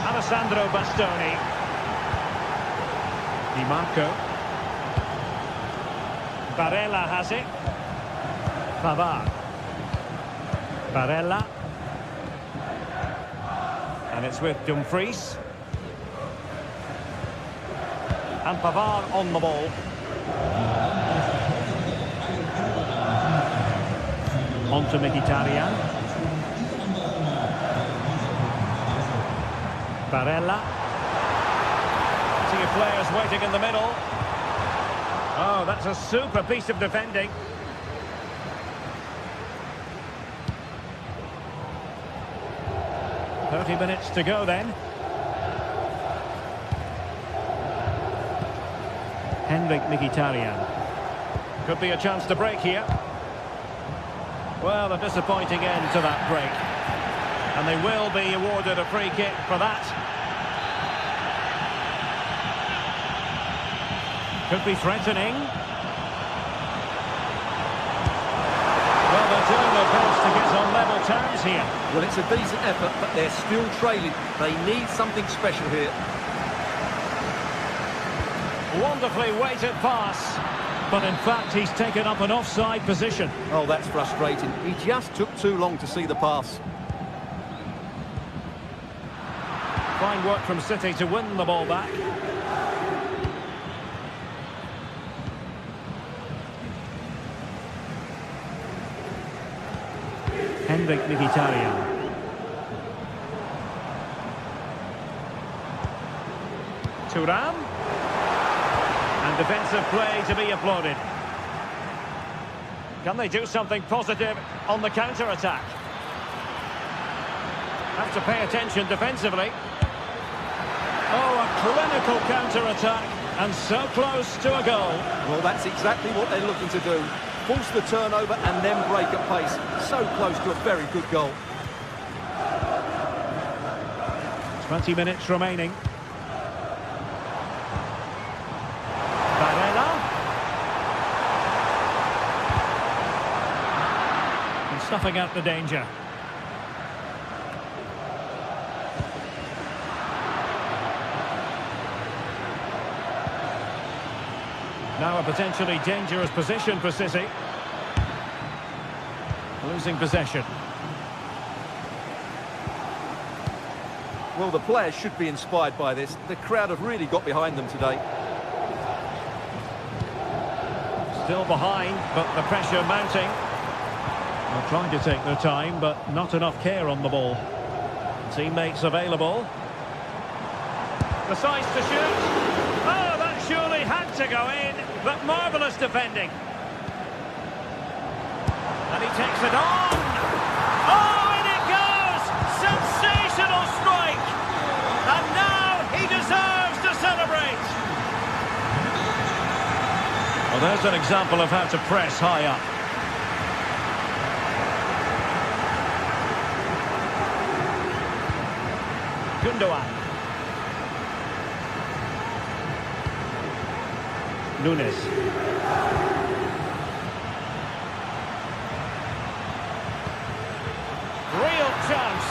Alessandro Bastoni. Di Marco. Barella has it. Pavard. Barella. And it's with Dumfries. And Pavard on the ball. On to Mkhitaryan. Barella. See your players waiting in the middle. Oh, that's a super piece of defending. "30 minutes to go then." Henrik Mkhitaryan. Could be a chance to break here. Well, a disappointing end to that break. And they will be awarded a free kick for that. Could be threatening. Well, they're doing their best to get on level terms here. Well, it's a decent effort, but they're still trailing. They need something special here. Wonderfully weighted pass. But in fact, he's taken up an offside position. Oh, that's frustrating. He just took too long to see the pass. Fine work from City to win the ball back. Henrik Mkhitaryan. Thuram. And defensive play to be applauded. Can they do something positive on the counter-attack? Have to pay attention defensively. Oh, a clinical counter-attack, and so close to a goal. Well, that's exactly what they're looking to do. Force the turnover and then break at pace. So close to a very good goal. 20 minutes remaining. Varela. And snuffing out the danger. Now a potentially dangerous position for City. Losing possession. Well, the players should be inspired by this. The crowd have really got behind them today. Still behind, but the pressure mounting. They're trying to take their time, but not enough care on the ball. Teammates available. Decides to shoot. Oh, that surely had to go in, but marvellous defending. And he takes it on. Oh, in it goes! Sensational strike! And now he deserves to celebrate. Well, there's an example of how to press high up. Gundogan. Nunes. Real chance.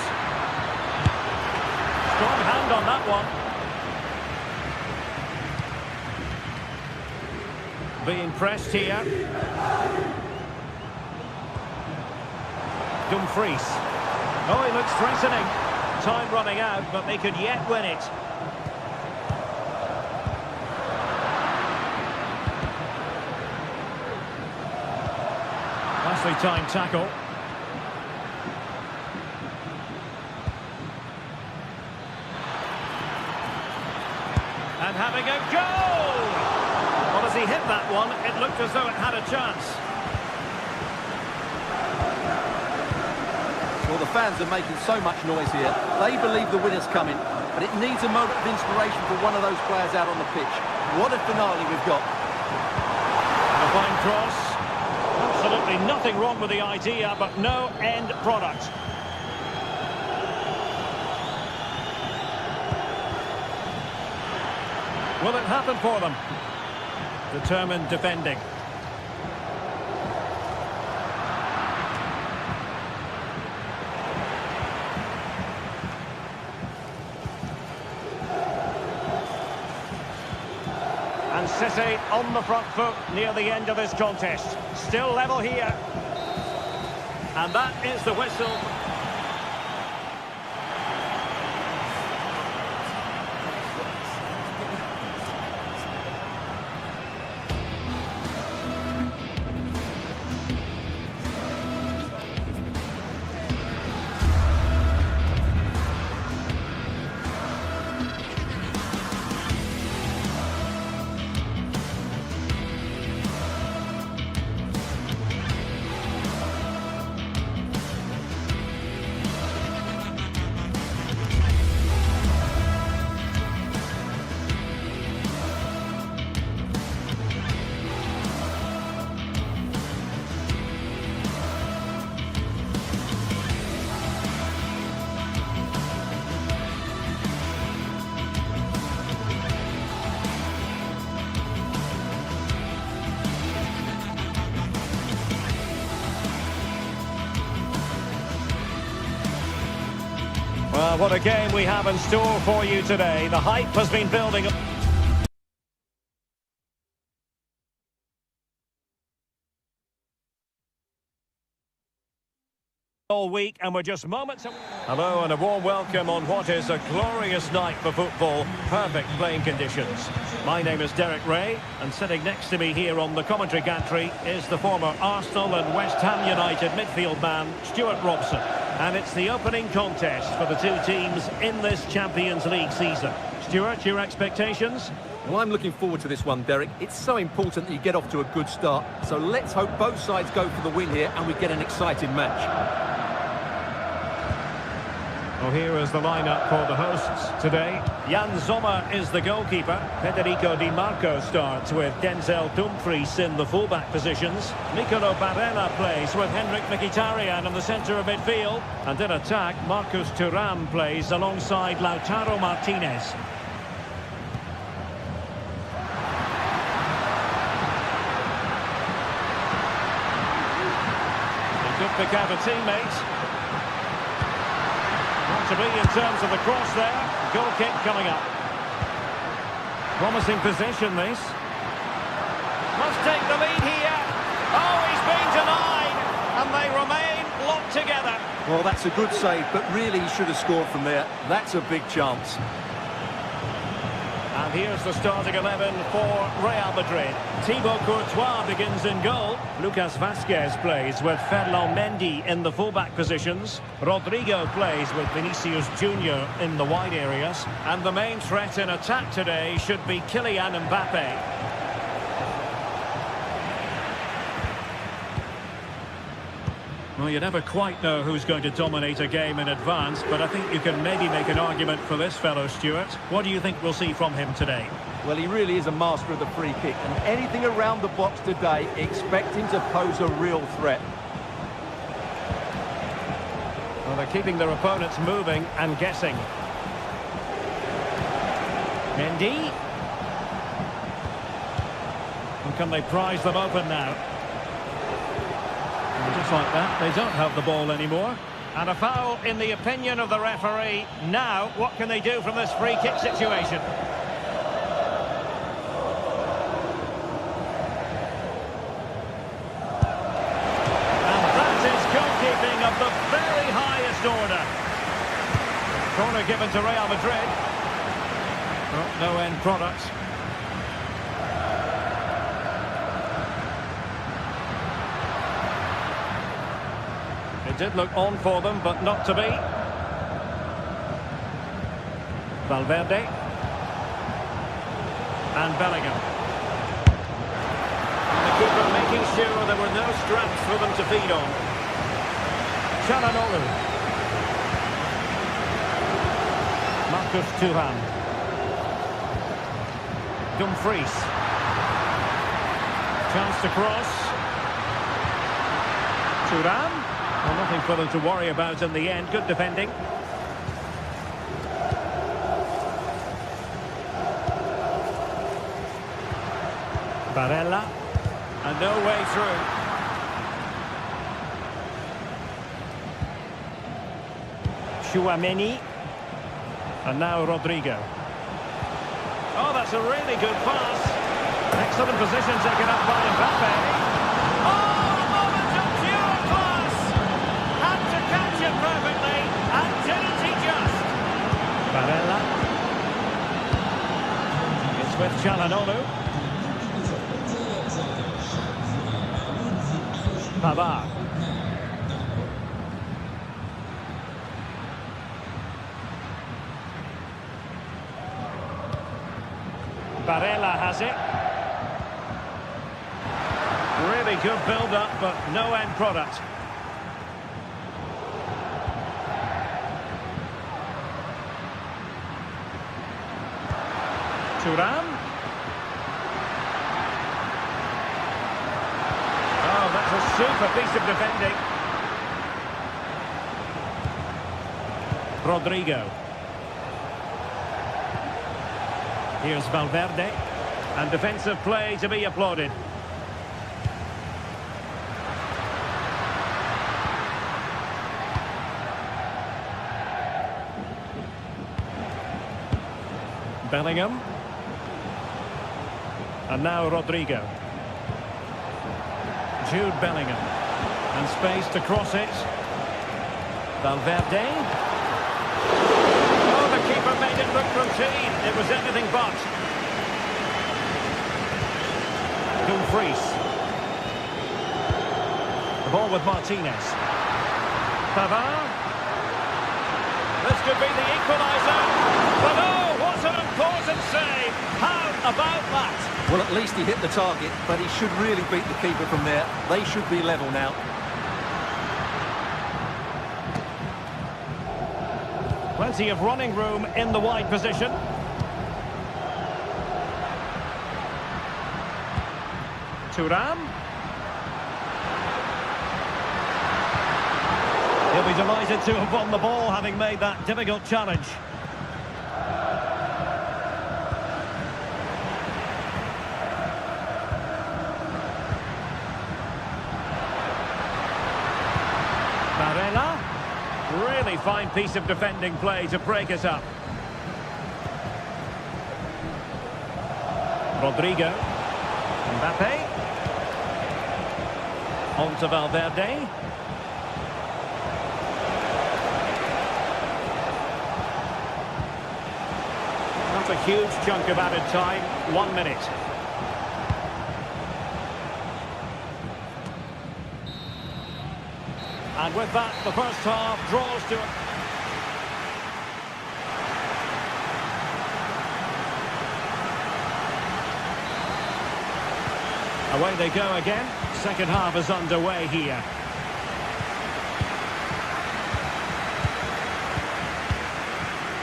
Strong hand on that one. Being pressed here. Dumfries. Oh, he looks threatening. Time running out, but they could yet win it. Nicely timed tackle. And having a goal! Well, as he hit that one, it looked as though it had a chance. Well, the fans are making so much noise here. They believe the winner's coming, but it needs a moment of inspiration for one of those players out on the pitch. What a finale we've got. A fine cross. Absolutely nothing wrong with the idea, but no end product. Will it happen for them? Determined defending. And City on the front foot near the end of this contest. Still level here. And that is the whistle. Well, what a game we have in store for you today. The hype has been building up. all week, and we're just moments away. Hello and a warm welcome on what is a glorious night for football. Perfect playing conditions. My name is Derek Ray, and sitting next to me here on the commentary gantry is the former Arsenal and West Ham United midfield man, Stuart Robson. And it's the opening contest for the two teams in this Champions League season. Stuart, your expectations? Well, I'm looking forward to this one, Derek. It's so important that you get off to a good start. So let's hope both sides go for the win here and we get an exciting match. Well, here is the lineup for the hosts today. Jan Sommer is the goalkeeper. Federico Di Marco starts with Denzel Dumfries in the fullback positions. Nicolo Barella plays with Henrik Mkhitaryan in the centre of midfield. And in attack, Marcus Thuram plays alongside Lautaro Martinez. He could pick out a teammate. To be in terms of the cross there. Goal kick coming up. Promising position, this. Must take the lead here. Oh, he's been denied. And they remain locked together. Well, that's a good save, but really he should have scored from there. That's a big chance. And here's the starting 11 for Real Madrid. Thibaut Courtois begins in goal. Lucas Vazquez plays with Ferland Mendy in the fullback positions. Rodrigo plays with Vinicius Junior in the wide areas. And the main threat in attack today should be Kylian Mbappe. Well, you never quite know who's going to dominate a game in advance, but I think you can maybe make an argument for this fellow, Stuart. What do you think we'll see from him today? Well, he really is a master of the free kick, and anything around the box today, expect him to pose a real threat. Well, they're keeping their opponents moving and guessing. Mendy. And can they prise them open now? Just like that, they don't have the ball anymore. And a foul in the opinion of the referee. Now, what can they do from this free kick situation? And that is goalkeeping of the very highest order. Corner given to Real Madrid. Oh, no end product. It did look on for them, but not to be. Valverde. And Bellingham. And the keeper making sure there were no straps for them to feed on. Çalhanoğlu. Marcus Thuram. Dumfries. Chance to cross. Thuram. Well, nothing for them to worry about in the end. Good defending. Barella. And no way through. Tchouaméni. And now Rodrigo. Oh, that's a really good pass. Excellent position taken up by Mbappe. Perfectly, and didn't he just? Barella. It's with Çalhanoğlu. Pavard. Barella has it. Really good build-up, but no end product. Thuram. Oh, that's a super piece of defending. Rodrigo. Here's Valverde. And defensive play to be applauded. Bellingham. And now Rodrigo. Jude Bellingham. And space to cross it. Valverde. Oh, the keeper made it look routine. It was anything but. Dumfries. The ball with Martinez. Pavard. This could be the equaliser. But oh, what an important save. How about that? Well, at least he hit the target, but he should really beat the keeper from there. They should be level now. Plenty of running room in the wide position. Thuram. He'll be delighted to have won the ball, having made that difficult challenge. Barella. Really fine piece of defending play to break it up. Rodrigo. Mbappe. On to Valverde. Not a huge chunk of added time. 1 minute. And with that, the first half draws to a... Away they go again. Second half is underway here.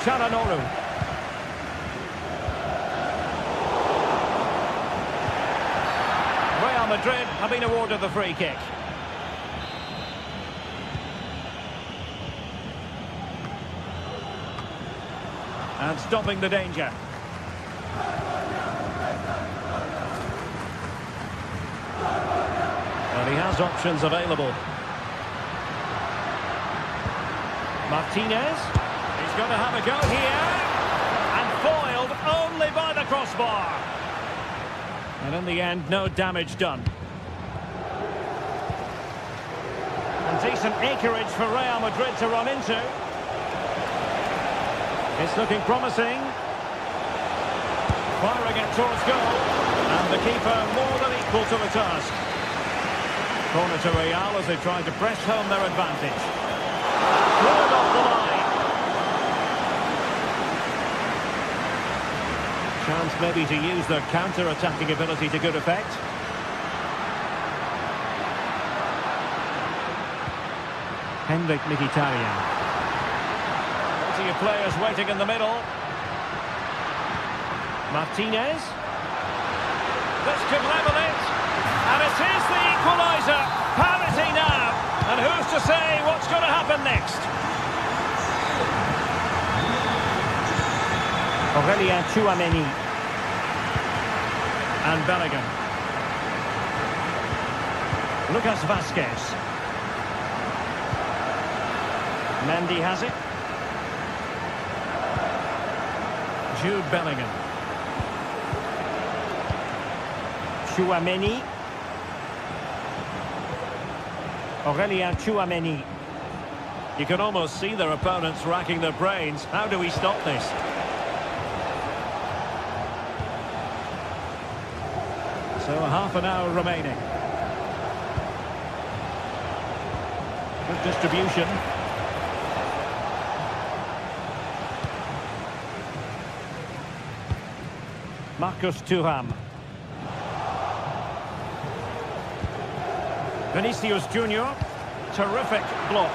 Çalhanoğlu. Real Madrid have been awarded the free kick. And stopping the danger. Well, he has options available. Martinez. He's going to have a go here. And foiled only by the crossbar. And in the end, no damage done. And decent acreage for Real Madrid to run into. It's looking promising. Firing it towards goal. And the keeper more than equal to the task. Corner to Real as they try to press home their advantage. Thrown off the line. Chance maybe to use their counter-attacking ability to good effect. Henrik Mkhitaryan. Plenty of players waiting in the middle. Martinez. This could level it. And it is the equaliser. Parity now. And who's to say what's going to happen next? Aurélien Tchouaméni. And Bellingham. Lucas Vázquez. Mendy has it. Jude Bellingham. Tchouaméni. Aurélien Tchouaméni. You can almost see their opponents racking their brains. How do we stop this? So a half an hour remaining. Good distribution. Marcus Thuram. Vinicius Junior. Terrific block.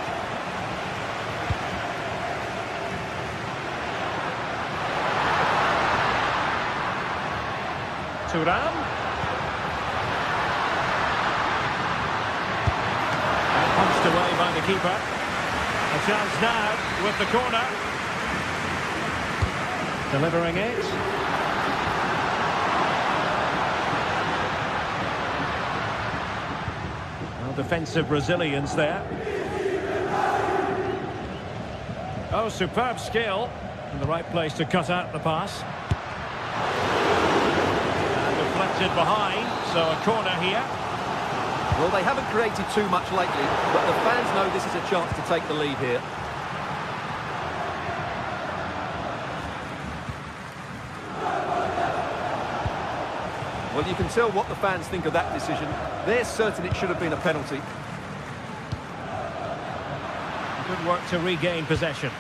Thuram. Punched away by the keeper. A chance now with the corner. Delivering it. Defensive resilience there. Oh, superb skill. In the right place to cut out the pass. And deflected behind, so a corner here. Well, they haven't created too much lately, but the fans know this is a chance to take the lead here. Well, you can tell what the fans think of that decision. They're certain it should have been a penalty. Good work to regain possession.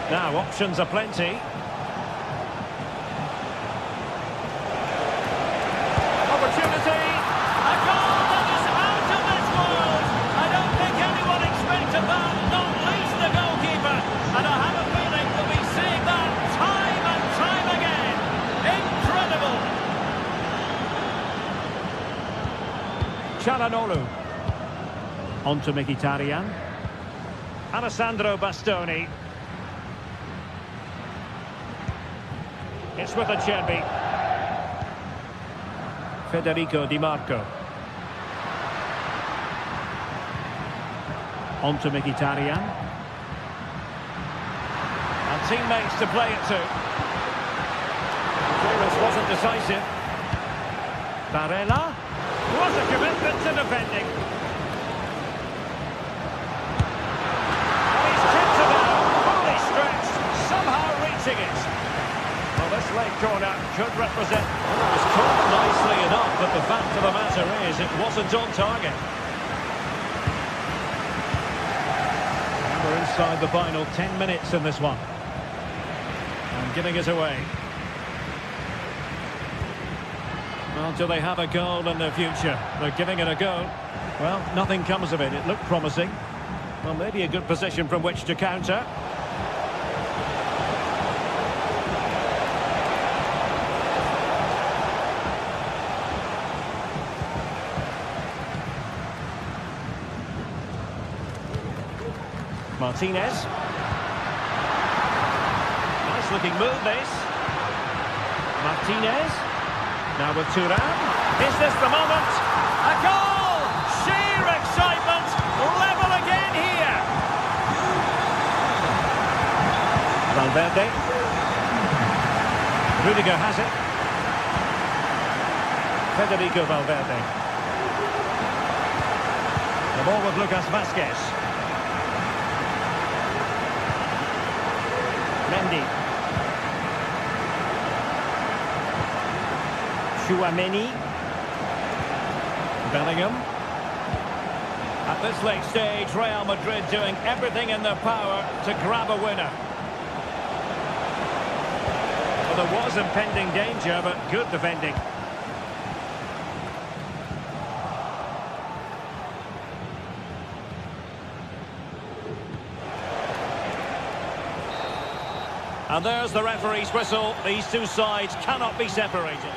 Now, options are plenty. Opportunity! A goal that is out of this world! I don't think anyone expected that, not least the goalkeeper. And I have a feeling we'll be seeing that time and time again. Incredible! Çalhanoğlu. On to Mkhitaryan. Alessandro Bastoni. It's with Acerbi. Federico Di Marco. On to Mkhitaryan. And teammates to play it to. Clearance wasn't decisive. Barella. Was a commitment to defending. And he's tipped it out, fully stretched, somehow reaching it. Well, this late corner could represent... Well, it was caught nicely enough, but the fact of the matter is it wasn't on target. And we're inside the final 10 minutes in this one. And giving it away. Well, do they have a goal in their future? They're giving it a go. Well, nothing comes of it. It looked promising. Well, maybe a good position from which to counter. Martinez. Nice looking move, this. Martinez. Now with Thuram. Is this the moment? A goal! Sheer excitement! Level again here! Valverde. Rudiger has it. Federico Valverde. The ball with Lucas Vázquez. Mendy. Chouameni. Bellingham. At this late stage, Real Madrid doing everything in their power to grab a winner. Well, there was impending danger, but good defending. And there's the referee's whistle. These two sides cannot be separated.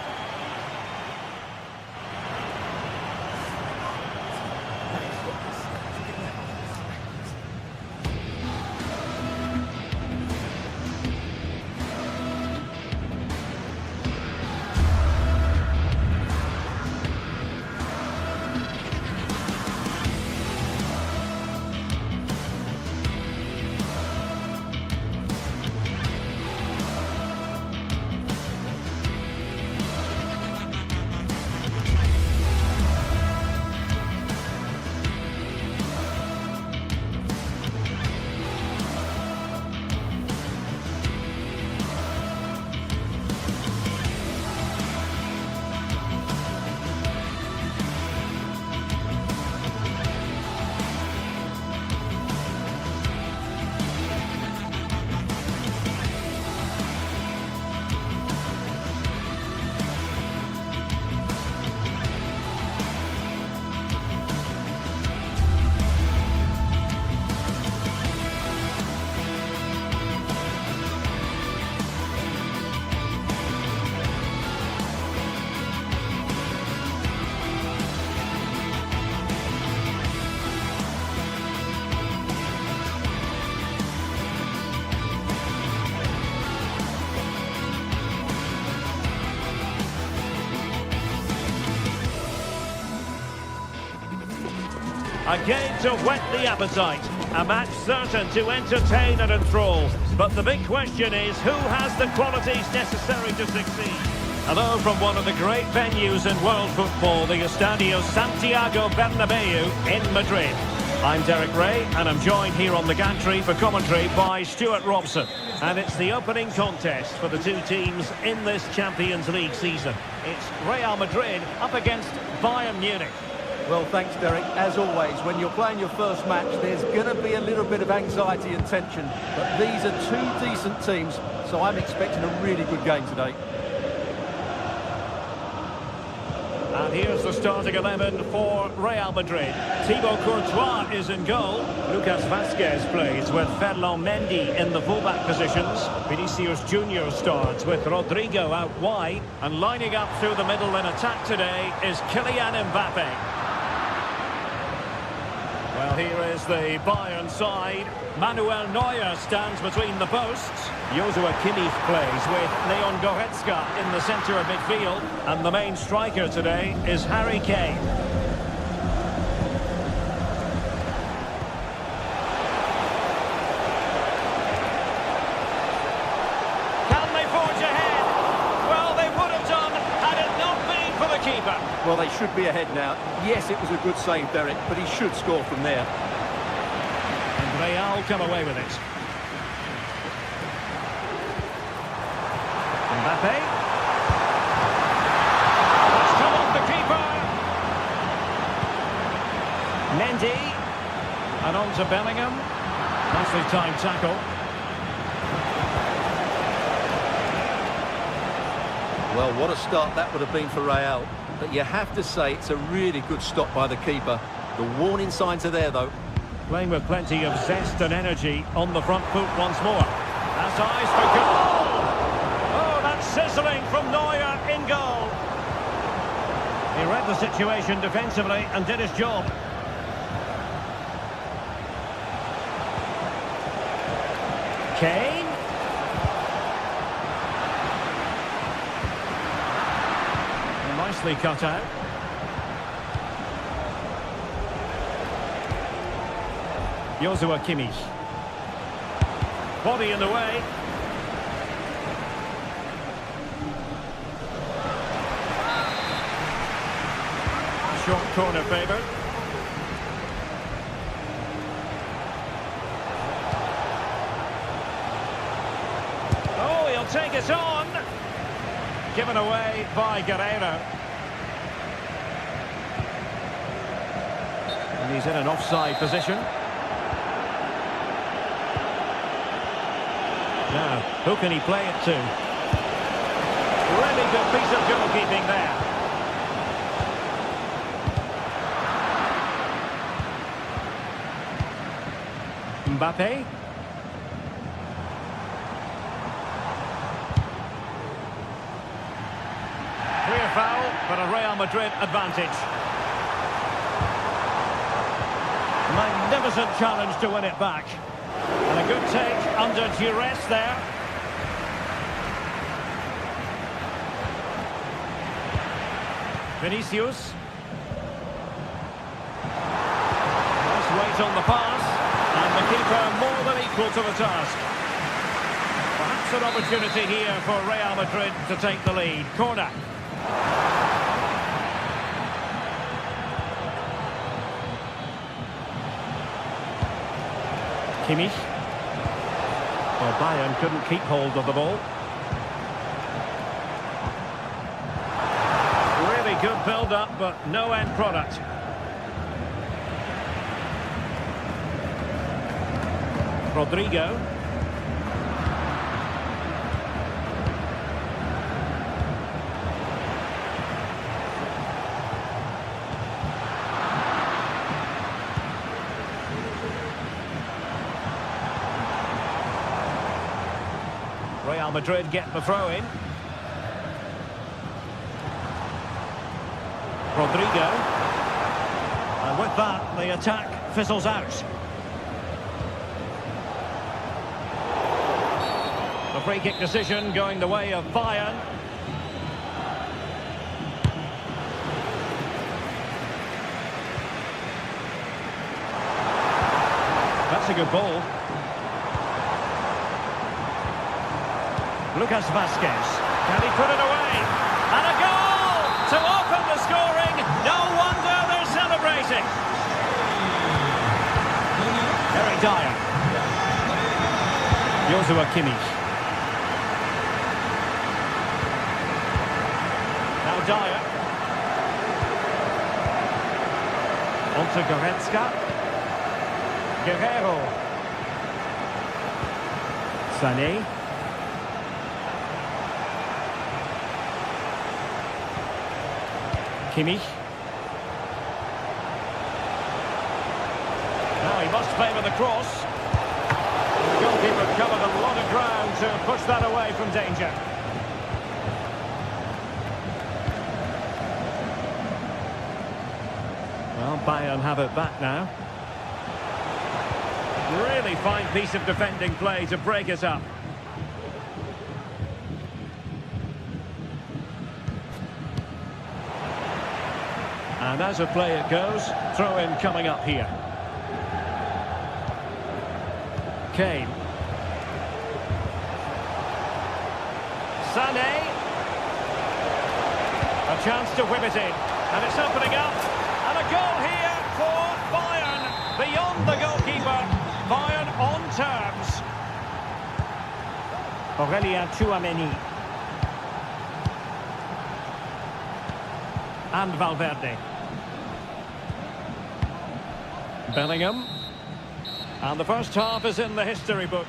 game to whet the appetite. A match certain to entertain and enthrall. But the big question is, who has the qualities necessary to succeed? Hello from one of the great venues in world football, the Estadio Santiago Bernabeu in Madrid. I'm Derek Ray, and I'm joined here on the gantry for commentary by Stuart Robson. And it's the opening contest for the two teams in this Champions League season. It's Real Madrid up against Bayern Munich. Well, thanks, Derek. As always, when you're playing your first match, there's going to be a little bit of anxiety and tension. But these are two decent teams, so I'm expecting a really good game today. And here's the starting 11 for Real Madrid. Thibaut Courtois is in goal. Lucas Vazquez plays with Ferland Mendy in the fullback positions. Vinicius Junior starts with Rodrigo out wide. And lining up through the middle in attack today is Kylian Mbappe. Well, here is the Bayern side. Manuel Neuer stands between the posts. Joshua Kimmich plays with Leon Goretzka in the centre of midfield. And the main striker today is Harry Kane. Can they forge ahead? Well, they would have done had it not been for the keeper. Well, they should be ahead now. Yes, it was a good save, Derek, but he should score from there. And Real come away with it. Mbappe. That's come off the keeper. Mendy. And on to Bellingham. Nicely timed tackle. Well, what a start that would have been for Real. But you have to say it's a really good stop by the keeper. The warning signs are there, though. Playing with plenty of zest and energy on the front foot once more. That's eyes for goal. Oh, that's sizzling from Neuer in goal. He read the situation defensively and did his job. Kane. Nicely cut out. Joshua Kimmich. Body in the way. Short corner favoured. Oh, he'll take it on. Given away by Guerreiro. And he's in an offside position. Now, who can he play it to? Really good piece of goalkeeping there. Mbappe. Clear foul, but a Real Madrid advantage. Magnificent challenge to win it back. And a good take under duress there. Vinicius. Nice weight on the pass. And the keeper more than equal to the task. Perhaps an opportunity here for Real Madrid to take the lead. Corner. Kimmich. Well, Bayern couldn't keep hold of the ball. Really good build-up, but no end product. Rodrigo. Real Madrid get the throw in. Rodrigo. And with that, the attack fizzles out. The free kick decision going the way of Bayern. That's a good ball. Lucas Vasquez. Can he put it away? And a goal to open the scoring. No wonder they're celebrating. Eric Dyer. Joshua Kimmich. Now Dyer. On to Goretzka. Guerrero. Sané. Kimmich. Now he must favour the cross. The goalkeeper covered a lot of ground to push that away from danger. Well, Bayern have it back now. Really fine piece of defending play to break it up. And as a play it goes, throw-in coming up here. Kane. Sané. A chance to whip it in. And it's opening up. And a goal here for Bayern. Beyond the goalkeeper. Bayern on terms. Aurélien Tchouaméni. And Valverde. Bellingham. And the first half is in the history book.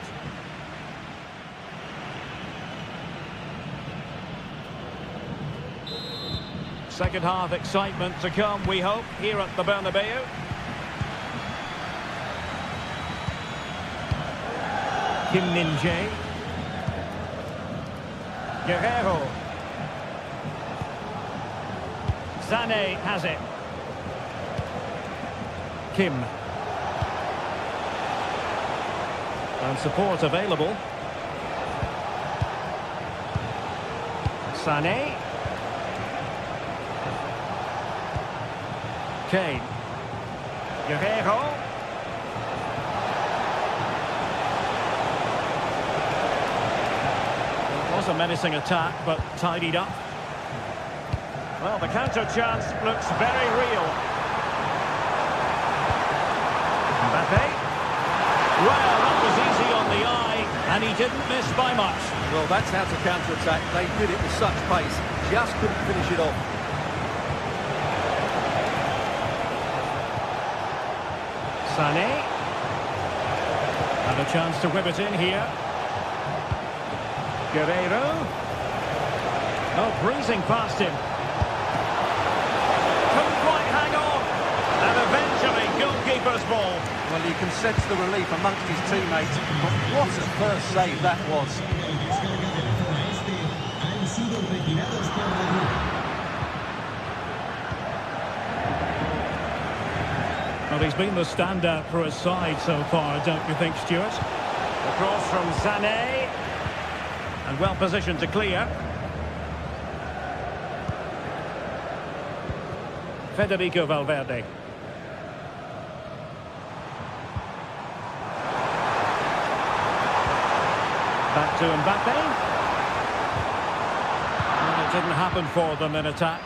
Second half excitement to come, we hope, here at the Bernabeu. Kim Min-jae. Guerrero. Sané has it. Kim. And support available. Sané. Kane. Guerrero. It was a menacing attack, but tidied up. Well, the counter chance looks very real. Mbappe. Well, that was easy on the eye, and he didn't miss by much. Well, that's how to counter-attack. They did it with such pace. Just couldn't finish it off. Sané. And a chance to whip it in here. Guerrero. Oh, breezing past him. Couldn't quite hang on. And eventually, goalkeeper's ball. Well, you can sense the relief amongst his teammates. But what a first save that was. Well, he's been the standout for his side so far, don't you think, Stuart? The cross from Sané. And well positioned to clear. Federico Valverde. Back to Mbappe. And it didn't happen for them in attack.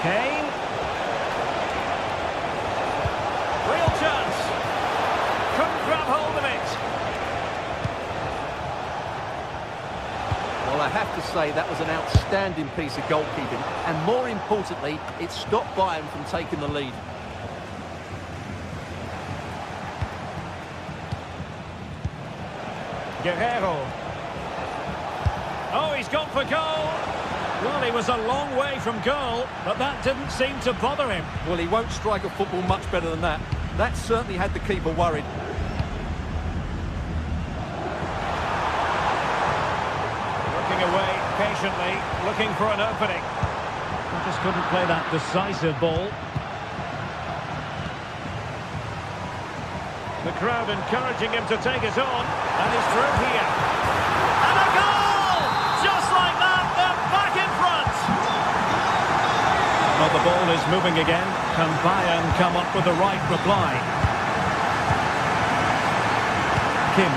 Kane. Real chance. Couldn't grab hold of it. Well, I have to say that was an outstanding piece of goalkeeping. And more importantly, it stopped Bayern from taking the lead. Guerrero. Oh, he's gone for goal. Well, he was a long way from goal, but that didn't seem to bother him. Well, he won't strike a football much better than that. That certainly had the keeper worried. Looking away patiently, looking for an opening. He just couldn't play that decisive ball. The crowd encouraging him to take it on, and he's through here. And a goal! Just like that, they're back in front! Well, the ball is moving again. Can Bayern come up with the right reply? Kim.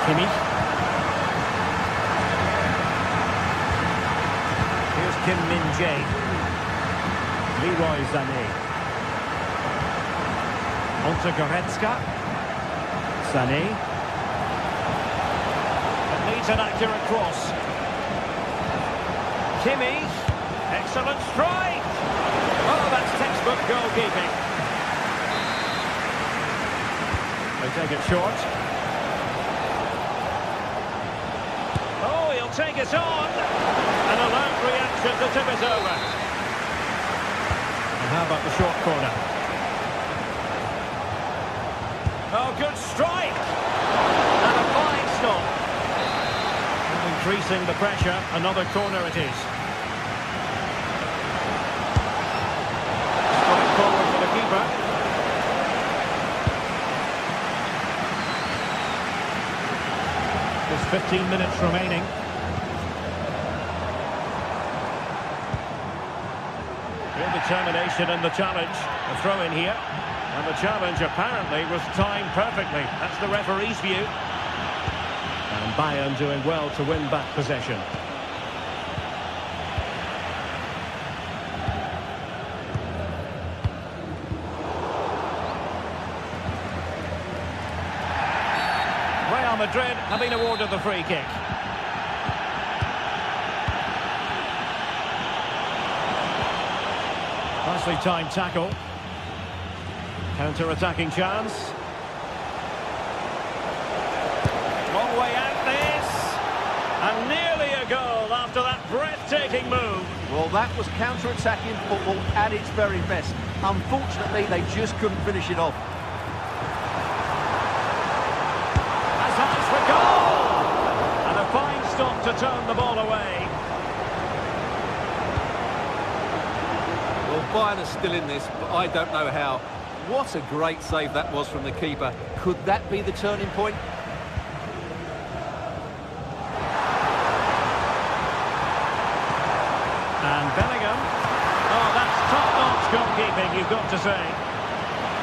Kimmich. Here's Kim Min-jae. Leroy Sané. Onto Goretzka. Sané. It needs an accurate cross. Kimmich. Excellent strike. Oh, that's textbook goalkeeping. They take it short. Oh, he'll take it on. An alert reaction to tip it over. And how about the short corner? Oh, good strike. And a fine stop. Increasing the pressure. Another corner it is. Strike forward for the keeper. There's 15 minutes remaining. Real determination in the challenge. A throw in here. And the challenge apparently was timed perfectly. That's the referee's view. And Bayern doing well to win back possession. Real Madrid have been awarded the free kick. Nicely timed tackle. Counter-attacking chance. Long way out this. And nearly a goal after that breathtaking move. Well, that was counter-attacking football at its very best. Unfortunately, they just couldn't finish it off. Has eyes for goal! And a fine stop to turn the ball away. Well, Bayern are still in this, but I don't know how. What a great save that was from the keeper. Could that be the turning point? And Bellingham. Oh, that's top-notch goalkeeping, you've got to say.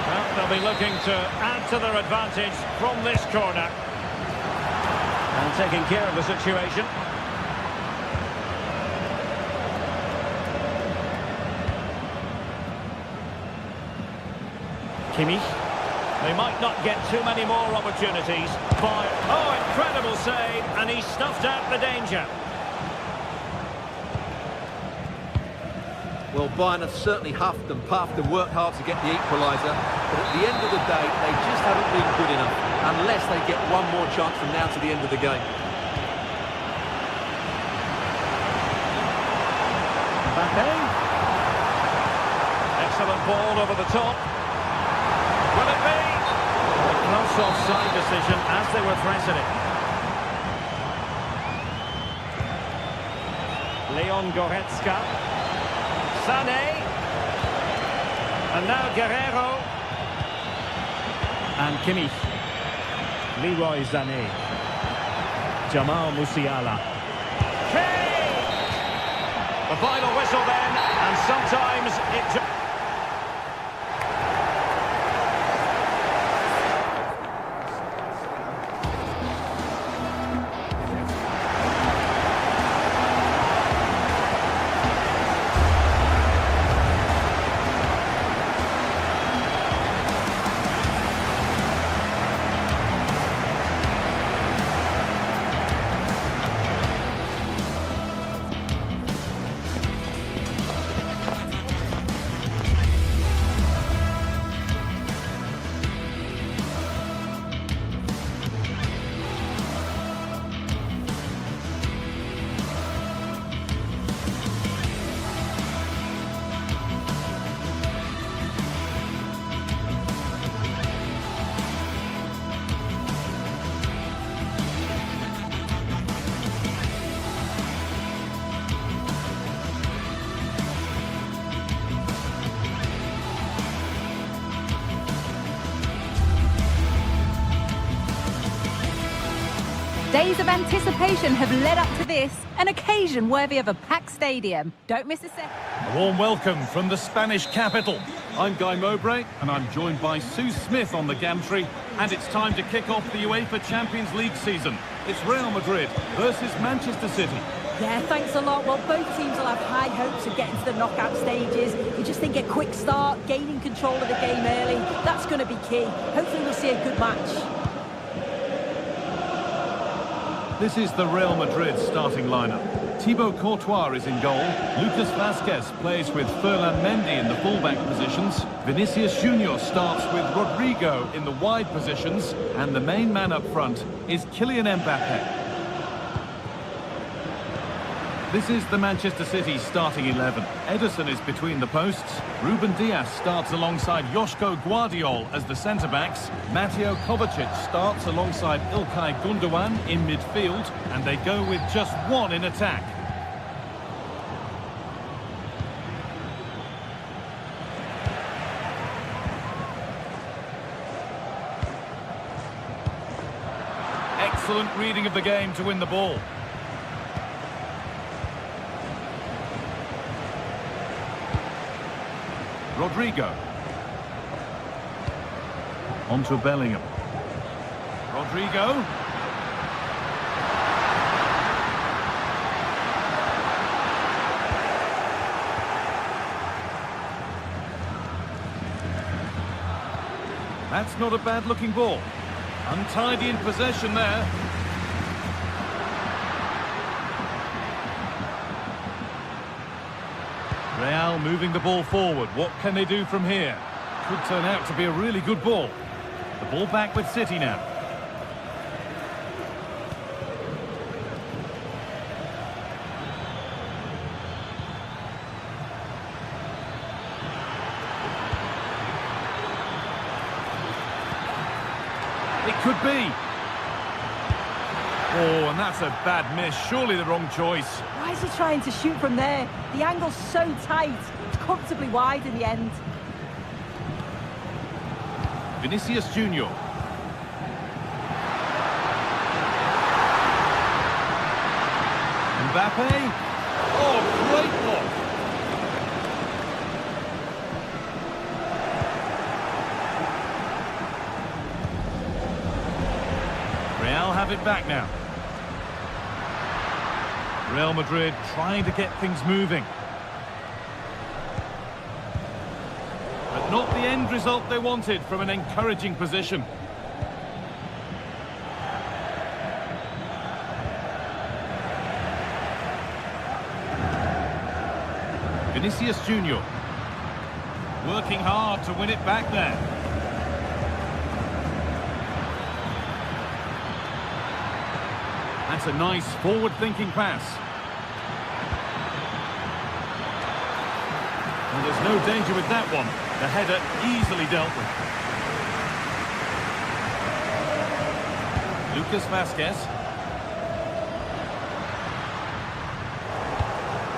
Well, they'll be looking to add to their advantage from this corner. And taking care of the situation. Kimmich. They might not get too many more opportunities. Oh, incredible save, and he snuffed out the danger. Well, Bayern have certainly huffed and puffed and worked hard to get the equaliser, but at the end of the day, they just haven't been good enough, unless they get one more chance from now to the end of the game. Mbappe. Excellent ball over the top. Will it be? A close offside decision as they were threatening. Leon Goretzka. Sané. And now Guerrero. And Kimmich. Leroy Sané. Jamal Musiala. Kane! The final whistle then, and sometimes it... Days of anticipation have led up to this, an occasion worthy of a packed stadium. Don't miss a second. A warm welcome from the Spanish capital. I'm Guy Mowbray, and I'm joined by Sue Smith on the gantry. And it's time to kick off the UEFA Champions League season. It's Real Madrid versus Manchester City. Yeah, thanks a lot. Well, both teams will have high hopes of getting to the knockout stages. You just think a quick start, gaining control of the game early, that's going to be key. Hopefully we'll see a good match. This is the Real Madrid starting lineup. Thibaut Courtois is in goal. Lucas Vazquez plays with Ferland Mendy in the fullback positions. Vinicius Junior starts with Rodrigo in the wide positions. And the main man up front is Kylian Mbappe. This is the Manchester City starting 11. Ederson is between the posts. Ruben Dias starts alongside Joško Guardiol as the centre-backs. Mateo Kovacic starts alongside Ilkay Gundogan in midfield. And they go with just one in attack. Excellent reading of the game to win the ball. Rodrigo. On to Bellingham. Rodrigo. That's not a bad-looking ball. Untidy in possession there. Real moving the ball forward. What can they do from here? Could turn out to be a really good ball. The ball back with City now. It could be. Oh, and that's a bad miss. Surely the wrong choice. Why is he trying to shoot from there? The angle's so tight. It's comfortably wide in the end. Vinicius Junior. Mbappe. Oh, great block. Real have it back now. Real Madrid trying to get things moving. But not the end result they wanted from an encouraging position. Vinicius Junior. Working hard to win it back there. That's a nice forward-thinking pass. And there's no danger with that one. The header easily dealt with. Lucas Vazquez.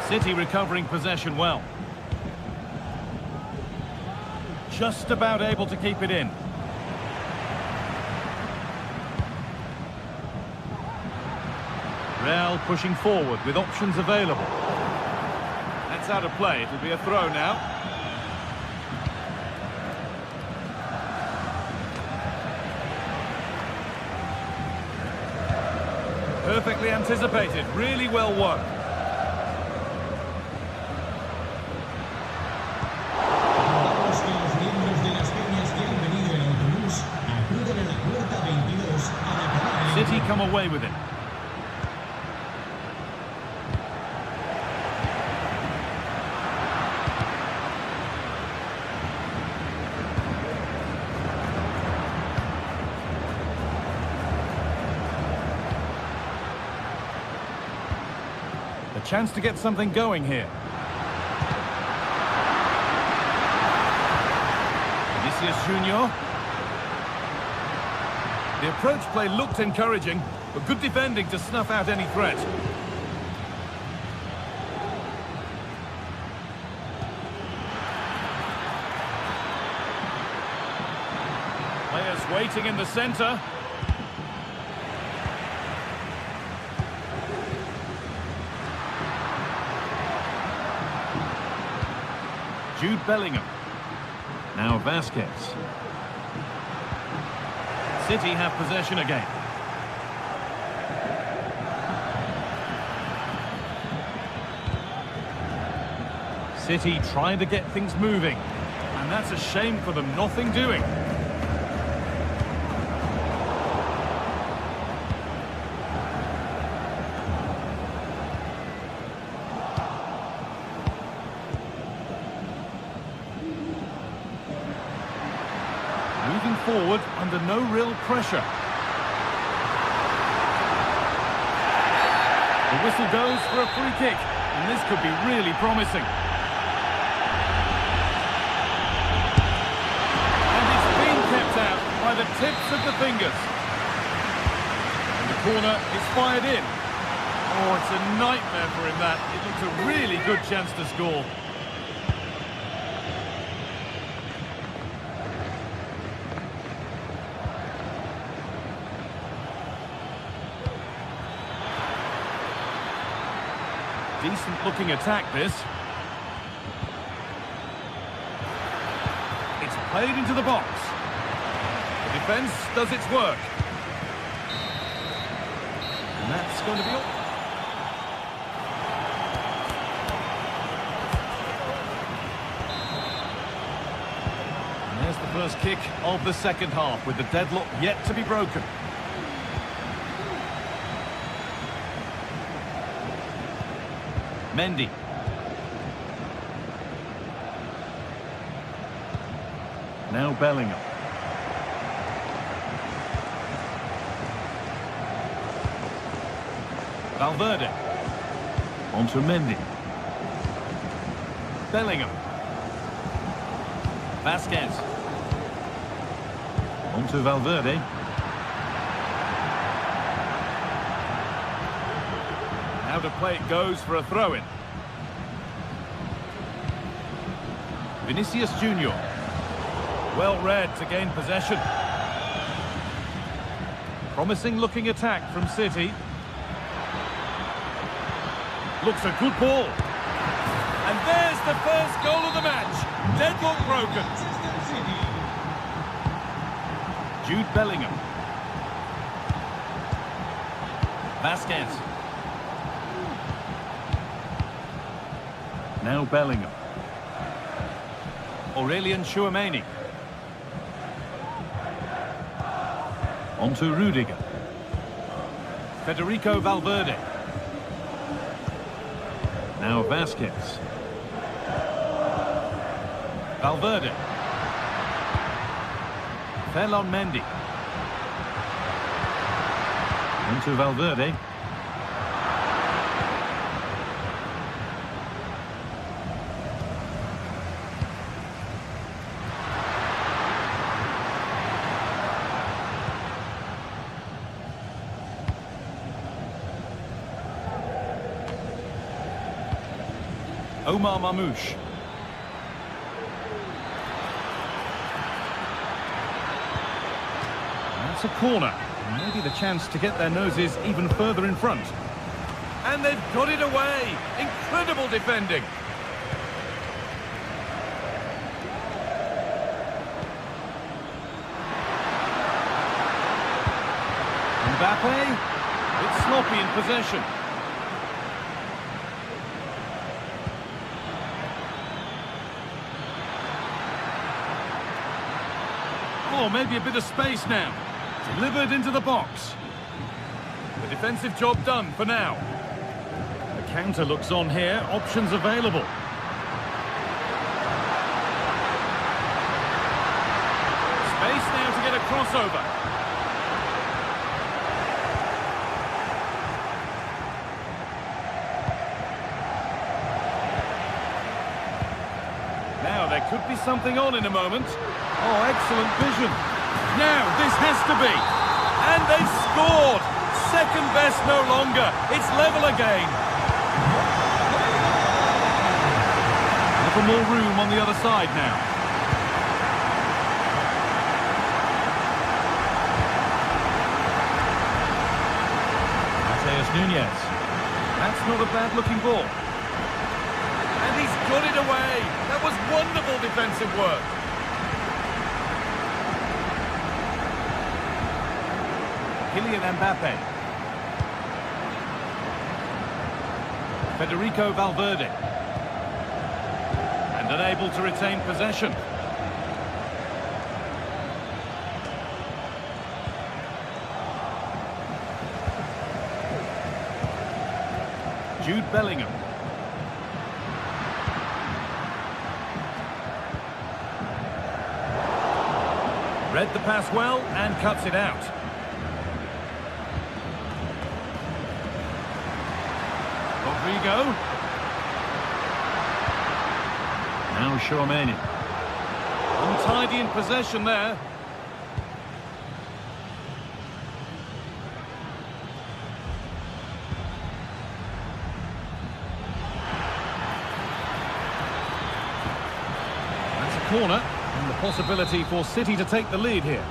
City recovering possession well. Just about able to keep it in. Real pushing forward with options available. That's out of play. It'll be a throw now. Perfectly anticipated. Really well won. Vamos que los miembros de las peñas que han venido en autobús acuden a la puerta 22 al acabar el City come away with it. A chance to get something going here. Vinicius Junior. The approach play looked encouraging, but good defending to snuff out any threat. Players waiting in the centre. Jude Bellingham. Now Vasquez. City have possession again. City trying to get things moving. And that's a shame for them, nothing doing. Moving forward under no real pressure. The whistle goes for a free kick, and this could be really promising. And it's been kept out by the tips of the fingers. And the corner is fired in. Oh, it's a nightmare for him, that. It looks a really good chance to score. Decent looking attack, this. It's played into the box. The defence does its work. And that's going to be all. And there's the first kick of the second half, with the deadlock yet to be broken. Mendy. Now Bellingham. Valverde. On to Mendy. Bellingham. Vasquez. On to Valverde. How to play it goes for a throw-in. Vinicius Junior. Well read to gain possession. Promising looking attack from City. Looks a good ball. And there's the first goal of the match. Deadlock broken. Jude Bellingham. Vasquez. Now Bellingham. Aurelien Tchouameni. On to Rudiger. Federico Valverde. Now Vasquez. Valverde. Ferland Mendy. On to Valverde. Omar Mamouche. That's a corner. Maybe the chance to get their noses even further in front. And they've got it away. Incredible defending. Mbappe. It's sloppy in possession. Oh, maybe a bit of space now. Delivered into the box. The defensive job done for now. The counter looks on here. Options available. Space now to get a crossover. Now there could be something on in a moment. Oh, excellent vision. Now, this has to be. And they've scored. Second best no longer. It's level again. A little more room on the other side now. Mateus Nunes. That's not a bad-looking ball. And he's got it away. That was Wonderful defensive work. Kylian Mbappe. Federico Valverde. And unable to retain possession. Jude Bellingham. Read the pass well and cuts it out. Rodrigo. Now Tchouaméni. Untidy in possession there. That's a corner, and the possibility for City to take the lead here.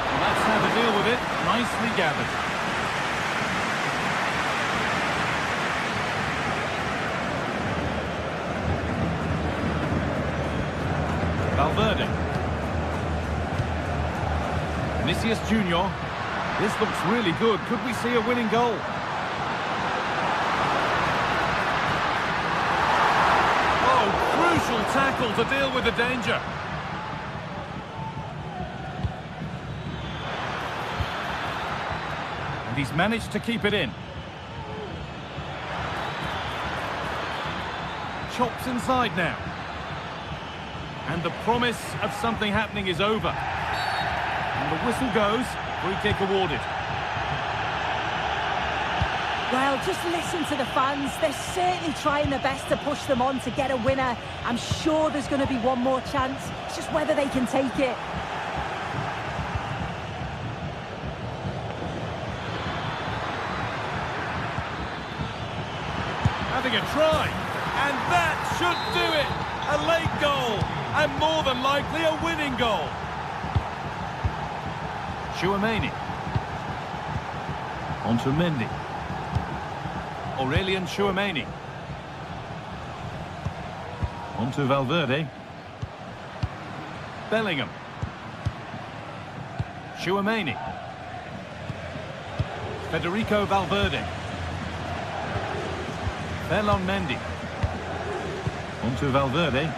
And that's how to deal with it. Nicely gathered. Valverde. Vinicius Junior. This looks really good. Could we see a winning goal? Oh, crucial tackle to deal with the danger. And he's managed to keep it in. Chops inside now. And the promise of something happening is over. And the whistle goes, free kick awarded. Well, just listen to the fans. They're certainly trying their best to push them on to get a winner. I'm sure there's going to be one more chance. It's just whether they can take it. Having a try. And that should do it. A late goal. And more than likely a winning goal. Tchouaméni. On to Mendy. Aurelien Tchouaméni. On to Valverde. Bellingham. Tchouaméni. Federico Valverde. Ferland Mendy. On to Valverde.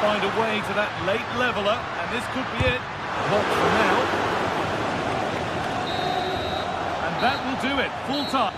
Find a way to that late leveller, and this could be it. Not for now. And that will do it. Full time.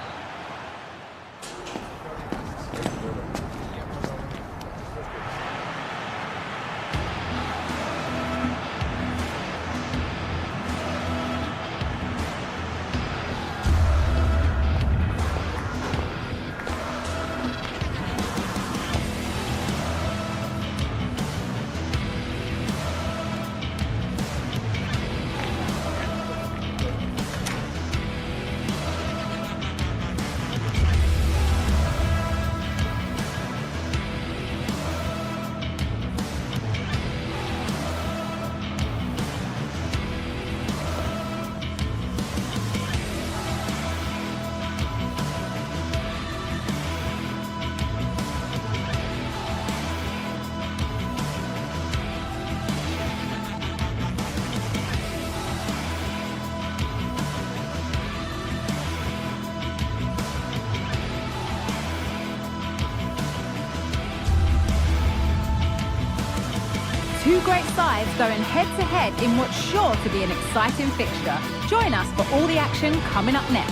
Two great sides going head-to-head in what's sure to be an exciting fixture. Join us for all the action coming up next.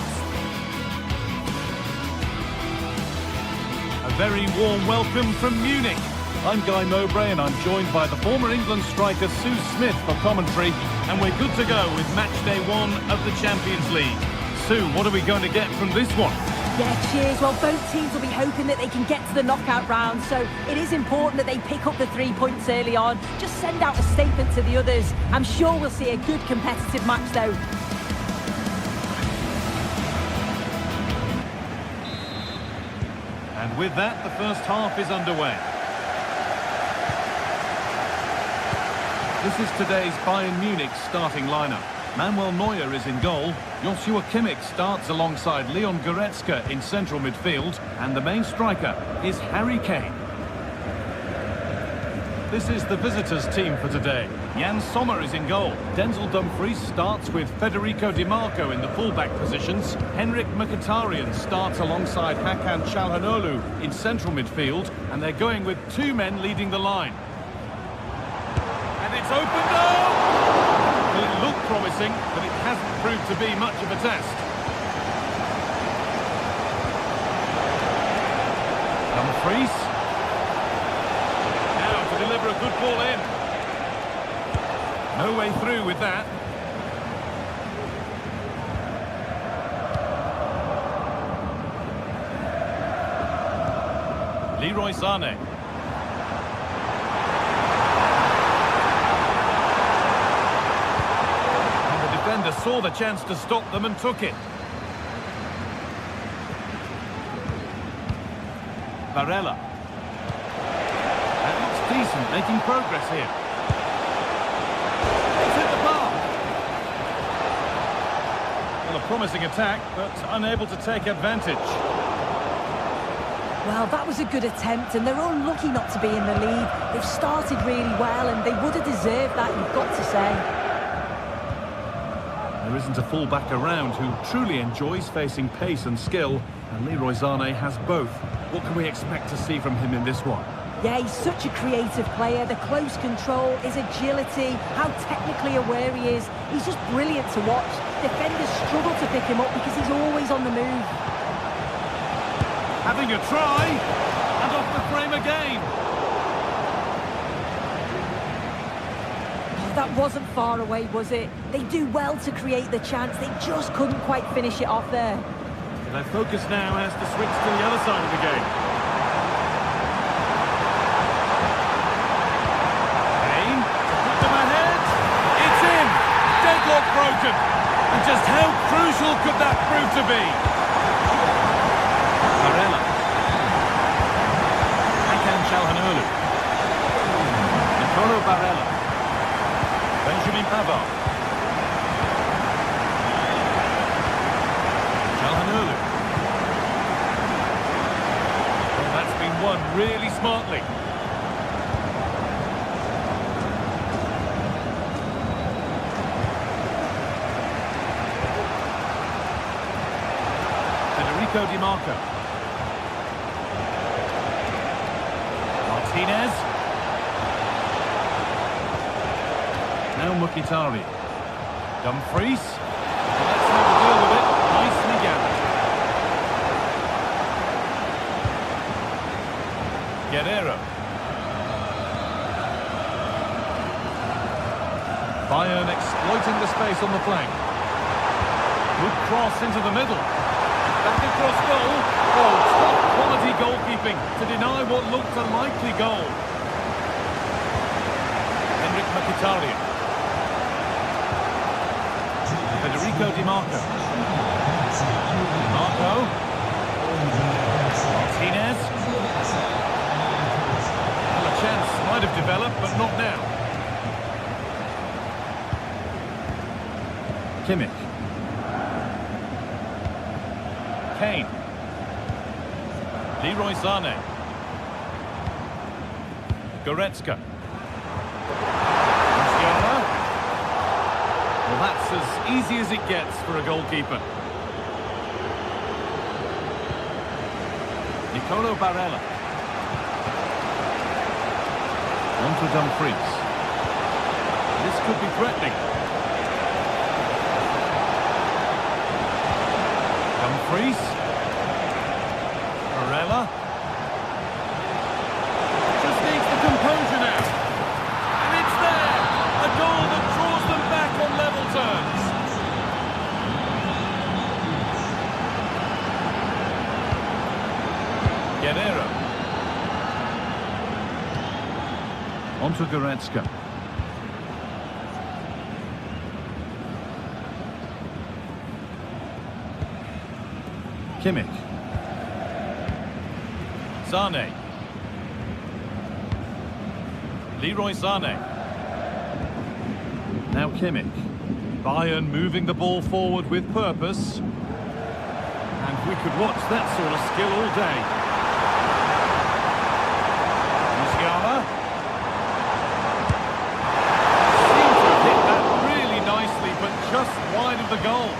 A very warm welcome from Munich. I'm Guy Mowbray and I'm joined by the former England striker Sue Smith for commentary, and we're good to go with match day 1 of the Champions League. Sue, what are we going to get from this one? Yeah, cheers. Well, both teams will be hoping that they can get to the knockout round, so it is important that they pick up the 3 points early on. Just send out a statement to the others. I'm sure we'll see a good competitive match, though. And with that, the first half is underway. This is today's Bayern Munich starting lineup. Manuel Neuer is in goal. Joshua Kimmich starts alongside Leon Goretzka in central midfield. And the main striker is Harry Kane. This is the visitors' team for today. Jan Sommer is in goal. Denzel Dumfries starts with Federico Di Marco in the fullback positions. Henrik Mkhitaryan starts alongside Hakan Çalhanoğlu in central midfield. And they're going with two men leading the line. And it's opened up! Well, it looked promising, but it hasn't proved to be much of a test. Dumfries. Now to deliver a good ball in. No way through with that. Leroy Sané. Defender saw the chance to stop them and took it. Barella. That looks decent, making progress here. It's hit the bar. Well, a promising attack, but unable to take advantage. Well, that was a good attempt, and they're unlucky not to be in the lead. They've started really well, and they would have deserved that, you've got to say. There isn't a full-back around who truly enjoys facing pace and skill, and Leroy Sané has both. What can we expect to see from him in this one? Yeah, he's such a creative player. The close control, his agility, how technically aware he is. He's just brilliant to watch. Defenders struggle to pick him up because he's always on the move. Having a try, and off the frame again. That wasn't far away, was it? They do well to create the chance. They just couldn't quite finish it off there. And their focus now has to switch to the other side of the game. Kane, put them ahead. It's in. Deadlock broken. And just how crucial could that prove to be? Barella. Hakan Çalhanoğlu. Nicolo Barella. Benjamin Pavard. Çalhanoğlu. Well, that's been won really smartly. Federico Di Marco. Martinez. Now Mkhitaryan. Dumfries. Well, let's have a deal with it. Nicely gathered. Guerrero. Bayern exploiting the space on the flank. Good cross into the middle. Back across goal. Oh, top quality goalkeeping to deny what looked a likely goal. Henrik Mkhitaryan. Federico Di Marco. Marco. Martinez. Well, a chance might have developed, but not now. Kimmich. Kane. Leroy Sané. Goretzka. Well, that's as easy as it gets for a goalkeeper. Nicolo Barella. On to Dumfries. This could be threatening. Dumfries. Barella. Just needs the composure now. And it's there! A goal that draws them back on level terms. Guerrero. On to Goretzka. Kimmich. Sané. Leroy Sané. Now Kimmich. Bayern moving the ball forward with purpose. And we could watch that sort of skill all day. Musiala. Seems to have hit that really nicely, but just wide of the goal.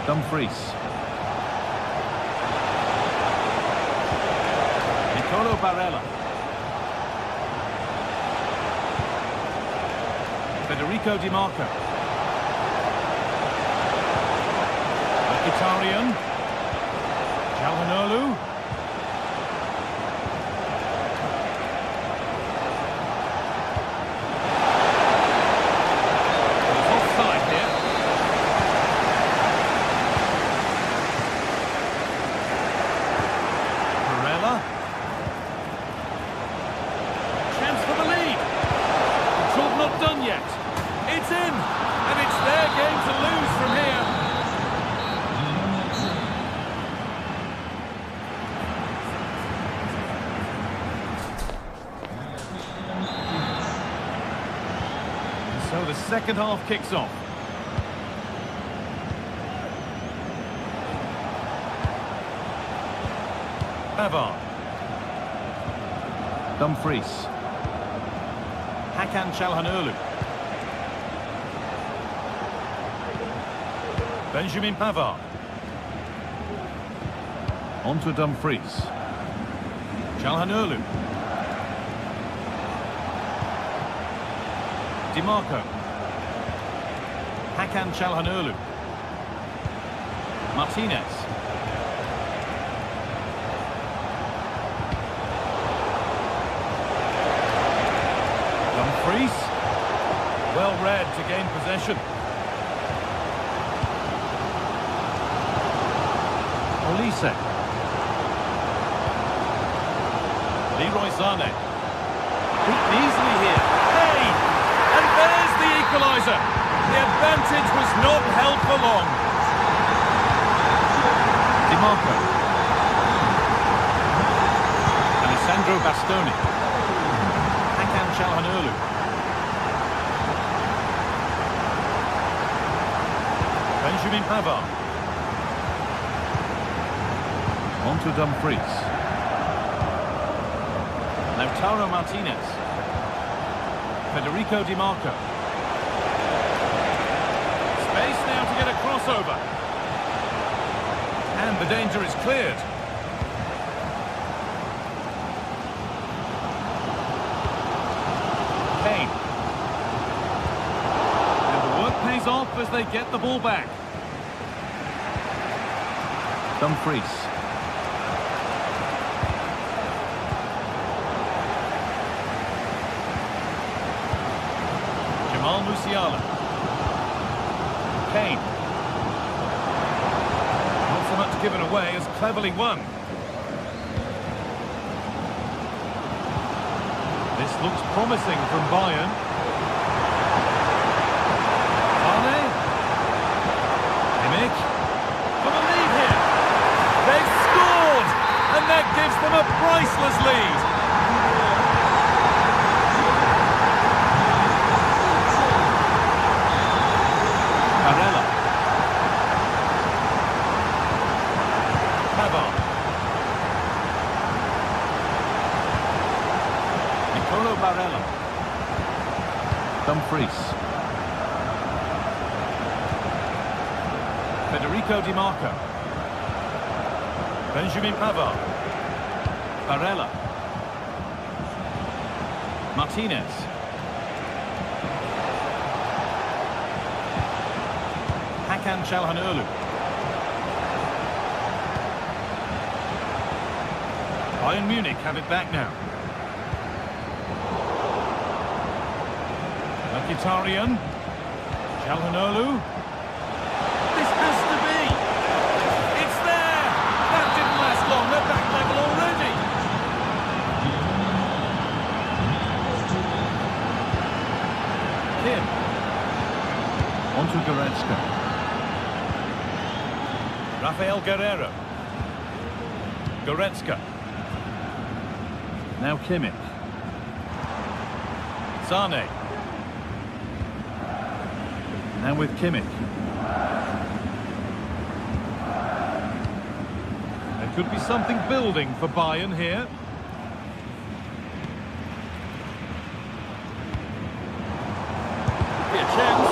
Dumfries. Nicolo Barella. Federico Di Marco. Mkhitaryan. Calhanoglu. He's offside here. Barella. Chance for the lead. The job not done yet. It's in, and it's their game to lose from here. And so the second half kicks off. Pavard. Dumfries. Hakan Çalhanoğlu. Benjamin Pavard. On to Dumfries. Çalhanoğlu. Di Marco. Hakan Çalhanoğlu. Martinez. Dumfries. Well read to gain possession. Olise. Leroy Sané. Beaten easily here. Hey! And there's the equaliser. The advantage was not held for long. Di Marco. Alessandro Bastoni. Hakan Çalhanoğlu. Benjamin Pavard. On to Dumfries. Lautaro Martinez. Federico Di Marco. Space now to get a crossover. And the danger is cleared. Kane. And the work pays off as they get the ball back. Dumfries. Musiala. Kane. Not so much given away as cleverly won. This looks promising from Bayern. Sané. Kimmich. For the lead here. They've scored! And that gives them a priceless lead. Barella. Pavard. Nicolo Barella. Dumfries. Federico Di Marco. Benjamin Pavard. Barella. Martinez. Hakan Çalhanoğlu. Bayern Munich have it back now. Mkhitaryan. Çalhanoğlu. This has to be. It's there. That didn't last long. They're back level already. Kim. On to Goretzka. Rafael Guerreiro. Goretzka. Now Kimmich. Sane. Now with Kimmich. There could be something building for Bayern here. Be a chance.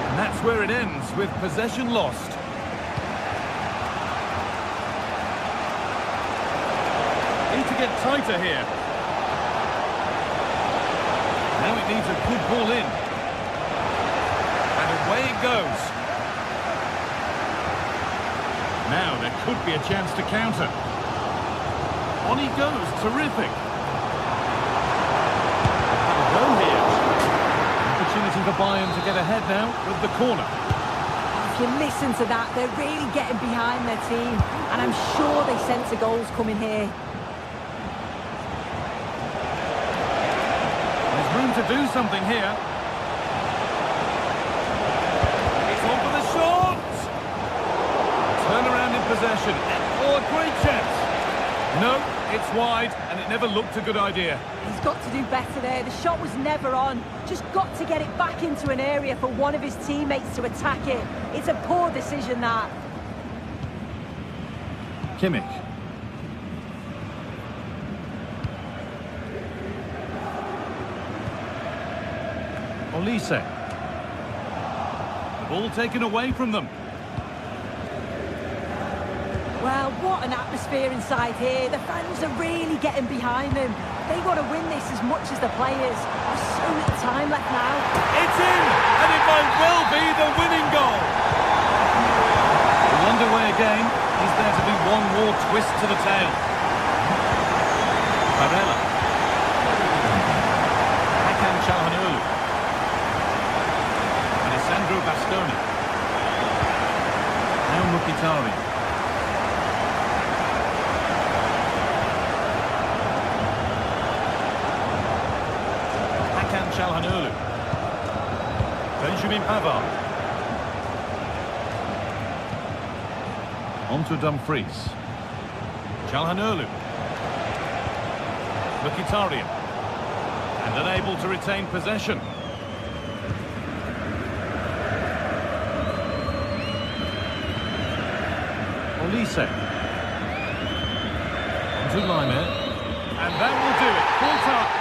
And that's where it ends, with possession lost. Need to get tighter here. Now it needs a good ball in. And away it goes. Now there could be a chance to counter. On he goes, terrific. Have a go here. Opportunity for Bayern to get ahead now with the corner. If you listen to that, they're really getting behind their team. And I'm sure they sense a goal's coming here. There's room to do something here. It's on for the shot! Turn around in possession. Oh, a great chance. No, it's wide, and it never looked a good idea. He's got to do better there. The shot was never on. Just got to get it back into an area for one of his teammates to attack it. It's a poor decision, that. Kimmich. Olise. The ball taken away from them. Well, what an atmosphere inside here. The fans are really getting behind them. They want to win this as much as the players. There's so little time left now. It's in! And it might well be the winning goal! We're underway again. Is there to be one more twist to the tail? Barella. Hakan Çalhanoğlu. Alessandro Bastoni. Now Mkhitaryan. Hakan Çalhanoğlu. Benjamin Pavard. On to Dumfries. Çalhanoğlu. Mkhitaryan. And unable to retain possession. Olise. On to Laimer. And that will do it. Full time.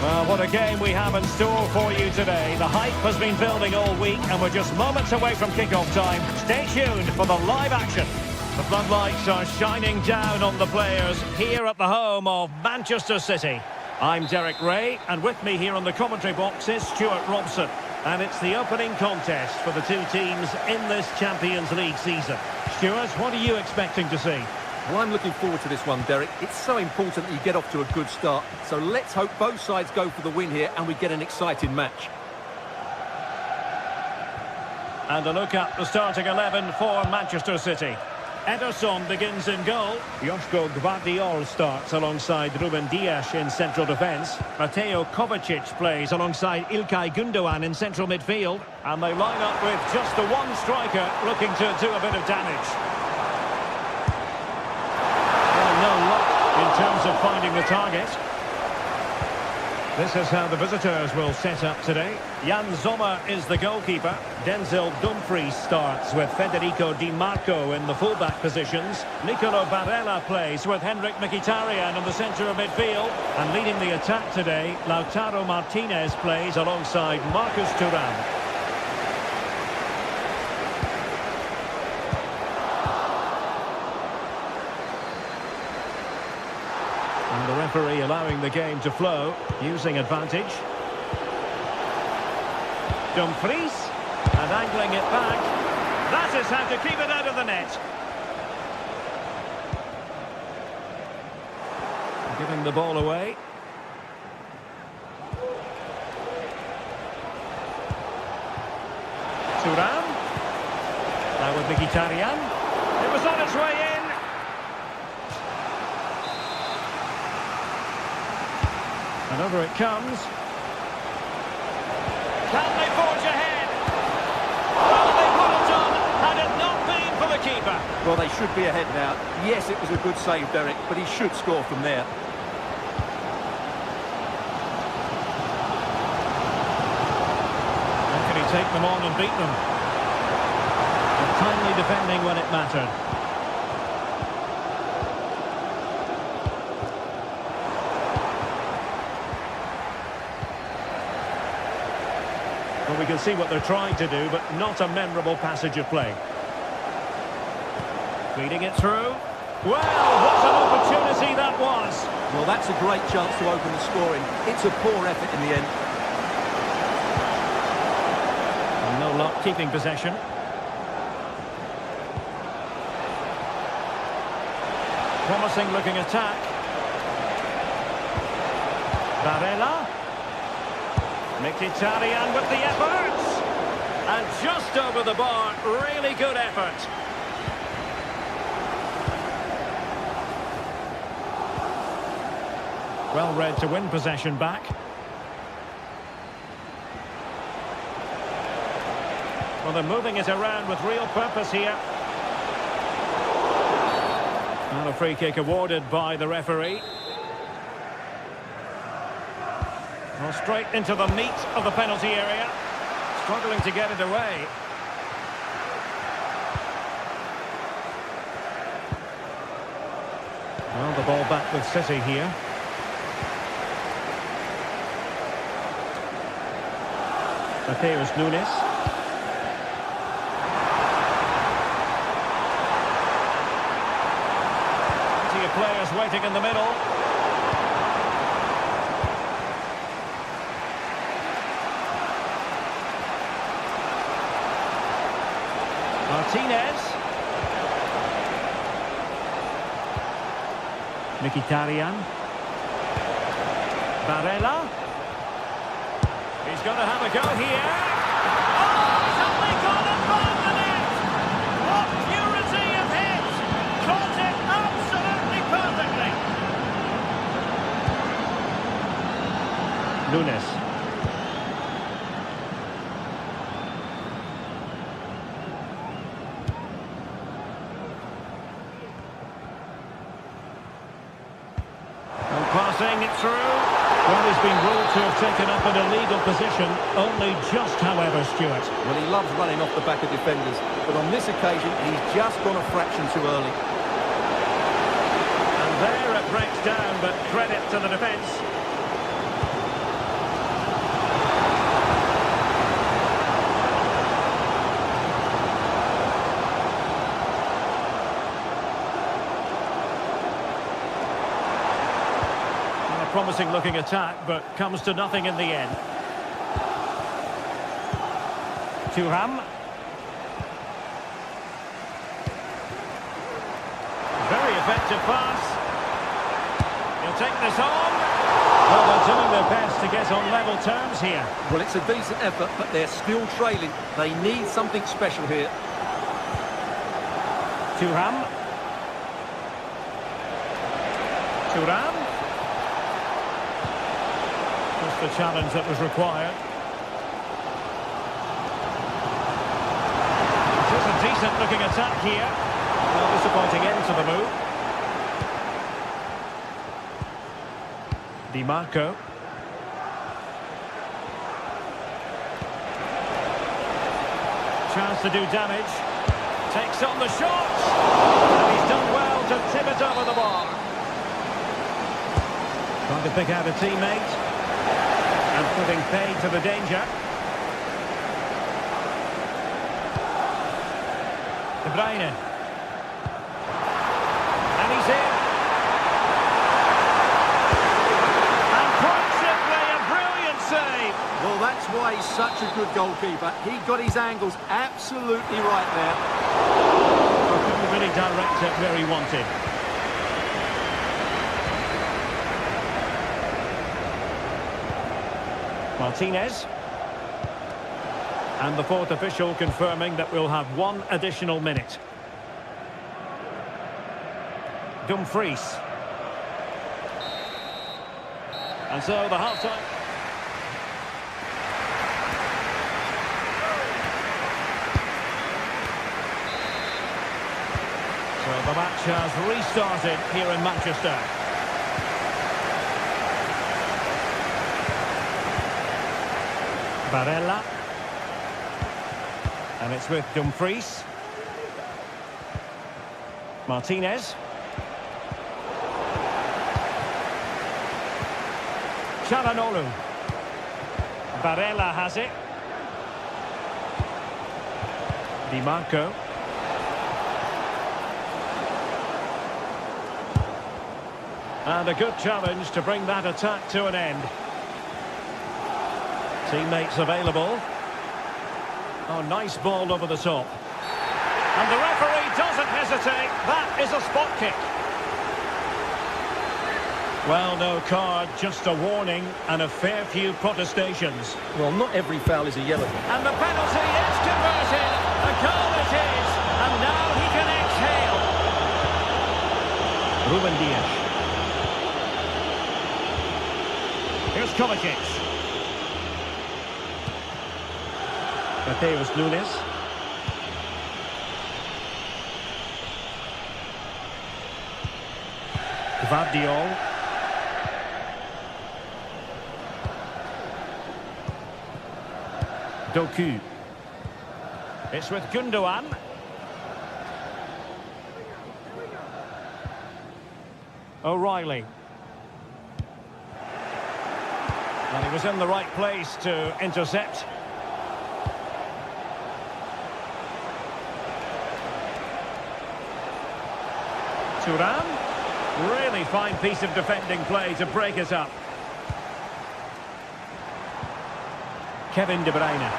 Well, what a game we have in store for you today. The hype has been building all week and we're just moments away from kick-off time. Stay tuned for the live action. The floodlights are shining down on the players here at the home of Manchester City. I'm Derek Ray, and with me here on the commentary box is Stuart Robson. And it's the opening contest for the two teams in this Champions League season. Stuart, what are you expecting to see? Well, I'm looking forward to this one, Derek. It's so important that you get off to a good start. So let's hope both sides go for the win here and we get an exciting match. And a look at the starting 11 for Manchester City. Ederson begins in goal. Joško Gvardiol starts alongside Ruben Dias in central defence. Mateo Kovacic plays alongside İlkay Gündoğan in central midfield. And they line up with just the one striker looking to do a bit of damage. Well, no luck in terms of finding the target. This is how the visitors will set up today. Jan Sommer is the goalkeeper. Denzel Dumfries starts with Federico Di Marco in the fullback positions. Nicolo Barella plays with Henrik Mkhitaryan in the centre of midfield. And leading the attack today, Lautaro Martinez plays alongside Marcus Thuram. And the referee allowing the game to flow, using advantage. Dumfries, and angling it back. That is how to keep it out of the net. Giving the ball away. Thuram. Now with Mkhitaryan. It was on its way in. And over it comes. Can they forge ahead? Well, they would have done had it not been for the keeper. Well, they should be ahead now. Yes, it was a good save, Derek, but he should score from there. How can he take them on and beat them? And timely defending when it mattered. Well, we can see what they're trying to do, but not a memorable passage of play. Feeding it through. Well, what an opportunity that was. Well, that's a great chance to open the scoring. It's a poor effort in the end. And no luck keeping possession. Promising looking attack. Barella. Mkhitaryan with the effort. And just over the bar, really good effort. Well read to win possession back. Well, they're moving it around with real purpose here. And a free kick awarded by the referee. Well, straight into the meat of the penalty area. Struggling to get it away. Well, the ball back with City here. Mateus Nunes. Plenty of players waiting in the middle. Martinez. Mkhitaryan. Barella. He's going to have a go here. Oh, it's only gone above the net. What purity of hit. Caught it absolutely perfectly. Nunes. Passing it through. Well, he's been ruled to have taken up an illegal position, only just, however, Stuart. Well, he loves running off the back of defenders, but on this occasion, he's just gone a fraction too early. And there it breaks down, but credit to the defence. Promising looking attack, but comes to nothing in the end. Thuram. effective pass. He'll take this on. Well, they're doing their best to get on level terms here. Well, it's a decent effort, but they're still trailing. They need something special here. Thuram. Thuram. Just the challenge that was required. Just a decent looking attack here. No disappointing end to the move. Di Marco. Chance to do damage. Takes on the shot. And he's done well to tip it over the bar. Trying to pick out a teammate. And putting pay to the danger. De Bruyne. And he's in. And quite simply a brilliant save. Well, that's why he's such a good goalkeeper. He got his angles absolutely right there. Well, couldn't really direct it where he wanted. Martinez. And the fourth official confirming that we'll have one additional minute. Dumfries. And so the half-time. So the match has restarted here in Manchester. Barella. And it's with Dumfries. Martinez. Çalhanoğlu. Barella has it. Di Marco. And a good challenge to bring that attack to an end. Teammates available. Oh, nice ball over the top. And the referee doesn't hesitate. That is a spot kick. Well, no card, just a warning and a fair few protestations. Well, not every foul is a yellow. And the penalty is converted. A goal it is. And now he can exhale. Ruben Dias. Here's Kovacic. Mateus Nunes. Gvardiol. Doku. It's with Gundogan. O'Reilly. And he was in the right place to intercept. Thuram. Really fine piece of defending play to break us up. Kevin De Bruyne.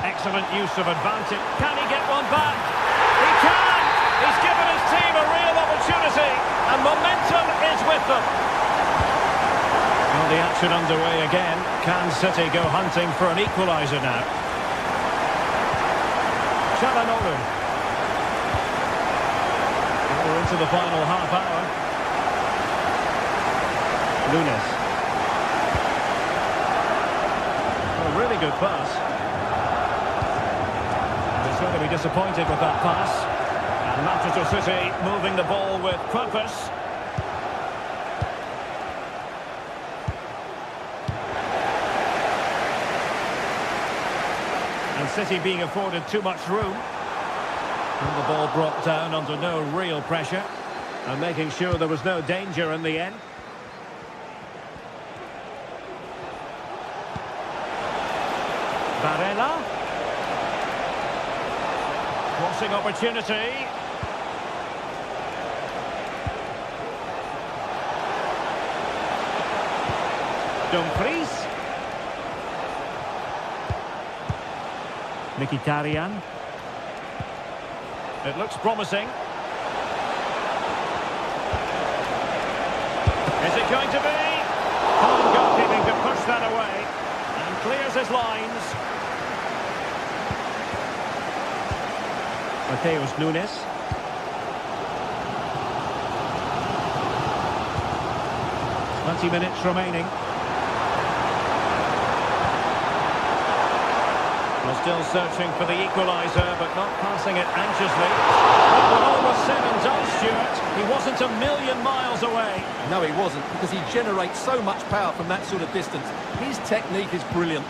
Excellent use of advantage. Can he get one back? He can! He's given his team a real opportunity, and momentum is with them. Well, the action underway again. Can City go hunting for an equaliser now? Çalhanoğlu. We're into the final half hour. Nunes. A really good pass. He's going to be disappointed with that pass. And Manchester City moving the ball with purpose. And City being afforded too much room. And the ball brought down under no real pressure. And making sure there was no danger in the end. Barella. Crossing opportunity. Dumfries. Mkhitaryan. It looks promising. Is it going to be? Fine goalkeeping to push that away. And clears his lines. Mateus Nunes. Twenty minutes remaining. We're still searching for the equaliser, but not passing it anxiously. But when all was said and done, Stuart, he wasn't a million miles away. No, he wasn't, because he generates so much power from that sort of distance. His technique is brilliant.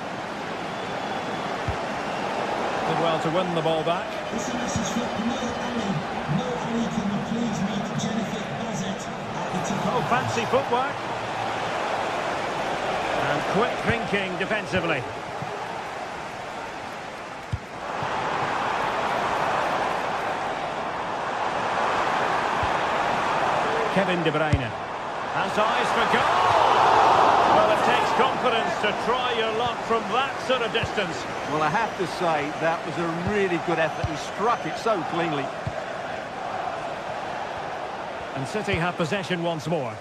Did well to win the ball back. This is a message for Mo Ali. Mo Ali, can you please meet Jennifer Bassett at the tip? Oh, fancy footwork. And quick thinking defensively. Kevin De Bruyne has eyes for goal. Well, it takes confidence to try your luck from that sort of distance. Well, I have to say, that was a really good effort. He struck it so cleanly. And City have possession once more.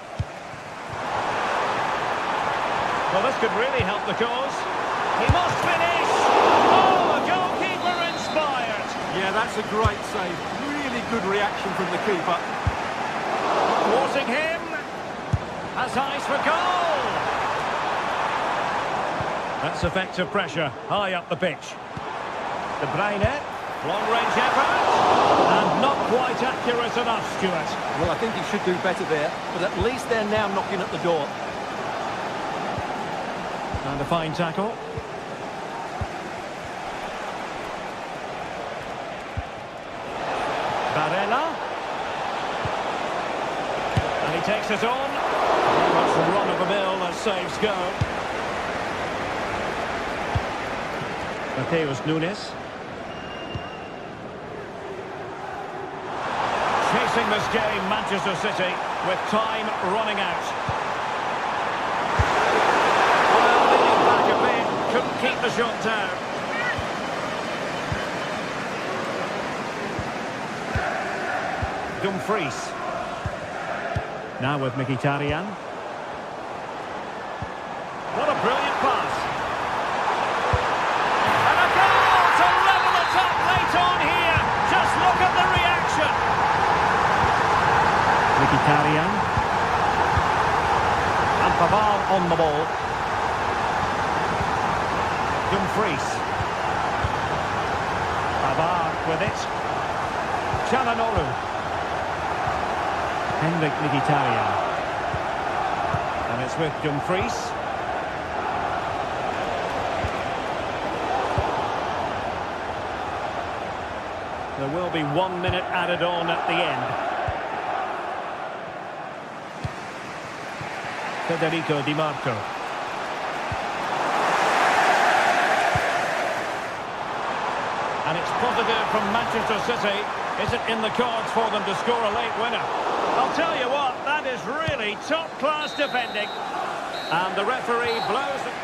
Well, this could really help the cause. He must finish. Oh, a goalkeeper inspired. Yeah, that's a great save. Really good reaction from the keeper. Thwarting him. Has eyes for goal. That's effective pressure high up the pitch. De Bruyne, long-range effort, and not quite accurate enough, Stuart. Well, I think he should do better there, but at least they're now knocking at the door. And a fine tackle. Barella. And he takes it on. Very much run-of-the-mill as saves go. Mateus Nunes. Chasing this game, Manchester City, with time running out. Well, leaning back a bit, couldn't keep the shot down. Dumfries. Now with Mkhitaryan. What a brilliant pass. And a goal to level it up late on here. Just look at the reaction. Mkhitaryan. And Pavard on the ball. Dumfries. Pavard with it. Çalhanoğlu. Henrik Mkhitaryan. And it's with Dumfries. There will be 1 minute added on at the end. Federico Di Marco. And it's positive from Manchester City. Is it in the cards for them to score a late winner? I'll tell you what, that is really top-class defending. And the referee blows it.